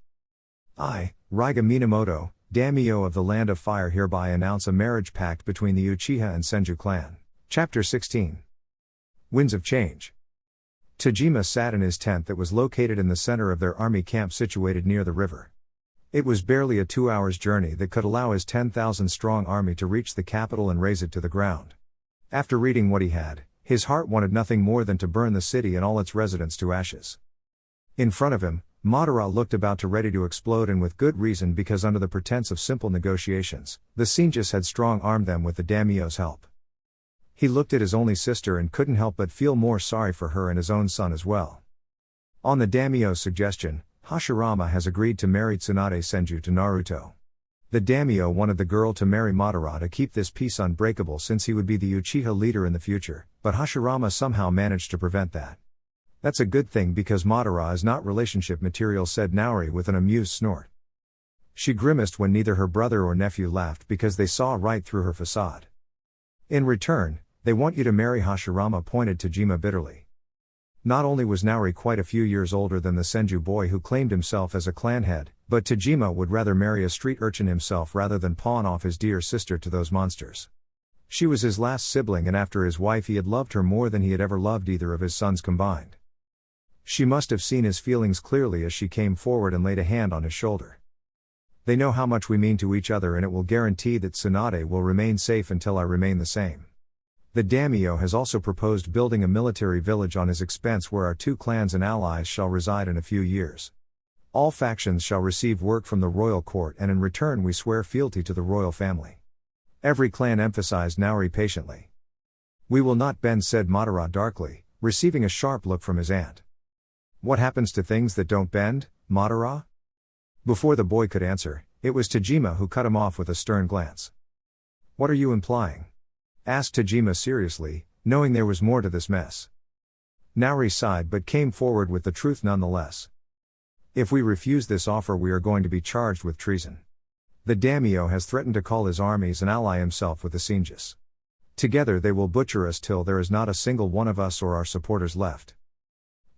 "I, Raiga Minamoto, daimyo of the Land of Fire, hereby announce a marriage pact between the Uchiha and Senju clan." Chapter 16. Winds of Change. Tajima sat in his tent that was located in the center of their army camp situated near the river. It was barely a 2 hours journey that could allow his 10,000-strong army to reach the capital and raze it to the ground. After reading what he had, His heart wanted nothing more than to burn the city and all its residents to ashes. In front of him, Madara looked about to ready to explode, and with good reason, because under the pretense of simple negotiations, the Senjus had strong-armed them with the daimyo's help. He looked at his only sister and couldn't help but feel more sorry for her and his own son as well. On the daimyo's suggestion, Hashirama has agreed to marry Tsunade Senju to Naruto. The daimyo wanted the girl to marry Madara to keep this peace unbreakable, since he would be the Uchiha leader in the future, but Hashirama somehow managed to prevent that. That's a good thing, because Madara is not relationship material, said Naori with an amused snort. She grimaced when neither her brother or nephew laughed, because they saw right through her facade. In return, they want you to marry Hashirama, pointed Tajima bitterly. Not only was Naori quite a few years older than the Senju boy who claimed himself as a clan head, but Tajima would rather marry a street urchin himself rather than pawn off his dear sister to those monsters. She was his last sibling, and after his wife he had loved her more than he had ever loved either of his sons combined. She must have seen his feelings clearly as she came forward and laid a hand on his shoulder. They know how much we mean to each other, and it will guarantee that Tsunade will remain safe until I remain the same. The daimyo has also proposed building a military village on his expense where our two clans and allies shall reside in a few years. All factions shall receive work from the royal court, and in return we swear fealty to the royal family. Every clan emphasized Naori patiently. We will not bend, said Madara darkly, receiving a sharp look from his aunt. What happens to things that don't bend, Madara? Before the boy could answer, it was Tajima who cut him off with a stern glance. What are you implying? Asked Tajima seriously, knowing there was more to this mess. Naori sighed but came forward with the truth nonetheless. If we refuse this offer, we are going to be charged with treason. The daimyo has threatened to call his armies and ally himself with the Senjus. Together they will butcher us till there is not a single one of us or our supporters left.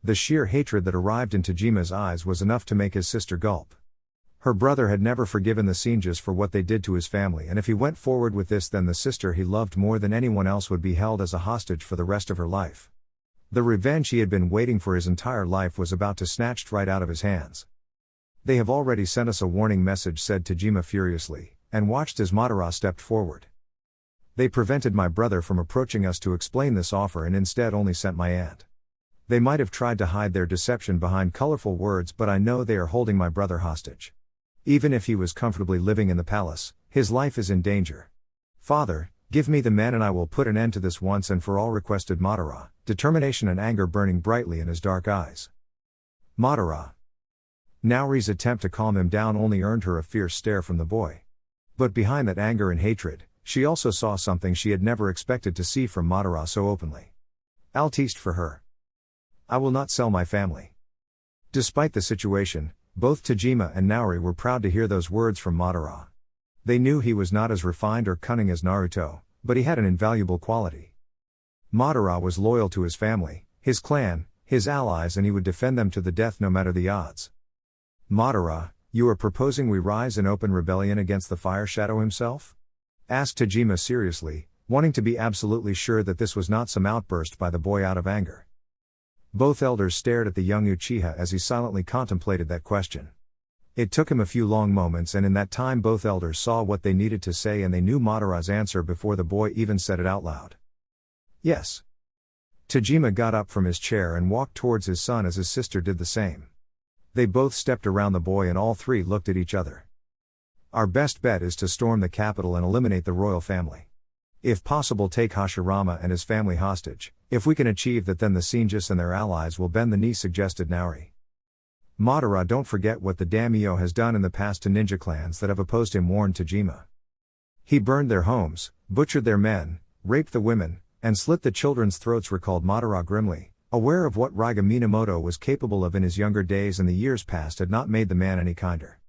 The sheer hatred that arrived in Tajima's eyes was enough to make his sister gulp. Her brother had never forgiven the Senjus for what they did to his family, and if he went forward with this, then the sister he loved more than anyone else would be held as a hostage for the rest of her life. The revenge he had been waiting for his entire life was about to snatched right out of his hands. They have already sent us a warning message, said Tajima furiously, and watched as Madara stepped forward. They prevented my brother from approaching us to explain this offer and instead only sent my aunt. They might have tried to hide their deception behind colorful words, but I know they are holding my brother hostage. Even if he was comfortably living in the palace, his life is in danger. Father, give me the men and I will put an end to this once and for all, requested Madara, determination and anger burning brightly in his dark eyes. Madara. Naori's attempt to calm him down only earned her a fierce stare from the boy. But behind that anger and hatred, she also saw something she had never expected to see from Madara so openly. Altiste for her. I will not sell my family. Despite the situation, both Tajima and Naori were proud to hear those words from Madara. They knew he was not as refined or cunning as Naruto, but he had an invaluable quality. Madara was loyal to his family, his clan, his allies, and he would defend them to the death no matter the odds. Madara, you are proposing we rise in open rebellion against the Fire Shadow himself? Asked Tajima seriously, wanting to be absolutely sure that this was not some outburst by the boy out of anger. Both elders stared at the young Uchiha as he silently contemplated that question. It took him a few long moments, and in that time both elders saw what they needed to say, and they knew Madara's answer before the boy even said it out loud. Yes. Tajima got up from his chair and walked towards his son as his sister did the same. They both stepped around the boy and all three looked at each other. Our best bet is to storm the capital and eliminate the royal family. If possible, take Hashirama and his family hostage. If we can achieve that, then the Senjus and their allies will bend the knee, suggested Naori. Madara, don't forget what the daimyo has done in the past to ninja clans that have opposed him, warned Tajima. He burned their homes, butchered their men, raped the women, and slit the children's throats, recalled Madara grimly, aware of what Raiga Minamoto was capable of in his younger days, and the years past had not made the man any kinder.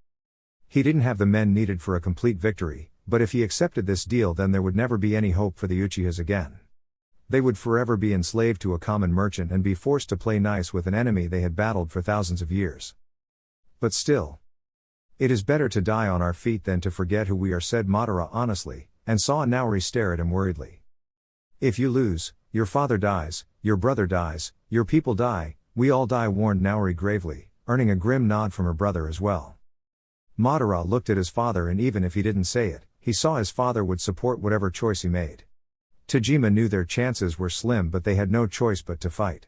He didn't have the men needed for a complete victory, but if he accepted this deal, then there would never be any hope for the Uchihas again. They would forever be enslaved to a common merchant and be forced to play nice with an enemy they had battled for thousands of years. But still, it is better to die on our feet than to forget who we are, said Madara honestly, and saw Naori stare at him worriedly. If you lose, your father dies, your brother dies, your people die, we all die, warned Naori gravely, earning a grim nod from her brother as well. Madara looked at his father, and even if he didn't say it, he saw his father would support whatever choice he made. Tajima knew their chances were slim, but they had no choice but to fight.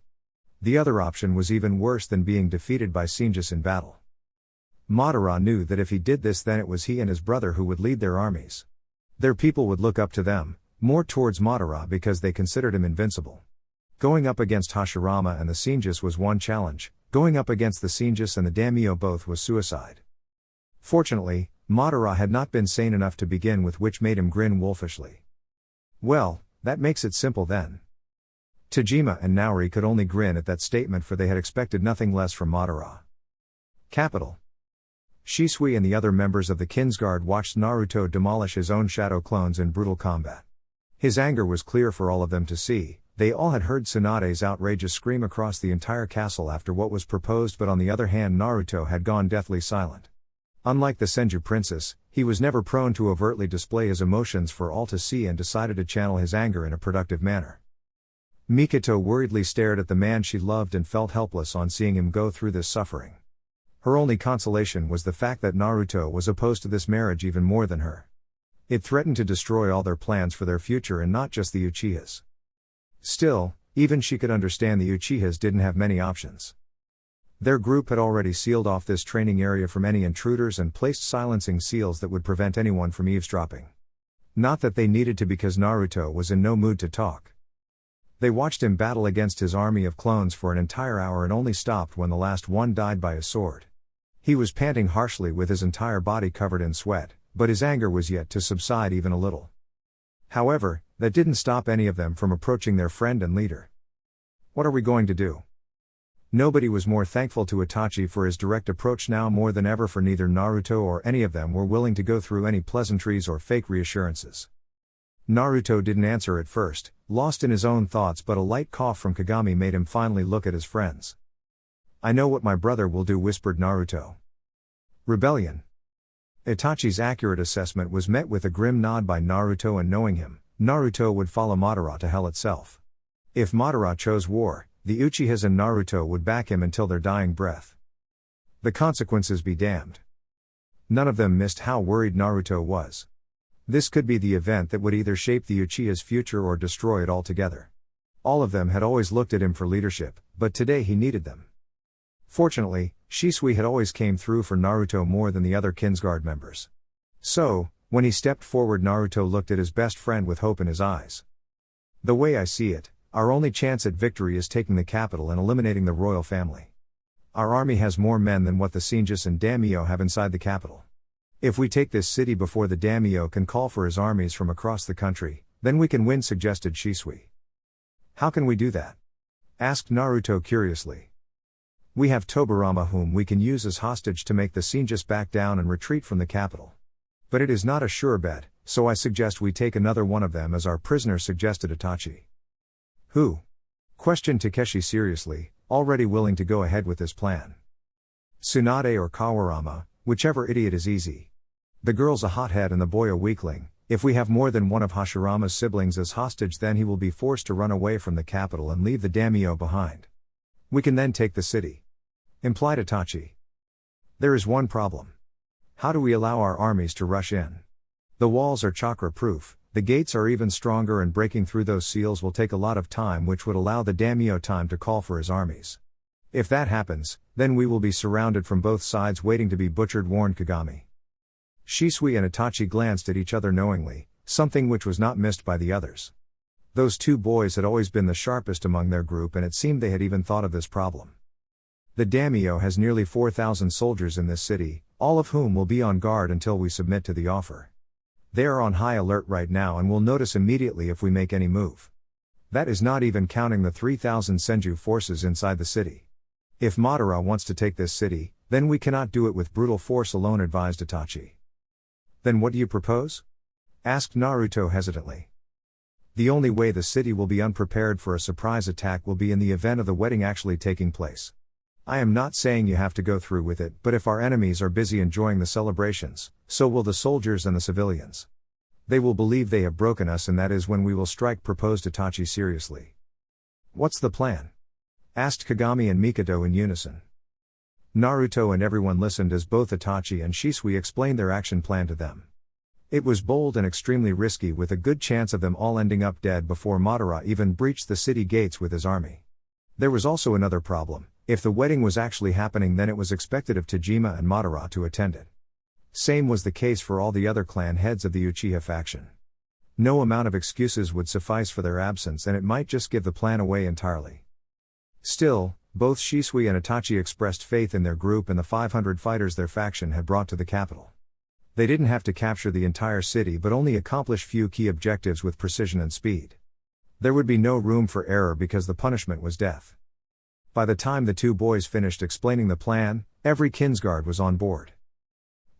The other option was even worse than being defeated by Senju in battle. Madara knew that if he did this, then it was he and his brother who would lead their armies. Their people would look up to them, more towards Madara because they considered him invincible. Going up against Hashirama and the Senju was one challenge, going up against the Senju and the daimyo both was suicide. Fortunately, Madara had not been sane enough to begin with, which made him grin wolfishly. Well, that makes it simple then. Tajima and Nauri could only grin at that statement, for they had expected nothing less from Madara. Capital. Shisui and the other members of the Kinsguard watched Naruto demolish his own shadow clones in brutal combat. His anger was clear for all of them to see. They all had heard Tsunade's outrageous scream across the entire castle after what was proposed, but on the other hand Naruto had gone deathly silent. Unlike the Senju princess, he was never prone to overtly display his emotions for all to see and decided to channel his anger in a productive manner. Mikoto worriedly stared at the man she loved and felt helpless on seeing him go through this suffering. Her only consolation was the fact that Naruto was opposed to this marriage even more than her. It threatened to destroy all their plans for their future, and not just the Uchihas. Still, even she could understand the Uchihas didn't have many options. Their group had already sealed off this training area from any intruders and placed silencing seals that would prevent anyone from eavesdropping. Not that they needed to, because Naruto was in no mood to talk. They watched him battle against his army of clones for an entire hour and only stopped when the last one died by his sword. He was panting harshly with his entire body covered in sweat, but his anger was yet to subside even a little. However, that didn't stop any of them from approaching their friend and leader. What are we going to do? Nobody was more thankful to Itachi for his direct approach now more than ever, for neither Naruto or any of them were willing to go through any pleasantries or fake reassurances. Naruto didn't answer at first, lost in his own thoughts, but a light cough from Kagami made him finally look at his friends. "I know what my brother will do," whispered Naruto. "Rebellion." Itachi's accurate assessment was met with a grim nod by Naruto, and knowing him, Naruto would follow Madara to hell itself. If Madara chose war, the Uchihas and Naruto would back him until their dying breath. The consequences be damned. None of them missed how worried Naruto was. This could be the event that would either shape the Uchiha's future or destroy it altogether. All of them had always looked at him for leadership, but today he needed them. Fortunately, Shisui had always came through for Naruto more than the other Kinsguard members. So, when he stepped forward, Naruto looked at his best friend with hope in his eyes. "The way I see it, our only chance at victory is taking the capital and eliminating the royal family. Our army has more men than what the Senju and daimyo have inside the capital. If we take this city before the daimyo can call for his armies from across the country, then we can win," suggested Shisui. "How can we do that?" asked Naruto curiously. "We have Tobirama, whom we can use as hostage to make the Senju back down and retreat from the capital. But it is not a sure bet, so I suggest we take another one of them as our prisoner," suggested Itachi. "Who?" questioned Takeshi seriously, already willing to go ahead with this plan. "Tsunade or Kawarama, whichever idiot is easy. The girl's a hothead and the boy a weakling. If we have more than one of Hashirama's siblings as hostage, then he will be forced to run away from the capital and leave the daimyo behind. We can then take the city," implied Itachi. "There is one problem. How do we allow our armies to rush in? The walls are chakra-proof, the gates are even stronger, and breaking through those seals will take a lot of time, which would allow the daimyo time to call for his armies. If that happens, then we will be surrounded from both sides waiting to be butchered," warned Kagami. Shisui and Itachi glanced at each other knowingly, something which was not missed by the others. Those two boys had always been the sharpest among their group, and it seemed they had even thought of this problem. The daimyo has nearly 4,000 soldiers in this city, all of whom will be on guard until we submit to the offer. They are on high alert right now and will notice immediately if we make any move. That is not even counting the 3,000 Senju forces inside the city. If Madara wants to take this city, then we cannot do it with brutal force alone, advised Itachi. "Then what do you propose?" asked Naruto hesitantly. "The only way the city will be unprepared for a surprise attack will be in the event of the wedding actually taking place. I am not saying you have to go through with it, but if our enemies are busy enjoying the celebrations, so will the soldiers and the civilians. They will believe they have broken us, and that is when we will strike," proposed Itachi seriously. "What's the plan?" asked Kagami and Mikoto in unison. Naruto and everyone listened as both Itachi and Shisui explained their action plan to them. It was bold and extremely risky, with a good chance of them all ending up dead before Madara even breached the city gates with his army. There was also another problem. If the wedding was actually happening, then it was expected of Tajima and Madara to attend it. Same was the case for all the other clan heads of the Uchiha faction. No amount of excuses would suffice for their absence, and it might just give the plan away entirely. Still, both Shisui and Itachi expressed faith in their group and the 500 fighters their faction had brought to the capital. They didn't have to capture the entire city, but only accomplish few key objectives with precision and speed. There would be no room for error because the punishment was death. By the time the two boys finished explaining the plan, every Kinsguard was on board.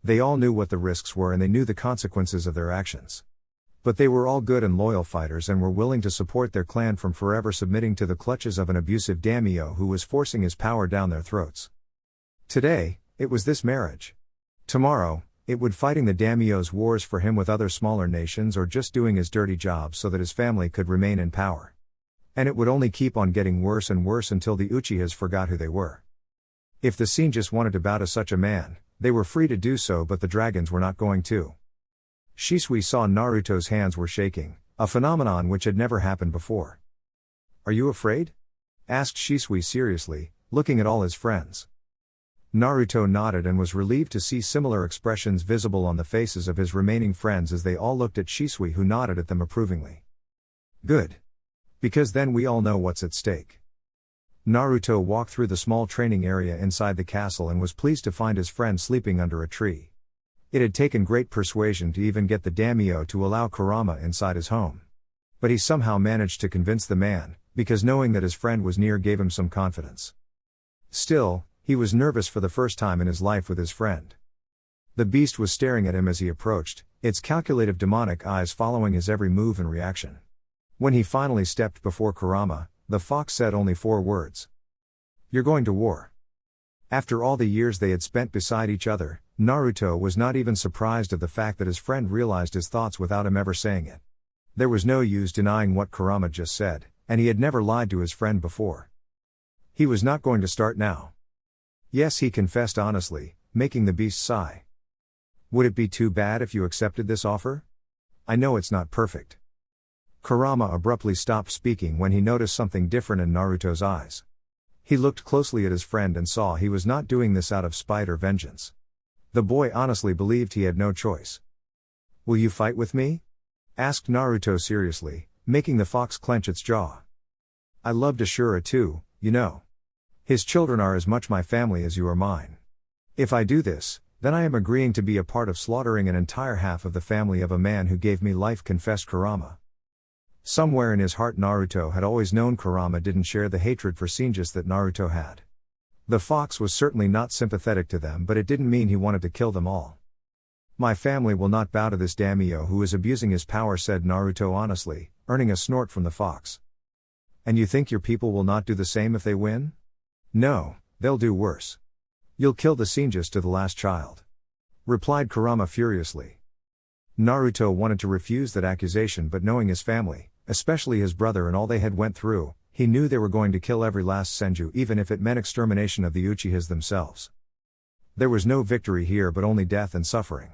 They all knew what the risks were and they knew the consequences of their actions. But they were all good and loyal fighters and were willing to support their clan from forever submitting to the clutches of an abusive daimyo who was forcing his power down their throats. Today, it was this marriage. Tomorrow, it would fighting the daimyo's wars for him with other smaller nations, or just doing his dirty job so that his family could remain in power. And it would only keep on getting worse and worse until the Uchihas forgot who they were. If the Senju wanted to bow to such a man, they were free to do so, but the dragons were not going to. Shisui saw Naruto's hands were shaking, a phenomenon which had never happened before. "Are you afraid?" asked Shisui seriously, looking at all his friends. Naruto nodded and was relieved to see similar expressions visible on the faces of his remaining friends as they all looked at Shisui, who nodded at them approvingly. "Good. Because then we all know what's at stake." Naruto walked through the small training area inside the castle and was pleased to find his friend sleeping under a tree. It had taken great persuasion to even get the daimyo to allow Kurama inside his home. But he somehow managed to convince the man, because knowing that his friend was near gave him some confidence. Still, he was nervous for the first time in his life with his friend. The beast was staring at him as he approached, its calculative demonic eyes following his every move and reaction. When he finally stepped before Kurama, the fox said only 4 words. "You're going to war." After all the years they had spent beside each other, Naruto was not even surprised of the fact that his friend realized his thoughts without him ever saying it. There was no use denying what Kurama just said, and he had never lied to his friend before. He was not going to start now. "Yes," he confessed honestly, making the beast sigh. "Would it be too bad if you accepted this offer? I know it's not perfect." Kurama abruptly stopped speaking when he noticed something different in Naruto's eyes. He looked closely at his friend and saw he was not doing this out of spite or vengeance. The boy honestly believed he had no choice. "Will you fight with me?" asked Naruto seriously, making the fox clench its jaw. "I loved Ashura too, you know. His children are as much my family as you are mine. If I do this, then I am agreeing to be a part of slaughtering an entire half of the family of a man who gave me life," confessed Kurama. Somewhere in his heart Naruto had always known Kurama didn't share the hatred for Senju that Naruto had. The fox was certainly not sympathetic to them, but it didn't mean he wanted to kill them all. "My family will not bow to this daimyo who is abusing his power," said Naruto honestly, earning a snort from the fox. "And you think your people will not do the same if they win?" "No, they'll do worse. You'll kill the Senju to the last child," replied Kurama furiously. Naruto wanted to refuse that accusation, but knowing his family, especially his brother and all they had went through, he knew they were going to kill every last Senju, even if it meant extermination of the Uchihas themselves. There was no victory here but only death and suffering.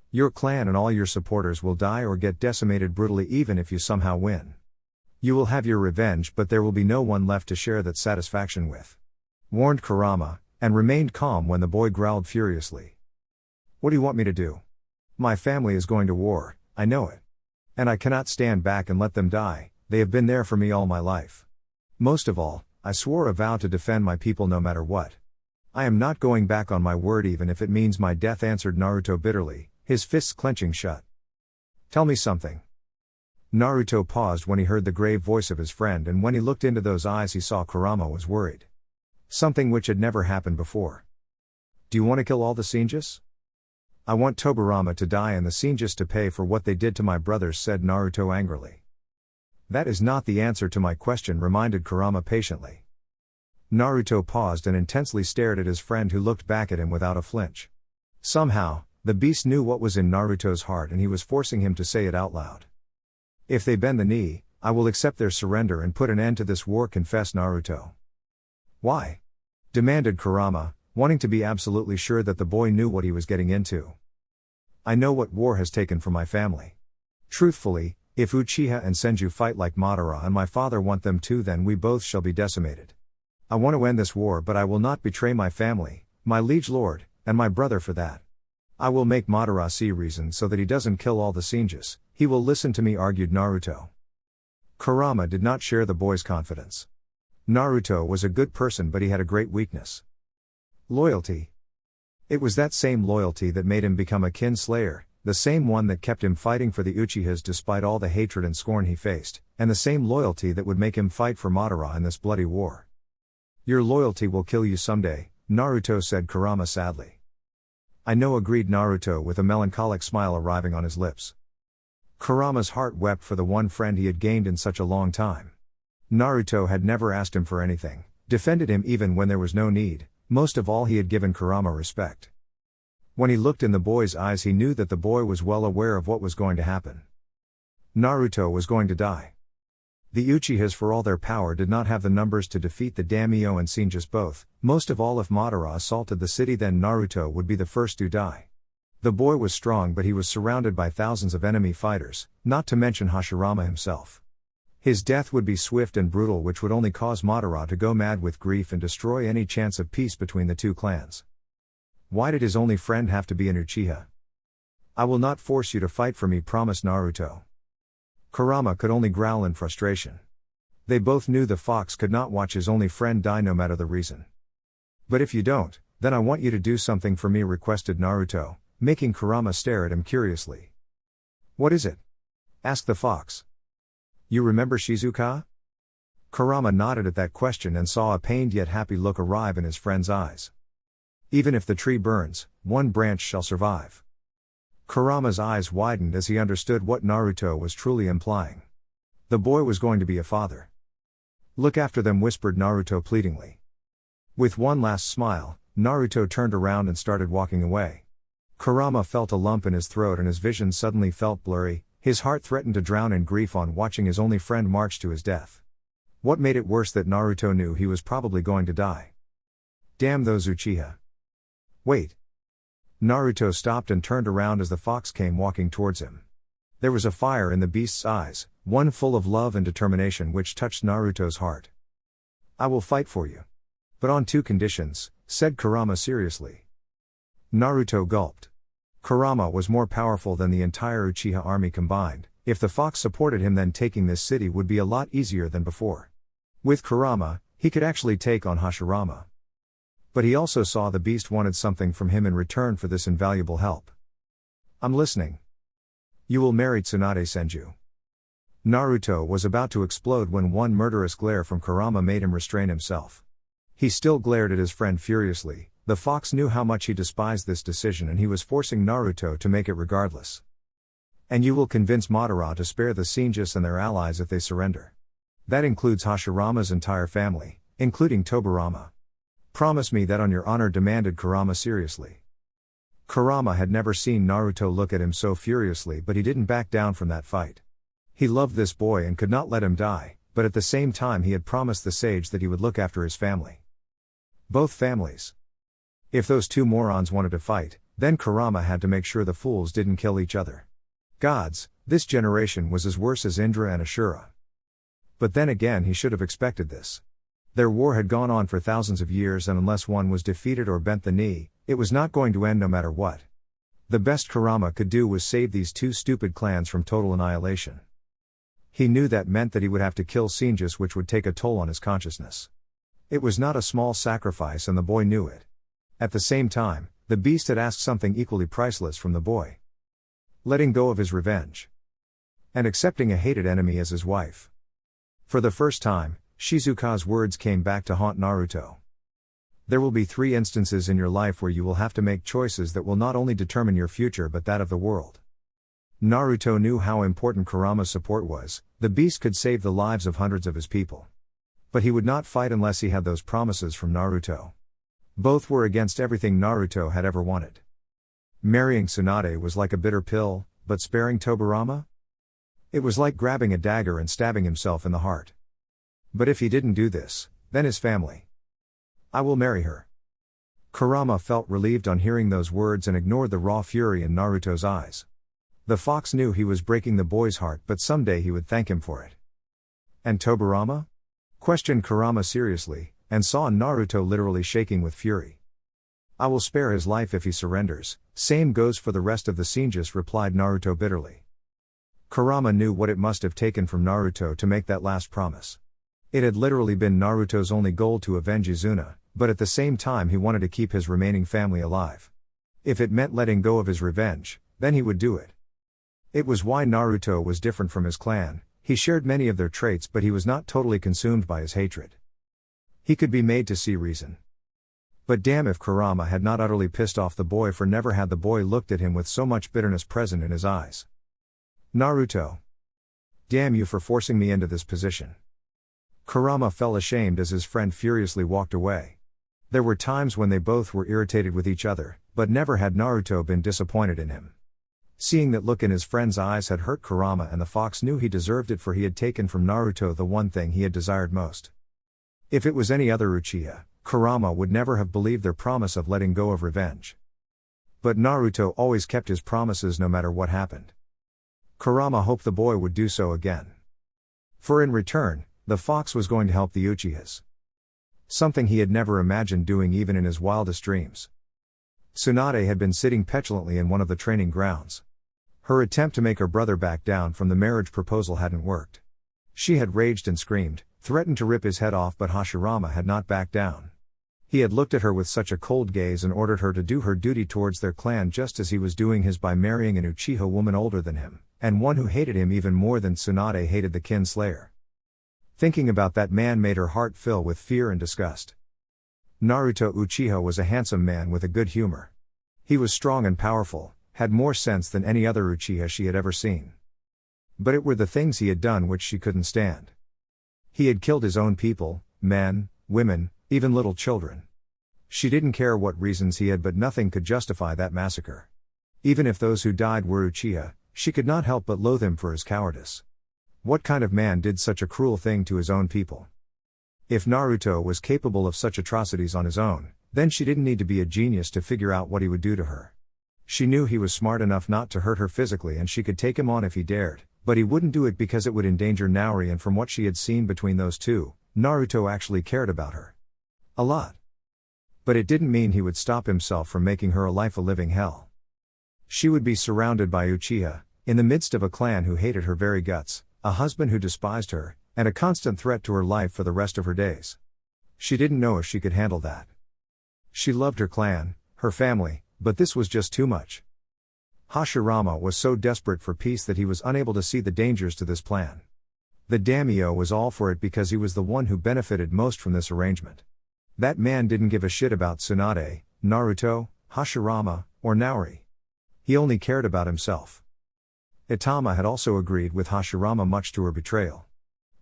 Your clan and all your supporters will die or get decimated brutally even if you somehow win. You will have your revenge, but there will be no one left to share that satisfaction with," warned Kurama, and remained calm when the boy growled furiously. "What do you want me to do? My family is going to war, I know it. And I cannot stand back and let them die. They have been there for me all my life. Most of all, I swore a vow to defend my people no matter what. I am not going back on my word even if it means my death," answered Naruto bitterly, his fists clenching shut. "Tell me something." Naruto paused when he heard the grave voice of his friend, and when he looked into those eyes he saw Kurama was worried. Something which had never happened before. "Do you want to kill all the Senju?" "I want Tobirama to die and the Senju to pay for what they did to my brothers," said Naruto angrily. "That is not the answer to my question," reminded Kurama patiently. Naruto paused and intensely stared at his friend, who looked back at him without a flinch. Somehow, the beast knew what was in Naruto's heart and he was forcing him to say it out loud. "If they bend the knee, I will accept their surrender and put an end to this war," confessed Naruto. "Why?" demanded Kurama, wanting to be absolutely sure that the boy knew what he was getting into. I know what war has taken from my family. Truthfully, if Uchiha and Senju fight like Madara and my father want them to, then we both shall be decimated. I want to end this war, but I will not betray my family, my liege lord, and my brother for that. I will make Madara see reason so that he doesn't kill all the Senjus. He will listen to me, argued Naruto. Kurama did not share the boy's confidence. Naruto was a good person, but he had a great weakness. Loyalty. It was that same loyalty that made him become a kin slayer, the same one that kept him fighting for the Uchihas despite all the hatred and scorn he faced, and the same loyalty that would make him fight for Madara in this bloody war. Your loyalty will kill you someday, Naruto said Kurama sadly. I know, agreed Naruto with a melancholic smile arriving on his lips. Kurama's heart wept for the one friend he had gained in such a long time. Naruto had never asked him for anything, defended him even when there was no need, most of all he had given Kurama respect. When he looked in the boy's eyes, he knew that the boy was well aware of what was going to happen. Naruto was going to die. The Uchihas, for all their power, did not have the numbers to defeat the daimyo and Senjus both, most of all if Madara assaulted the city, then Naruto would be the first to die. The boy was strong, but he was surrounded by thousands of enemy fighters, not to mention Hashirama himself. His death would be swift and brutal, which would only cause Madara to go mad with grief and destroy any chance of peace between the two clans. Why did his only friend have to be an Uchiha? I will not force you to fight for me, promised Naruto. Kurama could only growl in frustration. They both knew the fox could not watch his only friend die no matter the reason. But if you don't, then I want you to do something for me, requested Naruto, making Kurama stare at him curiously. What is it? Asked the fox. You remember Shizuka? Kurama nodded at that question and saw a pained yet happy look arrive in his friend's eyes. Even if the tree burns, one branch shall survive. Kurama's eyes widened as he understood what Naruto was truly implying. The boy was going to be a father. Look after them, whispered Naruto pleadingly. With one last smile, Naruto turned around and started walking away. Kurama felt a lump in his throat and his vision suddenly felt blurry. His heart threatened to drown in grief on watching his only friend march to his death. What made it worse that Naruto knew he was probably going to die. Damn those Uchiha. Wait. Naruto stopped and turned around as the fox came walking towards him. There was a fire in the beast's eyes, one full of love and determination which touched Naruto's heart. I will fight for you. But on two conditions, said Kurama seriously. Naruto gulped. Kurama was more powerful than the entire Uchiha army combined. If the fox supported him, then taking this city would be a lot easier than before. With Kurama, he could actually take on Hashirama. But he also saw the beast wanted something from him in return for this invaluable help. I'm listening. You will marry Tsunade Senju. Naruto was about to explode when one murderous glare from Kurama made him restrain himself. He still glared at his friend furiously. The fox knew how much he despised this decision and he was forcing Naruto to make it regardless. And you will convince Madara to spare the Senjus and their allies if they surrender. That includes Hashirama's entire family, including Tobirama. Promise me that on your honor, demanded Kurama seriously. Kurama had never seen Naruto look at him so furiously, but he didn't back down from that fight. He loved this boy and could not let him die, but at the same time he had promised the sage that he would look after his family. Both families. If those two morons wanted to fight, then Kurama had to make sure the fools didn't kill each other. Gods, this generation was as worse as Indra and Ashura. But then again, he should have expected this. Their war had gone on for thousands of years, and unless one was defeated or bent the knee, it was not going to end no matter what. The best Kurama could do was save these two stupid clans from total annihilation. He knew that meant that he would have to kill Senjus, which would take a toll on his consciousness. It was not a small sacrifice, and the boy knew it. At the same time, the beast had asked something equally priceless from the boy. Letting go of his revenge. And accepting a hated enemy as his wife. For the first time, Shizuka's words came back to haunt Naruto. There will be 3 instances in your life where you will have to make choices that will not only determine your future but that of the world. Naruto knew how important Kurama's support was. The beast could save the lives of hundreds of his people. But he would not fight unless he had those promises from Naruto. Both were against everything Naruto had ever wanted. Marrying Tsunade was like a bitter pill, but sparing Tobirama? It was like grabbing a dagger and stabbing himself in the heart. But if he didn't do this, then his family. I will marry her. Kurama felt relieved on hearing those words and ignored the raw fury in Naruto's eyes. The fox knew he was breaking the boy's heart, but someday he would thank him for it. "And Tobirama?" questioned Kurama seriously, and saw Naruto literally shaking with fury. "I will spare his life if he surrenders, same goes for the rest of the Senjus," replied Naruto bitterly. Kurama knew what it must have taken from Naruto to make that last promise. It had literally been Naruto's only goal to avenge Izuna, but at the same time he wanted to keep his remaining family alive. If it meant letting go of his revenge, then he would do it. It was why Naruto was different from his clan. He shared many of their traits, but he was not totally consumed by his hatred. He could be made to see reason. But damn if Kurama had not utterly pissed off the boy, for never had the boy looked at him with so much bitterness present in his eyes. "Naruto. Damn you for forcing me into this position." Kurama felt ashamed as his friend furiously walked away. There were times when they both were irritated with each other, but never had Naruto been disappointed in him. Seeing that look in his friend's eyes had hurt Kurama, and the fox knew he deserved it, for he had taken from Naruto the one thing he had desired most. If it was any other Uchiha, Kurama would never have believed their promise of letting go of revenge. But Naruto always kept his promises no matter what happened. Kurama hoped the boy would do so again. For in return, the fox was going to help the Uchihas. Something he had never imagined doing even in his wildest dreams. Tsunade had been sitting petulantly in one of the training grounds. Her attempt to make her brother back down from the marriage proposal hadn't worked. She had raged and screamed, threatened to rip his head off, but Hashirama had not backed down. He had looked at her with such a cold gaze and ordered her to do her duty towards their clan, just as he was doing his by marrying an Uchiha woman older than him, and one who hated him even more than Tsunade hated the kin slayer. Thinking about that man made her heart fill with fear and disgust. Naruto Uchiha was a handsome man with a good humor. He was strong and powerful, had more sense than any other Uchiha she had ever seen. But it were the things he had done which she couldn't stand. He had killed his own people, men, women, even little children. She didn't care what reasons he had, but nothing could justify that massacre. Even if those who died were Uchiha, she could not help but loathe him for his cowardice. What kind of man did such a cruel thing to his own people? If Naruto was capable of such atrocities on his own, then she didn't need to be a genius to figure out what he would do to her. She knew he was smart enough not to hurt her physically, and she could take him on if he dared, but he wouldn't do it because it would endanger Naori, and from what she had seen between those two, Naruto actually cared about her. A lot. But it didn't mean he would stop himself from making her life a living hell. She would be surrounded by Uchiha, in the midst of a clan who hated her very guts, a husband who despised her, and a constant threat to her life for the rest of her days. She didn't know if she could handle that. She loved her clan, her family, but this was just too much. Hashirama was so desperate for peace that he was unable to see the dangers to this plan. The daimyo was all for it because he was the one who benefited most from this arrangement. That man didn't give a shit about Tsunade, Naruto, Hashirama, or Naori. He only cared about himself. Itama had also agreed with Hashirama, much to her betrayal.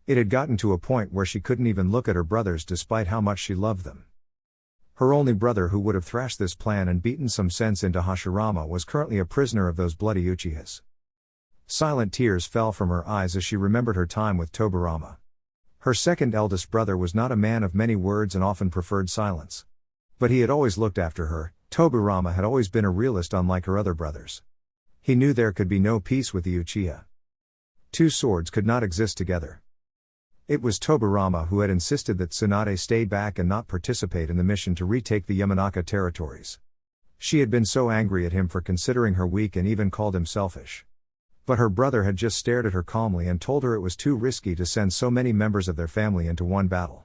It had gotten to a point where she couldn't even look at her brothers despite how much she loved them. Her only brother who would have thrashed this plan and beaten some sense into Hashirama was currently a prisoner of those bloody Uchihas. Silent tears fell from her eyes as she remembered her time with Tobirama. Her second eldest brother was not a man of many words and often preferred silence. But he had always looked after her. Tobirama had always been a realist, unlike her other brothers. He knew there could be no peace with the Uchiha. Two swords could not exist together. It was Tobirama who had insisted that Tsunade stay back and not participate in the mission to retake the Yamanaka territories. She had been so angry at him for considering her weak and even called him selfish. But her brother had just stared at her calmly and told her it was too risky to send so many members of their family into one battle.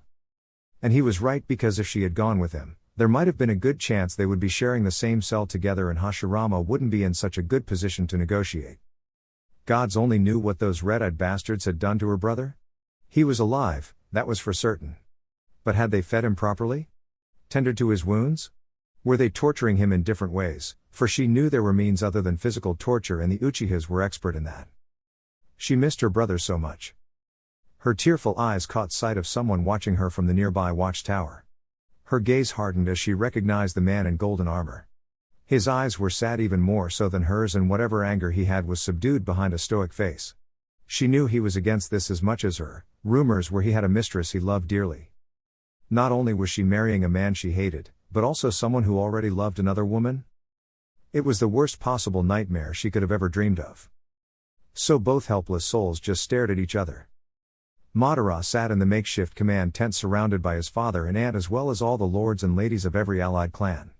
And he was right, because if she had gone with him, there might have been a good chance they would be sharing the same cell together and Hashirama wouldn't be in such a good position to negotiate. Gods only knew what those red-eyed bastards had done to her brother. He was alive, that was for certain. But had they fed him properly? Tended to his wounds? Were they torturing him in different ways? For she knew there were means other than physical torture, and the Uchihas were expert in that. She missed her brother so much. Her tearful eyes caught sight of someone watching her from the nearby watchtower. Her gaze hardened as she recognized the man in golden armor. His eyes were sad, even more so than hers, and whatever anger he had was subdued behind a stoic face. She knew he was against this as much as her. Rumors were he had a mistress he loved dearly. Not only was she marrying a man she hated, but also someone who already loved another woman? It was the worst possible nightmare she could have ever dreamed of. So both helpless souls just stared at each other. Madara sat in the makeshift command tent surrounded by his father and aunt as well as all the lords and ladies of every allied clan.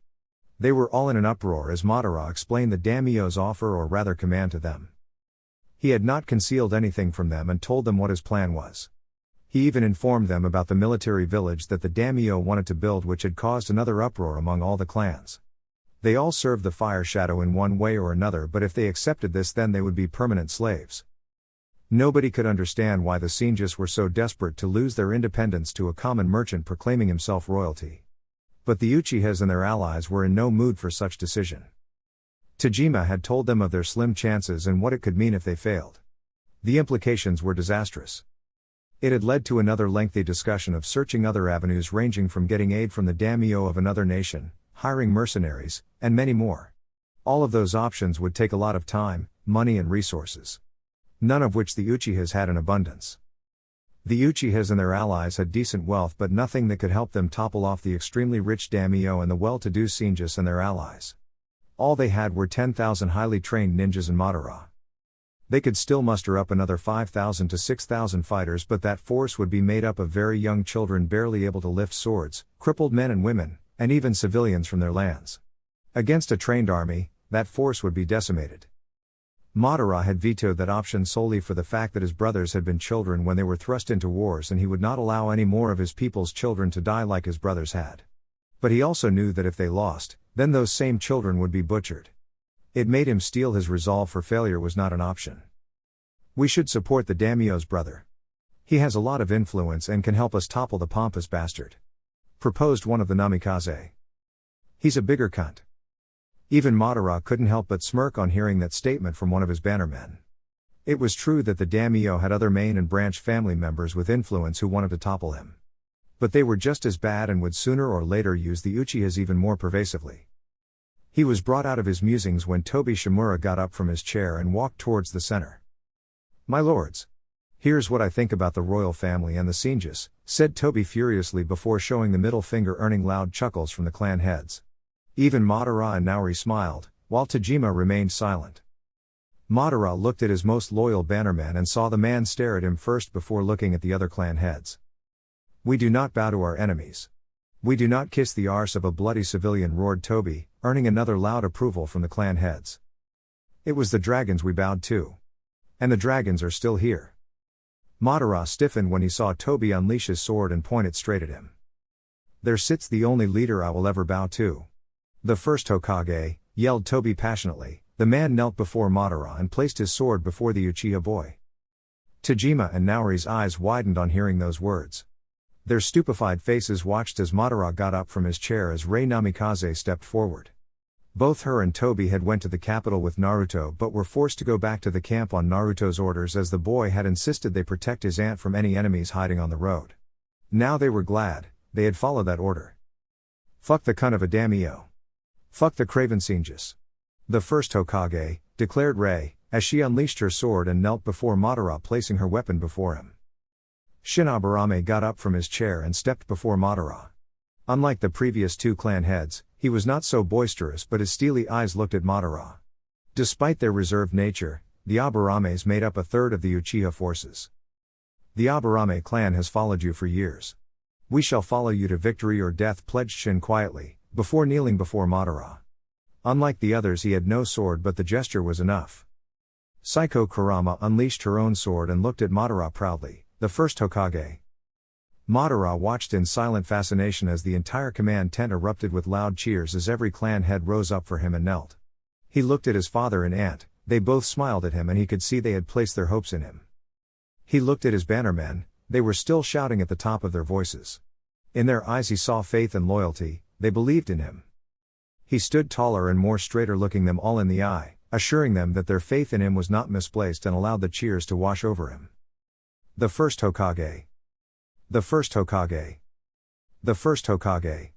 They were all in an uproar as Madara explained the daimyo's offer or rather command to them. He had not concealed anything from them and told them what his plan was. He even informed them about the military village that the daimyo wanted to build, which had caused another uproar among all the clans. They all served the fire shadow in one way or another, but if they accepted this then they would be permanent slaves. Nobody could understand why the Senjus were so desperate to lose their independence to a common merchant proclaiming himself royalty. But the Uchihas and their allies were in no mood for such decision. Tajima had told them of their slim chances and what it could mean if they failed. The implications were disastrous. It had led to another lengthy discussion of searching other avenues ranging from getting aid from the daimyo of another nation, hiring mercenaries, and many more. All of those options would take a lot of time, money and resources. None of which the Uchihas had in abundance. The Uchihas and their allies had decent wealth but nothing that could help them topple off the extremely rich daimyo and the well-to-do Senjus and their allies. All they had were 10,000 highly trained ninjas in Madara. They could still muster up another 5,000 to 6,000 fighters, but that force would be made up of very young children barely able to lift swords, crippled men and women, and even civilians from their lands. Against a trained army, that force would be decimated. Madara had vetoed that option solely for the fact that his brothers had been children when they were thrust into wars and he would not allow any more of his people's children to die like his brothers had. But he also knew that if they lost, then those same children would be butchered. It made him steel his resolve, for failure was not an option. We should support the daimyo's brother. He has a lot of influence and can help us topple the pompous bastard, proposed one of the namikaze. He's a bigger cunt. Even Madara couldn't help but smirk on hearing that statement from one of his bannermen. It was true that the daimyo had other main and branch family members with influence who wanted to topple him. But they were just as bad and would sooner or later use the Uchihas even more pervasively. He was brought out of his musings when Tobi Shimura got up from his chair and walked towards the center. "My lords. Here's what I think about the royal family and the Senjus," said Tobi furiously before showing the middle finger, earning loud chuckles from the clan heads. Even Madara and Nauri smiled, while Tajima remained silent. Madara looked at his most loyal bannerman and saw the man stare at him first before looking at the other clan heads. "We do not bow to our enemies. We do not kiss the arse of a bloody civilian," roared Tobi, earning another loud approval from the clan heads. "It was the dragons we bowed to. And the dragons are still here." Madara stiffened when he saw Tobi unleash his sword and point it straight at him. "There sits the only leader I will ever bow to. The first Hokage," yelled Tobi passionately. The man knelt before Madara and placed his sword before the Uchiha boy. Tajima and Nauri's eyes widened on hearing those words. Their stupefied faces watched as Madara got up from his chair as Rei Namikaze stepped forward. Both her and Tobi had went to the capital with Naruto but were forced to go back to the camp on Naruto's orders as the boy had insisted they protect his aunt from any enemies hiding on the road. Now they were glad they had followed that order. "Fuck the cunt of a daimyo. Fuck the craven Senjus. The first Hokage," declared Rei, as she unleashed her sword and knelt before Madara, placing her weapon before him. Shinoburame got up from his chair and stepped before Madara. Unlike the previous two clan heads, he was not so boisterous, but his steely eyes looked at Madara. Despite their reserved nature, the Aburames made up a third of the Uchiha forces. "The Aburame clan has followed you for years. We shall follow you to victory or death," pledged Shin quietly, before kneeling before Madara. Unlike the others, he had no sword, but the gesture was enough. Saiko Kurama unleashed her own sword and looked at Madara proudly. "The first Hokage." Madara watched in silent fascination as the entire command tent erupted with loud cheers as every clan head rose up for him and knelt. He looked at his father and aunt, they both smiled at him and he could see they had placed their hopes in him. He looked at his bannermen, they were still shouting at the top of their voices. In their eyes he saw faith and loyalty, they believed in him. He stood taller and more straighter, looking them all in the eye, assuring them that their faith in him was not misplaced, and allowed the cheers to wash over him. "The first Hokage. The first Hokage. The first Hokage."